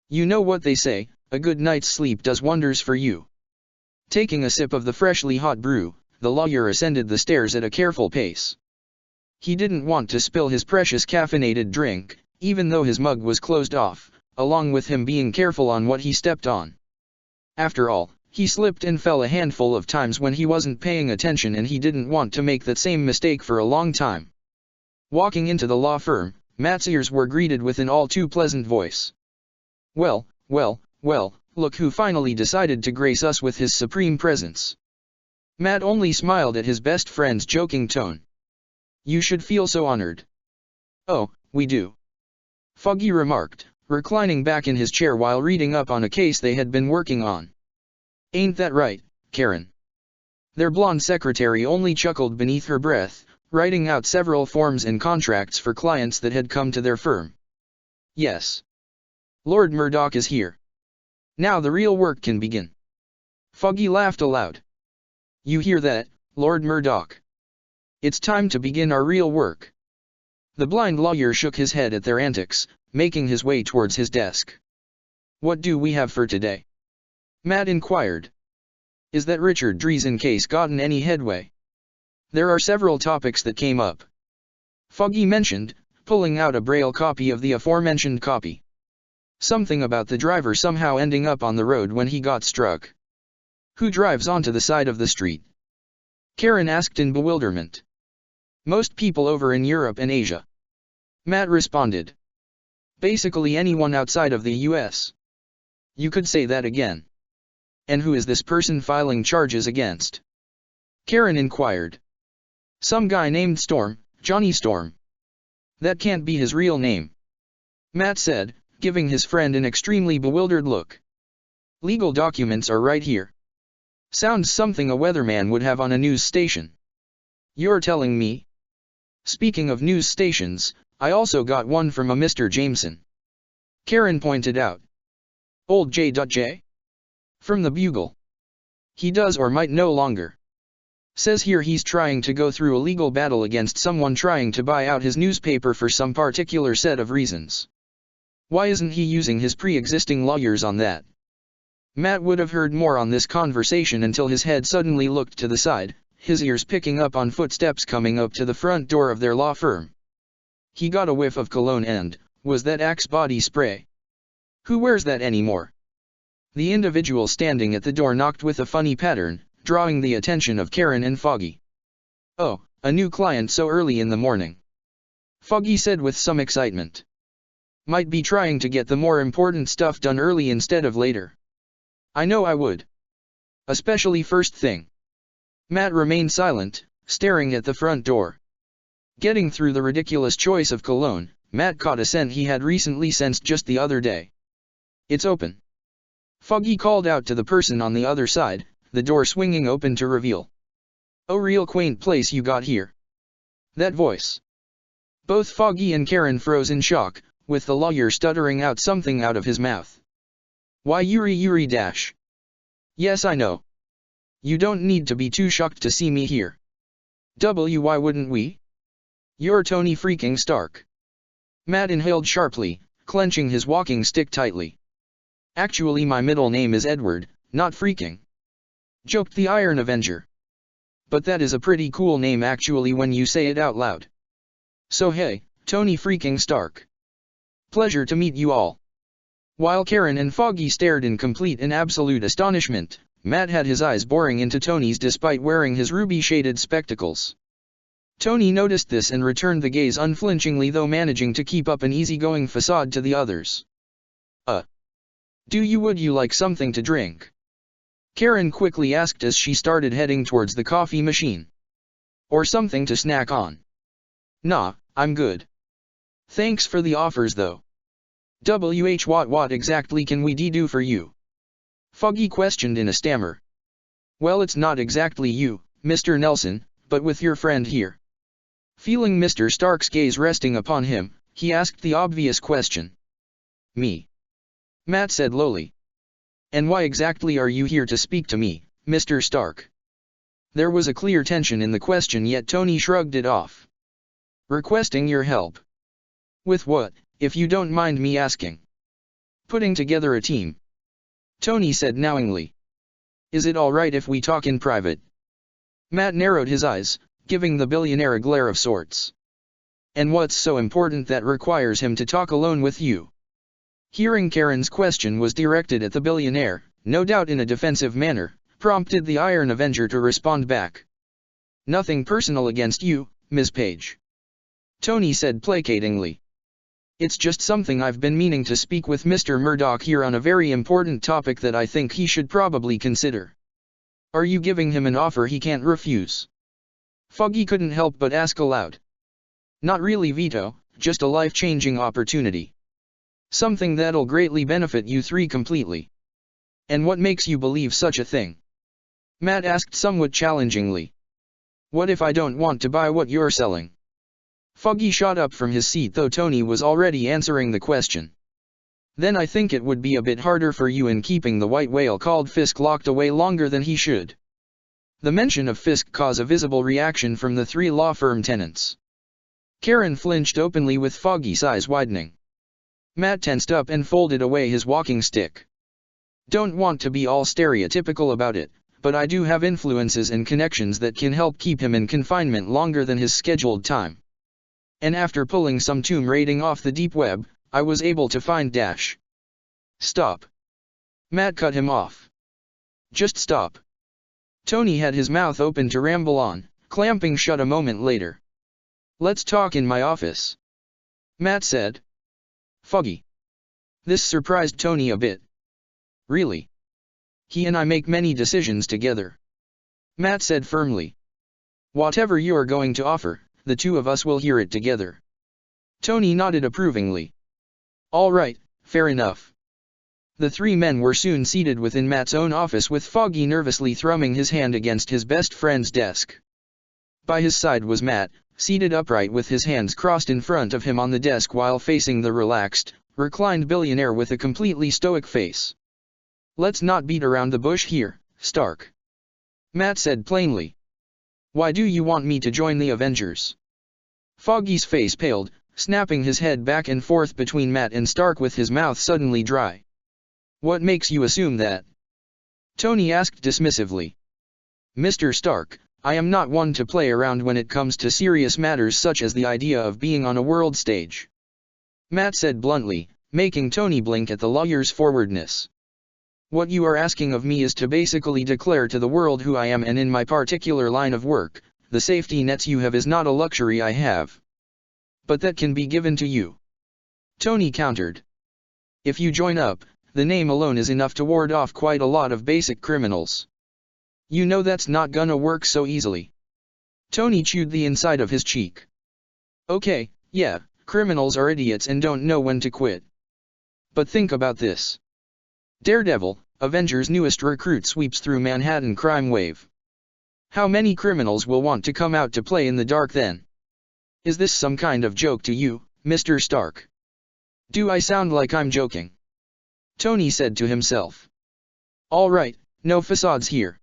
You know what they say, a good night's sleep does wonders for you. Taking a sip of the freshly hot brew, the lawyer ascended the stairs at a careful pace. He didn't want to spill his precious caffeinated drink, even though his mug was closed off. along with him being careful on what he stepped on. After all, he slipped and fell a handful of times when he wasn't paying attention, and he didn't want to make that same mistake for a long time. Walking into the law firm, Matt's ears were greeted with an all too pleasant voice. "Well, well, well, look who finally decided to grace us with his supreme presence." Matt only smiled at his best friend's joking tone. "You should feel so honored." "Oh, we do," Foggy remarked, reclining back in his chair while reading up on a case they had been working on. "Ain't that right, Karen?" Their blonde secretary only chuckled beneath her breath, writing out several forms and contracts for clients that had come to their firm. "Yes. Lord Murdoch is here. Now the real work can begin." Foggy laughed aloud. "You hear that, Lord Murdoch? It's time to begin our real work." The blind lawyer shook his head at their antics, making his way towards his desk. "What do we have for today?" Matt inquired. "Is that Richard Dreesen case gotten any headway?" "There are several topics that came up," Foggy mentioned, pulling out a braille copy of the aforementioned copy. "Something about the driver somehow ending up on the road when he got struck." "Who drives onto the side of the street?" Karen asked in bewilderment. "Most people over in Europe and Asia," Matt responded. "Basically anyone outside of the US. You could say that again." "And who is this person filing charges against?" Karen inquired. "Some guy named Storm, Johnny Storm." "That can't be his real name," Matt said, giving his friend an extremely bewildered look. "Legal documents are right here. Sounds something a weatherman would have on a news station." "You're telling me?" "Speaking of news stations, I also got one from a Mr. Jameson," Karen pointed out. "Old J.J? From the Bugle. He does or might no longer. Says here he's trying to go through a legal battle against someone trying to buy out his newspaper for some particular set of reasons. Why isn't he using his pre-existing lawyers on that?" Matt would have heard more on this conversation until his head suddenly looked to the side, his ears picking up on footsteps coming up to the front door of their law firm. He got a whiff of cologne and, was that Axe body spray? Who wears that anymore? The individual standing at the door knocked with a funny pattern, drawing the attention of Karen and Foggy. "Oh, a new client so early in the morning," Foggy said with some excitement. "Might be trying to get the more important stuff done early instead of later." "I know I would. Especially first thing." Matt remained silent, staring at the front door. Getting through the ridiculous choice of cologne, Matt caught a scent he had recently sensed just the other day. "It's open," Foggy called out to the person on the other side, the door swinging open to reveal. "Oh, real quaint place you got here." That voice. Both Foggy and Karen froze in shock, with the lawyer stuttering out something out of his mouth. "Why Yuri dash. Yes, I know. You don't need to be too shocked to see me here. Why wouldn't we? You're Tony freaking Stark." Matt inhaled sharply, clenching his walking stick tightly. "Actually my middle name is Edward, not freaking," joked the Iron Avenger. "But that is a pretty cool name actually when you say it out loud. So hey, Tony freaking Stark. Pleasure to meet you all." While Karen and Foggy stared in complete and absolute astonishment, Matt had his eyes boring into Tony's despite wearing his ruby-shaded spectacles. Tony noticed this and returned the gaze unflinchingly, though managing to keep up an easygoing facade to the others. Would you like something to drink?" Karen quickly asked as she started heading towards the coffee machine. "Or something to snack on?" "Nah, I'm good. Thanks for the offers though." What exactly can we do for you?" Foggy questioned in a stammer. "Well, it's not exactly you, Mr. Nelson, but with your friend here." Feeling Mr. Stark's gaze resting upon him, he asked the obvious question. "Me?" Matt said lowly. "And why exactly are you here to speak to me, Mr. Stark?" There was a clear tension in the question, yet Tony shrugged it off. "Requesting your help." "With what, if you don't mind me asking?" "Putting together a team," Tony said knowingly. "Is it all right if we talk in private?" Matt narrowed his eyes, giving the billionaire a glare of sorts. "And what's so important that requires him to talk alone with you?" Hearing Karen's question was directed at the billionaire, no doubt in a defensive manner, prompted the Iron Avenger to respond back. "Nothing personal against you, Ms. Page," Tony said placatingly. "It's just something I've been meaning to speak with Mr. Murdoch here on a very important topic that I think he should probably consider." "Are you giving him an offer he can't refuse?" Foggy couldn't help but ask aloud. "Not really, Vito, just a life-changing opportunity. Something that'll greatly benefit you three completely." "And what makes you believe such a thing?" Matt asked somewhat challengingly. "What if I don't want to buy what you're selling?" Foggy shot up from his seat though Tony was already answering the question. "Then I think it would be a bit harder for you in keeping the white whale called Fisk locked away longer than he should." The mention of Fisk caused a visible reaction from the three law firm tenants. Karen flinched openly with Foggy's eyes widening. Matt tensed up and folded away his walking stick. "Don't want to be all stereotypical about it, but I do have influences and connections that can help keep him in confinement longer than his scheduled time. And after pulling some tomb raiding off the deep web, I was able to find dash." "Stop." Matt cut him off. "Just stop." Tony had his mouth open to ramble on, clamping shut a moment later. "Let's talk in my office," Matt said. "Foggy." This surprised Tony a bit. "Really? He and I make many decisions together," Matt said firmly. "Whatever you're going to offer, the two of us will hear it together." Tony nodded approvingly. "All right, fair enough." The three men were soon seated within Matt's own office with Foggy nervously thrumming his hand against his best friend's desk. By his side was Matt, seated upright with his hands crossed in front of him on the desk while facing the relaxed, reclined billionaire with a completely stoic face. "Let's not beat around the bush here, Stark," Matt said plainly. "Why do you want me to join the Avengers?" Foggy's face paled, snapping his head back and forth between Matt and Stark with his mouth suddenly dry. "What makes you assume that?" Tony asked dismissively. "Mr. Stark, I am not one to play around when it comes to serious matters such as the idea of being on a world stage," Matt said bluntly, making Tony blink at the lawyer's forwardness. "What you are asking of me is to basically declare to the world who I am, and in my particular line of work, the safety nets you have is not a luxury I have. But that can be given to you," Tony countered. "If you join up, the name alone is enough to ward off quite a lot of basic criminals. You know that's not gonna work so easily." Tony chewed the inside of his cheek. "Okay, yeah, criminals are idiots and don't know when to quit. But think about this. Daredevil, Avengers' newest recruit, sweeps through Manhattan crime wave. How many criminals will want to come out to play in the dark then? Is this some kind of joke to you, Mr. Stark?" "Do I sound like I'm joking?" Tony said to himself. "All right, no facades here.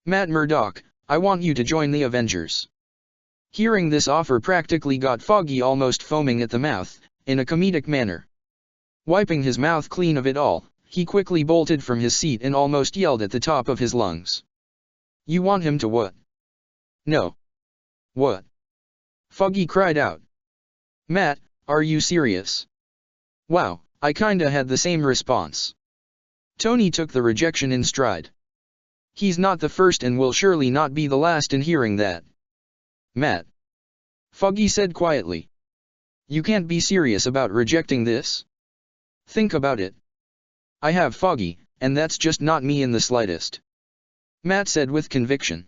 Matt Murdoch, I want you to join the Avengers." Hearing this offer practically got Foggy almost foaming at the mouth, in a comedic manner. Wiping his mouth clean of it all, he quickly bolted from his seat and almost yelled at the top of his lungs. "You want him to what?" "No." "What?" Foggy cried out. "Matt, are you serious?" "Wow, I kinda had the same response." Tony took the rejection in stride. He's not the first and will surely not be the last in hearing that. "Matt," Foggy said quietly. "You can't be serious about rejecting this. Think about it." "I have, Foggy, and that's just not me in the slightest," Matt said with conviction.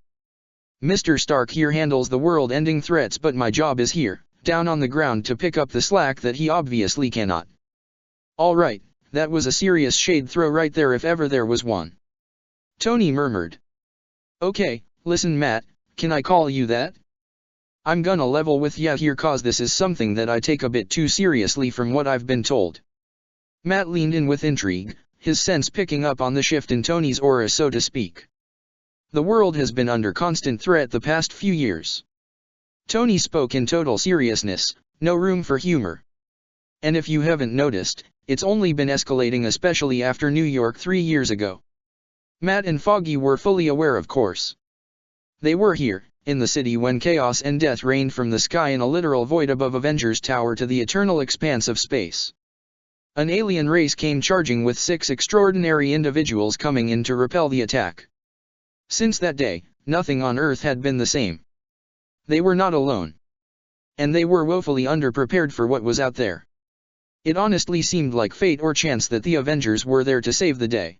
"Mr. Stark here handles the world-ending threats, but my job is here, down on the ground, to pick up the slack that he obviously cannot." "All right, that was a serious shade throw right there if ever there was one," Tony murmured. "Okay, listen Matt, can I call you that? I'm gonna level with ya here cause this is something that I take a bit too seriously from what I've been told." Matt leaned in with intrigue, his sense picking up on the shift in Tony's aura so to speak. "The world has been under constant threat the past few years." Tony spoke in total seriousness, no room for humor. "And if you haven't noticed, it's only been escalating, especially after New York 3 years ago." Matt and Foggy were fully aware, of course. They were here, in the city, when chaos and death reigned from the sky in a literal void above Avengers Tower to the eternal expanse of space. An alien race came charging with 6 extraordinary individuals coming in to repel the attack. Since that day, nothing on Earth had been the same. They were not alone. And they were woefully underprepared for what was out there. It honestly seemed like fate or chance that the Avengers were there to save the day.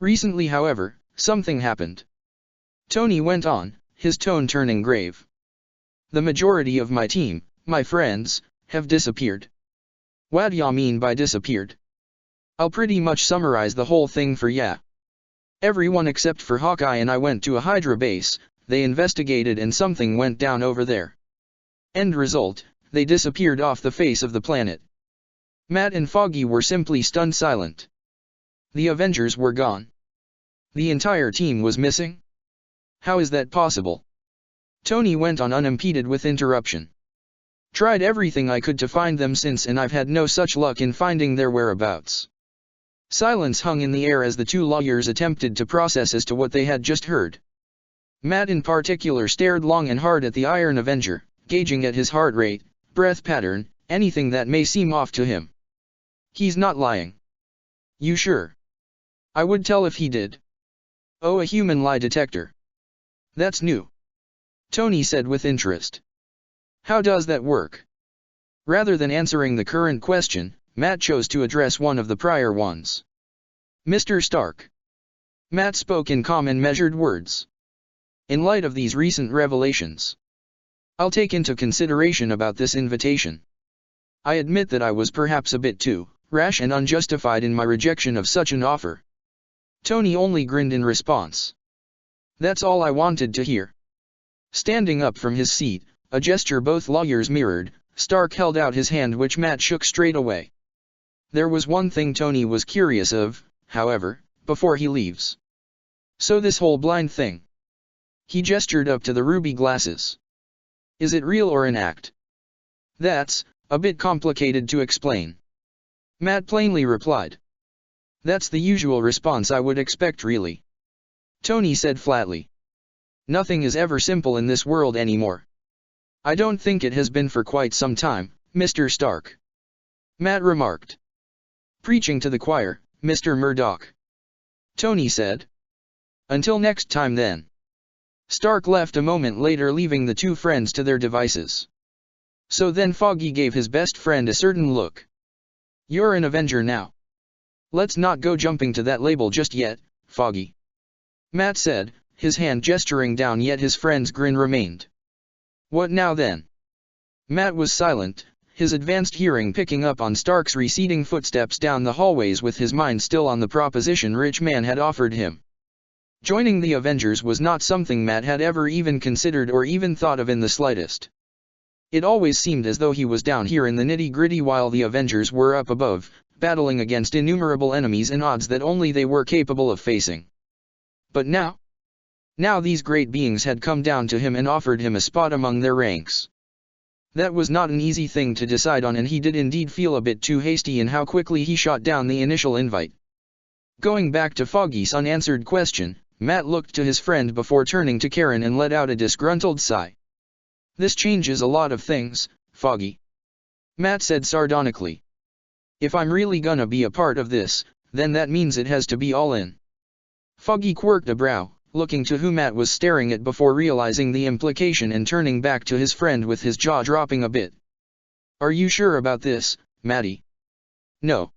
Recently, however, something happened. Tony went on, his tone turning grave. The majority of my team, my friends, have disappeared. What ya mean by disappeared? I'll pretty much summarize the whole thing for ya. Everyone except for Hawkeye and I went to a Hydra base, they investigated and something went down over there. End result, they disappeared off the face of the planet. Matt and Foggy were simply stunned silent. The Avengers were gone. The entire team was missing? How is that possible? Tony went on unimpeded with interruption. Tried everything I could to find them since and I've had no such luck in finding their whereabouts. Silence hung in the air as the two lawyers attempted to process as to what they had just heard. Matt in particular stared long and hard at the Iron Avenger, gauging at his heart rate, breath pattern, anything that may seem off to him. He's not lying. You sure? I would tell if he did. Oh, a human lie detector. That's new. Tony said with interest. How does that work? Rather than answering the current question, Matt chose to address one of the prior ones. Mr. Stark. Matt spoke in calm and measured words. In light of these recent revelations, I'll take into consideration about this invitation. I admit that I was perhaps a bit too rash and unjustified in my rejection of such an offer. Tony only grinned in response. That's all I wanted to hear. Standing up from his seat, a gesture both lawyers mirrored, Stark held out his hand which Matt shook straight away. There was one thing Tony was curious of, however, before he leaves. So this whole blind thing. He gestured up to the ruby glasses. Is it real or an act? That's a bit complicated to explain. Matt plainly replied. That's the usual response I would expect really. Tony said flatly. Nothing is ever simple in this world anymore. I don't think it has been for quite some time, Mr. Stark. Matt remarked. Preaching to the choir, Mr. Murdoch. Tony said. Until next time then. Stark left a moment later, leaving the two friends to their devices. So then Foggy gave his best friend a certain look. You're an Avenger now. Let's not go jumping to that label just yet, Foggy. Matt said, his hand gesturing down, yet his friend's grin remained. What now then? Matt was silent, his advanced hearing picking up on Stark's receding footsteps down the hallways with his mind still on the proposition Rich Man had offered him. Joining the Avengers was not something Matt had ever even considered or even thought of in the slightest. It always seemed as though he was down here in the nitty-gritty while the Avengers were up above, battling against innumerable enemies and odds that only they were capable of facing. But now? Now these great beings had come down to him and offered him a spot among their ranks. That was not an easy thing to decide on, and he did indeed feel a bit too hasty in how quickly he shot down the initial invite. Going back to Foggy's unanswered question, Matt looked to his friend before turning to Karen and let out a disgruntled sigh. This changes a lot of things, Foggy. Matt said sardonically. If I'm really gonna be a part of this, then that means it has to be all in. Foggy quirked a brow, looking to who Matt was staring at before realizing the implication and turning back to his friend with his jaw dropping a bit. Are you sure about this, Matty? No.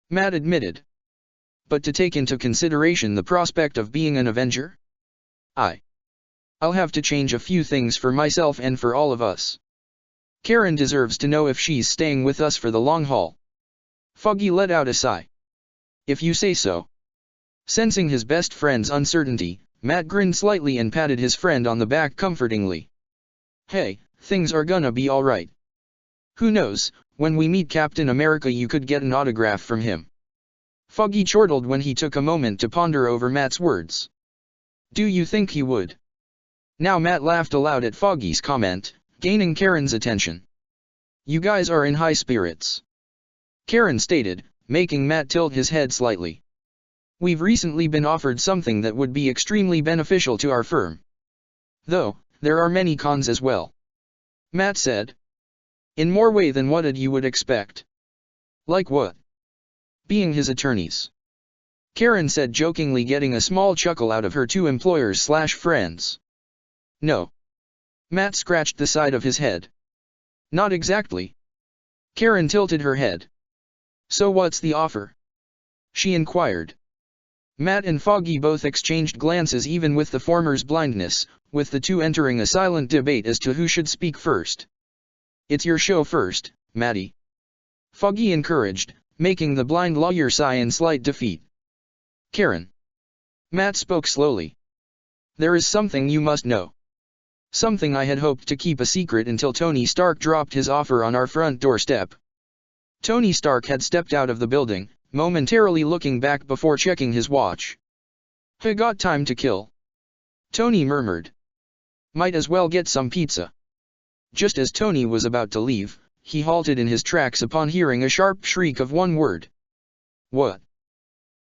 Matt admitted. But to take into consideration the prospect of being an Avenger? I'll have to change a few things for myself and for all of us. Karen deserves to know if she's staying with us for the long haul. Foggy let out a sigh. If you say so. Sensing his best friend's uncertainty, Matt grinned slightly and patted his friend on the back comfortingly. Hey, things are gonna be alright. Who knows, when we meet Captain America you could get an autograph from him. Foggy chortled when he took a moment to ponder over Matt's words. Do you think he would? Now Matt laughed aloud at Foggy's comment, gaining Karen's attention. You guys are in high spirits. Karen stated, making Matt tilt his head slightly. We've recently been offered something that would be extremely beneficial to our firm. Though, there are many cons as well. Matt said. In more way than what you would expect. Like what? being his attorneys. Karen said jokingly, getting a small chuckle out of her two employers/friends. No. Matt scratched the side of his head. Not exactly. Karen tilted her head. So what's the offer? She inquired. Matt and Foggy both exchanged glances, even with the former's blindness, with the two entering a silent debate as to who should speak first. It's your show first, Matty. Foggy encouraged, making the blind lawyer sigh in slight defeat. Karen. Matt spoke slowly. There is something you must know. Something I had hoped to keep a secret until Tony Stark dropped his offer on our front doorstep. Tony Stark had stepped out of the building, momentarily looking back before checking his watch. "I got time to kill," Tony murmured. "Might as well get some pizza." Just as Tony was about to leave, he halted in his tracks upon hearing a sharp shriek of one word. "What?"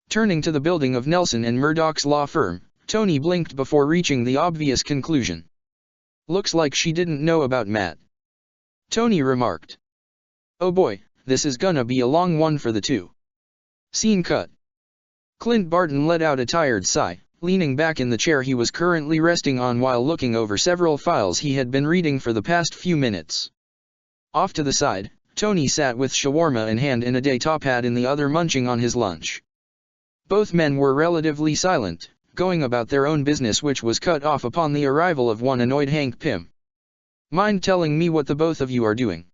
Turning to the building of Nelson and Murdoch's law firm, Tony blinked before reaching the obvious conclusion. "Looks like she didn't know about Matt," Tony remarked. "Oh boy, this is gonna be a long one for the two." Scene cut. Clint Barton let out a tired sigh, leaning back in the chair he was currently resting on while looking over several files he had been reading for the past few minutes. Off to the side, Tony sat with shawarma in hand and a day pad in the other, munching on his lunch. Both men were relatively silent, going about their own business, which was cut off upon the arrival of one annoyed Hank Pym. "Mind telling me what the both of you are doing?"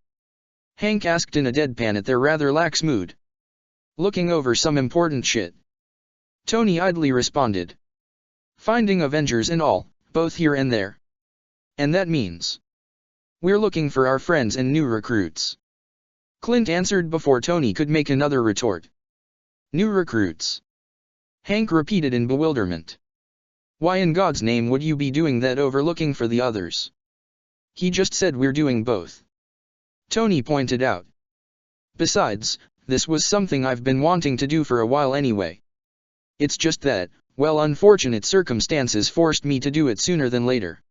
Hank asked in a deadpan at their rather lax mood. "Looking over some important shit," Tony idly responded. "Finding Avengers and all, both here and there. And that means we're looking for our friends and new recruits," Clint answered before Tony could make another retort. "New recruits?" Hank repeated in bewilderment. "Why in God's name would you be doing that over looking for the others?" "He just said we're doing both," Tony pointed out. "Besides, this was something I've been wanting to do for a while anyway. It's just that, well, unfortunate circumstances forced me to do it sooner than later.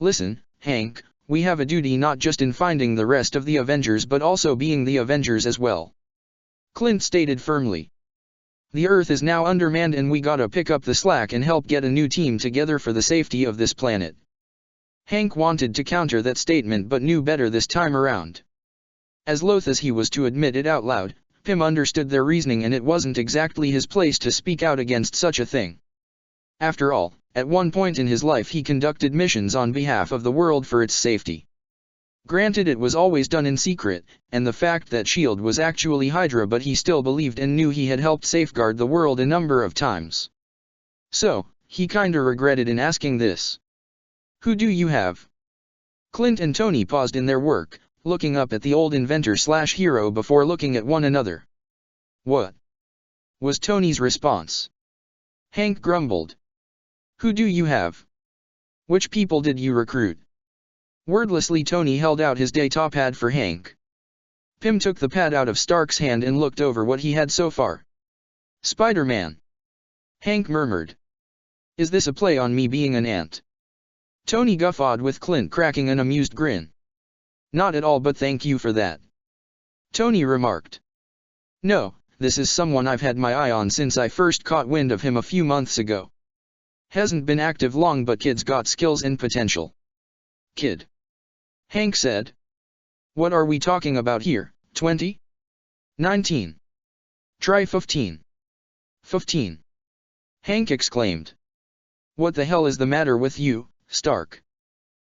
Listen, Hank, we have a duty not just in finding the rest of the Avengers but also being the Avengers as well," Clint stated firmly. "The Earth is now undermanned and we gotta pick up the slack and help get a new team together for the safety of this planet." Hank wanted to counter that statement but knew better this time around. As loath as he was to admit it out loud, Pym understood their reasoning and it wasn't exactly his place to speak out against such a thing. After all, at one point in his life he conducted missions on behalf of the world for its safety. Granted, it was always done in secret, and the fact that S.H.I.E.L.D. was actually Hydra, but he still believed and knew he had helped safeguard the world a number of times. So, he kinda regretted in asking this. "Who do you have?" Clint and Tony paused in their work, looking up at the old inventor/hero before looking at one another. "What?" was Tony's response. Hank grumbled. "Who do you have? Which people did you recruit?" Wordlessly, Tony held out his data pad for Hank. Pym took the pad out of Stark's hand and looked over what he had so far. "Spider-Man," Hank murmured. "Is this a play on me being an ant?" Tony guffawed, with Clint cracking an amused grin. "Not at all, but thank you for that," Tony remarked. "No, this is someone I've had my eye on since I first caught wind of him a few months ago. Hasn't been active long, but kid's got skills and potential." "Kid?" Hank said. "What are we talking about here, 20? 19? Try 15. 15. Hank exclaimed. "What the hell is the matter with you, Stark?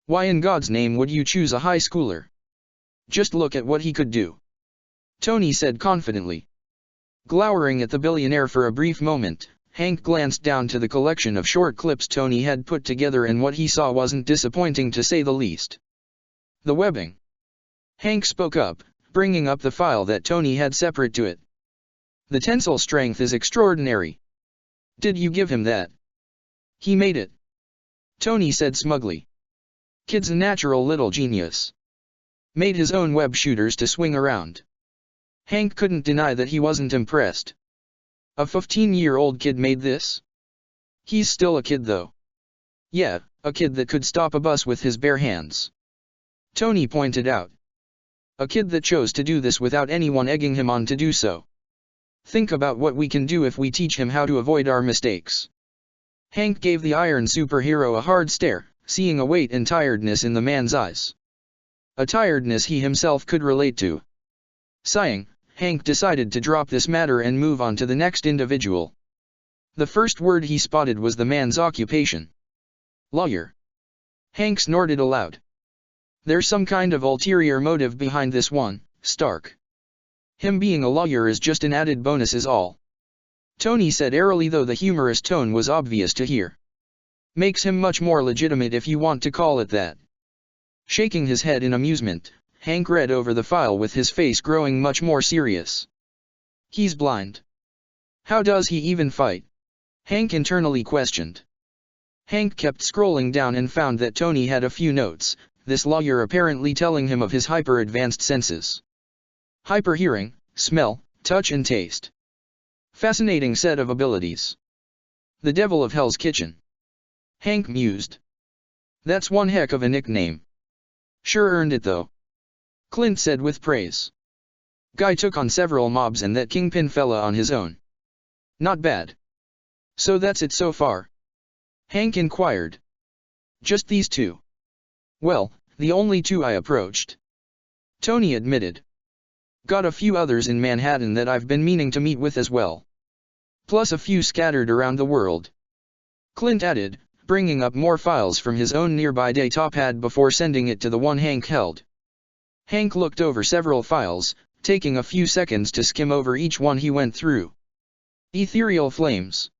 Why in God's name would you choose a high schooler? Just look at what he could do," Tony said confidently. Glowering at the billionaire for a brief moment, Hank glanced down to the collection of short clips Tony had put together, and what he saw wasn't disappointing, to say the least. "The webbing," Hank spoke up, bringing up the file that Tony had separate to it. "The tensile strength is extraordinary. Did you give him that?" "He made it," Tony said smugly. "Kid's a natural little genius. Made his own web shooters to swing around." Hank couldn't deny that he wasn't impressed. A 15-year-old kid made this? He's still a kid though. "Yeah, a kid that could stop a bus with his bare hands," Tony pointed out. "A kid that chose to do this without anyone egging him on to do so. Think about what we can do if we teach him how to avoid our mistakes. Hank gave the iron superhero a hard stare, seeing a weight and tiredness in the man's eyes. A tiredness he himself could relate to. Sighing, Hank decided to drop this matter and move on to the next individual. The first word he spotted was the man's occupation. Lawyer. Hank snorted aloud. There's some kind of ulterior motive behind this one, Stark. Him being a lawyer is just an added bonus is all. Tony said airily, though the humorous tone was obvious to hear. Makes him much more legitimate if you want to call it that. Shaking his head in amusement, Hank read over the file with his face growing much more serious. He's blind. How does he even fight? Hank internally questioned. Hank kept scrolling down and found that Tony had a few notes, this lawyer apparently telling him of his hyper-advanced senses. Hyper-hearing, smell, touch and taste. Fascinating set of abilities. The devil of Hell's Kitchen. Hank mused. That's one heck of a nickname. Sure earned it though. Clint said with praise. Guy took on several mobs and that kingpin fella on his own. Not bad. So that's it so far? Hank inquired. Just these two. Well, the only two I approached. Tony admitted. Got a few others in Manhattan that I've been meaning to meet with as well. Plus a few scattered around the world. Clint added, bringing up more files from his own nearby datapad before sending it to the one Hank held. Hank looked over several files, taking a few seconds to skim over each one he went through. Ethereal flames.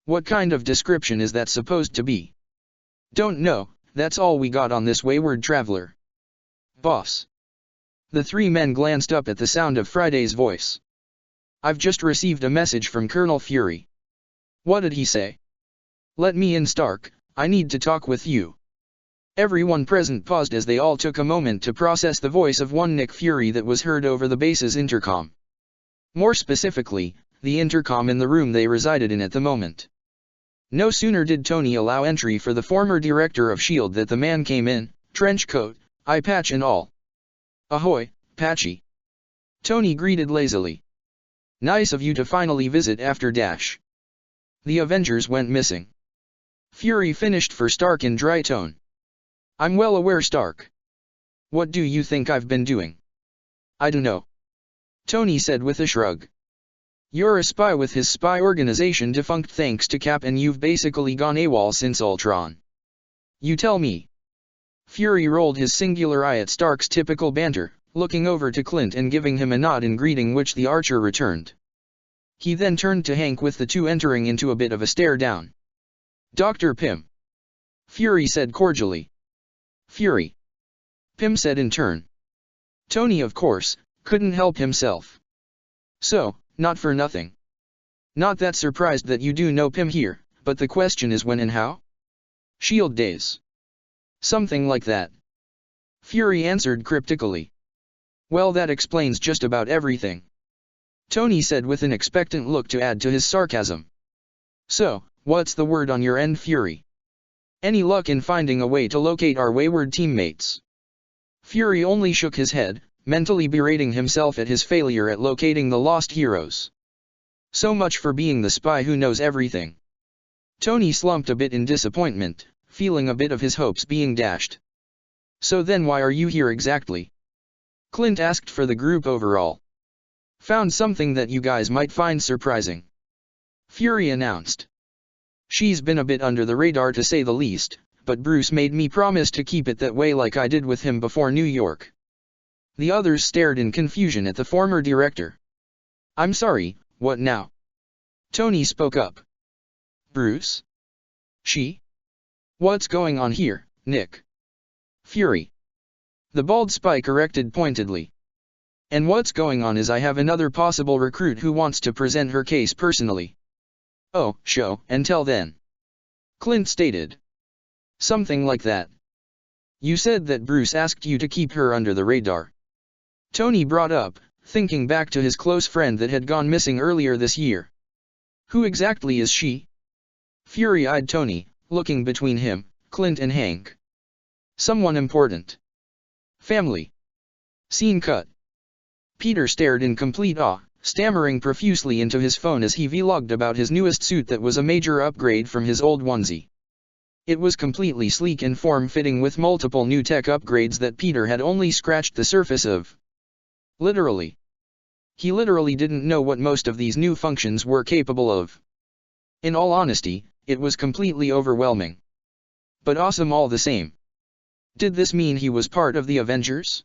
What kind of description is that supposed to be? Don't know, that's all we got on this wayward traveler. Boss. The three men glanced up at the sound of Friday's voice. I've just received a message from Colonel Fury. What did he say? Let me in, Stark, I need to talk with you. Everyone present paused as they all took a moment to process the voice of one Nick Fury that was heard over the base's intercom. More specifically, the intercom in the room they resided in at the moment. No sooner did Tony allow entry for the former director of S.H.I.E.L.D. that the man came in, trench coat, eye patch and all. Ahoy, Patchy. Tony greeted lazily. Nice of you to finally visit after dash. The Avengers went missing. Fury finished for Stark in dry tone. I'm well aware, Stark. What do you think I've been doing? I don't know. Tony said with a shrug. You're a spy with his spy organization defunct thanks to Cap, and you've basically gone AWOL since Ultron. You tell me. Fury rolled his singular eye at Stark's typical banter, looking over to Clint and giving him a nod in greeting, which the archer returned. He then turned to Hank with the two entering into a bit of a stare down. Dr. Pym. Fury said cordially. Fury. Pym said in turn. Tony, of course, couldn't help himself. So, not for nothing. Not that surprised that you do know Pym here, but the question is when and how? S.H.I.E.L.D. days. Something like that. Fury answered cryptically. Well, that explains just about everything. Tony said with an expectant look to add to his sarcasm. So, what's the word on your end, Fury? Any luck in finding a way to locate our wayward teammates? Fury only shook his head, mentally berating himself at his failure at locating the lost heroes. So much for being the spy who knows everything. Tony slumped a bit in disappointment, feeling a bit of his hopes being dashed. So then why are you here exactly? Clint asked for the group overall. Found something that you guys might find surprising. Fury announced. She's been a bit under the radar to say the least, but Bruce made me promise to keep it that way like I did with him before New York. The others stared in confusion at the former director. I'm sorry, what now? Tony spoke up. Bruce? She? What's going on here, Nick? Fury. The bald spy corrected pointedly. And what's going on is I have another possible recruit who wants to present her case personally. Oh, show and tell then. Clint stated. Something like that. You said that Bruce asked you to keep her under the radar. Tony brought up, thinking back to his close friend that had gone missing earlier this year. Who exactly is she? Fury eyed Tony, looking between him, Clint and Hank. Someone important. Family. Scene cut. Peter stared in complete awe, stammering profusely into his phone as he vlogged about his newest suit that was a major upgrade from his old onesie. It was completely sleek and form-fitting with multiple new tech upgrades that Peter had only scratched the surface of. Literally. He literally didn't know what most of these new functions were capable of. In all honesty, it was completely overwhelming. But awesome all the same. Did this mean he was part of the Avengers?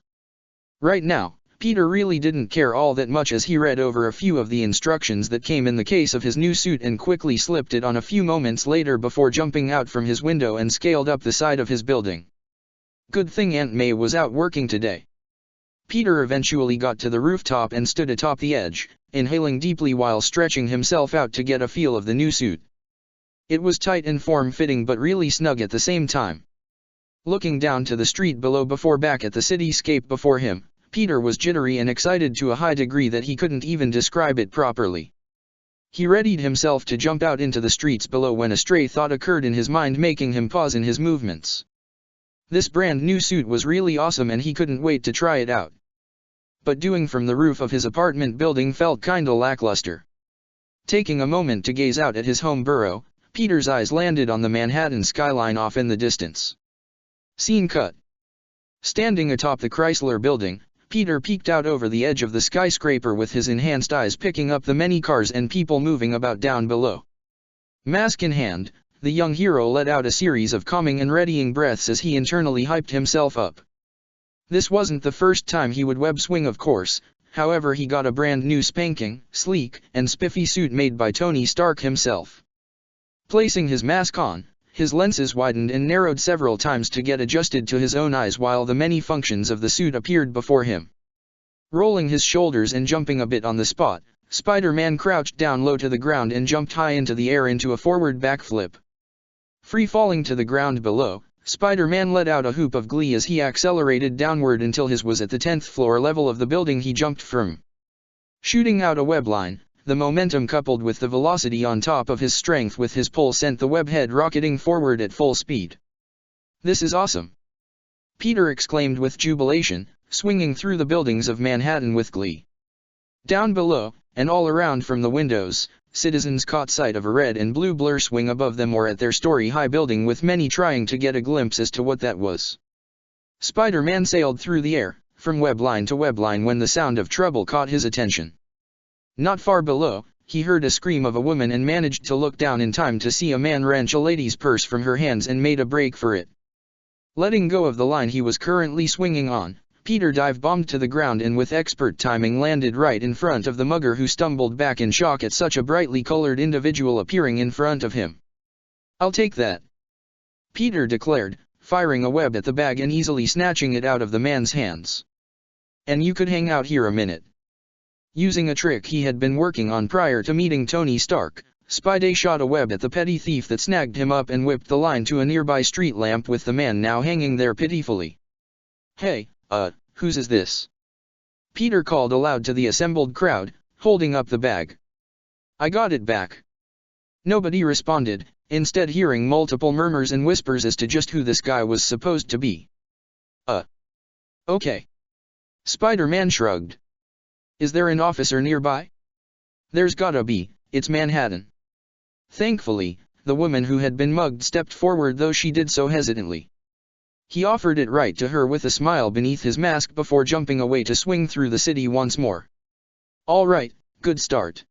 Right now, Peter really didn't care all that much as he read over a few of the instructions that came in the case of his new suit and quickly slipped it on a few moments later before jumping out from his window and scaled up the side of his building. Good thing Aunt May was out working today. Peter eventually got to the rooftop and stood atop the edge, inhaling deeply while stretching himself out to get a feel of the new suit. It was tight and form-fitting but really snug at the same time. Looking down to the street below before back at the cityscape before him, Peter was jittery and excited to a high degree that he couldn't even describe it properly. He readied himself to jump out into the streets below when a stray thought occurred in his mind, making him pause in his movements. This brand new suit was really awesome and he couldn't wait to try it out. But doing from the roof of his apartment building felt kinda lackluster. Taking a moment to gaze out at his home borough, Peter's eyes landed on the Manhattan skyline off in the distance. Scene cut. Standing atop the Chrysler Building, Peter peeked out over the edge of the skyscraper with his enhanced eyes picking up the many cars and people moving about down below. Mask in hand, the young hero let out a series of calming and readying breaths as he internally hyped himself up. This wasn't the first time he would web swing, of course, however he got a brand new spanking, sleek, and spiffy suit made by Tony Stark himself. Placing his mask on, his lenses widened and narrowed several times to get adjusted to his own eyes while the many functions of the suit appeared before him. Rolling his shoulders and jumping a bit on the spot, Spider-Man crouched down low to the ground and jumped high into the air into a forward backflip. Free falling to the ground below, Spider-Man let out a whoop of glee as he accelerated downward until his was at the 10th floor level of the building he jumped from. Shooting out a web line, the momentum coupled with the velocity on top of his strength with his pull sent the webhead rocketing forward at full speed. "This is awesome!" Peter exclaimed with jubilation, swinging through the buildings of Manhattan with glee. Down below, and all around from the windows, citizens caught sight of a red and blue blur swing above them or at their story-high building, with many trying to get a glimpse as to what that was. Spider-Man sailed through the air, from web line to web line when the sound of trouble caught his attention. Not far below, he heard a scream of a woman and managed to look down in time to see a man wrench a lady's purse from her hands and made a break for it. Letting go of the line he was currently swinging on, Peter dive-bombed to the ground and with expert timing landed right in front of the mugger, who stumbled back in shock at such a brightly colored individual appearing in front of him. "I'll take that," Peter declared, firing a web at the bag and easily snatching it out of the man's hands. "And you could hang out here a minute." Using a trick he had been working on prior to meeting Tony Stark, Spidey shot a web at the petty thief that snagged him up and whipped the line to a nearby street lamp with the man now hanging there pitifully. "Hey, whose is this?" Peter called aloud to the assembled crowd, holding up the bag. "I got it back." Nobody responded, instead hearing multiple murmurs and whispers as to just who this guy was supposed to be. Okay." Spider-Man shrugged. "Is there an officer nearby?" "There's gotta be, it's Manhattan." Thankfully, the woman who had been mugged stepped forward, though she did so hesitantly. He offered it right to her with a smile beneath his mask before jumping away to swing through the city once more. "All right, good start,"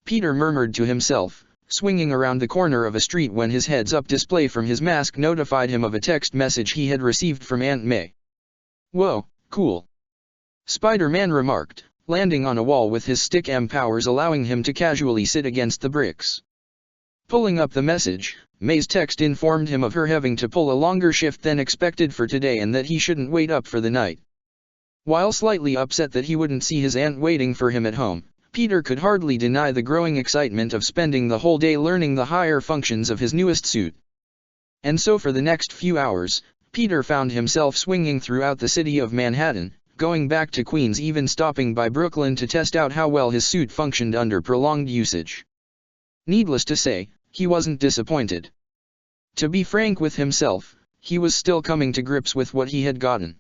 Peter murmured to himself, swinging around the corner of a street when his heads-up display from his mask notified him of a text message he had received from Aunt May. "Whoa, cool," Spider-Man remarked, landing on a wall with his stick powers allowing him to casually sit against the bricks. Pulling up the message, May's text informed him of her having to pull a longer shift than expected for today and that he shouldn't wait up for the night. While slightly upset that he wouldn't see his aunt waiting for him at home, Peter could hardly deny the growing excitement of spending the whole day learning the higher functions of his newest suit. And so for the next few hours, Peter found himself swinging throughout the city of Manhattan, going back to Queens, even stopping by Brooklyn to test out how well his suit functioned under prolonged usage. Needless to say, he wasn't disappointed. To be frank with himself, he was still coming to grips with what he had gotten.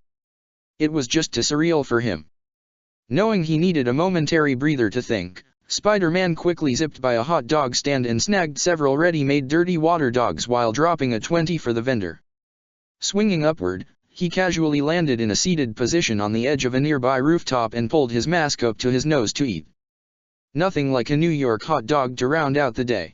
It was just too surreal for him. Knowing he needed a momentary breather to think, Spider-Man quickly zipped by a hot dog stand and snagged several ready-made dirty water dogs while dropping a 20 for the vendor. Swinging upward, he casually landed in a seated position on the edge of a nearby rooftop and pulled his mask up to his nose to eat. Nothing like a New York hot dog to round out the day.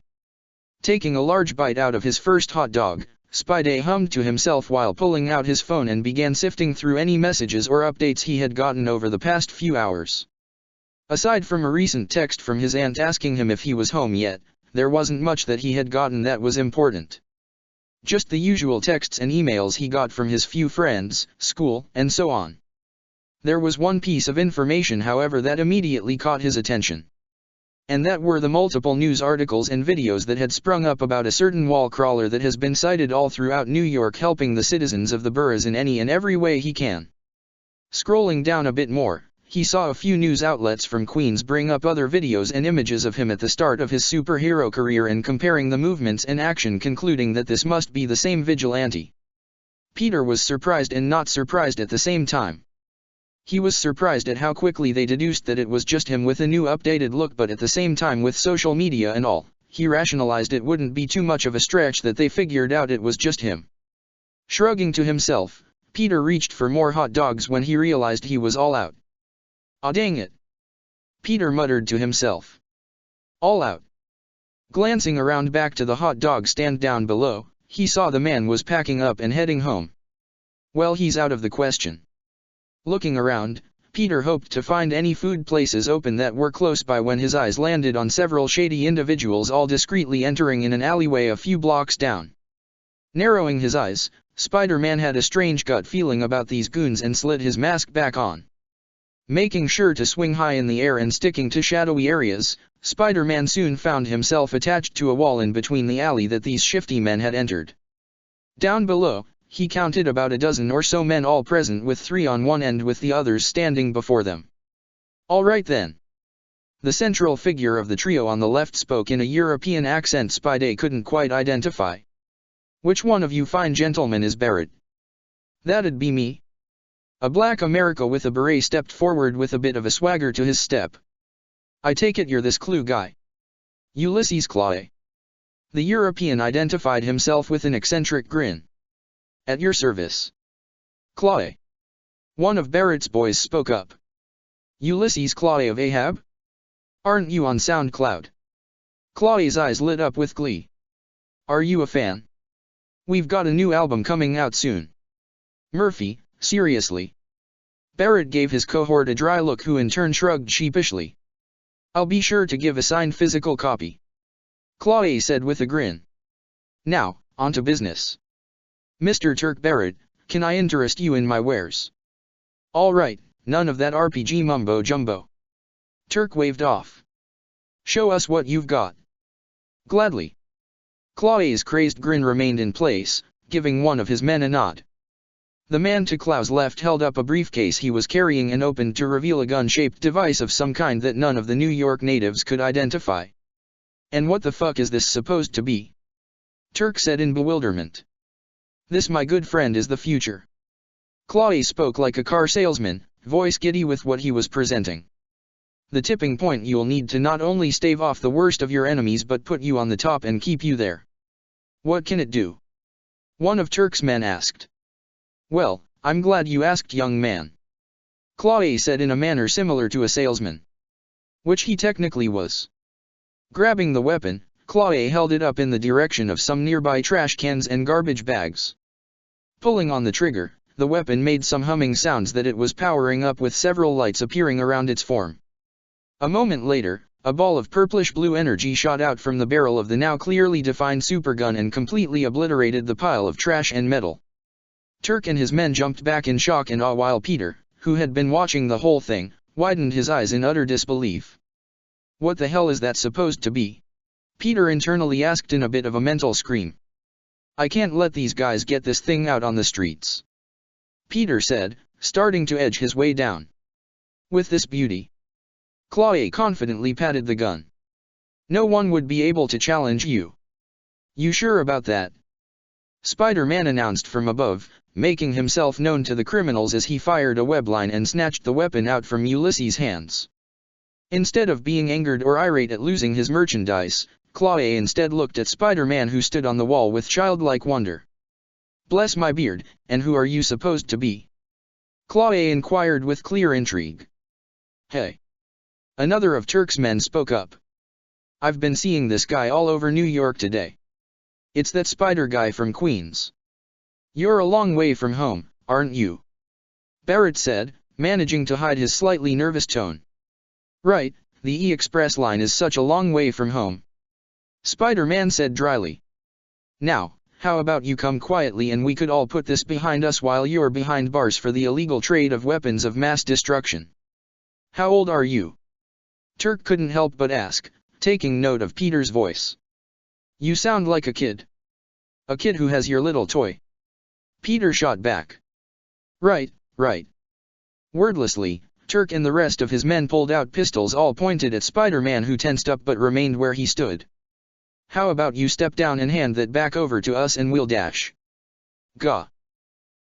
Taking a large bite out of his first hot dog, Spidey hummed to himself while pulling out his phone and began sifting through any messages or updates he had gotten over the past few hours. Aside from a recent text from his aunt asking him if he was home yet, there wasn't much that he had gotten that was important. Just the usual texts and emails he got from his few friends, school, and so on. There was one piece of information, however, that immediately caught his attention. And that were the multiple news articles and videos that had sprung up about a certain wall crawler that has been sighted all throughout New York, helping the citizens of the boroughs in any and every way he can. Scrolling down a bit more, he saw a few news outlets from Queens bring up other videos and images of him at the start of his superhero career and comparing the movements and action, concluding that this must be the same vigilante. Peter was surprised and not surprised at the same time. He was surprised at how quickly they deduced that it was just him with a new updated look, but at the same time, with social media and all, he rationalized it wouldn't be too much of a stretch that they figured out it was just him. Shrugging to himself, Peter reached for more hot dogs when he realized he was all out. "Aw, dang it," Peter muttered to himself. All out. Glancing around back to the hot dog stand down below, he saw the man was packing up and heading home. Well, he's out of the question. Looking around, Peter hoped to find any food places open that were close by when his eyes landed on several shady individuals all discreetly entering in an alleyway a few blocks down. Narrowing his eyes, Spider-Man had a strange gut feeling about these goons and slid his mask back on. Making sure to swing high in the air and sticking to shadowy areas, Spider-Man soon found himself attached to a wall in between the alley that these shifty men had entered. Down below, he counted about a dozen or so men, all present, with 3 on one end with the others standing before them. "All right then." The central figure of the trio on the left spoke in a European accent Spidey couldn't quite identify. "Which one of you fine gentlemen is Barrett?" "That'd be me." A black America with a beret stepped forward with a bit of a swagger to his step. "I take it you're this Clue guy." "Ulysses Clay." The European identified himself with an eccentric grin. "At your service." "Clay." One of Barrett's boys spoke up. "Ulysses Clay of Ahab? Aren't you on SoundCloud?" Clay's eyes lit up with glee. "Are you a fan? We've got a new album coming out soon." "Murphy, seriously?" Barrett gave his cohort a dry look, who in turn shrugged sheepishly. "I'll be sure to give a signed physical copy," Clay said with a grin. "Now, on to business. Mr. Turk Barrett, can I interest you in my wares?" "All right, none of that RPG mumbo-jumbo." Turk waved off. "Show us what you've got." "Gladly." Clay's crazed grin remained in place, giving one of his men a nod. The man to Clay's left held up a briefcase he was carrying and opened to reveal a gun-shaped device of some kind that none of the New York natives could identify. "And what the fuck is this supposed to be?" Turk said in bewilderment. "This, my good friend, is the future." Clay spoke like a car salesman, voice giddy with what he was presenting. "The tipping point you'll need to not only stave off the worst of your enemies but put you on the top and keep you there." "What can it do?" one of Turk's men asked. "Well, I'm glad you asked, young man," Clay said in a manner similar to a salesman. Which he technically was. Grabbing the weapon, Clay held it up in the direction of some nearby trash cans and garbage bags. Pulling on the trigger, the weapon made some humming sounds that it was powering up, with several lights appearing around its form. A moment later, a ball of purplish-blue energy shot out from the barrel of the now clearly defined supergun and completely obliterated the pile of trash and metal. Turk and his men jumped back in shock and awe, while Peter, who had been watching the whole thing, widened his eyes in utter disbelief. "What the hell is that supposed to be?" Peter internally asked in a bit of a mental scream. "I can't let these guys get this thing out on the streets," Peter said, starting to edge his way down. "With this beauty," Clay confidently patted the gun, "no one would be able to challenge you." "You sure about that?" Spider-Man announced from above, making himself known to the criminals as he fired a webline and snatched the weapon out from Ulysses' hands. Instead of being angered or irate at losing his merchandise, Chloe instead looked at Spider-Man, who stood on the wall with childlike wonder. "Bless my beard, and who are you supposed to be?" Chloe inquired with clear intrigue. "Hey." Another of Turk's men spoke up. "I've been seeing this guy all over New York today. It's that Spider guy from Queens." "You're a long way from home, aren't you?" Barrett said, managing to hide his slightly nervous tone. "Right, the E-Express line is such a long way from home," Spider-Man said dryly. "Now, how about you come quietly and we could all put this behind us while you're behind bars for the illegal trade of weapons of mass destruction." "How old are you?" Turk couldn't help but ask, taking note of Peter's voice. "You sound like a kid. A kid who has your little toy." Peter shot back. Right. Wordlessly, Turk and the rest of his men pulled out pistols, all pointed at Spider-Man, who tensed up but remained where he stood. "How about you step down and hand that back over to us and we'll dash." "Gah!"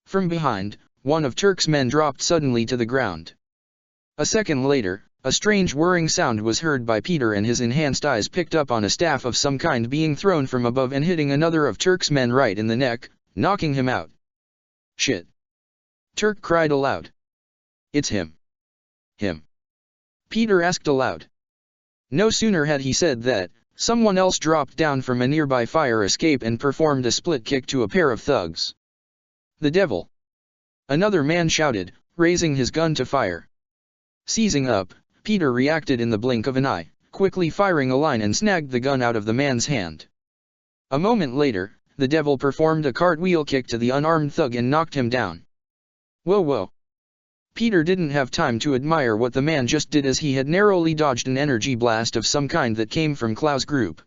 From behind, one of Turk's men dropped suddenly to the ground. A second later, a strange whirring sound was heard by Peter, and his enhanced eyes picked up on a staff of some kind being thrown from above and hitting another of Turk's men right in the neck, knocking him out. "Shit!" Turk cried aloud. "It's him." "Him?" Peter asked aloud. No sooner had he said that, someone else dropped down from a nearby fire escape and performed a split kick to a pair of thugs. "The devil!" another man shouted, raising his gun to fire. Seizing up, Peter reacted in the blink of an eye, quickly firing a line and snagged the gun out of the man's hand. A moment later, the devil performed a cartwheel kick to the unarmed thug and knocked him down. Whoa! Peter didn't have time to admire what the man just did, as he had narrowly dodged an energy blast of some kind that came from Klau's group.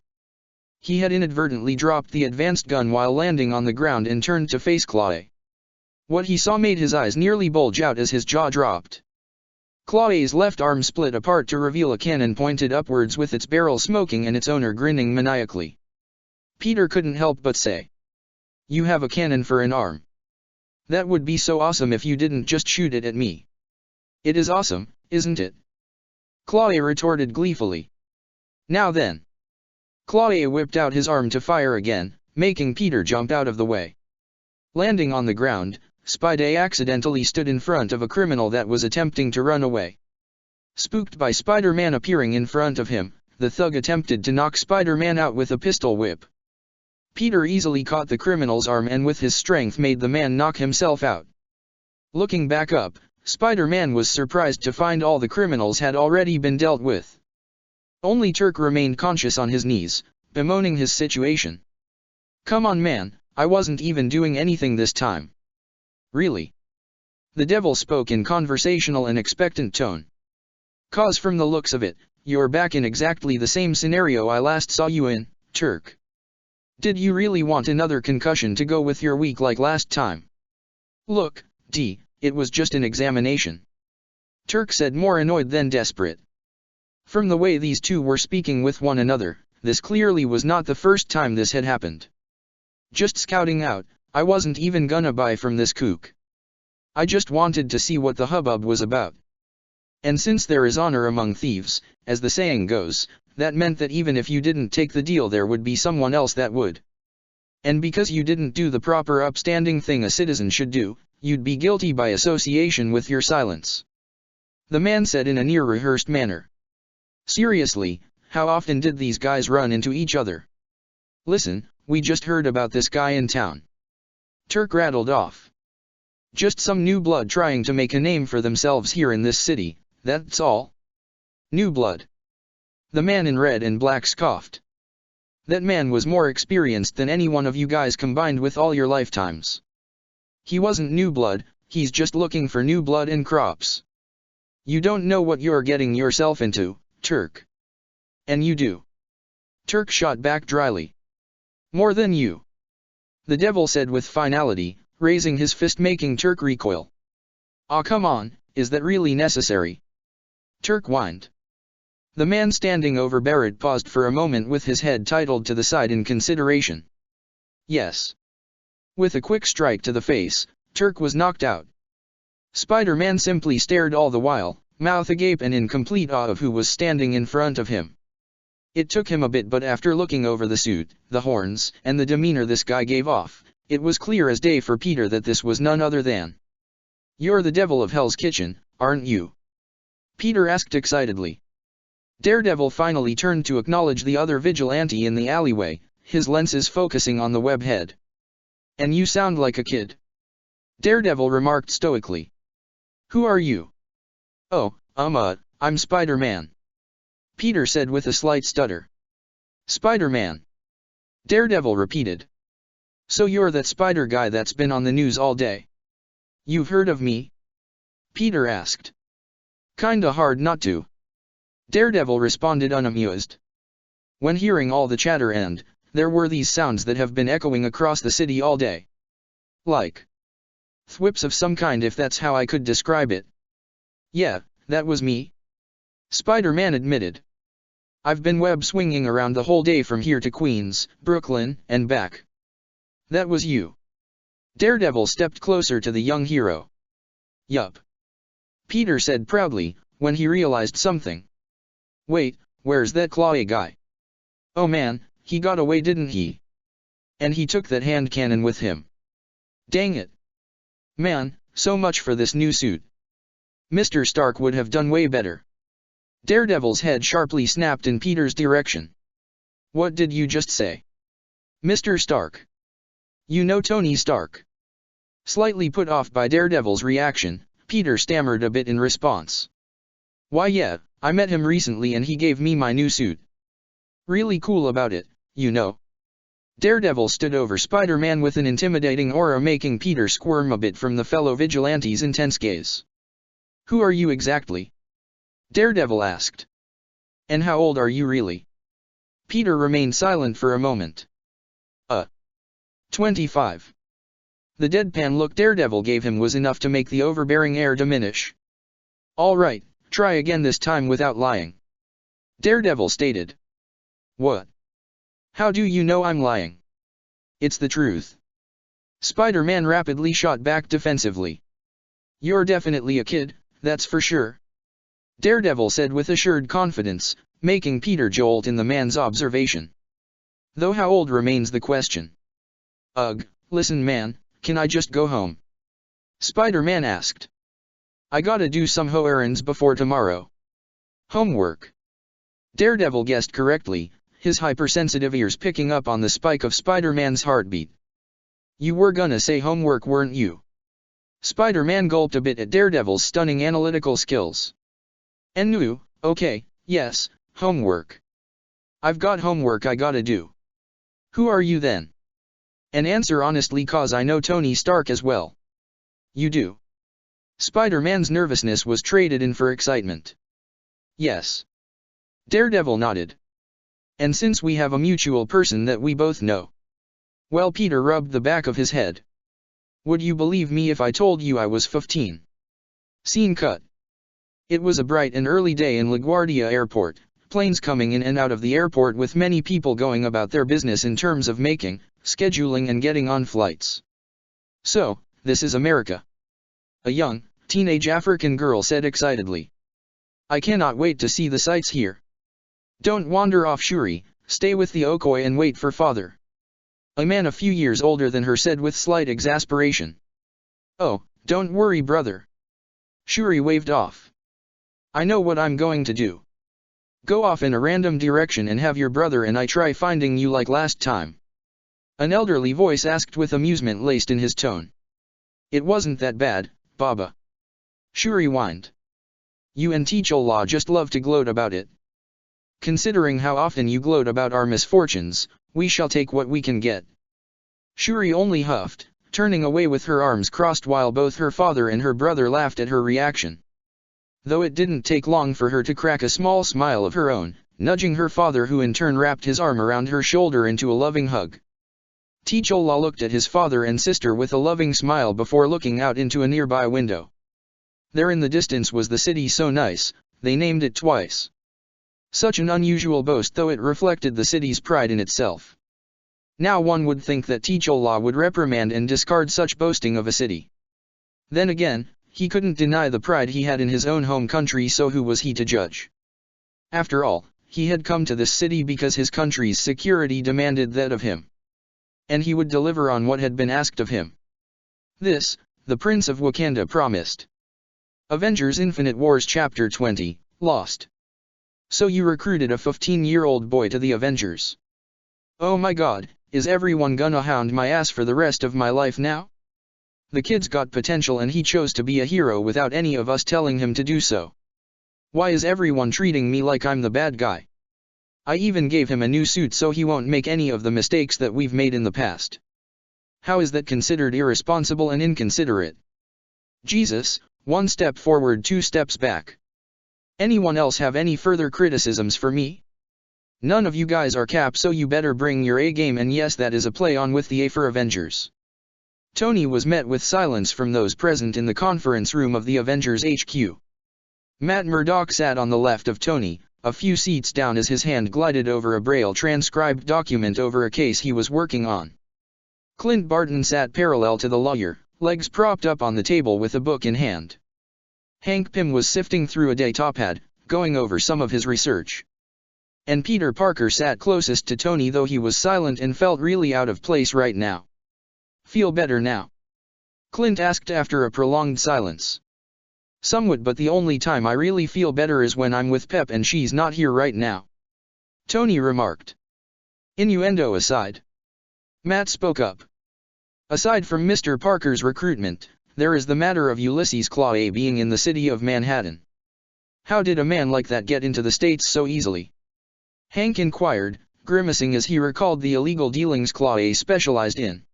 He had inadvertently dropped the advanced gun while landing on the ground and turned to face Chloe. What he saw made his eyes nearly bulge out as his jaw dropped. Chloe's left arm split apart to reveal a cannon pointed upwards with its barrel smoking and its owner grinning maniacally. Peter couldn't help but say, "You have a cannon for an arm? That would be so awesome if you didn't just shoot it at me." "It is awesome, isn't it?" Chloe retorted gleefully. "Now then." Chloe whipped out his arm to fire again, making Peter jump out of the way. Landing on the ground, Spidey accidentally stood in front of a criminal that was attempting to run away. Spooked by Spider-Man appearing in front of him, the thug attempted to knock Spider-Man out with a pistol whip. Peter easily caught the criminal's arm and with his strength made the man knock himself out. Looking back up, Spider-Man was surprised to find all the criminals had already been dealt with. Only Turk remained conscious on his knees, bemoaning his situation. "Come on, man, I wasn't even doing anything this time." "Really?" The devil spoke in conversational and expectant tone. "'Cause from the looks of it, you're back in exactly the same scenario I last saw you in, Turk. Did you really want another concussion to go with your week like last time?" "Look, D, it was just an examination," Turk said, more annoyed than desperate. From the way these two were speaking with one another, this clearly was not the first time this had happened. "Just scouting out, I wasn't even gonna buy from this kook. I just wanted to see what the hubbub was about. And since there is honor among thieves, as the saying goes, that meant that even if you didn't take the deal there would be someone else that would. And because you didn't do the proper upstanding thing a citizen should do, you'd be guilty by association with your silence," the man said in a near-rehearsed manner. "Seriously, how often did these guys run into each other?" "Listen, we just heard about this guy in town," Turk rattled off. "Just some new blood trying to make a name for themselves here in this city, that's all." "New blood?" the man in red and black scoffed. "That man was more experienced than any one of you guys combined with all your lifetimes. He wasn't new blood, he's just looking for new blood in crops. You don't know what you're getting yourself into, Turk." "And you do," Turk shot back dryly. "More than you," the devil said with finality, raising his fist making Turk recoil. "Aw, come on, is that really necessary?" Turk whined. The man standing over Barrett paused for a moment with his head titled to the side in consideration. "Yes." With a quick strike to the face, Turk was knocked out. Spider-Man simply stared all the while, mouth agape and in complete awe of who was standing in front of him. It took him a bit, but after looking over the suit, the horns, and the demeanor this guy gave off, it was clear as day for Peter that this was none other than. "You're the devil of Hell's Kitchen, aren't you?" Peter asked excitedly. Daredevil finally turned to acknowledge the other vigilante in the alleyway, his lenses focusing on the web head. "And you sound like a kid," Daredevil remarked stoically. "Who are you?" "Oh, I'm Spider-Man," Peter said with a slight stutter. "Spider-Man," Daredevil repeated. "So you're that spider guy that's been on the news all day?" "You've heard of me?" Peter asked. "Kinda hard not to," Daredevil responded unamused. "When hearing all the chatter and, there were these sounds that have been echoing across the city all day. Like thwips of some kind, if that's how I could describe it." "Yeah, that was me," Spider-Man admitted. "I've been web swinging around the whole day from here to Queens, Brooklyn, and back." "That was you?" Daredevil stepped closer to the young hero. "Yup," Peter said proudly, when he realized something. "Wait, where's that Clawy guy? Oh man, he got away, didn't he? And he took that hand cannon with him. Dang it. Man, so much for this new suit. Mr. Stark would have done way better." Daredevil's head sharply snapped in Peter's direction. "What did you just say?" "Mr. Stark. You know Tony Stark?" Slightly put off by Daredevil's reaction, Peter stammered a bit in response. "Why yeah, I met him recently and he gave me my new suit. Really cool about it, you know." Daredevil stood over Spider-Man with an intimidating aura, making Peter squirm a bit from the fellow vigilante's intense gaze. "Who are you exactly?" Daredevil asked. "And how old are you really?" Peter remained silent for a moment. 25. The deadpan look Daredevil gave him was enough to make the overbearing air diminish. "All right, try again, this time without lying," Daredevil stated. "What? How do you know I'm lying?" "It's the truth." Spider-Man rapidly shot back defensively. "You're definitely a kid, that's for sure," Daredevil said with assured confidence, making Peter jolt in the man's observation. "Though how old remains the question." "Ugh, listen man, can I just go home?" Spider-Man asked. "I gotta do some errands before tomorrow." "Homework." Daredevil guessed correctly, his hypersensitive ears picking up on the spike of Spider-Man's heartbeat. "You were gonna say homework, weren't you?" Spider-Man gulped a bit at Daredevil's stunning analytical skills. "No, okay, yes, homework. I've got homework I gotta do." "Who are you then?" "An answer honestly, cause I know Tony Stark as well." "You do?" Spider-Man's nervousness was traded in for excitement. "Yes." Daredevil nodded. "And since we have a mutual person that we both know." "Well," Peter rubbed the back of his head. "Would you believe me if I told you I was 15? Scene cut. It was a bright and early day in LaGuardia Airport, planes coming in and out of the airport with many people going about their business in terms of making, scheduling and getting on flights. "So, this is America," a young, teenage African girl said excitedly. "I cannot wait to see the sights here." "Don't wander off, Shuri, stay with the Okoye and wait for father," a man a few years older than her said with slight exasperation. "Oh, don't worry brother," Shuri waved off. "I know what I'm going to do. Go off in a random direction and have your brother and I try finding you like last time," an elderly voice asked with amusement laced in his tone. "It wasn't that bad, Baba," Shuri whined. "You and T'Challa just love to gloat about it. Considering how often you gloat about our misfortunes, we shall take what we can get." Shuri only huffed, turning away with her arms crossed while both her father and her brother laughed at her reaction. Though it didn't take long for her to crack a small smile of her own, nudging her father, who in turn wrapped his arm around her shoulder into a loving hug. T'Challa looked at his father and sister with a loving smile before looking out into a nearby window. There in the distance was the city so nice, they named it twice. Such an unusual boast, though it reflected the city's pride in itself. Now one would think that T'Challa would reprimand and discard such boasting of a city. Then again, he couldn't deny the pride he had in his own home country, so who was he to judge? After all, he had come to this city because his country's security demanded that of him. And he would deliver on what had been asked of him. This, the Prince of Wakanda promised. Avengers Infinite Wars Chapter 20, Lost. So you recruited a 15-year-old boy to the Avengers. Oh my god, is everyone gonna hound my ass for the rest of my life now? The kid's got potential and he chose to be a hero without any of us telling him to do so. Why is everyone treating me like I'm the bad guy? I even gave him a new suit so he won't make any of the mistakes that we've made in the past. How is that considered irresponsible and inconsiderate? Jesus, 1 step forward 2 steps back. Anyone else have any further criticisms for me? None of you guys are Cap, so you better bring your A game, and yes, that is a play on with the A for Avengers. Tony was met with silence from those present in the conference room of the Avengers HQ. Matt Murdock sat on the left of Tony, a few seats down as his hand glided over a braille transcribed document over a case he was working on. Clint Barton sat parallel to the lawyer, legs propped up on the table with a book in hand. Hank Pym was sifting through a datapad, going over some of his research. And Peter Parker sat closest to Tony, though he was silent and felt really out of place right now. Feel better now? Clint asked after a prolonged silence. Somewhat, but the only time I really feel better is when I'm with Pep and she's not here right now. Tony remarked. Innuendo aside. Matt spoke up. Aside from Mr. Parker's recruitment, there is the matter of Ulysses Claw being in the city of Manhattan. How did a man like that get into the States so easily? Hank inquired, grimacing as he recalled the illegal dealings Claw specialized in.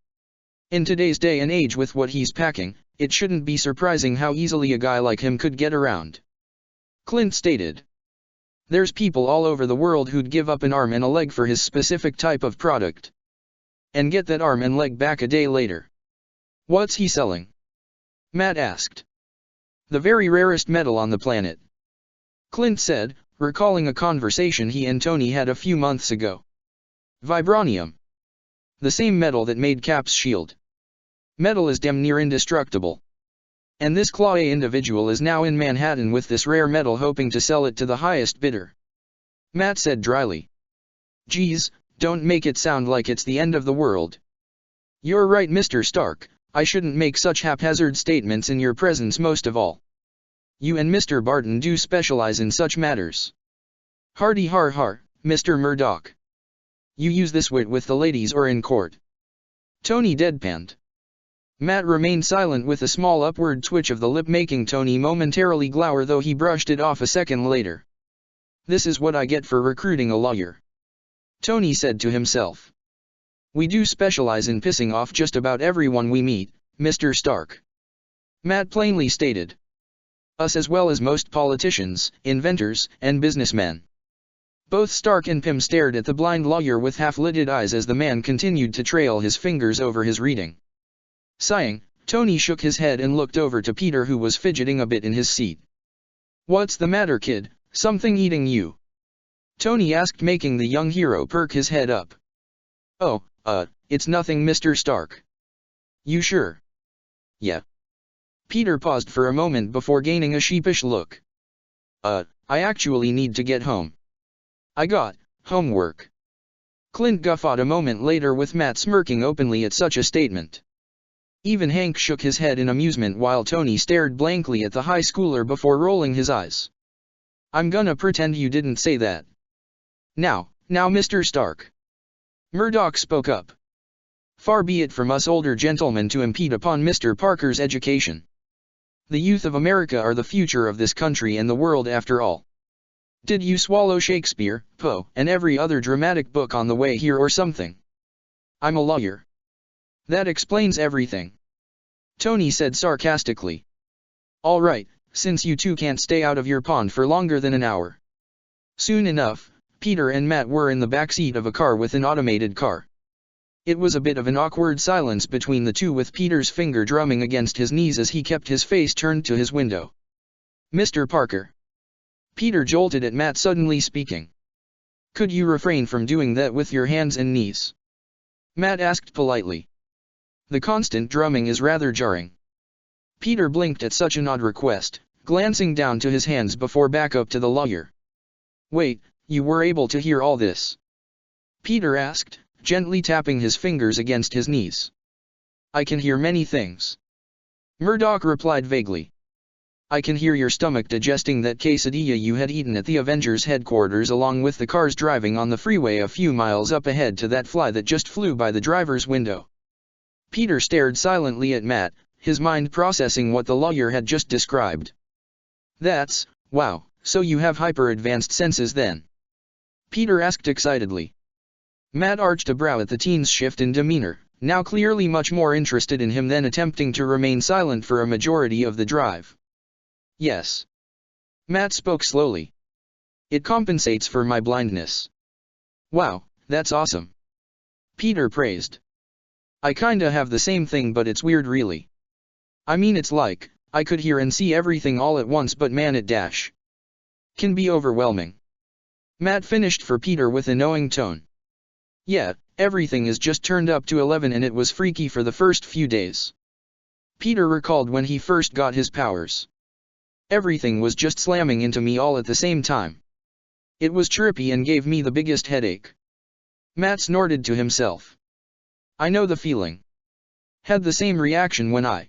In today's day and age, with what he's packing, it shouldn't be surprising how easily a guy like him could get around. Clint stated. There's people all over the world who'd give up an arm and a leg for his specific type of product. And get that arm and leg back a day later. What's he selling? Matt asked. The very rarest metal on the planet. Clint said, recalling a conversation he and Tony had a few months ago. Vibranium. The same metal that made Cap's shield. Metal is damn near indestructible. And this Claw individual is now in Manhattan with this rare metal, hoping to sell it to the highest bidder. Matt said dryly. Geez, don't make it sound like it's the end of the world. You're right, Mr. Stark, I shouldn't make such haphazard statements in your presence, most of all. You and Mr. Barton do specialize in such matters. Hardy har har, Mr. Murdock. You use this wit with the ladies or in court? Tony deadpanned. Matt remained silent with a small upward twitch of the lip, making Tony momentarily glower, though he brushed it off a second later. This is what I get for recruiting a lawyer. Tony said to himself. We do specialize in pissing off just about everyone we meet, Mr. Stark. Matt plainly stated. Us as well as most politicians, inventors, and businessmen. Both Stark and Pym stared at the blind lawyer with half-lidded eyes as the man continued to trail his fingers over his reading. Sighing, Tony shook his head and looked over to Peter, who was fidgeting a bit in his seat. What's the matter, kid? Something eating you? Tony asked, making the young hero perk his head up. Oh, it's nothing, Mr. Stark. You sure? Yeah. Peter paused for a moment before gaining a sheepish look. I actually need to get home. I got homework. Clint guffawed a moment later, with Matt smirking openly at such a statement. Even Hank shook his head in amusement while Tony stared blankly at the high schooler before rolling his eyes. I'm gonna pretend you didn't say that. Now, Mr. Stark. Murdock spoke up. Far be it from us older gentlemen to impede upon Mr. Parker's education. The youth of America are the future of this country and the world, after all. Did you swallow Shakespeare, Poe, and every other dramatic book on the way here or something? I'm a lawyer. That explains everything. Tony said sarcastically. All right, since you two can't stay out of your pond for longer than an hour. Soon enough, Peter and Matt were in the backseat of a car with an automated car. It was a bit of an awkward silence between the two, with Peter's finger drumming against his knees as he kept his face turned to his window. Mr. Parker. Peter jolted at Matt suddenly speaking. Could you refrain from doing that with your hands and knees? Matt asked politely. The constant drumming is rather jarring. Peter blinked at such an odd request, glancing down to his hands before back up to the lawyer. Wait, you were able to hear all this? Peter asked, gently tapping his fingers against his knees. I can hear many things. Murdoch replied vaguely. I can hear your stomach digesting that quesadilla you had eaten at the Avengers headquarters along with the cars driving on the freeway a few miles up ahead to that fly that just flew by the driver's window. Peter stared silently at Matt, his mind processing what the lawyer had just described. That's, wow, so you have hyper-advanced senses then? Peter asked excitedly. Matt arched a brow at the teen's shift in demeanor, now clearly much more interested in him than attempting to remain silent for a majority of the drive. Yes. Matt spoke slowly. It compensates for my blindness. Wow, that's awesome. Peter praised. I kinda have the same thing, but it's weird really. I mean, it's like, I could hear and see everything all at once, but man, it can be overwhelming. Matt finished for Peter with a knowing tone. Yeah, everything is just turned up to 11 and it was freaky for the first few days. Peter recalled when he first got his powers. Everything was just slamming into me all at the same time. It was trippy and gave me the biggest headache. Matt snorted to himself. I know the feeling. Had the same reaction when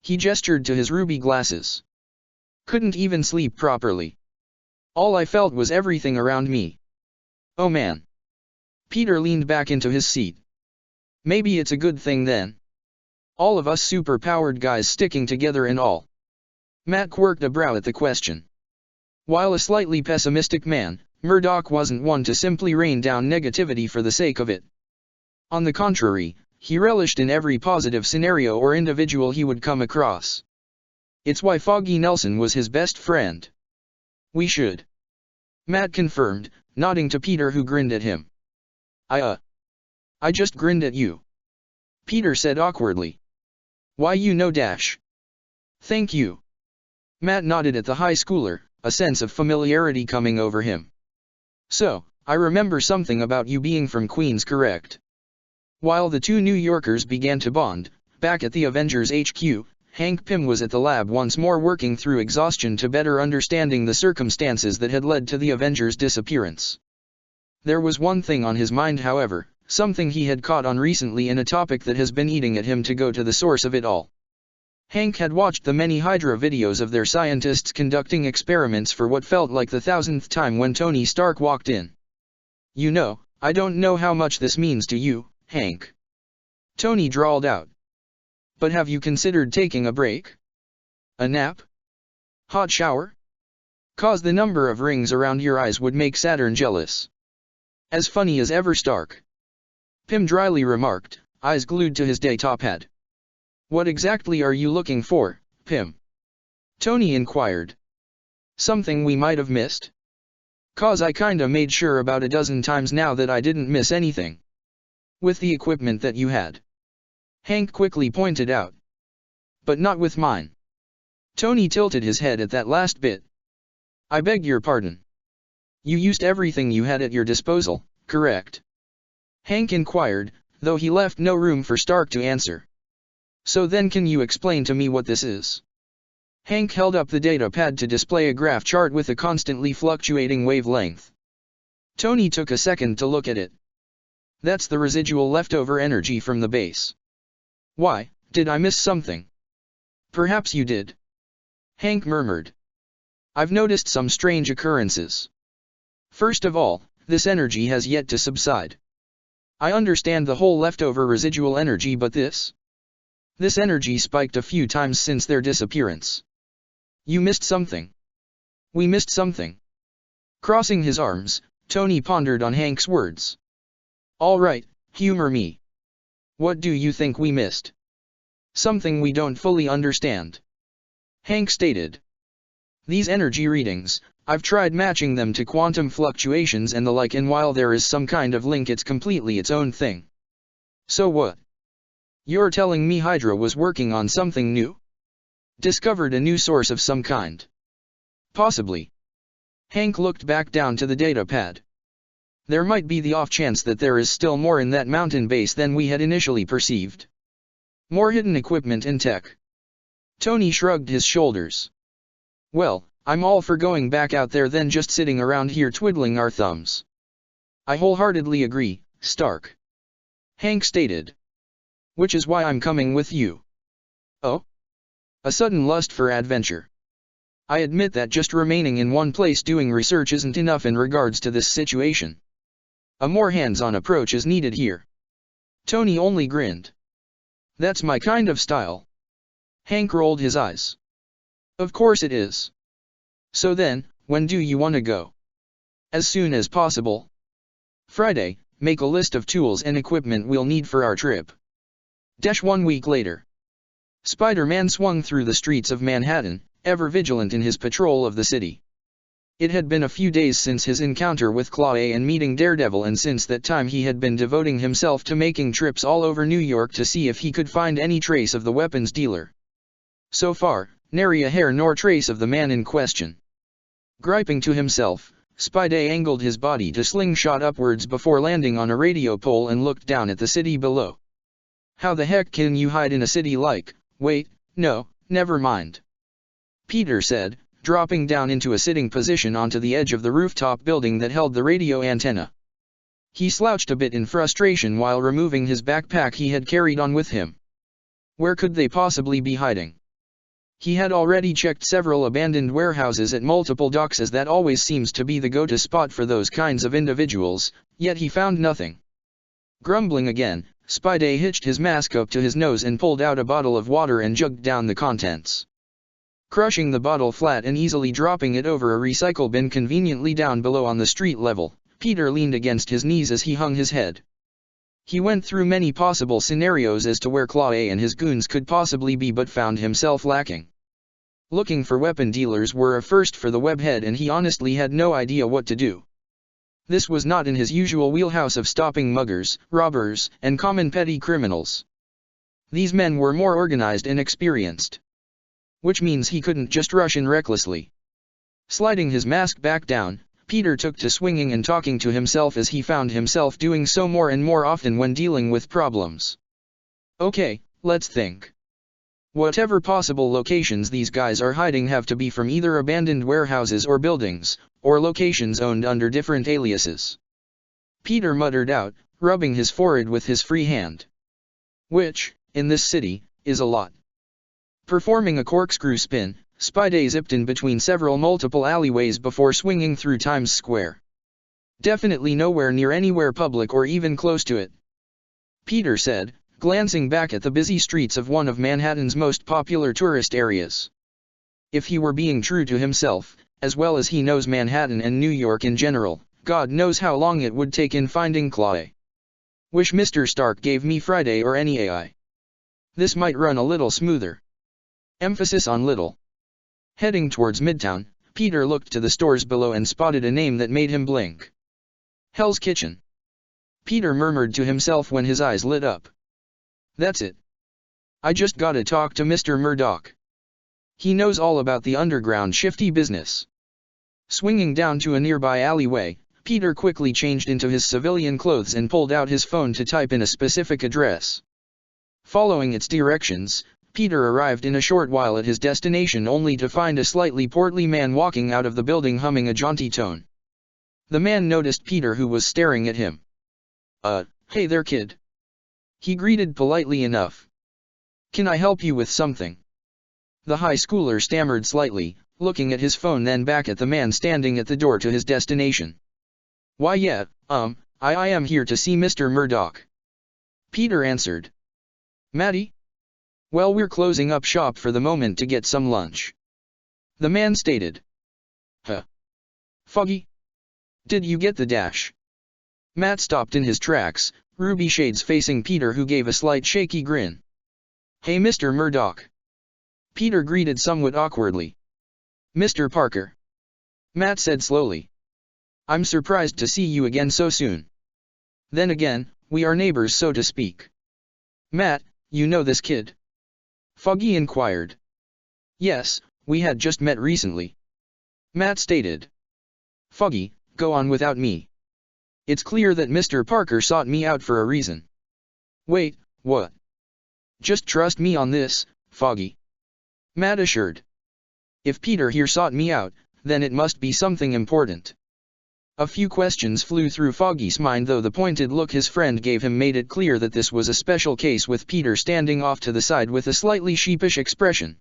He gestured to his ruby glasses. Couldn't even sleep properly. All I felt was everything around me. Oh man. Peter leaned back into his seat. Maybe it's a good thing then. All of us super-powered guys sticking together and all. Matt quirked a brow at the question. While a slightly pessimistic man, Murdoch wasn't one to simply rain down negativity for the sake of it. On the contrary, he relished in every positive scenario or individual he would come across. It's why Foggy Nelson was his best friend. We should. Matt confirmed, nodding to Peter who grinned at him. I just grinned at you. Peter said awkwardly. Why you know dash. Thank you. Matt nodded at the high schooler, a sense of familiarity coming over him. So, I remember something about you being from Queens, correct? While the two New Yorkers began to bond, back at the Avengers HQ, Hank Pym was at the lab once more working through exhaustion to better understanding the circumstances that had led to the Avengers' disappearance. There was one thing on his mind, however, something he had caught on recently and a topic that has been eating at him to go to the source of it all. Hank had watched the many Hydra videos of their scientists conducting experiments for what felt like the 1000th time when Tony Stark walked in. You know, I don't know how much this means to you, Hank. Tony drawled out. But have you considered taking a break? A nap? Hot shower? 'Cause the number of rings around your eyes would make Saturn jealous. As funny as ever, Stark. Pym dryly remarked, eyes glued to his day top hat. What exactly are you looking for, Pym? Tony inquired. Something we might have missed? 'Cause I kinda made sure about a dozen times now that I didn't miss anything. With the equipment that you had. Hank quickly pointed out. But not with mine. Tony tilted his head at that last bit. I beg your pardon. You used everything you had at your disposal, correct? Hank inquired, though he left no room for Stark to answer. So then can you explain to me what this is? Hank held up the data pad to display a graph chart with a constantly fluctuating wavelength. Tony took a second to look at it. That's the residual leftover energy from the base. Why, did I miss something? Perhaps you did. Hank murmured. I've noticed some strange occurrences. First of all, this energy has yet to subside. I understand the whole leftover residual energy, but this energy spiked a few times since their disappearance. You missed something. We missed something. Crossing his arms, Tony pondered on Hank's words. All right, humor me. What do you think we missed? Something we don't fully understand. Hank stated. These energy readings, I've tried matching them to quantum fluctuations and the like, and while there is some kind of link, it's completely its own thing. So what? You're telling me Hydra was working on something new? Discovered a new source of some kind? Possibly. Hank looked back down to the data pad. There might be the off chance that there is still more in that mountain base than we had initially perceived. More hidden equipment and tech. Tony shrugged his shoulders. Well, I'm all for going back out there than just sitting around here twiddling our thumbs. I wholeheartedly agree, Stark. Hank stated. Which is why I'm coming with you. Oh? A sudden lust for adventure. I admit that just remaining in one place doing research isn't enough in regards to this situation. A more hands-on approach is needed here. Tony only grinned. That's my kind of style. Hank rolled his eyes. Of course it is. So then, when do you want to go? As soon as possible. Friday, make a list of tools and equipment we'll need for our trip. 1 week later. Spider-Man swung through the streets of Manhattan, ever vigilant in his patrol of the city. It had been a few days since his encounter with Chloe and meeting Daredevil, and since that time he had been devoting himself to making trips all over New York to see if he could find any trace of the weapons dealer. So far, nary a hair nor trace of the man in question. Griping to himself, Spidey angled his body to slingshot upwards before landing on a radio pole and looked down at the city below. How the heck can you hide in a city like, wait, no, never mind. Peter said, dropping down into a sitting position onto the edge of the rooftop building that held the radio antenna. He slouched a bit in frustration while removing his backpack he had carried on with him. Where could they possibly be hiding? He had already checked several abandoned warehouses at multiple docks, as that always seems to be the go-to spot for those kinds of individuals, yet he found nothing. Grumbling again, Spidey hitched his mask up to his nose and pulled out a bottle of water and jugged down the contents. Crushing the bottle flat and easily dropping it over a recycle bin conveniently down below on the street level, Peter leaned against his knees as he hung his head. He went through many possible scenarios as to where Chloe and his goons could possibly be, but found himself lacking. Looking for weapon dealers were a first for the webhead, and he honestly had no idea what to do. This was not in his usual wheelhouse of stopping muggers, robbers, and common petty criminals. These men were more organized and experienced. Which means he couldn't just rush in recklessly. Sliding his mask back down, Peter took to swinging and talking to himself, as he found himself doing so more and more often when dealing with problems. Okay, let's think. Whatever possible locations these guys are hiding have to be from either abandoned warehouses or buildings, or locations owned under different aliases. Peter muttered out, rubbing his forehead with his free hand. Which, in this city, is a lot. Performing a corkscrew spin, Spidey zipped in between several multiple alleyways before swinging through Times Square. Definitely nowhere near anywhere public or even close to it, Peter said, glancing back at the busy streets of one of Manhattan's most popular tourist areas. If he were being true to himself, as well as he knows Manhattan and New York in general, God knows how long it would take in finding Chloe. Wish Mr. Stark gave me Friday or any AI. This might run a little smoother. Emphasis on little. Heading towards Midtown, Peter looked to the stores below and spotted a name that made him blink. Hell's Kitchen. Peter murmured to himself when his eyes lit up. That's it. I just gotta talk to Mr. Murdoch. He knows all about the underground shifty business. Swinging down to a nearby alleyway, Peter quickly changed into his civilian clothes and pulled out his phone to type in a specific address. Following its directions, Peter arrived in a short while at his destination, only to find a slightly portly man walking out of the building humming a jaunty tune. The man noticed Peter, who was staring at him. Hey there, kid. He greeted politely enough. Can I help you with something? The high schooler stammered slightly, looking at his phone then back at the man standing at the door to his destination. Why yeah, I am here to see Mr. Murdoch. Peter answered. Matty? Well, we're closing up shop for the moment to get some lunch. The man stated. Huh? Foggy? Did you get the dash? Matt stopped in his tracks, ruby shades facing Peter, who gave a slight shaky grin. Hey Mr. Murdoch. Peter greeted somewhat awkwardly. Mr. Parker. Matt said slowly. I'm surprised to see you again so soon. Then again, we are neighbors, so to speak. Matt, you know this kid? Foggy inquired. Yes, we had just met recently. Matt stated. Foggy, go on without me. It's clear that Mr. Parker sought me out for a reason. Wait, what? Just trust me on this, Foggy. Matt assured. If Peter here sought me out, then it must be something important. A few questions flew through Foggy's mind, though the pointed look his friend gave him made it clear that this was a special case, with Peter standing off to the side with a slightly sheepish expression.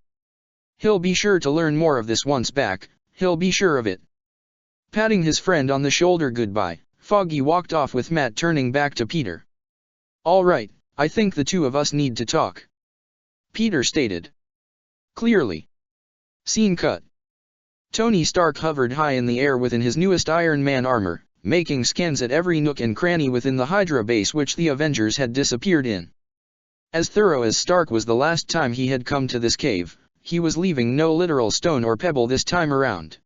He'll be sure to learn more of this once back, he'll be sure of it. Patting his friend on the shoulder goodbye, Foggy walked off, with Matt turning back to Peter. All right, I think the two of us need to talk, Peter stated. Clearly. Scene cut. Tony Stark hovered high in the air within his newest Iron Man armor, making scans at every nook and cranny within the Hydra base which the Avengers had disappeared in. As thorough as Stark was the last time he had come to this cave, he was leaving no literal stone or pebble this time around.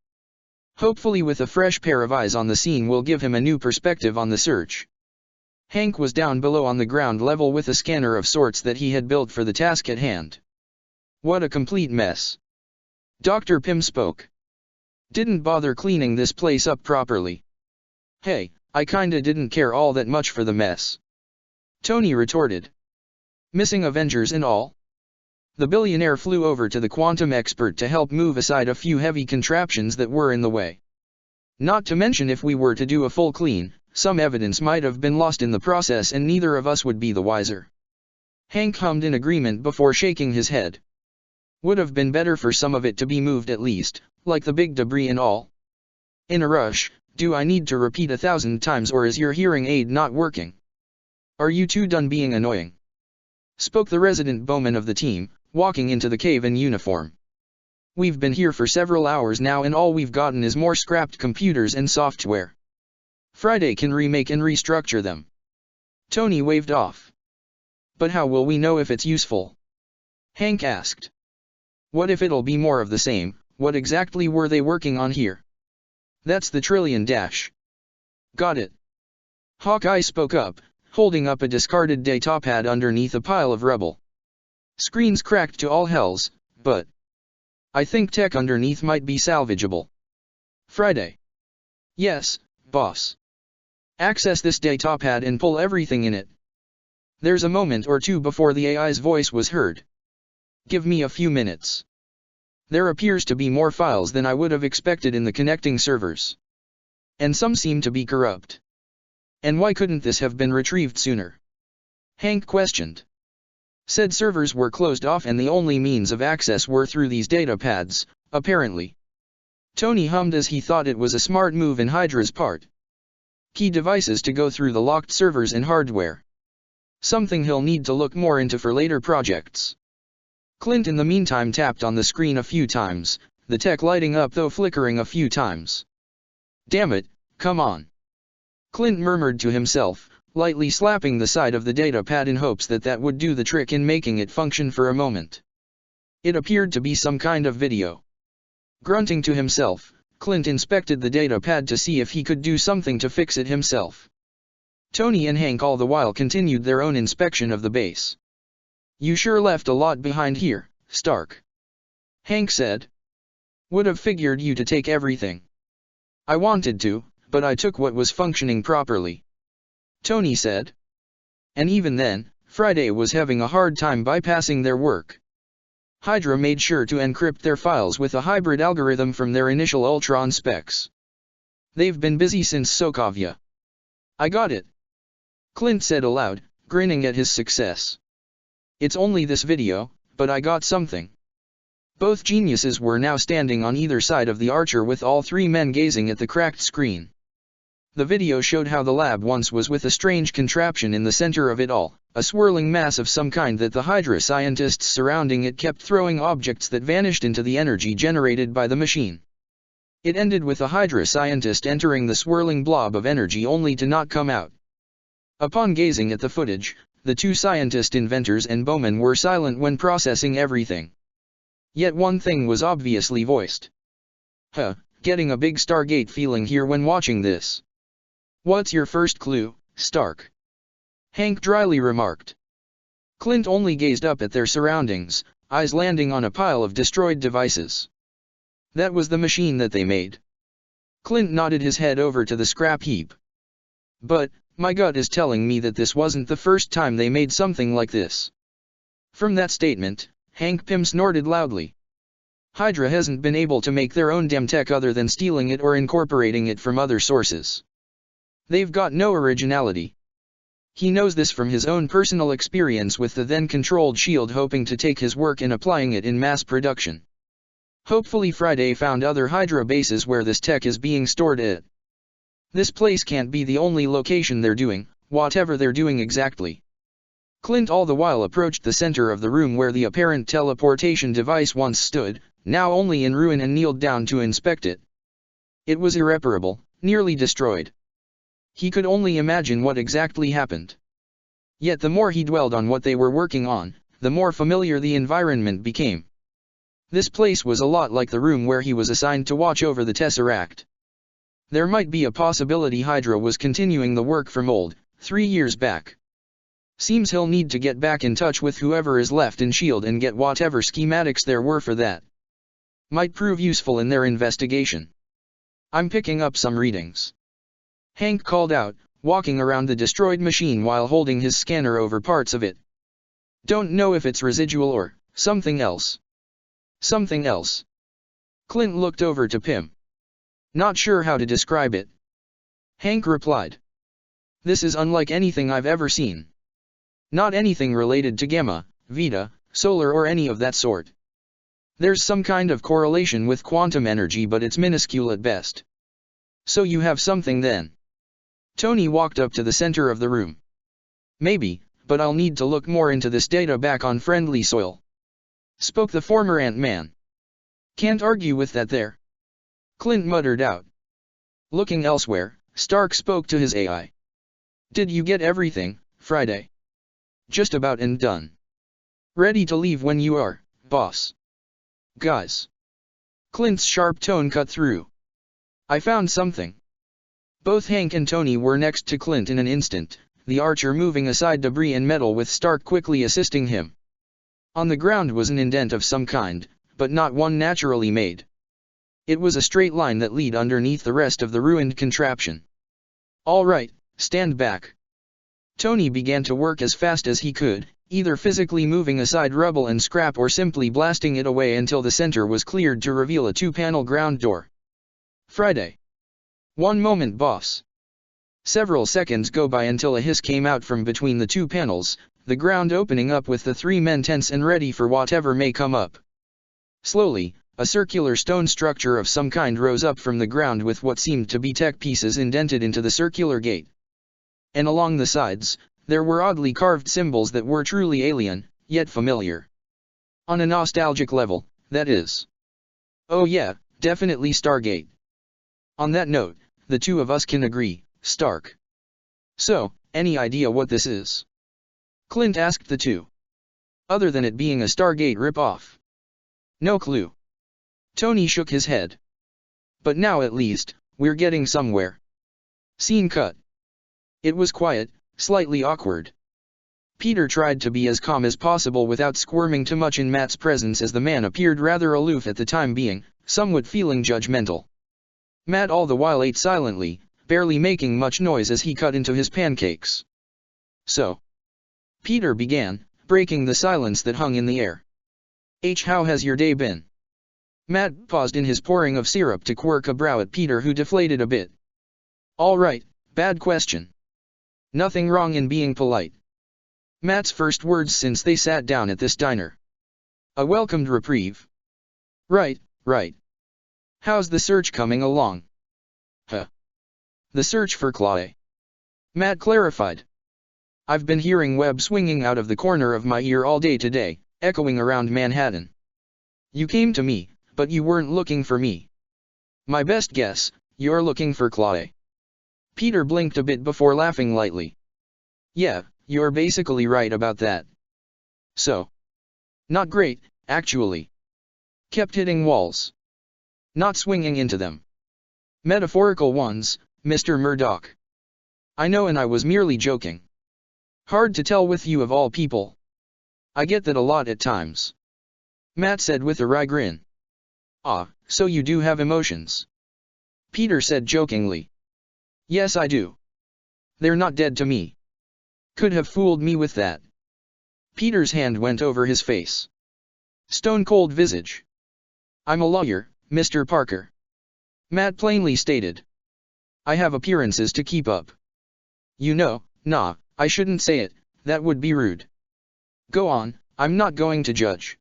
Hopefully, with a fresh pair of eyes on the scene, will give him a new perspective on the search. Hank was down below on the ground level with a scanner of sorts that he had built for the task at hand. What a complete mess. Dr. Pym spoke. Didn't bother cleaning this place up properly. Hey, I kinda didn't care all that much for the mess, Tony retorted. Missing Avengers and all? The billionaire flew over to the quantum expert to help move aside a few heavy contraptions that were in the way. Not to mention, if we were to do a full clean, some evidence might have been lost in the process and neither of us would be the wiser. Hank hummed in agreement before shaking his head. Would have been better for some of it to be moved at least, like the big debris and all. In a rush, do I need to repeat 1,000 times, or is your hearing aid not working? Are you two done being annoying? Spoke the resident bowman of the team, walking into the cave in uniform. We've been here for several hours now and all we've gotten is more scrapped computers and software. Friday can remake and restructure them. Tony waved off. But how will we know if it's useful? Hank asked. What if it'll be more of the same? What exactly were they working on here? That's the trillion dash. Got it. Hawkeye spoke up, holding up a discarded datapad underneath a pile of rubble. Screens cracked to all hells, but I think tech underneath might be salvageable. Friday. Yes, boss. Access this datapad and pull everything in it. There's a moment or two before the AI's voice was heard. Give me a few minutes. There appears to be more files than I would have expected in the connecting servers. And some seem to be corrupt. And why couldn't this have been retrieved sooner? Hank questioned. Said servers were closed off and the only means of access were through these datapads, apparently. Tony hummed as he thought it was a smart move in Hydra's part. Key devices to go through the locked servers and hardware. Something he'll need to look more into for later projects. Clint in the meantime tapped on the screen a few times, the tech lighting up though flickering a few times. Damn it, come on. Clint murmured to himself, lightly slapping the side of the datapad in hopes that that would do the trick in making it function for a moment. It appeared to be some kind of video. Grunting to himself, Clint inspected the datapad to see if he could do something to fix it himself. Tony and Hank all the while continued their own inspection of the base. You sure left a lot behind here, Stark. Hank said. Would have figured you to take everything. I wanted to, but I took what was functioning properly. Tony said. And even then, Friday was having a hard time bypassing their work. Hydra made sure to encrypt their files with a hybrid algorithm from their initial Ultron specs. They've been busy since Sokovia. I got it. Clint said aloud, grinning at his success. It's only this video, but I got something. Both geniuses were now standing on either side of the archer with all three men gazing at the cracked screen. The video showed how the lab once was, with a strange contraption in the center of it all, a swirling mass of some kind that the Hydra scientists surrounding it kept throwing objects that vanished into the energy generated by the machine. It ended with a Hydra scientist entering the swirling blob of energy only to not come out. Upon gazing at the footage, the two scientist inventors and bowmen were silent when processing everything. Yet one thing was obviously voiced. Getting a big Stargate feeling here when watching this. What's your first clue, Stark? Hank dryly remarked. Clint only gazed up at their surroundings, eyes landing on a pile of destroyed devices. That was the machine that they made. Clint nodded his head over to the scrap heap. But, my gut is telling me that this wasn't the first time they made something like this. From that statement, Hank Pym snorted loudly. Hydra hasn't been able to make their own demtech other than stealing it or incorporating it from other sources. They've got no originality. He knows this from his own personal experience with the then-controlled SHIELD, hoping to take his work and applying it in mass production. Hopefully Friday found other Hydra bases where this tech is being stored at. This place can't be the only location they're doing, whatever they're doing exactly. Clint all the while approached the center of the room where the apparent teleportation device once stood, now only in ruin, and kneeled down to inspect it. It was irreparable, nearly destroyed. He could only imagine what exactly happened. Yet the more he dwelled on what they were working on, the more familiar the environment became. This place was a lot like the room where he was assigned to watch over the Tesseract. There might be a possibility Hydra was continuing the work from 3 years back. Seems he'll need to get back in touch with whoever is left in SHIELD and get whatever schematics there were for that. Might prove useful in their investigation. I'm picking up some readings. Hank called out, walking around the destroyed machine while holding his scanner over parts of it. Don't know if it's residual or something else. Something else. Clint looked over to Pym. Not sure how to describe it. Hank replied. This is unlike anything I've ever seen. Not anything related to gamma, Vita, solar or any of that sort. There's some kind of correlation with quantum energy, but it's minuscule at best. So you have something then? Tony walked up to the center of the room. Maybe, but I'll need to look more into this data back on friendly soil. Spoke the former Ant-Man. Can't argue with that there. Clint muttered out. Looking elsewhere, Stark spoke to his AI. Did you get everything, Friday? Just about and done. Ready to leave when you are, boss. Guys. Clint's sharp tone cut through. I found something. Both Hank and Tony were next to Clint in an instant, the Archer moving aside debris and metal with Stark quickly assisting him. On the ground was an indent of some kind, but not one naturally made. It was a straight line that led underneath the rest of the ruined contraption. All right, stand back. Tony began to work as fast as he could, either physically moving aside rubble and scrap or simply blasting it away until the center was cleared to reveal a 2-panel ground door. Friday. One moment, boss. Several seconds go by until a hiss came out from between the 2 panels, the ground opening up with the 3 men tense and ready for whatever may come up. Slowly, a circular stone structure of some kind rose up from the ground with what seemed to be tech pieces indented into the circular gate. And along the sides, there were oddly carved symbols that were truly alien, yet familiar. On a nostalgic level, that is. Oh yeah, definitely Stargate. On that note, the two of us can agree, Stark. So, any idea what this is? Clint asked the two. Other than it being a Stargate ripoff. No clue. Tony shook his head. But now at least, we're getting somewhere. Scene cut. It was quiet, slightly awkward. Peter tried to be as calm as possible without squirming too much in Matt's presence, as the man appeared rather aloof at the time being, somewhat feeling judgmental. Matt all the while ate silently, barely making much noise as he cut into his pancakes. So. Peter began, breaking the silence that hung in the air. How has your day been? Matt paused in his pouring of syrup to quirk a brow at Peter, who deflated a bit. All right, bad question. Nothing wrong in being polite. Matt's first words since they sat down at this diner. A welcomed reprieve. Right. How's the search coming along? The search for Chloe. Matt clarified. I've been hearing web swinging out of the corner of my ear all day today, echoing around Manhattan. You came to me, but you weren't looking for me. My best guess, you're looking for Chloe. Peter blinked a bit before laughing lightly. Yeah, you're basically right about that. So. Not great, actually. Kept hitting walls. Not swinging into them. Metaphorical ones, Mr. Murdoch. I know, and I was merely joking. Hard to tell with you of all people. I get that a lot at times. Matt said with a wry grin. Ah, so you do have emotions. Peter said jokingly. Yes, I do. They're not dead to me. Could have fooled me with that. Peter's hand went over his face. Stone-cold visage. I'm a lawyer, Mr. Parker. Matt plainly stated. I have appearances to keep up. You know, nah, I shouldn't say it, that would be rude. Go on, I'm not going to judge.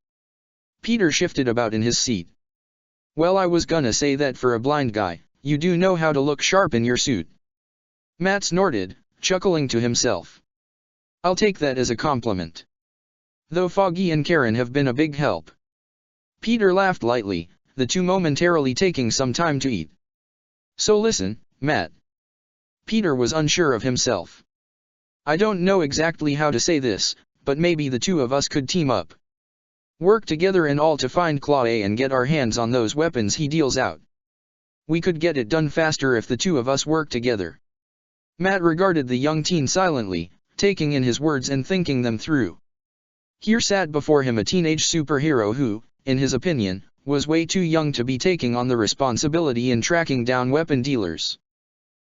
Peter shifted about in his seat. Well, I was gonna say that for a blind guy, you do know how to look sharp in your suit. Matt snorted, chuckling to himself. I'll take that as a compliment. Though Foggy and Karen have been a big help. Peter laughed lightly, the two momentarily taking some time to eat. So listen, Matt. Peter was unsure of himself. I don't know exactly how to say this, but maybe the two of us could team up. Work together and all to find Claude and get our hands on those weapons he deals out. We could get it done faster if the two of us work together. Matt regarded the young teen silently, taking in his words and thinking them through. Here sat before him a teenage superhero who, in his opinion, was way too young to be taking on the responsibility in tracking down weapon dealers.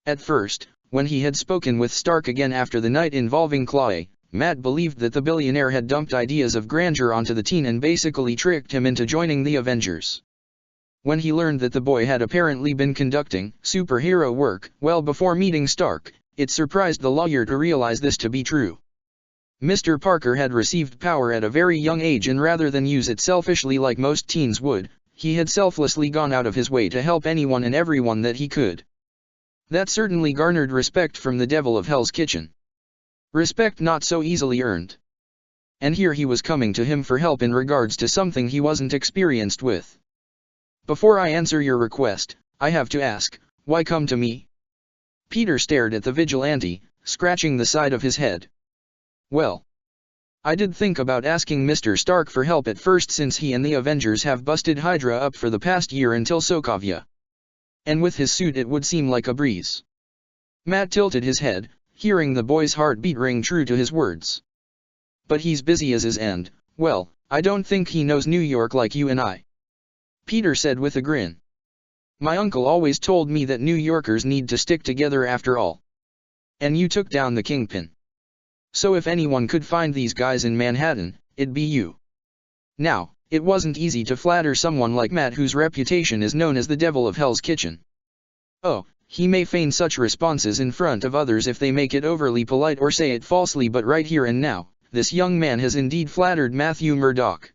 At first, when he had spoken with Stark again after the night involving Claude, Matt believed that the billionaire had dumped ideas of grandeur onto the teen and basically tricked him into joining the Avengers. When he learned that the boy had apparently been conducting superhero work well before meeting Stark, it surprised the lawyer to realize this to be true. Mr. Parker had received power at a very young age, and rather than use it selfishly like most teens would, he had selflessly gone out of his way to help anyone and everyone that he could. That certainly garnered respect from the devil of Hell's Kitchen. Respect not so easily earned. And here he was coming to him for help in regards to something he wasn't experienced with. Before I answer your request, I have to ask, why come to me? Peter stared at the vigilante, scratching the side of his head. Well, I did think about asking Mr. Stark for help at first, since he and the Avengers have busted Hydra up for the past year until Sokovia. And with his suit it would seem like a breeze. Matt tilted his head, hearing the boy's heartbeat ring true to his words. But he's busy as is, and, well, I don't think he knows New York like you and I. Peter said with a grin. My uncle always told me that New Yorkers need to stick together after all. And you took down the Kingpin. So if anyone could find these guys in Manhattan, it'd be you. Now, it wasn't easy to flatter someone like Matt, whose reputation is known as the devil of Hell's Kitchen. Oh, he may feign such responses in front of others if they make it overly polite or say it falsely, but right here and now, this young man has indeed flattered Matthew Murdock.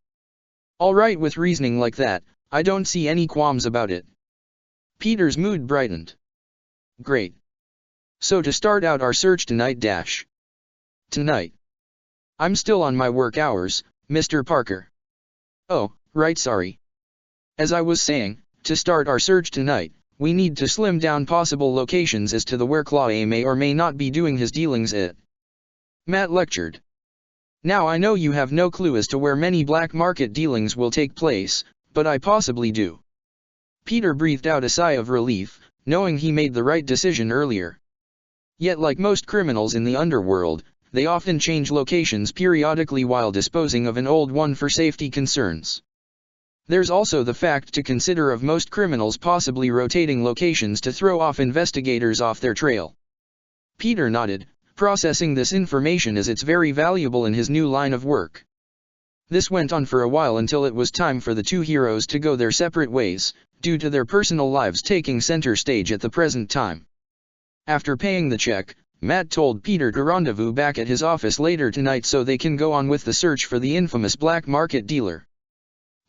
All right, with reasoning like that, I don't see any qualms about it. Peter's mood brightened. Great. So to start out our search tonight Tonight. I'm still on my work hours, Mr. Parker. Oh, right, sorry. As I was saying, to start our search tonight, we need to slim down possible locations as to the where Claude may or may not be doing his dealings at. Matt lectured. Now I know you have no clue as to where many black market dealings will take place, but I possibly do. Peter breathed out a sigh of relief, knowing he made the right decision earlier. Yet like most criminals in the underworld, they often change locations periodically while disposing of an old one for safety concerns. There's also the fact to consider of most criminals possibly rotating locations to throw off investigators off their trail. Peter nodded, processing this information as it's very valuable in his new line of work. This went on for a while until it was time for the two heroes to go their separate ways, due to their personal lives taking center stage at the present time. After paying the check, Matt told Peter to rendezvous back at his office later tonight so they can go on with the search for the infamous black market dealer.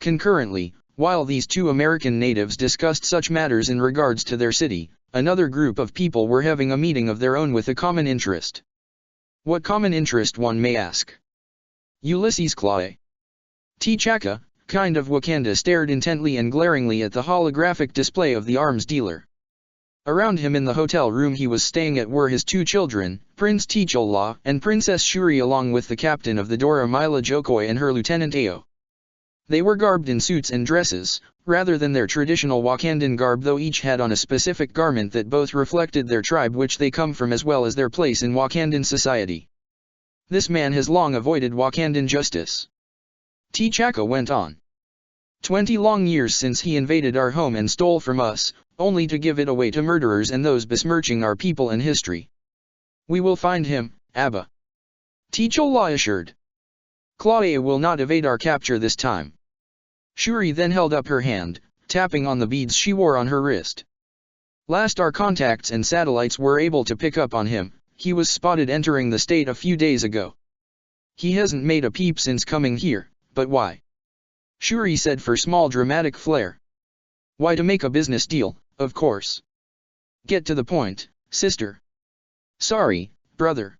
Concurrently, while these two American natives discussed such matters in regards to their city, another group of people were having a meeting of their own with a common interest. What common interest, one may ask? Ulysses Claude. T'Chaka, kind of Wakanda, stared intently and glaringly at the holographic display of the arms dealer. Around him in the hotel room he was staying at were his two children, Prince T'Challa and Princess Shuri, along with the captain of the Dora Mila Jokoi and her Lieutenant Ao. They were garbed in suits and dresses, rather than their traditional Wakandan garb, though each had on a specific garment that both reflected their tribe which they come from as well as their place in Wakandan society. This man has long avoided Wakandan justice. T'Chaka went on. 20 long years since he invaded our home and stole from us, only to give it away to murderers and those besmirching our people and history. We will find him, Abba. T'Challa assured. Claude will not evade our capture this time. Shuri then held up her hand, tapping on the beads she wore on her wrist. Last our contacts and satellites were able to pick up on him, he was spotted entering the state a few days ago. He hasn't made a peep since coming here, but why? Shuri said for small dramatic flair. Why, to make a business deal, of course. Get to the point, sister. Sorry, brother.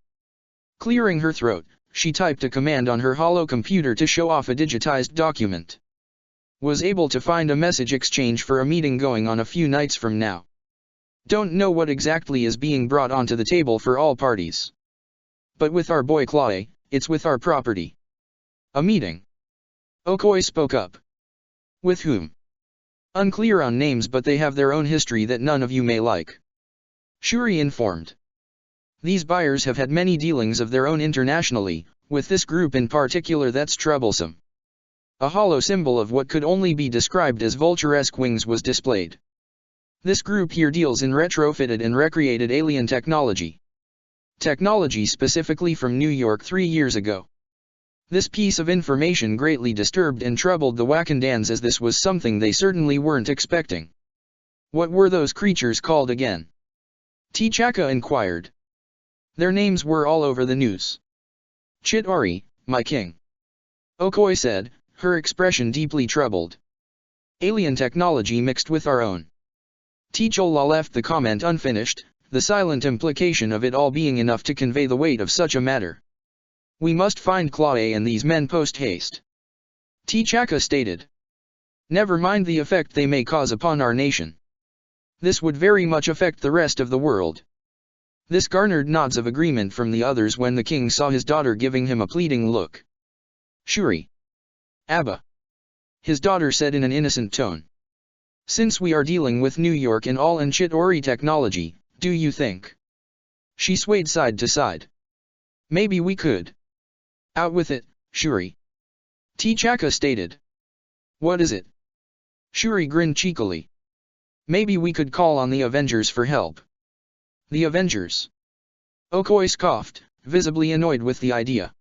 Clearing her throat, she typed a command on her holo computer to show off a digitized document. Was able to find a message exchange for a meeting going on a few nights from now. Don't know what exactly is being brought onto the table for all parties. But with our boy Claude, it's with our property. A meeting. Okoye spoke up. With whom? Unclear on names, but they have their own history that none of you may like. Shuri informed. These buyers have had many dealings of their own internationally, with this group in particular that's troublesome. A hollow symbol of what could only be described as vulture-esque wings was displayed. This group here deals in retrofitted and recreated alien technology. Technology specifically from New York 3 years ago. This piece of information greatly disturbed and troubled the Wakandans, as this was something they certainly weren't expecting. What were those creatures called again? T'Chaka inquired. Their names were all over the news. Chitauri, my king. Okoye said, her expression deeply troubled. Alien technology mixed with our own. T'Challa left the comment unfinished, the silent implication of it all being enough to convey the weight of such a matter. We must find Claude and these men post-haste. T'Chaka stated. Never mind the effect they may cause upon our nation. This would very much affect the rest of the world. This garnered nods of agreement from the others when the king saw his daughter giving him a pleading look. Shuri. Abba. His daughter said in an innocent tone. Since we are dealing with New York and all in Chitauri technology, do you think? She swayed side to side. Maybe we could. Out with it, Shuri. T'Chaka stated. What is it? Shuri grinned cheekily. Maybe we could call on the Avengers for help. The Avengers? Okoye scoffed, visibly annoyed with the idea.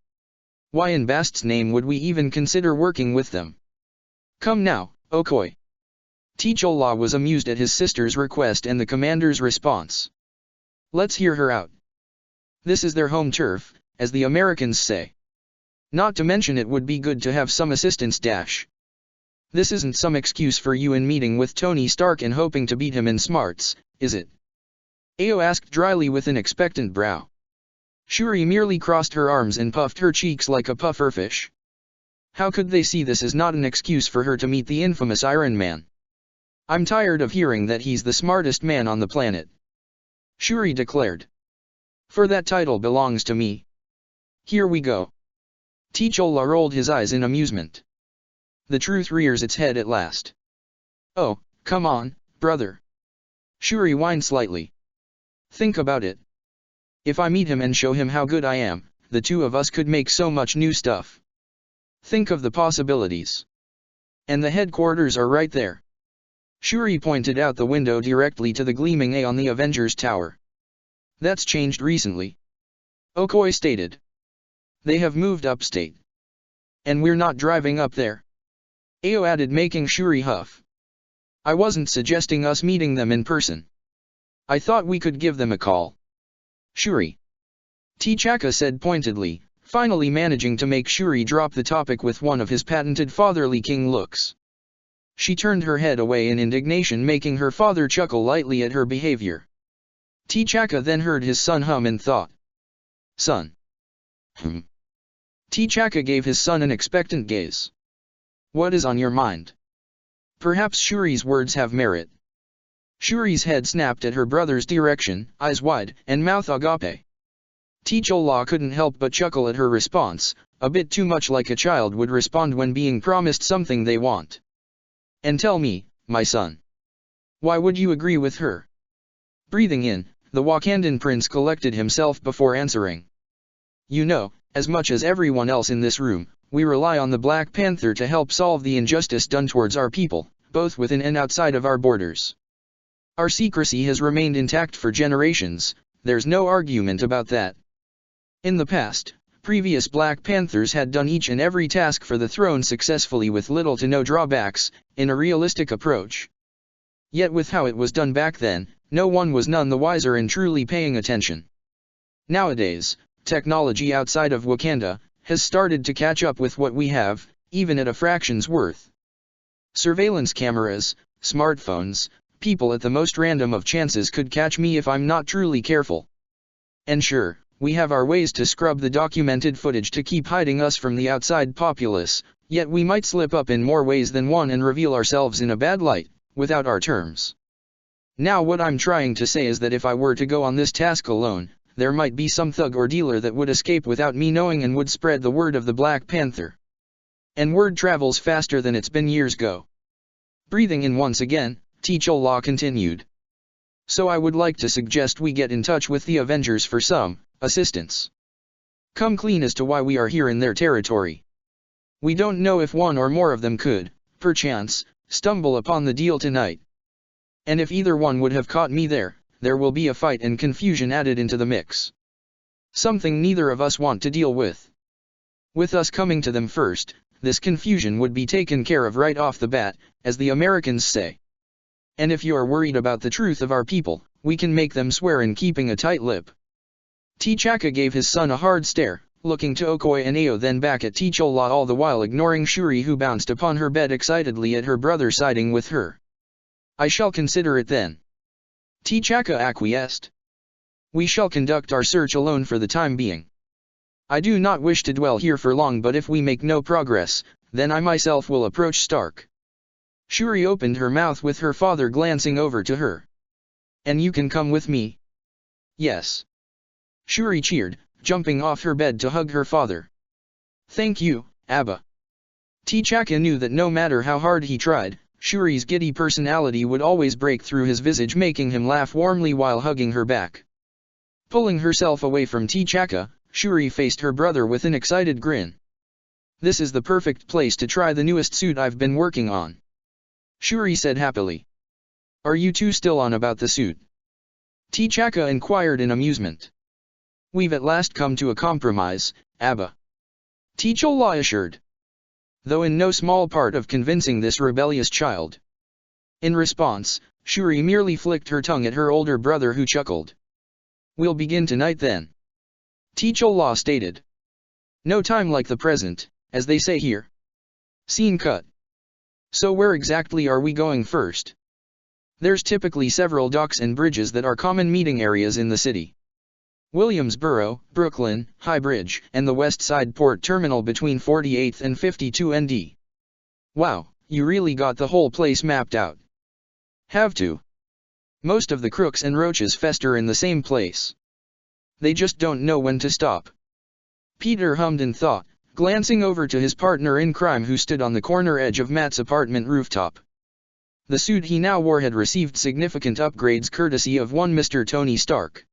Why in Bast's name would we even consider working with them? Come now, Okoye. T'Challa was amused at his sister's request and the commander's response. Let's hear her out. This is their home turf, as the Americans say. Not to mention it would be good to have some assistance. This isn't some excuse for you in meeting with Tony Stark and hoping to beat him in smarts, is it? Ao asked dryly with an expectant brow. Shuri merely crossed her arms and puffed her cheeks like a pufferfish. How could they see this as not an excuse for her to meet the infamous Iron Man? I'm tired of hearing that he's the smartest man on the planet. Shuri declared. For that title belongs to me. Here we go. T'Challa rolled his eyes in amusement. The truth rears its head at last. Oh, come on, brother. Shuri whined slightly. Think about it. If I meet him and show him how good I am, the two of us could make so much new stuff. Think of the possibilities. And the headquarters are right there. Shuri pointed out the window directly to the gleaming A on the Avengers Tower. That's changed recently. Okoye stated. They have moved upstate. And we're not driving up there. Ao added, making Shuri huff. I wasn't suggesting us meeting them in person. I thought we could give them a call. Shuri. T'Chaka said pointedly, finally managing to make Shuri drop the topic with one of his patented fatherly king looks. She turned her head away in indignation, making her father chuckle lightly at her behavior. T'Chaka then heard his son hum and thought. Son. T'Chaka gave his son an expectant gaze. What is on your mind? Perhaps Shuri's words have merit. Shuri's head snapped at her brother's direction, eyes wide, and mouth agape. T'Challa couldn't help but chuckle at her response, a bit too much like a child would respond when being promised something they want. And tell me, my son. Why would you agree with her? Breathing in, the Wakandan prince collected himself before answering. You know, as much as everyone else in this room, we rely on the Black Panther to help solve the injustice done towards our people, both within and outside of our borders. Our secrecy has remained intact for generations, there's no argument about that. In the past, previous Black Panthers had done each and every task for the throne successfully with little to no drawbacks, in a realistic approach. Yet with how it was done back then, no one was none the wiser and truly paying attention. Nowadays, technology outside of Wakanda has started to catch up with what we have, even at a fraction's worth. Surveillance cameras, smartphones, people at the most random of chances could catch me if I'm not truly careful. And sure, we have our ways to scrub the documented footage to keep hiding us from the outside populace, yet we might slip up in more ways than one and reveal ourselves in a bad light, without our terms. Now what I'm trying to say is that if I were to go on this task alone, there might be some thug or dealer that would escape without me knowing and would spread the word of the Black Panther. And word travels faster than it's been years ago. Breathing in once again, T'Challa continued. So I would like to suggest we get in touch with the Avengers for some assistance. Come clean as to why we are here in their territory. We don't know if one or more of them could, perchance, stumble upon the deal tonight. And if either one would have caught me there will be a fight and confusion added into the mix. Something neither of us want to deal with. With us coming to them first, this confusion would be taken care of right off the bat, as the Americans say. And if you are worried about the truth of our people, we can make them swear in keeping a tight lip. T'Chaka gave his son a hard stare, looking to Okoye and Ayo then back at T'Challa all the while ignoring Shuri who bounced upon her bed excitedly at her brother siding with her. I shall consider it then. T'Chaka acquiesced. We shall conduct our search alone for the time being. I do not wish to dwell here for long, but if we make no progress, then I myself will approach Stark. Shuri opened her mouth with her father glancing over to her. And you can come with me? Yes. Shuri cheered, jumping off her bed to hug her father. Thank you, Abba. T'Chaka knew that no matter how hard he tried, Shuri's giddy personality would always break through his visage, making him laugh warmly while hugging her back. Pulling herself away from T'Chaka, Shuri faced her brother with an excited grin. This is the perfect place to try the newest suit I've been working on. Shuri said happily. Are you two still on about the suit? T'Chaka inquired in amusement. We've at last come to a compromise, Abba. T'Challa assured. Though in no small part of convincing this rebellious child. In response, Shuri merely flicked her tongue at her older brother who chuckled. We'll begin tonight then. T'Challa stated. No time like the present, as they say here. Scene cut. So where exactly are we going first? There's typically several docks and bridges that are common meeting areas in the city. Williamsboro, Brooklyn, High Bridge, and the West Side Port Terminal between 48th and 52 ND. Wow, you really got the whole place mapped out. Have to. Most of the crooks and roaches fester in the same place. They just don't know when to stop. Peter hummed and thought, glancing over to his partner in crime who stood on the corner edge of Matt's apartment rooftop. The suit he now wore had received significant upgrades courtesy of one Mr. Tony Stark.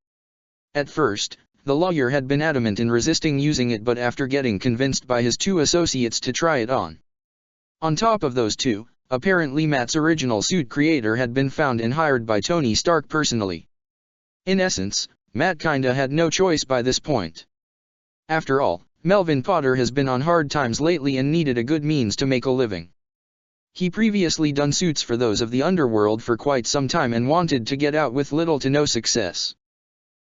At first, the lawyer had been adamant in resisting using it, but after getting convinced by his two associates to try it on. On top of those two, apparently Matt's original suit creator had been found and hired by Tony Stark personally. In essence, Matt kinda had no choice by this point. After all, Melvin Potter has been on hard times lately and needed a good means to make a living. He previously done suits for those of the underworld for quite some time and wanted to get out with little to no success.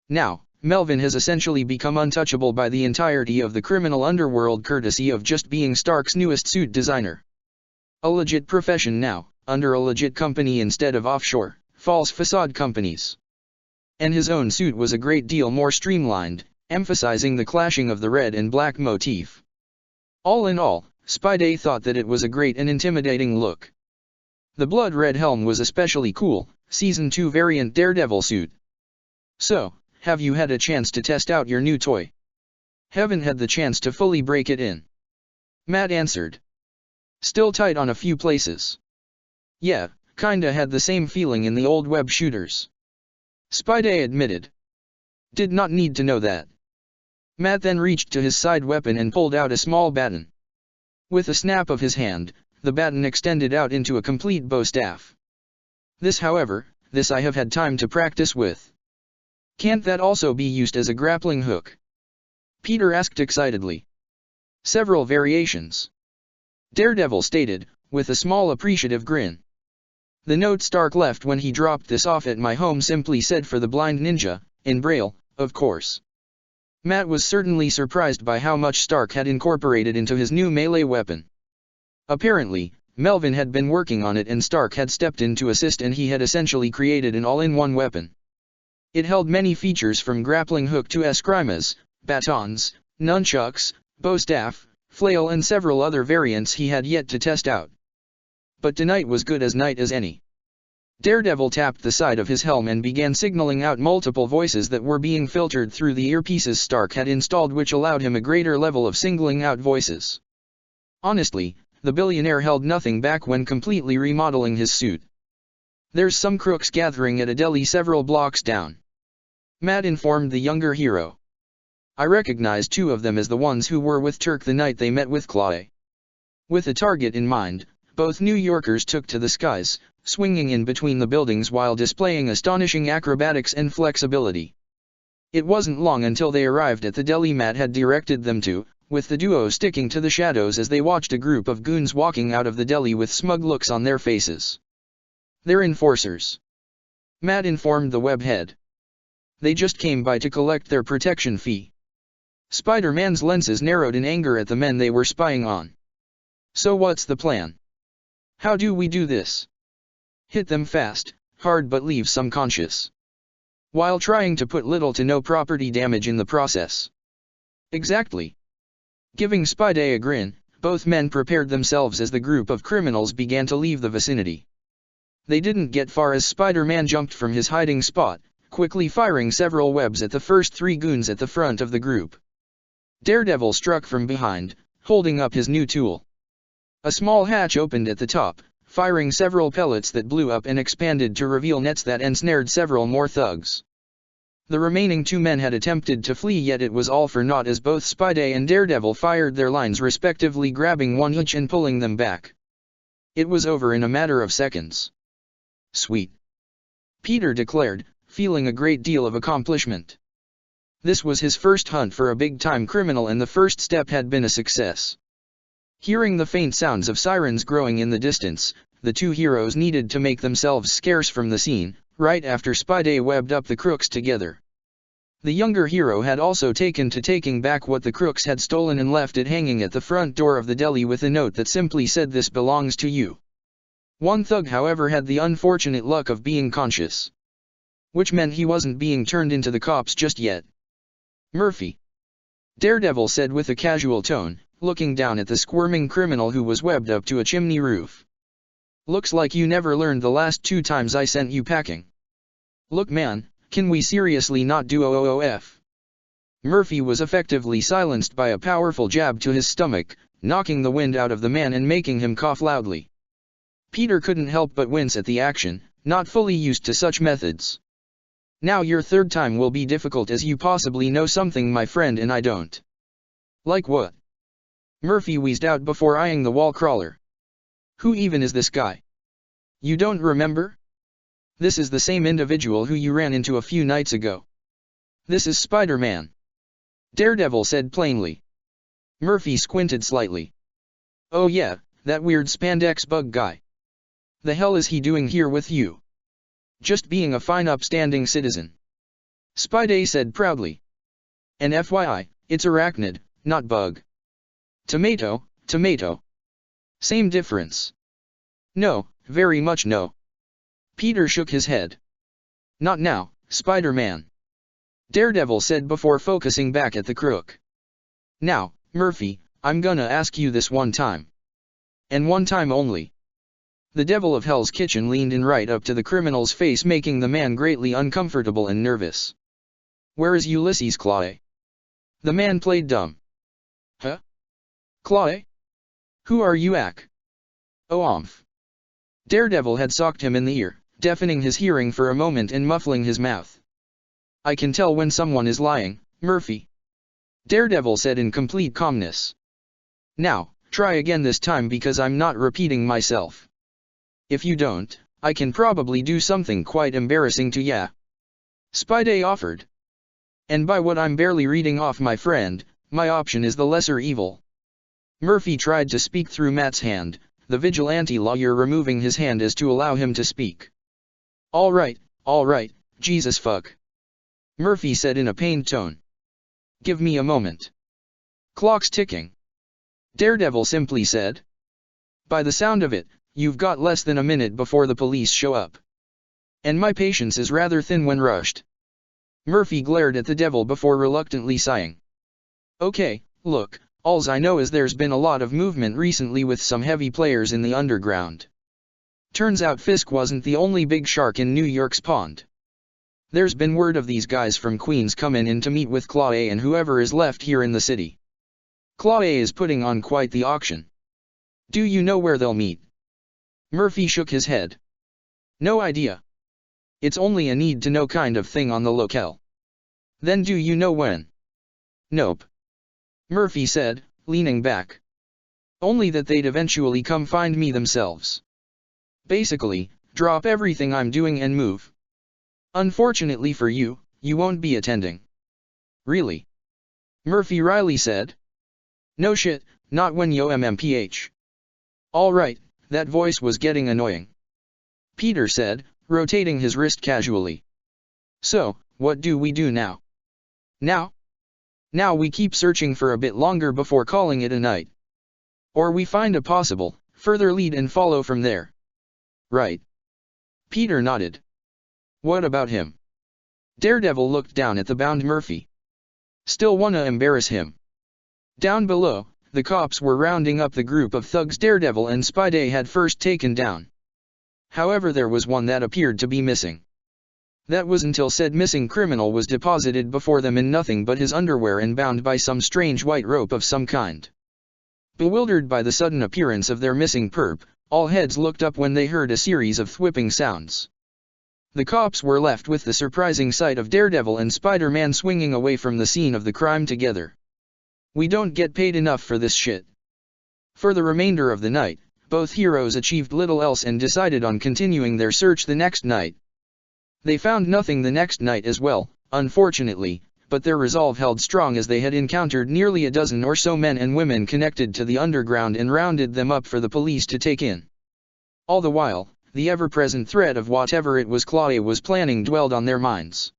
Now, Melvin has essentially become untouchable by the entirety of the criminal underworld courtesy of just being Stark's newest suit designer. A legit profession now, under a legit company instead of offshore, false facade companies. And his own suit was a great deal more streamlined, emphasizing the clashing of the red and black motif. All in all, Spidey thought that it was a great and intimidating look. The blood red helm was especially cool, Season 2 variant Daredevil suit. So, have you had a chance to test out your new toy? Haven't had the chance to fully break it in. Matt answered. Still tight on a few places. Yeah, kinda had the same feeling in the old web shooters. Spidey admitted. Did not need to know that. Matt then reached to his side weapon and pulled out a small baton. With a snap of his hand, the baton extended out into a complete bow staff. This I have had time to practice with. Can't that also be used as a grappling hook? Peter asked excitedly. Several variations, Daredevil stated, with a small appreciative grin. The note Stark left when he dropped this off at my home simply said for the blind ninja, in Braille, of course. Matt was certainly surprised by how much Stark had incorporated into his new melee weapon. Apparently, Melvin had been working on it and Stark had stepped in to assist, and he had essentially created an all-in-one weapon. It held many features from grappling hook to escrimas, batons, nunchucks, bow staff, flail and several other variants he had yet to test out. But tonight was good as night as any. Daredevil tapped the side of his helm and began signaling out multiple voices that were being filtered through the earpieces Stark had installed, which allowed him a greater level of singling out voices. Honestly, the billionaire held nothing back when completely remodeling his suit. There's some crooks gathering at a deli several blocks down, Matt informed the younger hero. I recognized two of them as the ones who were with Turk the night they met with Clay. With a target in mind, both New Yorkers took to the skies, swinging in between the buildings while displaying astonishing acrobatics and flexibility. It wasn't long until they arrived at the deli Matt had directed them to, with the duo sticking to the shadows as they watched a group of goons walking out of the deli with smug looks on their faces. They're enforcers, Matt informed the webhead. They just came by to collect their protection fee. Spider-Man's lenses narrowed in anger at the men they were spying on. So what's the plan? How do we do this? Hit them fast, hard, but leave some conscious, while trying to put little to no property damage in the process. Exactly. Giving Spidey a grin, both men prepared themselves as the group of criminals began to leave the vicinity. They didn't get far as Spider-Man jumped from his hiding spot, quickly firing several webs at the first three goons at the front of the group. Daredevil struck from behind, holding up his new tool. A small hatch opened at the top, firing several pellets that blew up and expanded to reveal nets that ensnared several more thugs. The remaining two men had attempted to flee, yet it was all for naught as both Spidey and Daredevil fired their lines respectively, grabbing one each and pulling them back. It was over in a matter of seconds. Sweet, Peter declared, feeling a great deal of accomplishment. This was his first hunt for a big-time criminal, and the first step had been a success. Hearing the faint sounds of sirens growing in the distance, the two heroes needed to make themselves scarce from the scene, right after Spidey webbed up the crooks together. The younger hero had also taken to taking back what the crooks had stolen and left it hanging at the front door of the deli with a note that simply said, "This belongs to you." One thug, however, had the unfortunate luck of being conscious, which meant he wasn't being turned into the cops just yet. Murphy, Daredevil said with a casual tone, looking down at the squirming criminal who was webbed up to a chimney roof. Looks like you never learned the last 2 times I sent you packing. Look man, can we seriously not do OOOF? Murphy was effectively silenced by a powerful jab to his stomach, knocking the wind out of the man and making him cough loudly. Peter couldn't help but wince at the action, not fully used to such methods. Now your third time will be difficult, as you possibly know something my friend and I don't. Like what? Murphy wheezed out before eyeing the wall crawler. Who even is this guy? You don't remember? This is the same individual who you ran into a few nights ago. This is Spider-Man, Daredevil said plainly. Murphy squinted slightly. Oh yeah, that weird spandex bug guy. The hell is he doing here with you? Just being a fine upstanding citizen, Spidey said proudly. And FYI, it's arachnid, not bug. Tomato, tomato. Same difference. No, very much no. Peter shook his head. Not now, Spider-Man, Daredevil said before focusing back at the crook. Now, Murphy, I'm gonna ask you this one time. And one time only. The devil of Hell's Kitchen leaned in right up to the criminal's face, making the man greatly uncomfortable and nervous. Where is Ulysses Clay? The man played dumb. Huh? Clay? Who are you, Ak? Oh, Daredevil had socked him in the ear, deafening his hearing for a moment and muffling his mouth. I can tell when someone is lying, Murphy, Daredevil said in complete calmness. Now, try again this time, because I'm not repeating myself. If you don't, I can probably do something quite embarrassing to ya, Spidey offered. And by what I'm barely reading off, my friend, my option is the lesser evil. Murphy tried to speak through Matt's hand, the vigilante lawyer removing his hand as to allow him to speak. All right, Jesus fuck. Murphy said in a pained tone. Give me a moment. Clock's ticking. Daredevil simply said. By the sound of it, you've got less than a minute before the police show up. And my patience is rather thin when rushed. Murphy glared at the devil before reluctantly sighing. Okay, look, alls I know is there's been a lot of movement recently with some heavy players in the underground. Turns out Fisk wasn't the only big shark in New York's pond. There's been word of these guys from Queens coming in to meet with Claw and whoever is left here in the city. Claw is putting on quite the auction. Do you know where they'll meet? Murphy shook his head. No idea. It's only a need-to-know kind of thing on the locale. Then do you know when? Nope. Murphy said, leaning back. Only that they'd eventually come find me themselves. Basically, drop everything I'm doing and move. Unfortunately for you, you won't be attending. Really? Murphy wryly said. No shit, not when yo MMPH. Alright, that voice was getting annoying. Peter said, rotating his wrist casually. So, what do we do now? Now we keep searching for a bit longer before calling it a night. Or we find a possible, further lead and follow from there. Right. Peter nodded. What about him? Daredevil looked down at the bound Murphy. Still wanna embarrass him. Down below, the cops were rounding up the group of thugs Daredevil and Spidey had first taken down. However, there was one that appeared to be missing. That was until said missing criminal was deposited before them in nothing but his underwear and bound by some strange white rope of some kind. Bewildered by the sudden appearance of their missing perp, all heads looked up when they heard a series of thwipping sounds. The cops were left with the surprising sight of Daredevil and Spider-Man swinging away from the scene of the crime together. We don't get paid enough for this shit. For the remainder of the night, both heroes achieved little else and decided on continuing their search the next night. They found nothing the next night as well, unfortunately, but their resolve held strong as they had encountered nearly a dozen or so men and women connected to the underground and rounded them up for the police to take in. All the while, the ever-present threat of whatever it was Claw was planning dwelled on their minds.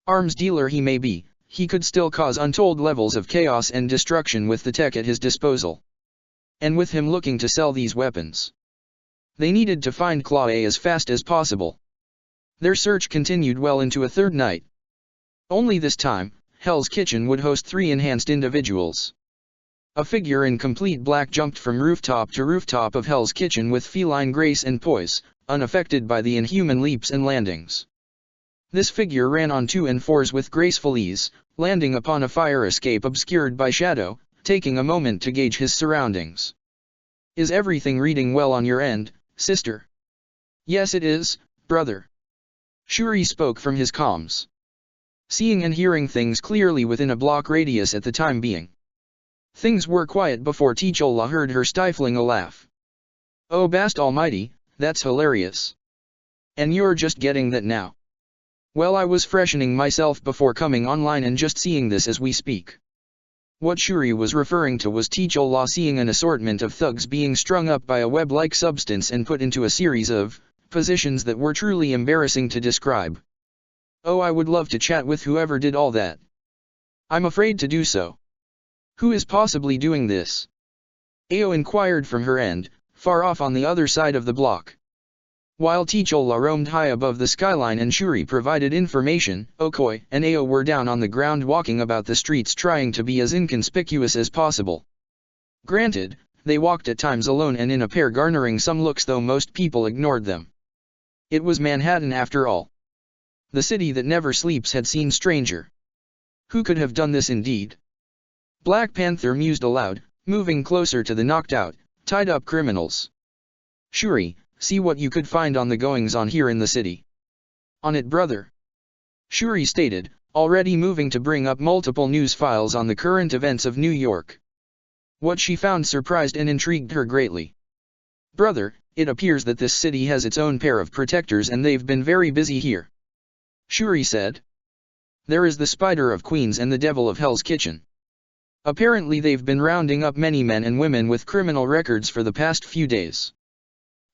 Arms dealer he may be, he could still cause untold levels of chaos and destruction with the tech at his disposal. And with him looking to sell these weapons, they needed to find Claw as fast as possible. Their search continued well into a third night. Only this time, Hell's Kitchen would host 3 enhanced individuals. A figure in complete black jumped from rooftop to rooftop of Hell's Kitchen with feline grace and poise, unaffected by the inhuman leaps and landings. This figure ran on 2 and 4s with graceful ease, landing upon a fire escape obscured by shadow, taking a moment to gauge his surroundings. Is everything reading well on your end, sister? Yes it is, brother. Shuri spoke from his comms. Seeing and hearing things clearly within a block radius at the time being. Things were quiet before T'Challa heard her stifling a laugh. Oh Bast Almighty, that's hilarious. And you're just getting that now? Well, I was freshening myself before coming online and just seeing this as we speak. What Shuri was referring to was T'Challa seeing an assortment of thugs being strung up by a web-like substance and put into a series of positions that were truly embarrassing to describe. Oh, I would love to chat with whoever did all that. I'm afraid to do so. Who is possibly doing this? Ao inquired from her end, far off on the other side of the block. While T'Challa roamed high above the skyline and Shuri provided information, Okoye and Ao were down on the ground walking about the streets trying to be as inconspicuous as possible. Granted, they walked at times alone and in a pair, garnering some looks, though most people ignored them. It was Manhattan after all. The city that never sleeps had seen stranger. Who could have done this indeed? Black Panther mused aloud, moving closer to the knocked-out, tied-up criminals. Shuri, see what you could find on the goings-on here in the city. On it, brother. Shuri stated, already moving to bring up multiple news files on the current events of New York. What she found surprised and intrigued her greatly. Brother, it appears that this city has its own pair of protectors and they've been very busy here. Shuri said. There is the Spider of Queens and the Devil of Hell's Kitchen. Apparently they've been rounding up many men and women with criminal records for the past few days.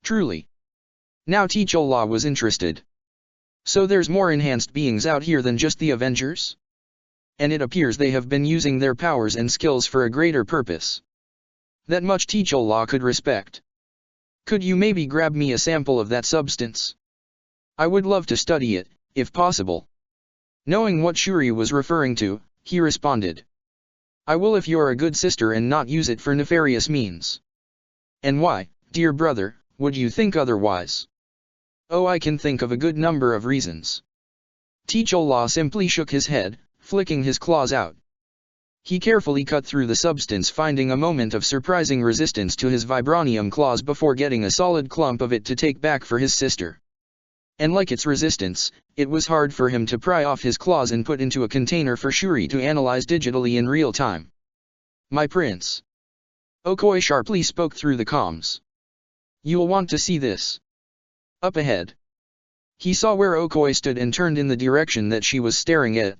Truly. Now T'Challa was interested. So there's more enhanced beings out here than just the Avengers? And it appears they have been using their powers and skills for a greater purpose. That much T'Challa could respect. Could you maybe grab me a sample of that substance? I would love to study it, if possible. Knowing what Shuri was referring to, he responded. I will if you're a good sister and not use it for nefarious means. And why, dear brother, would you think otherwise? Oh, I can think of a good number of reasons. T'Challa simply shook his head, flicking his claws out. He carefully cut through the substance, finding a moment of surprising resistance to his vibranium claws before getting a solid clump of it to take back for his sister. And like its resistance, it was hard for him to pry off his claws and put into a container for Shuri to analyze digitally in real time. My prince. Okoye sharply spoke through the comms. You'll want to see this. Up ahead. He saw where Okoye stood and turned in the direction that she was staring at.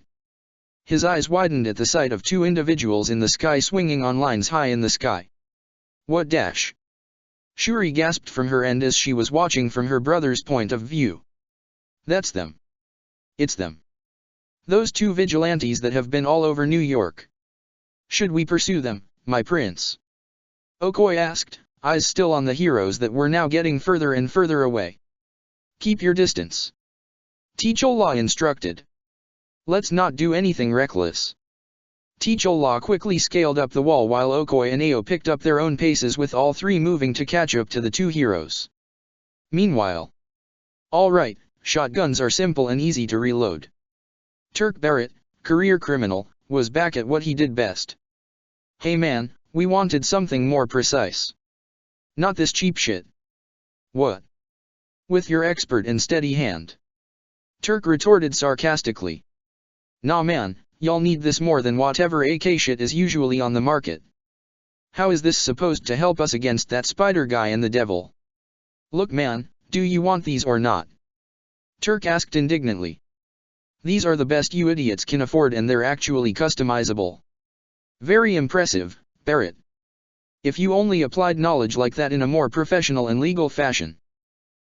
His eyes widened at the sight of two individuals in the sky swinging on lines high in the sky. What dash? Shuri gasped from her end as she was watching from her brother's point of view. That's them. It's them. Those two vigilantes that have been all over New York. Should we pursue them, my prince? Okoye asked, eyes still on the heroes that were now getting further and further away. Keep your distance. T'Challa instructed. Let's not do anything reckless. T'Challa quickly scaled up the wall while Okoye and Ao picked up their own paces, with all three moving to catch up to the two heroes. Meanwhile. Alright, shotguns are simple and easy to reload. Turk Barrett, career criminal, was back at what he did best. Hey man, we wanted something more precise. Not this cheap shit. What? With your expert and steady hand. Turk retorted sarcastically. Nah man, y'all need this more than whatever AK shit is usually on the market. How is this supposed to help us against that spider guy and the devil? Look man, do you want these or not? Turk asked indignantly. These are the best you idiots can afford, and they're actually customizable. Very impressive, Barrett. If you only applied knowledge like that in a more professional and legal fashion.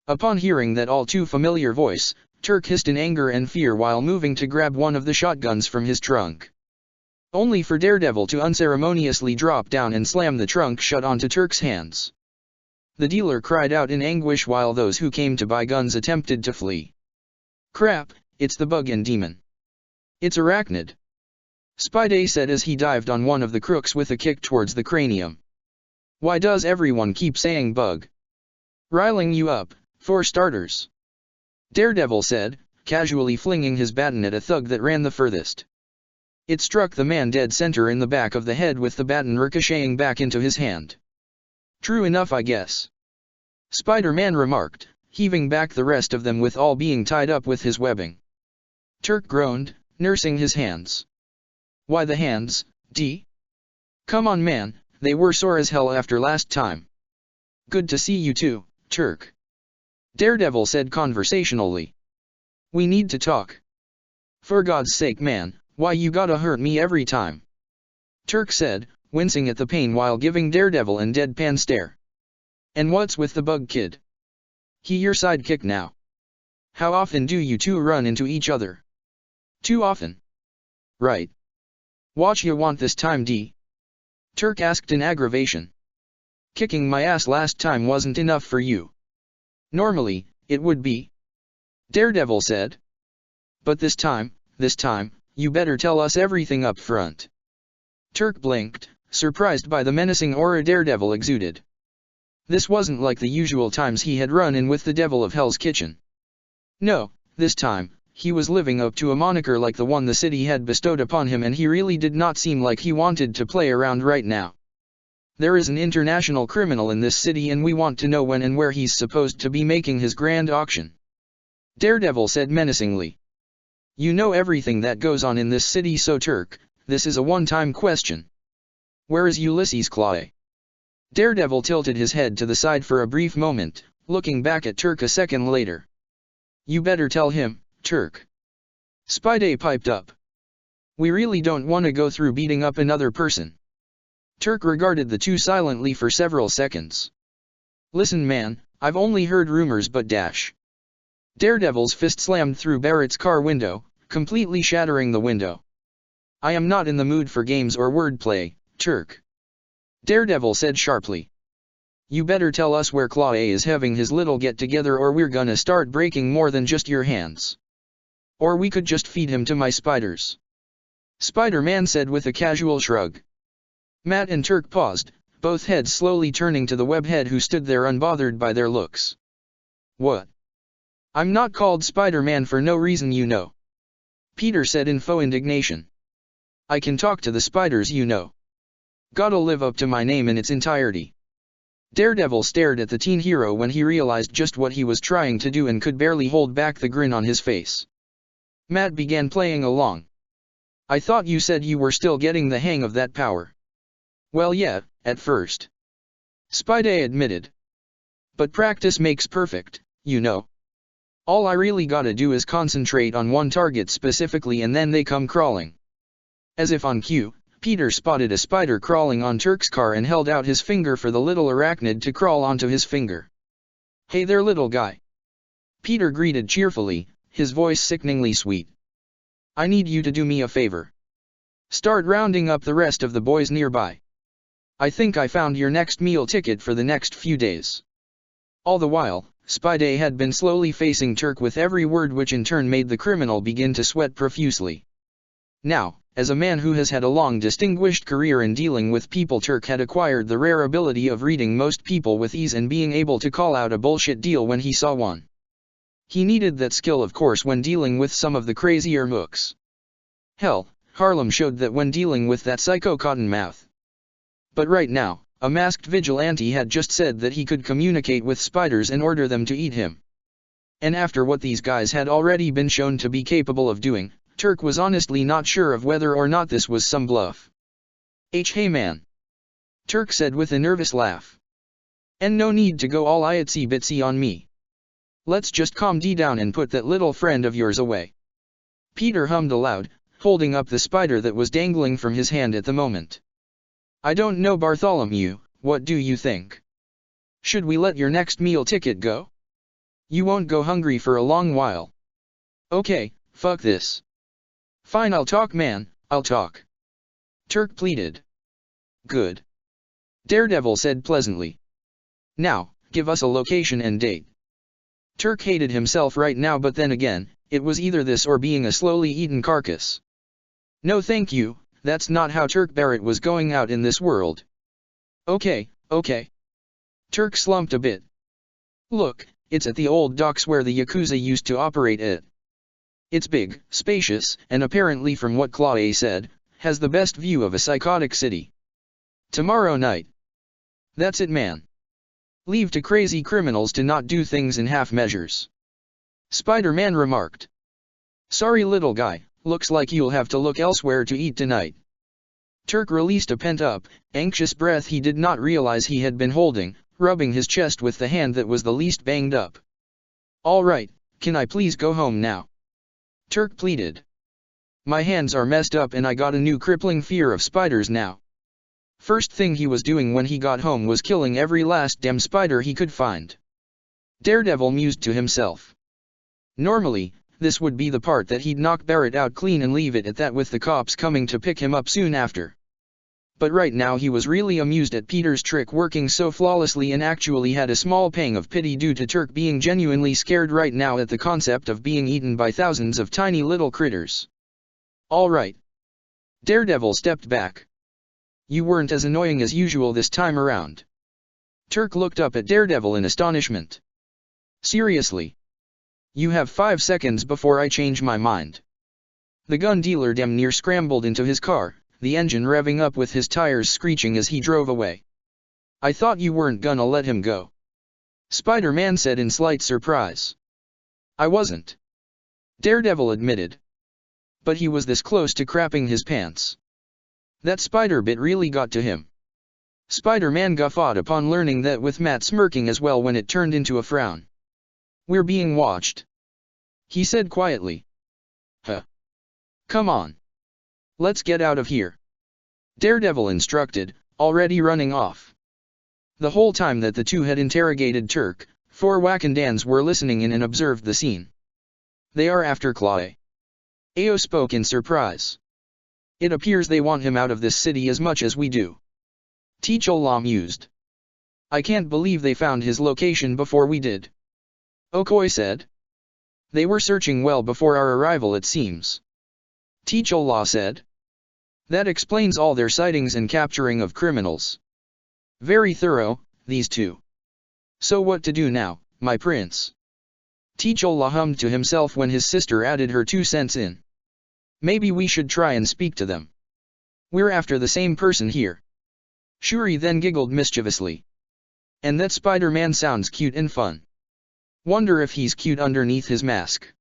Upon hearing that all too familiar voice, Turk hissed in anger and fear while moving to grab one of the shotguns from his trunk. Only for Daredevil to unceremoniously drop down and slam the trunk shut onto Turk's hands. The dealer cried out in anguish while those who came to buy guns attempted to flee. Crap, it's the bug and demon. It's arachnid. Spidey said as he dived on one of the crooks with a kick towards the cranium. Why does everyone keep saying bug? Riling you up, for starters. Daredevil said, casually flinging his baton at a thug that ran the furthest. It struck the man dead center in the back of the head, with the baton ricocheting back into his hand. True enough, I guess. Spider-Man remarked, heaving back the rest of them with all being tied up with his webbing. Turk groaned, nursing his hands. Why the hands, D? Come on man, they were sore as hell after last time. Good to see you too, Turk. Daredevil said conversationally. We need to talk. For God's sake man, why you gotta hurt me every time? Turk said, wincing at the pain while giving Daredevil an deadpan stare. And what's with the bug kid? He your sidekick now. How often do you two run into each other? Too often. Right. Watch you want this time, D? Turk asked in aggravation. Kicking my ass last time wasn't enough for you. Normally, it would be. Daredevil said. But this time, you better tell us everything up front. Turk blinked, surprised by the menacing aura Daredevil exuded. This wasn't like the usual times he had run in with the Devil of Hell's Kitchen. No, this time, he was living up to a moniker like the one the city had bestowed upon him, and he really did not seem like he wanted to play around right now. There is an international criminal in this city and we want to know when and where he's supposed to be making his grand auction. Daredevil said menacingly. You know everything that goes on in this city, so Turk, this is a one-time question. Where is Ulysses Claw? Daredevil tilted his head to the side for a brief moment, looking back at Turk a second later. You better tell him, Turk. Spidey piped up. We really don't want to go through beating up another person. Turk regarded the two silently for several seconds. Listen man, I've only heard rumors but dash. Daredevil's fist slammed through Barrett's car window, completely shattering the window. I am not in the mood for games or wordplay, Turk. Daredevil said sharply. You better tell us where Claw A is having his little get-together or we're gonna start breaking more than just your hands. Or we could just feed him to my spiders. Spider-Man said with a casual shrug. Matt and Turk paused, both heads slowly turning to the webhead who stood there unbothered by their looks. What? I'm not called Spider-Man for no reason you know. Peter said in faux indignation. I can talk to the spiders you know. Gotta live up to my name in its entirety. Daredevil stared at the teen hero when he realized just what he was trying to do and could barely hold back the grin on his face. Matt began playing along. I thought you said you were still getting the hang of that power. Well yeah, at first. Spidey admitted. But practice makes perfect, you know. All I really gotta do is concentrate on one target specifically and then they come crawling. As if on cue, Peter spotted a spider crawling on Turk's car and held out his finger for the little arachnid to crawl onto his finger. Hey there little guy. Peter greeted cheerfully, his voice sickeningly sweet. I need you to do me a favor. Start rounding up the rest of the boys nearby. I think I found your next meal ticket for the next few days. All the while, Spidey had been slowly facing Turk with every word which in turn made the criminal begin to sweat profusely. Now, as a man who has had a long distinguished career in dealing with people, Turk had acquired the rare ability of reading most people with ease and being able to call out a bullshit deal when he saw one. He needed that skill of course when dealing with some of the crazier mooks. Hell, Harlem showed that when dealing with that psycho Cottonmouth. But right now, a masked vigilante had just said that he could communicate with spiders and order them to eat him. And after what these guys had already been shown to be capable of doing, Turk was honestly not sure of whether or not this was some bluff. Hey man. Turk said with a nervous laugh. And no need to go all itsy bitsy on me. Let's just calm down and put that little friend of yours away. Peter hummed aloud, holding up the spider that was dangling from his hand at the moment. I don't know Bartholomew, what do you think? Should we let your next meal ticket go? You won't go hungry for a long while. Okay, fuck this. Fine, I'll talk man, I'll talk. Turk pleaded. Good. Daredevil said pleasantly. Now, give us a location and date. Turk hated himself right now, but then again, it was either this or being a slowly eaten carcass. No thank you, that's not how Turk Barrett was going out in this world. Okay. Turk slumped a bit. Look, it's at the old docks where the Yakuza used to operate it. It's big, spacious, and apparently from what Claw A said, has the best view of a psychotic city. Tomorrow night. That's it man. Leave to crazy criminals to not do things in half measures. Spider-Man remarked. Sorry little guy, looks like you'll have to look elsewhere to eat tonight. Turk released a pent-up, anxious breath he did not realize he had been holding, rubbing his chest with the hand that was the least banged up. All right, can I please go home now? Turk pleaded. My hands are messed up and I got a new crippling fear of spiders now. First thing he was doing when he got home was killing every last damn spider he could find. Daredevil mused to himself. Normally, this would be the part that he'd knock Barrett out clean and leave it at that with the cops coming to pick him up soon after. But right now he was really amused at Peter's trick working so flawlessly and actually had a small pang of pity due to Turk being genuinely scared right now at the concept of being eaten by thousands of tiny little critters. All right. Daredevil stepped back. You weren't as annoying as usual this time around. Turk looked up at Daredevil in astonishment. Seriously? You have 5 seconds before I change my mind. The gun dealer damn near scrambled into his car, the engine revving up with his tires screeching as he drove away. I thought you weren't gonna let him go. Spider-Man said in slight surprise. I wasn't. Daredevil admitted. But he was this close to crapping his pants. That spider bit really got to him. Spider-Man guffawed upon learning that with Matt smirking as well when it turned into a frown. We're being watched. He said quietly. Huh. Come on. Let's get out of here. Daredevil instructed, already running off. The whole time that the two had interrogated Turk, 4 Wakandans were listening in and observed the scene. They are after Clay. Ao spoke in surprise. It appears they want him out of this city as much as we do. T'Challa mused. I can't believe they found his location before we did. Okoye said. They were searching well before our arrival, it seems. T'Challa said. That explains all their sightings and capturing of criminals. Very thorough, these two. So what to do now, my prince? T'Challa hummed to himself when his sister added her 2 cents in. Maybe we should try and speak to them. We're after the same person here. Shuri then giggled mischievously. And that Spider-Man sounds cute and fun. Wonder if he's cute underneath his mask.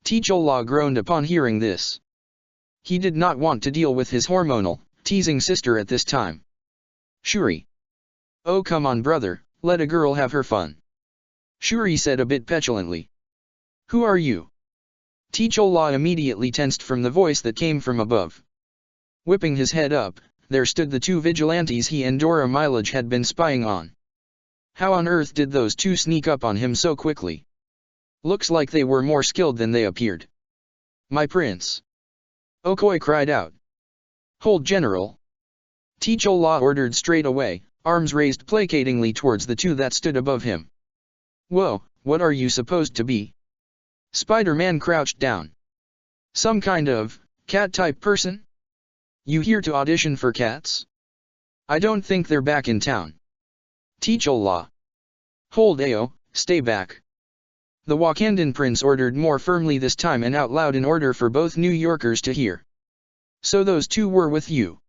T'Challa groaned upon hearing this. He did not want to deal with his hormonal, teasing sister at this time. Shuri. Oh come on brother, let a girl have her fun. Shuri said a bit petulantly. Who are you? T'Challa immediately tensed from the voice that came from above. Whipping his head up, there stood the 2 vigilantes he and Dora Milaje had been spying on. How on earth did those 2 sneak up on him so quickly? Looks like they were more skilled than they appeared. My prince. Okoye cried out. Hold general. T'Challa ordered straight away, arms raised placatingly towards the 2 that stood above him. Whoa, what are you supposed to be? Spider-Man crouched down. Some kind of cat-type person? You here to audition for cats? I don't think they're back in town. T'Challa. Hold Ao, stay back. The Wakandan prince ordered more firmly this time and out loud in order for both New Yorkers to hear. So those 2 were with you?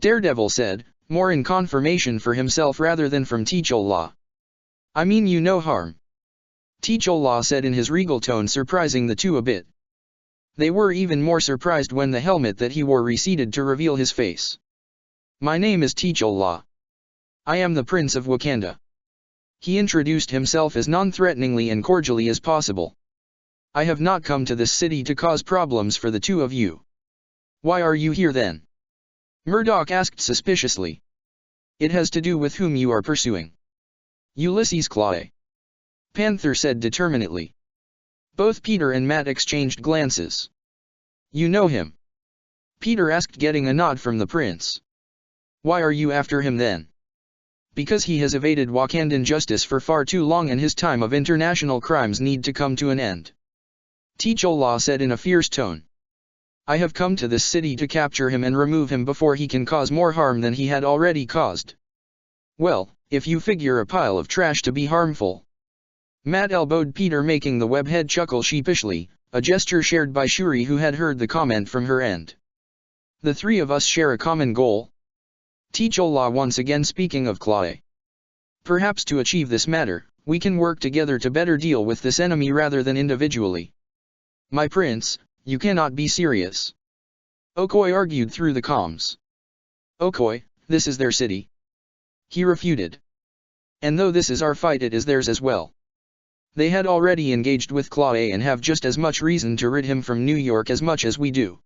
Daredevil said, more in confirmation for himself rather than from T'Challa. I mean you no harm. T'Challa said in his regal tone, surprising the 2 a bit. They were even more surprised when the helmet that he wore receded to reveal his face. My name is T'Challa. I am the Prince of Wakanda. He introduced himself as non-threateningly and cordially as possible. I have not come to this city to cause problems for the 2 of you. Why are you here then? Murdoch asked suspiciously. It has to do with whom you are pursuing. Ulysses Clay. Panther said determinedly. Both Peter and Matt exchanged glances. You know him? Peter asked, getting a nod from the prince. Why are you after him then? Because he has evaded Wakandan justice for far too long and his time of international crimes need to come to an end. T'Challa said in a fierce tone. I have come to this city to capture him and remove him before he can cause more harm than he had already caused. Well, if you figure a pile of trash to be harmful. Matt elbowed Peter, making the webhead chuckle sheepishly, a gesture shared by Shuri, who had heard the comment from her end. The 3 of us share a common goal. T'Challa once again speaking of Clay. Perhaps to achieve this matter, we can work together to better deal with this enemy rather than individually. My prince, you cannot be serious. Okoye argued through the comms. Okoye, this is their city. He refuted. And though this is our fight, it is theirs as well. They had already engaged with Clay and have just as much reason to rid him from New York as much as we do.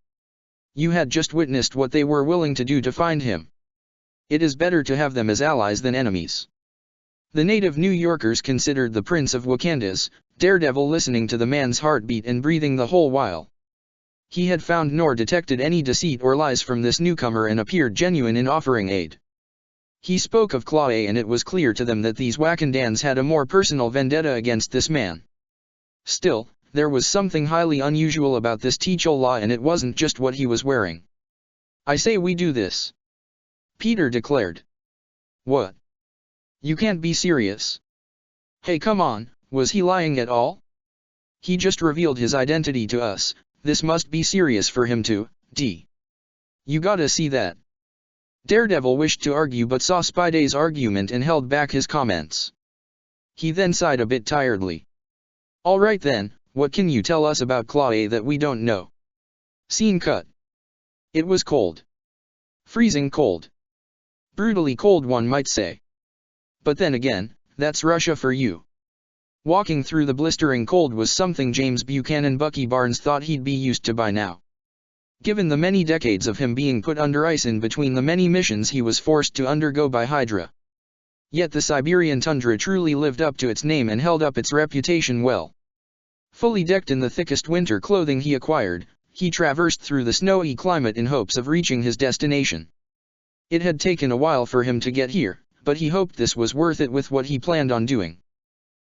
You had just witnessed what they were willing to do to find him. It is better to have them as allies than enemies. The native New Yorkers considered the Prince of Wakanda's Daredevil, listening to the man's heartbeat and breathing the whole while. He had found nor detected any deceit or lies from this newcomer and appeared genuine in offering aid. He spoke of Clay and it was clear to them that these Wakandans had a more personal vendetta against this man. Still, there was something highly unusual about this T'Challa, and it wasn't just what he was wearing. I say we do this. Peter declared. What? You can't be serious. Hey, come on, was he lying at all? He just revealed his identity to us, this must be serious for him too, You gotta see that. Daredevil wished to argue but saw Spidey's argument and held back his comments. He then sighed a bit tiredly. Alright then, what can you tell us about Clay that we don't know? Scene cut. It was cold. Freezing cold. Brutally cold, one might say. But then again, that's Russia for you. Walking through the blistering cold was something James Buchanan Bucky Barnes thought he'd be used to by now. given the many decades of him being put under ice in between the many missions he was forced to undergo by Hydra. Yet the Siberian tundra truly lived up to its name and held up its reputation well. Fully decked in the thickest winter clothing he acquired, he traversed through the snowy climate in hopes of reaching his destination. It had taken a while for him to get here, but he hoped this was worth it with what he planned on doing.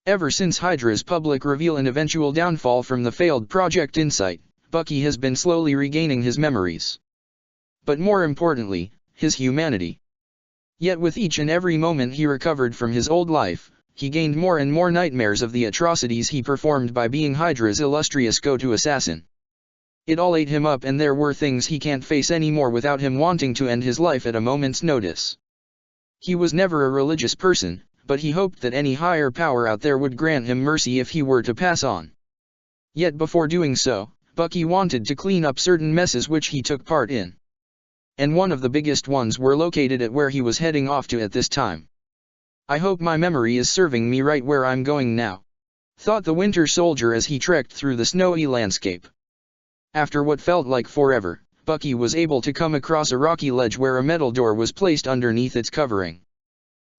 Ever since Hydra's public reveal and eventual downfall from the failed Project Insight, Bucky has been slowly regaining his memories. But more importantly, his humanity. Yet with each and every moment he recovered from his old life, he gained more and more nightmares of the atrocities he performed by being Hydra's illustrious go-to assassin. It all ate him up, and there were things he can't face anymore without him wanting to end his life at a moment's notice. He was never a religious person, but he hoped that any higher power out there would grant him mercy if he were to pass on. Yet before doing so, Bucky wanted to clean up certain messes which he took part in. And one of the biggest ones were located at where he was heading off to at this time. "I hope my memory is serving me right where I'm going now," thought the Winter Soldier as he trekked through the snowy landscape. After what felt like forever, Bucky was able to come across a rocky ledge where a metal door was placed underneath its covering.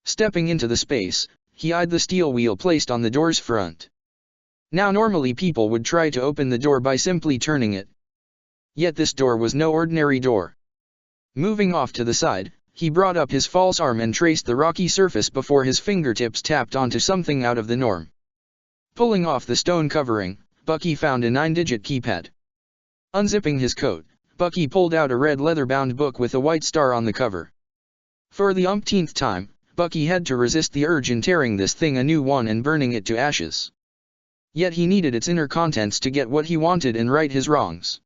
Stepping into the space, he eyed the steel wheel placed on the door's front. Now normally people would try to open the door by simply turning it. Yet this door was no ordinary door. Moving off to the side, he brought up his false arm and traced the rocky surface before his fingertips tapped onto something out of the norm. Pulling off the stone covering, Bucky found a 9-digit keypad. Unzipping his coat, Bucky pulled out a red leather-bound book with a white star on the cover. For the umpteenth time, Bucky had to resist the urge in tearing this thing a new one and burning it to ashes. Yet he needed its inner contents to get what he wanted and right his wrongs.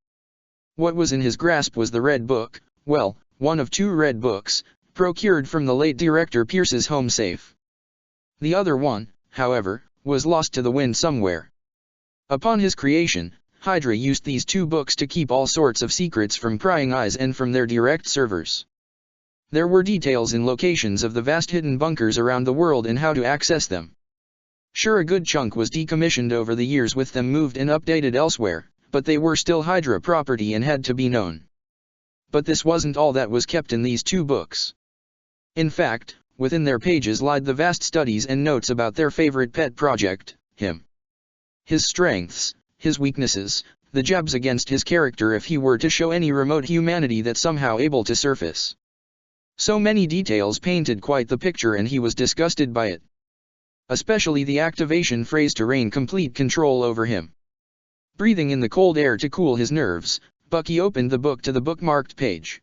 What was in his grasp was the red book, well, one of 2 red books, procured from the late director Pierce's home safe. The other one, however, was lost to the wind somewhere. Upon his creation, Hydra used these 2 books to keep all sorts of secrets from prying eyes and from their direct servers. There were details and locations of the vast hidden bunkers around the world and how to access them. Sure, a good chunk was decommissioned over the years with them moved and updated elsewhere, but they were still Hydra property and had to be known. But this wasn't all that was kept in these 2 books. In fact, within their pages lied the vast studies and notes about their favorite pet project, him. His strengths, his weaknesses, the jabs against his character if he were to show any remote humanity that somehow able to surface. So many details painted quite the picture, and he was disgusted by it. Especially the activation phrase to reign complete control over him. Breathing in the cold air to cool his nerves, Bucky opened the book to the bookmarked page.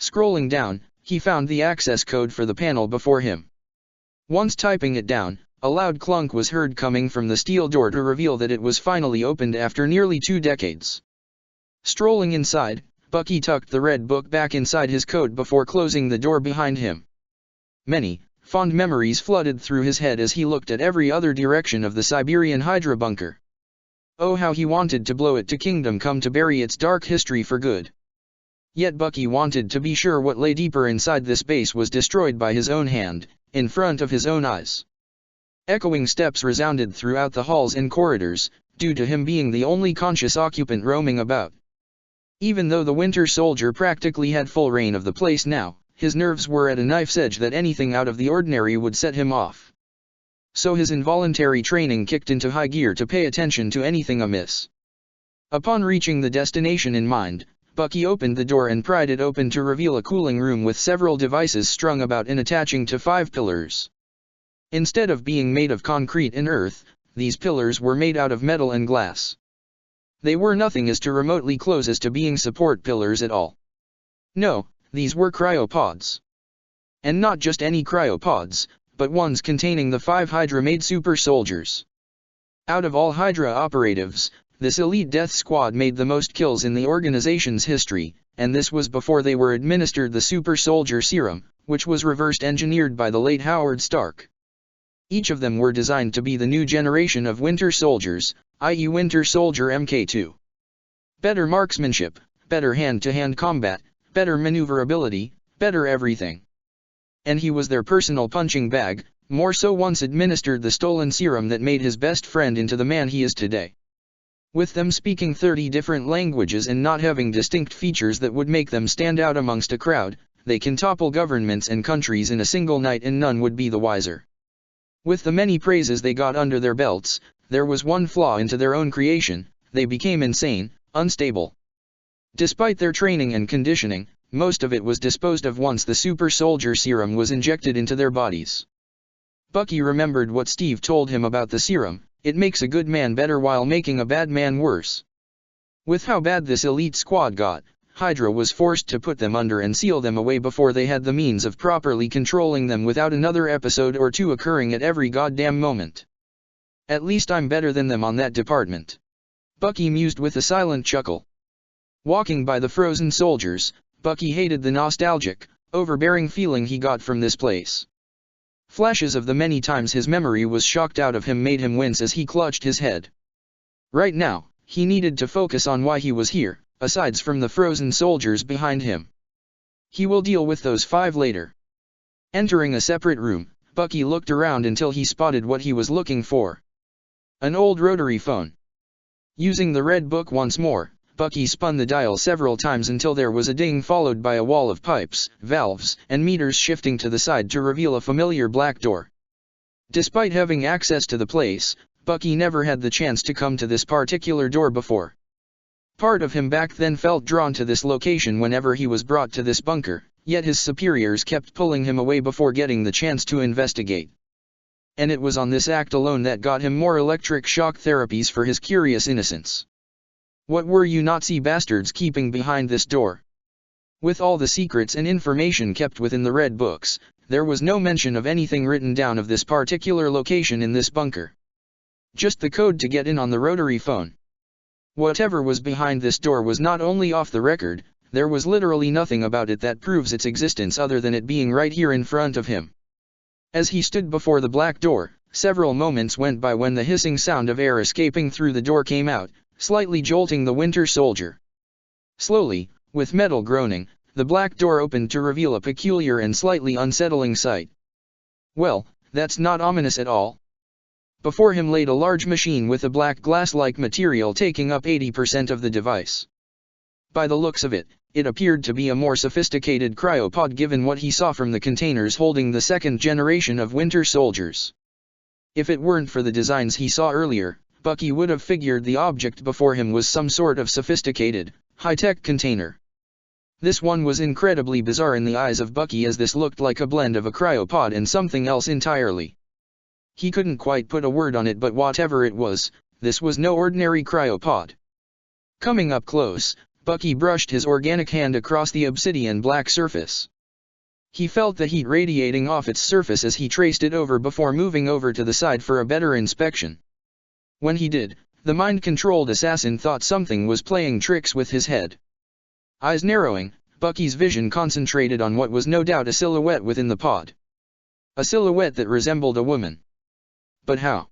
Scrolling down, he found the access code for the panel before him. Once typing it down, a loud clunk was heard coming from the steel door to reveal that it was finally opened after nearly 2 decades. Strolling inside, Bucky tucked the red book back inside his coat before closing the door behind him. Many fond memories flooded through his head as he looked at every other direction of the Siberian Hydra bunker. Oh, how he wanted to blow it to Kingdom Come to bury its dark history for good. Yet Bucky wanted to be sure what lay deeper inside this base was destroyed by his own hand, in front of his own eyes. Echoing steps resounded throughout the halls and corridors, due to him being the only conscious occupant roaming about. Even though the Winter Soldier practically had full reign of the place now, his nerves were at a knife's edge that anything out of the ordinary would set him off. So his involuntary training kicked into high gear to pay attention to anything amiss. Upon reaching the destination in mind, Bucky opened the door and pried it open to reveal a cooling room with several devices strung about and attaching to 5 pillars. Instead of being made of concrete and earth, these pillars were made out of metal and glass. They were nothing as to remotely close as to being support pillars at all. No, these were cryopods. And not just any cryopods, but ones containing the 5 Hydra-made super soldiers. Out of all Hydra operatives, this elite death squad made the most kills in the organization's history, and this was before they were administered the super soldier serum, which was reversed engineered by the late Howard Stark. Each of them were designed to be the new generation of Winter Soldiers, i.e. Winter Soldier Mk2. Better marksmanship, better hand-to-hand combat, better maneuverability, better everything. And he was their personal punching bag, more so once administered the stolen serum that made his best friend into the man he is today. With them speaking 30 different languages and not having distinct features that would make them stand out amongst a crowd, they can topple governments and countries in a single night and none would be the wiser. With the many praises they got under their belts, there was one flaw into their own creation: they became insane, unstable. Despite their training and conditioning, most of it was disposed of once the super soldier serum was injected into their bodies. Bucky remembered what Steve told him about the serum: it makes a good man better while making a bad man worse. With how bad this elite squad got, Hydra was forced to put them under and seal them away before they had the means of properly controlling them without another episode or two occurring at every goddamn moment. At least I'm better than them on that department, Bucky mused with a silent chuckle. Walking by the frozen soldiers, Bucky hated the nostalgic, overbearing feeling he got from this place. Flashes of the many times his memory was shocked out of him made him wince as he clutched his head. Right now, he needed to focus on why he was here, aside from the frozen soldiers behind him. He will deal with those 5 later. Entering a separate room, Bucky looked around until he spotted what he was looking for. An old rotary phone. Using the red book once more, Bucky spun the dial several times until there was a ding followed by a wall of pipes, valves, and meters shifting to the side to reveal a familiar black door. Despite having access to the place, Bucky never had the chance to come to this particular door before. Part of him back then felt drawn to this location whenever he was brought to this bunker, yet his superiors kept pulling him away before getting the chance to investigate. And it was on this act alone that got him more electric shock therapies for his curious innocence. What were you Nazi bastards keeping behind this door? With all the secrets and information kept within the red books, there was no mention of anything written down of this particular location in this bunker. Just the code to get in on the rotary phone. Whatever was behind this door was not only off the record, there was literally nothing about it that proves its existence other than it being right here in front of him. As he stood before the black door, several moments went by when the hissing sound of air escaping through the door came out, slightly jolting the Winter Soldier. Slowly, with metal groaning, the black door opened to reveal a peculiar and slightly unsettling sight. Well, that's not ominous at all. Before him laid a large machine with a black glass-like material taking up 80% of the device. By the looks of it, it appeared to be a more sophisticated cryopod given what he saw from the containers holding the second generation of Winter Soldiers. If it weren't for the designs he saw earlier, Bucky would have figured the object before him was some sort of sophisticated, high-tech container. This one was incredibly bizarre in the eyes of Bucky as this looked like a blend of a cryopod and something else entirely. He couldn't quite put a word on it, but whatever it was, this was no ordinary cryopod. Coming up close, Bucky brushed his organic hand across the obsidian black surface. He felt the heat radiating off its surface as he traced it over before moving over to the side for a better inspection. When he did, the mind-controlled assassin thought something was playing tricks with his head. Eyes narrowing, Bucky's vision concentrated on what was no doubt a silhouette within the pod. A silhouette that resembled a woman. But how?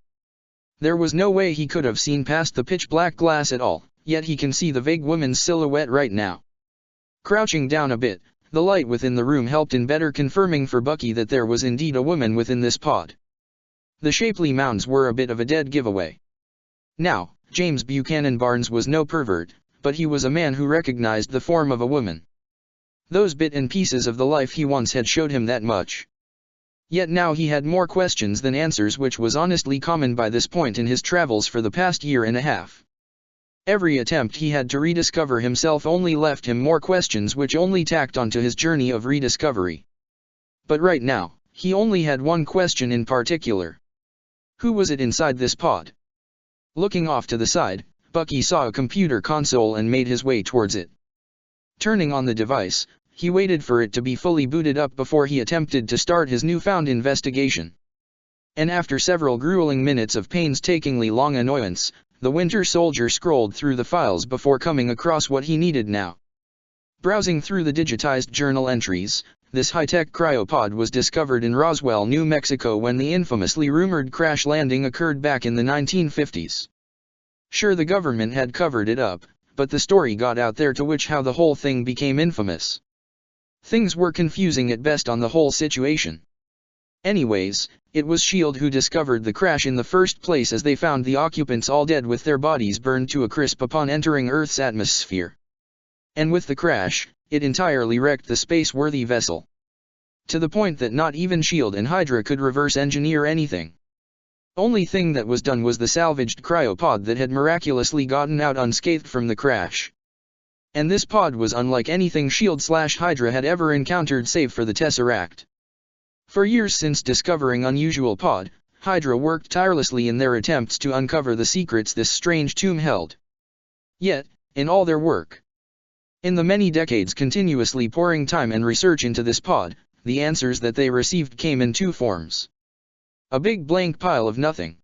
There was no way he could have seen past the pitch-black glass at all, yet he can see the vague woman's silhouette right now. Crouching down a bit, the light within the room helped in better confirming for Bucky that there was indeed a woman within this pod. The shapely mounds were a bit of a dead giveaway. Now, James Buchanan Barnes was no pervert, but he was a man who recognized the form of a woman. Those bits and pieces of the life he once had showed him that much. Yet now he had more questions than answers, which was honestly common by this point in his travels for the past year and a half. Every attempt he had to rediscover himself only left him more questions, which only tacked onto his journey of rediscovery. But right now, he only had one question in particular. Who was it inside this pod? Looking off to the side, Bucky saw a computer console and made his way towards it. Turning on the device, he waited for it to be fully booted up before he attempted to start his newfound investigation. And after several grueling minutes of painstakingly long annoyance, the Winter Soldier scrolled through the files before coming across what he needed now. Browsing through the digitized journal entries, this high-tech cryopod was discovered in Roswell, New Mexico when the infamously rumored crash landing occurred back in the 1950s. Sure, the government had covered it up, but the story got out there, to which how the whole thing became infamous. Things were confusing at best on the whole situation. Anyways, it was S.H.I.E.L.D. who discovered the crash in the first place, as they found the occupants all dead with their bodies burned to a crisp upon entering Earth's atmosphere. And with the crash, it entirely wrecked the space-worthy vessel. To the point that not even S.H.I.E.L.D. and Hydra could reverse engineer anything. Only thing that was done was the salvaged cryopod that had miraculously gotten out unscathed from the crash. And this pod was unlike anything S.H.I.E.L.D./Hydra had ever encountered save for the Tesseract. For years since discovering unusual pod, Hydra worked tirelessly in their attempts to uncover the secrets this strange tomb held. Yet, in all their work, in the many decades continuously pouring time and research into this pod, the answers that they received came in two forms. A big blank pile of nothing.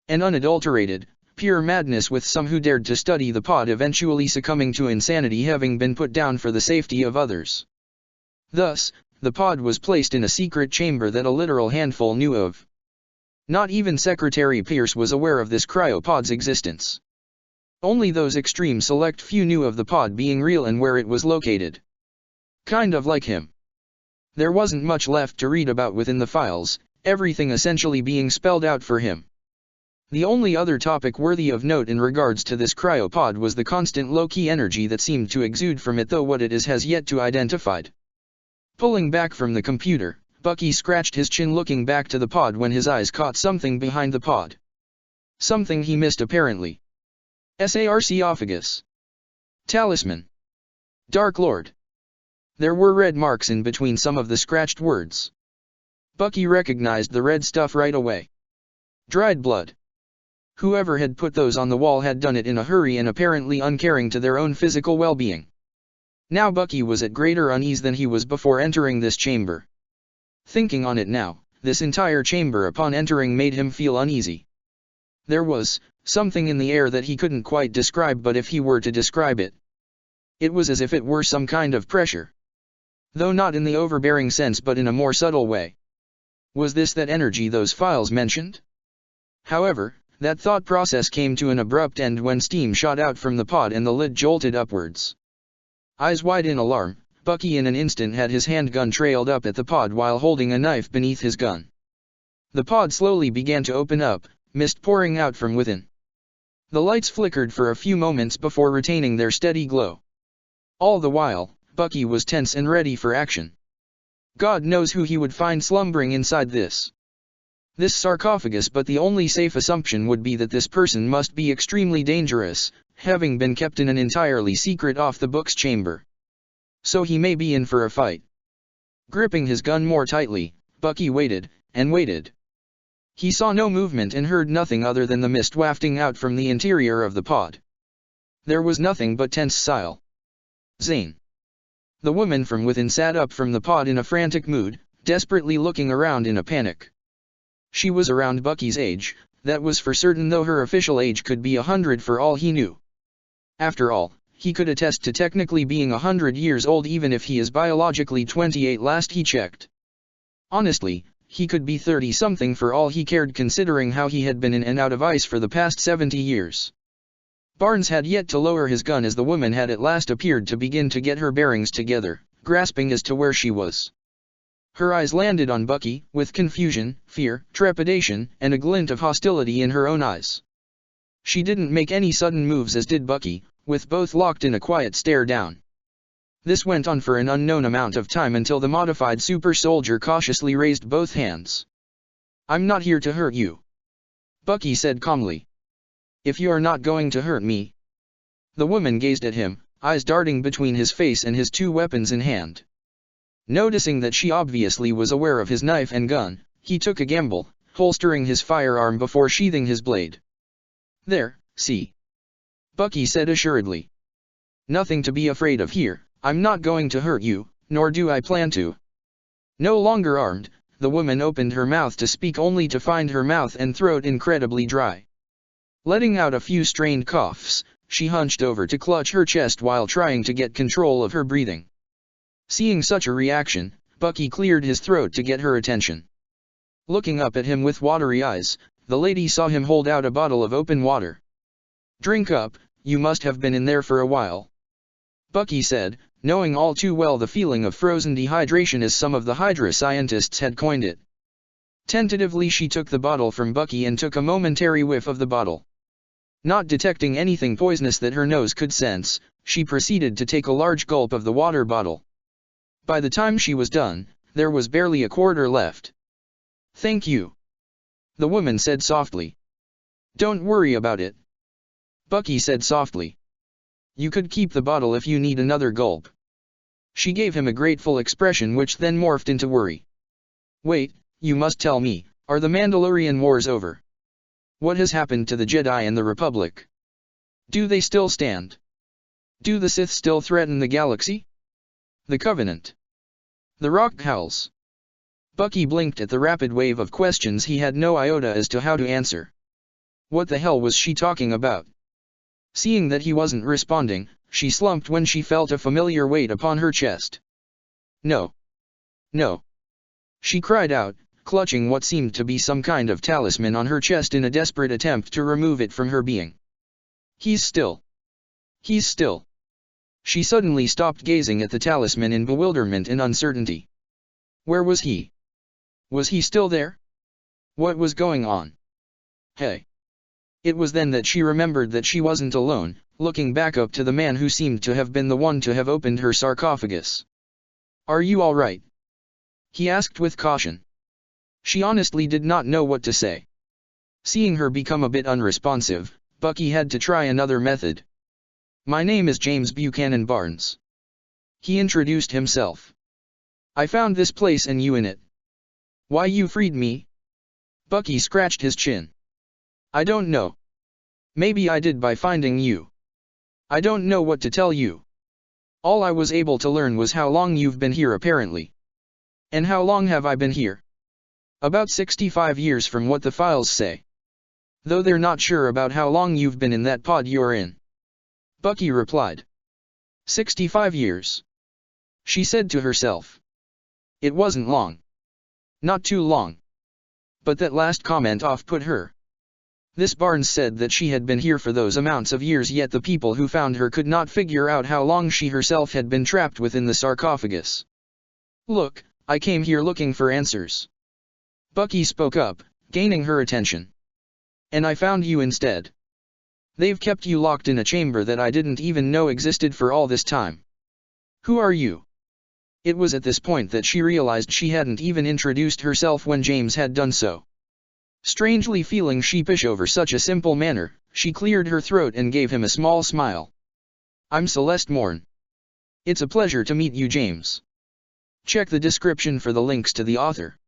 And unadulterated, pure madness, with some who dared to study the pod eventually succumbing to insanity, having been put down for the safety of others. Thus, the pod was placed in a secret chamber that a literal handful knew of. Not even Secretary Pierce was aware of this cryopod's existence. Only those extreme select few knew of the pod being real and where it was located. Kind of like him. There wasn't much left to read about within the files, everything essentially being spelled out for him. The only other topic worthy of note in regards to this cryopod was the constant low-key energy that seemed to exude from it, though what it is has yet to identified. Pulling back from the computer, Bucky scratched his chin looking back to the pod when his eyes caught something behind the pod. Something he missed apparently. Sarcophagus. Talisman. Dark Lord. There were red marks in between some of the scratched words. Bucky recognized the red stuff right away. Dried blood. Whoever had put those on the wall had done it in a hurry and apparently uncaring to their own physical well-being. Now Bucky was at greater unease than he was before entering this chamber. Thinking on it now, this entire chamber upon entering made him feel uneasy. There was something in the air that he couldn't quite describe, but if he were to describe it, it was as if it were some kind of pressure. Though not in the overbearing sense but in a more subtle way. Was this that energy those files mentioned? However, that thought process came to an abrupt end when steam shot out from the pod and the lid jolted upwards. Eyes wide in alarm, Bucky in an instant had his handgun trailed up at the pod while holding a knife beneath his gun. The pod slowly began to open up, mist pouring out from within. The lights flickered for a few moments before retaining their steady glow. All the while, Bucky was tense and ready for action. God knows who he would find slumbering inside this sarcophagus, but the only safe assumption would be that this person must be extremely dangerous, having been kept in an entirely secret off-the-books chamber. So he may be in for a fight. Gripping his gun more tightly, Bucky waited, and waited. He saw no movement and heard nothing other than the mist wafting out from the interior of the pod. There was nothing but tense silence. Zane. The woman from within sat up from the pod in a frantic mood, desperately looking around in a panic. She was around Bucky's age, that was for certain, though her official age could be 100 for all he knew. After all, he could attest to technically being 100 years old even if he is biologically 28 last he checked. Honestly, he could be 30-something for all he cared, considering how he had been in and out of ice for the past 70 years. Barnes had yet to lower his gun as the woman had at last appeared to begin to get her bearings together, grasping as to where she was. Her eyes landed on Bucky, with confusion, fear, trepidation, and a glint of hostility in her own eyes. She didn't make any sudden moves, as did Bucky, with both locked in a quiet stare down. This went on for an unknown amount of time until the modified super soldier cautiously raised both hands. "I'm not here to hurt you," Bucky said calmly. "If you're not going to hurt me." The woman gazed at him, eyes darting between his face and his two weapons in hand. Noticing that she obviously was aware of his knife and gun, he took a gamble, holstering his firearm before sheathing his blade. "There, see," Bucky said assuredly. "Nothing to be afraid of here. I'm not going to hurt you, nor do I plan to." No longer armed, the woman opened her mouth to speak only to find her mouth and throat incredibly dry. Letting out a few strained coughs, she hunched over to clutch her chest while trying to get control of her breathing. Seeing such a reaction, Bucky cleared his throat to get her attention. Looking up at him with watery eyes, the lady saw him hold out a bottle of open water. "Drink up, you must have been in there for a while," Bucky said, knowing all too well the feeling of frozen dehydration as some of the Hydra scientists had coined it. Tentatively she took the bottle from Bucky and took a momentary whiff of the bottle. Not detecting anything poisonous that her nose could sense, she proceeded to take a large gulp of the water bottle. By the time she was done, there was barely a quarter left. "Thank you," the woman said softly. "Don't worry about it," Bucky said softly. "You could keep the bottle if you need another gulp." She gave him a grateful expression which then morphed into worry. "Wait, you must tell me, are the Mandalorian Wars over? What has happened to the Jedi and the Republic? Do they still stand? Do the Sith still threaten the galaxy? The Covenant? The Rock howls?" Bucky blinked at the rapid wave of questions he had no iota as to how to answer. What the hell was she talking about? Seeing that he wasn't responding, she slumped when she felt a familiar weight upon her chest. "No. No!" she cried out, clutching what seemed to be some kind of talisman on her chest in a desperate attempt to remove it from her being. "He's still. He's still." She suddenly stopped gazing at the talisman in bewilderment and uncertainty. Where was he? Was he still there? What was going on? Hey! It was then that she remembered that she wasn't alone, looking back up to the man who seemed to have been the one to have opened her sarcophagus. "Are you all right?" he asked with caution. She honestly did not know what to say. Seeing her become a bit unresponsive, Bucky had to try another method. "My name is James Buchanan Barnes," he introduced himself. "I found this place and you in it." "Why you freed me?" Bucky scratched his chin. "I don't know. Maybe I did by finding you. I don't know what to tell you. All I was able to learn was how long you've been here apparently." "And how long have I been here?" "About 65 years from what the files say. Though they're not sure about how long you've been in that pod you're in," Bucky replied. 65 years. She said to herself. It wasn't long. Not too long. But that last comment off-put her. This Barnes said that she had been here for those amounts of years, yet the people who found her could not figure out how long she herself had been trapped within the sarcophagus. "Look, I came here looking for answers." Bucky spoke up, gaining her attention. "And I found you instead. They've kept you locked in a chamber that I didn't even know existed for all this time. Who are you?" It was at this point that she realized she hadn't even introduced herself when James had done so. Strangely feeling sheepish over such a simple manner, she cleared her throat and gave him a small smile. "I'm Celeste Morn. It's a pleasure to meet you, James. Check the description for the links to the author."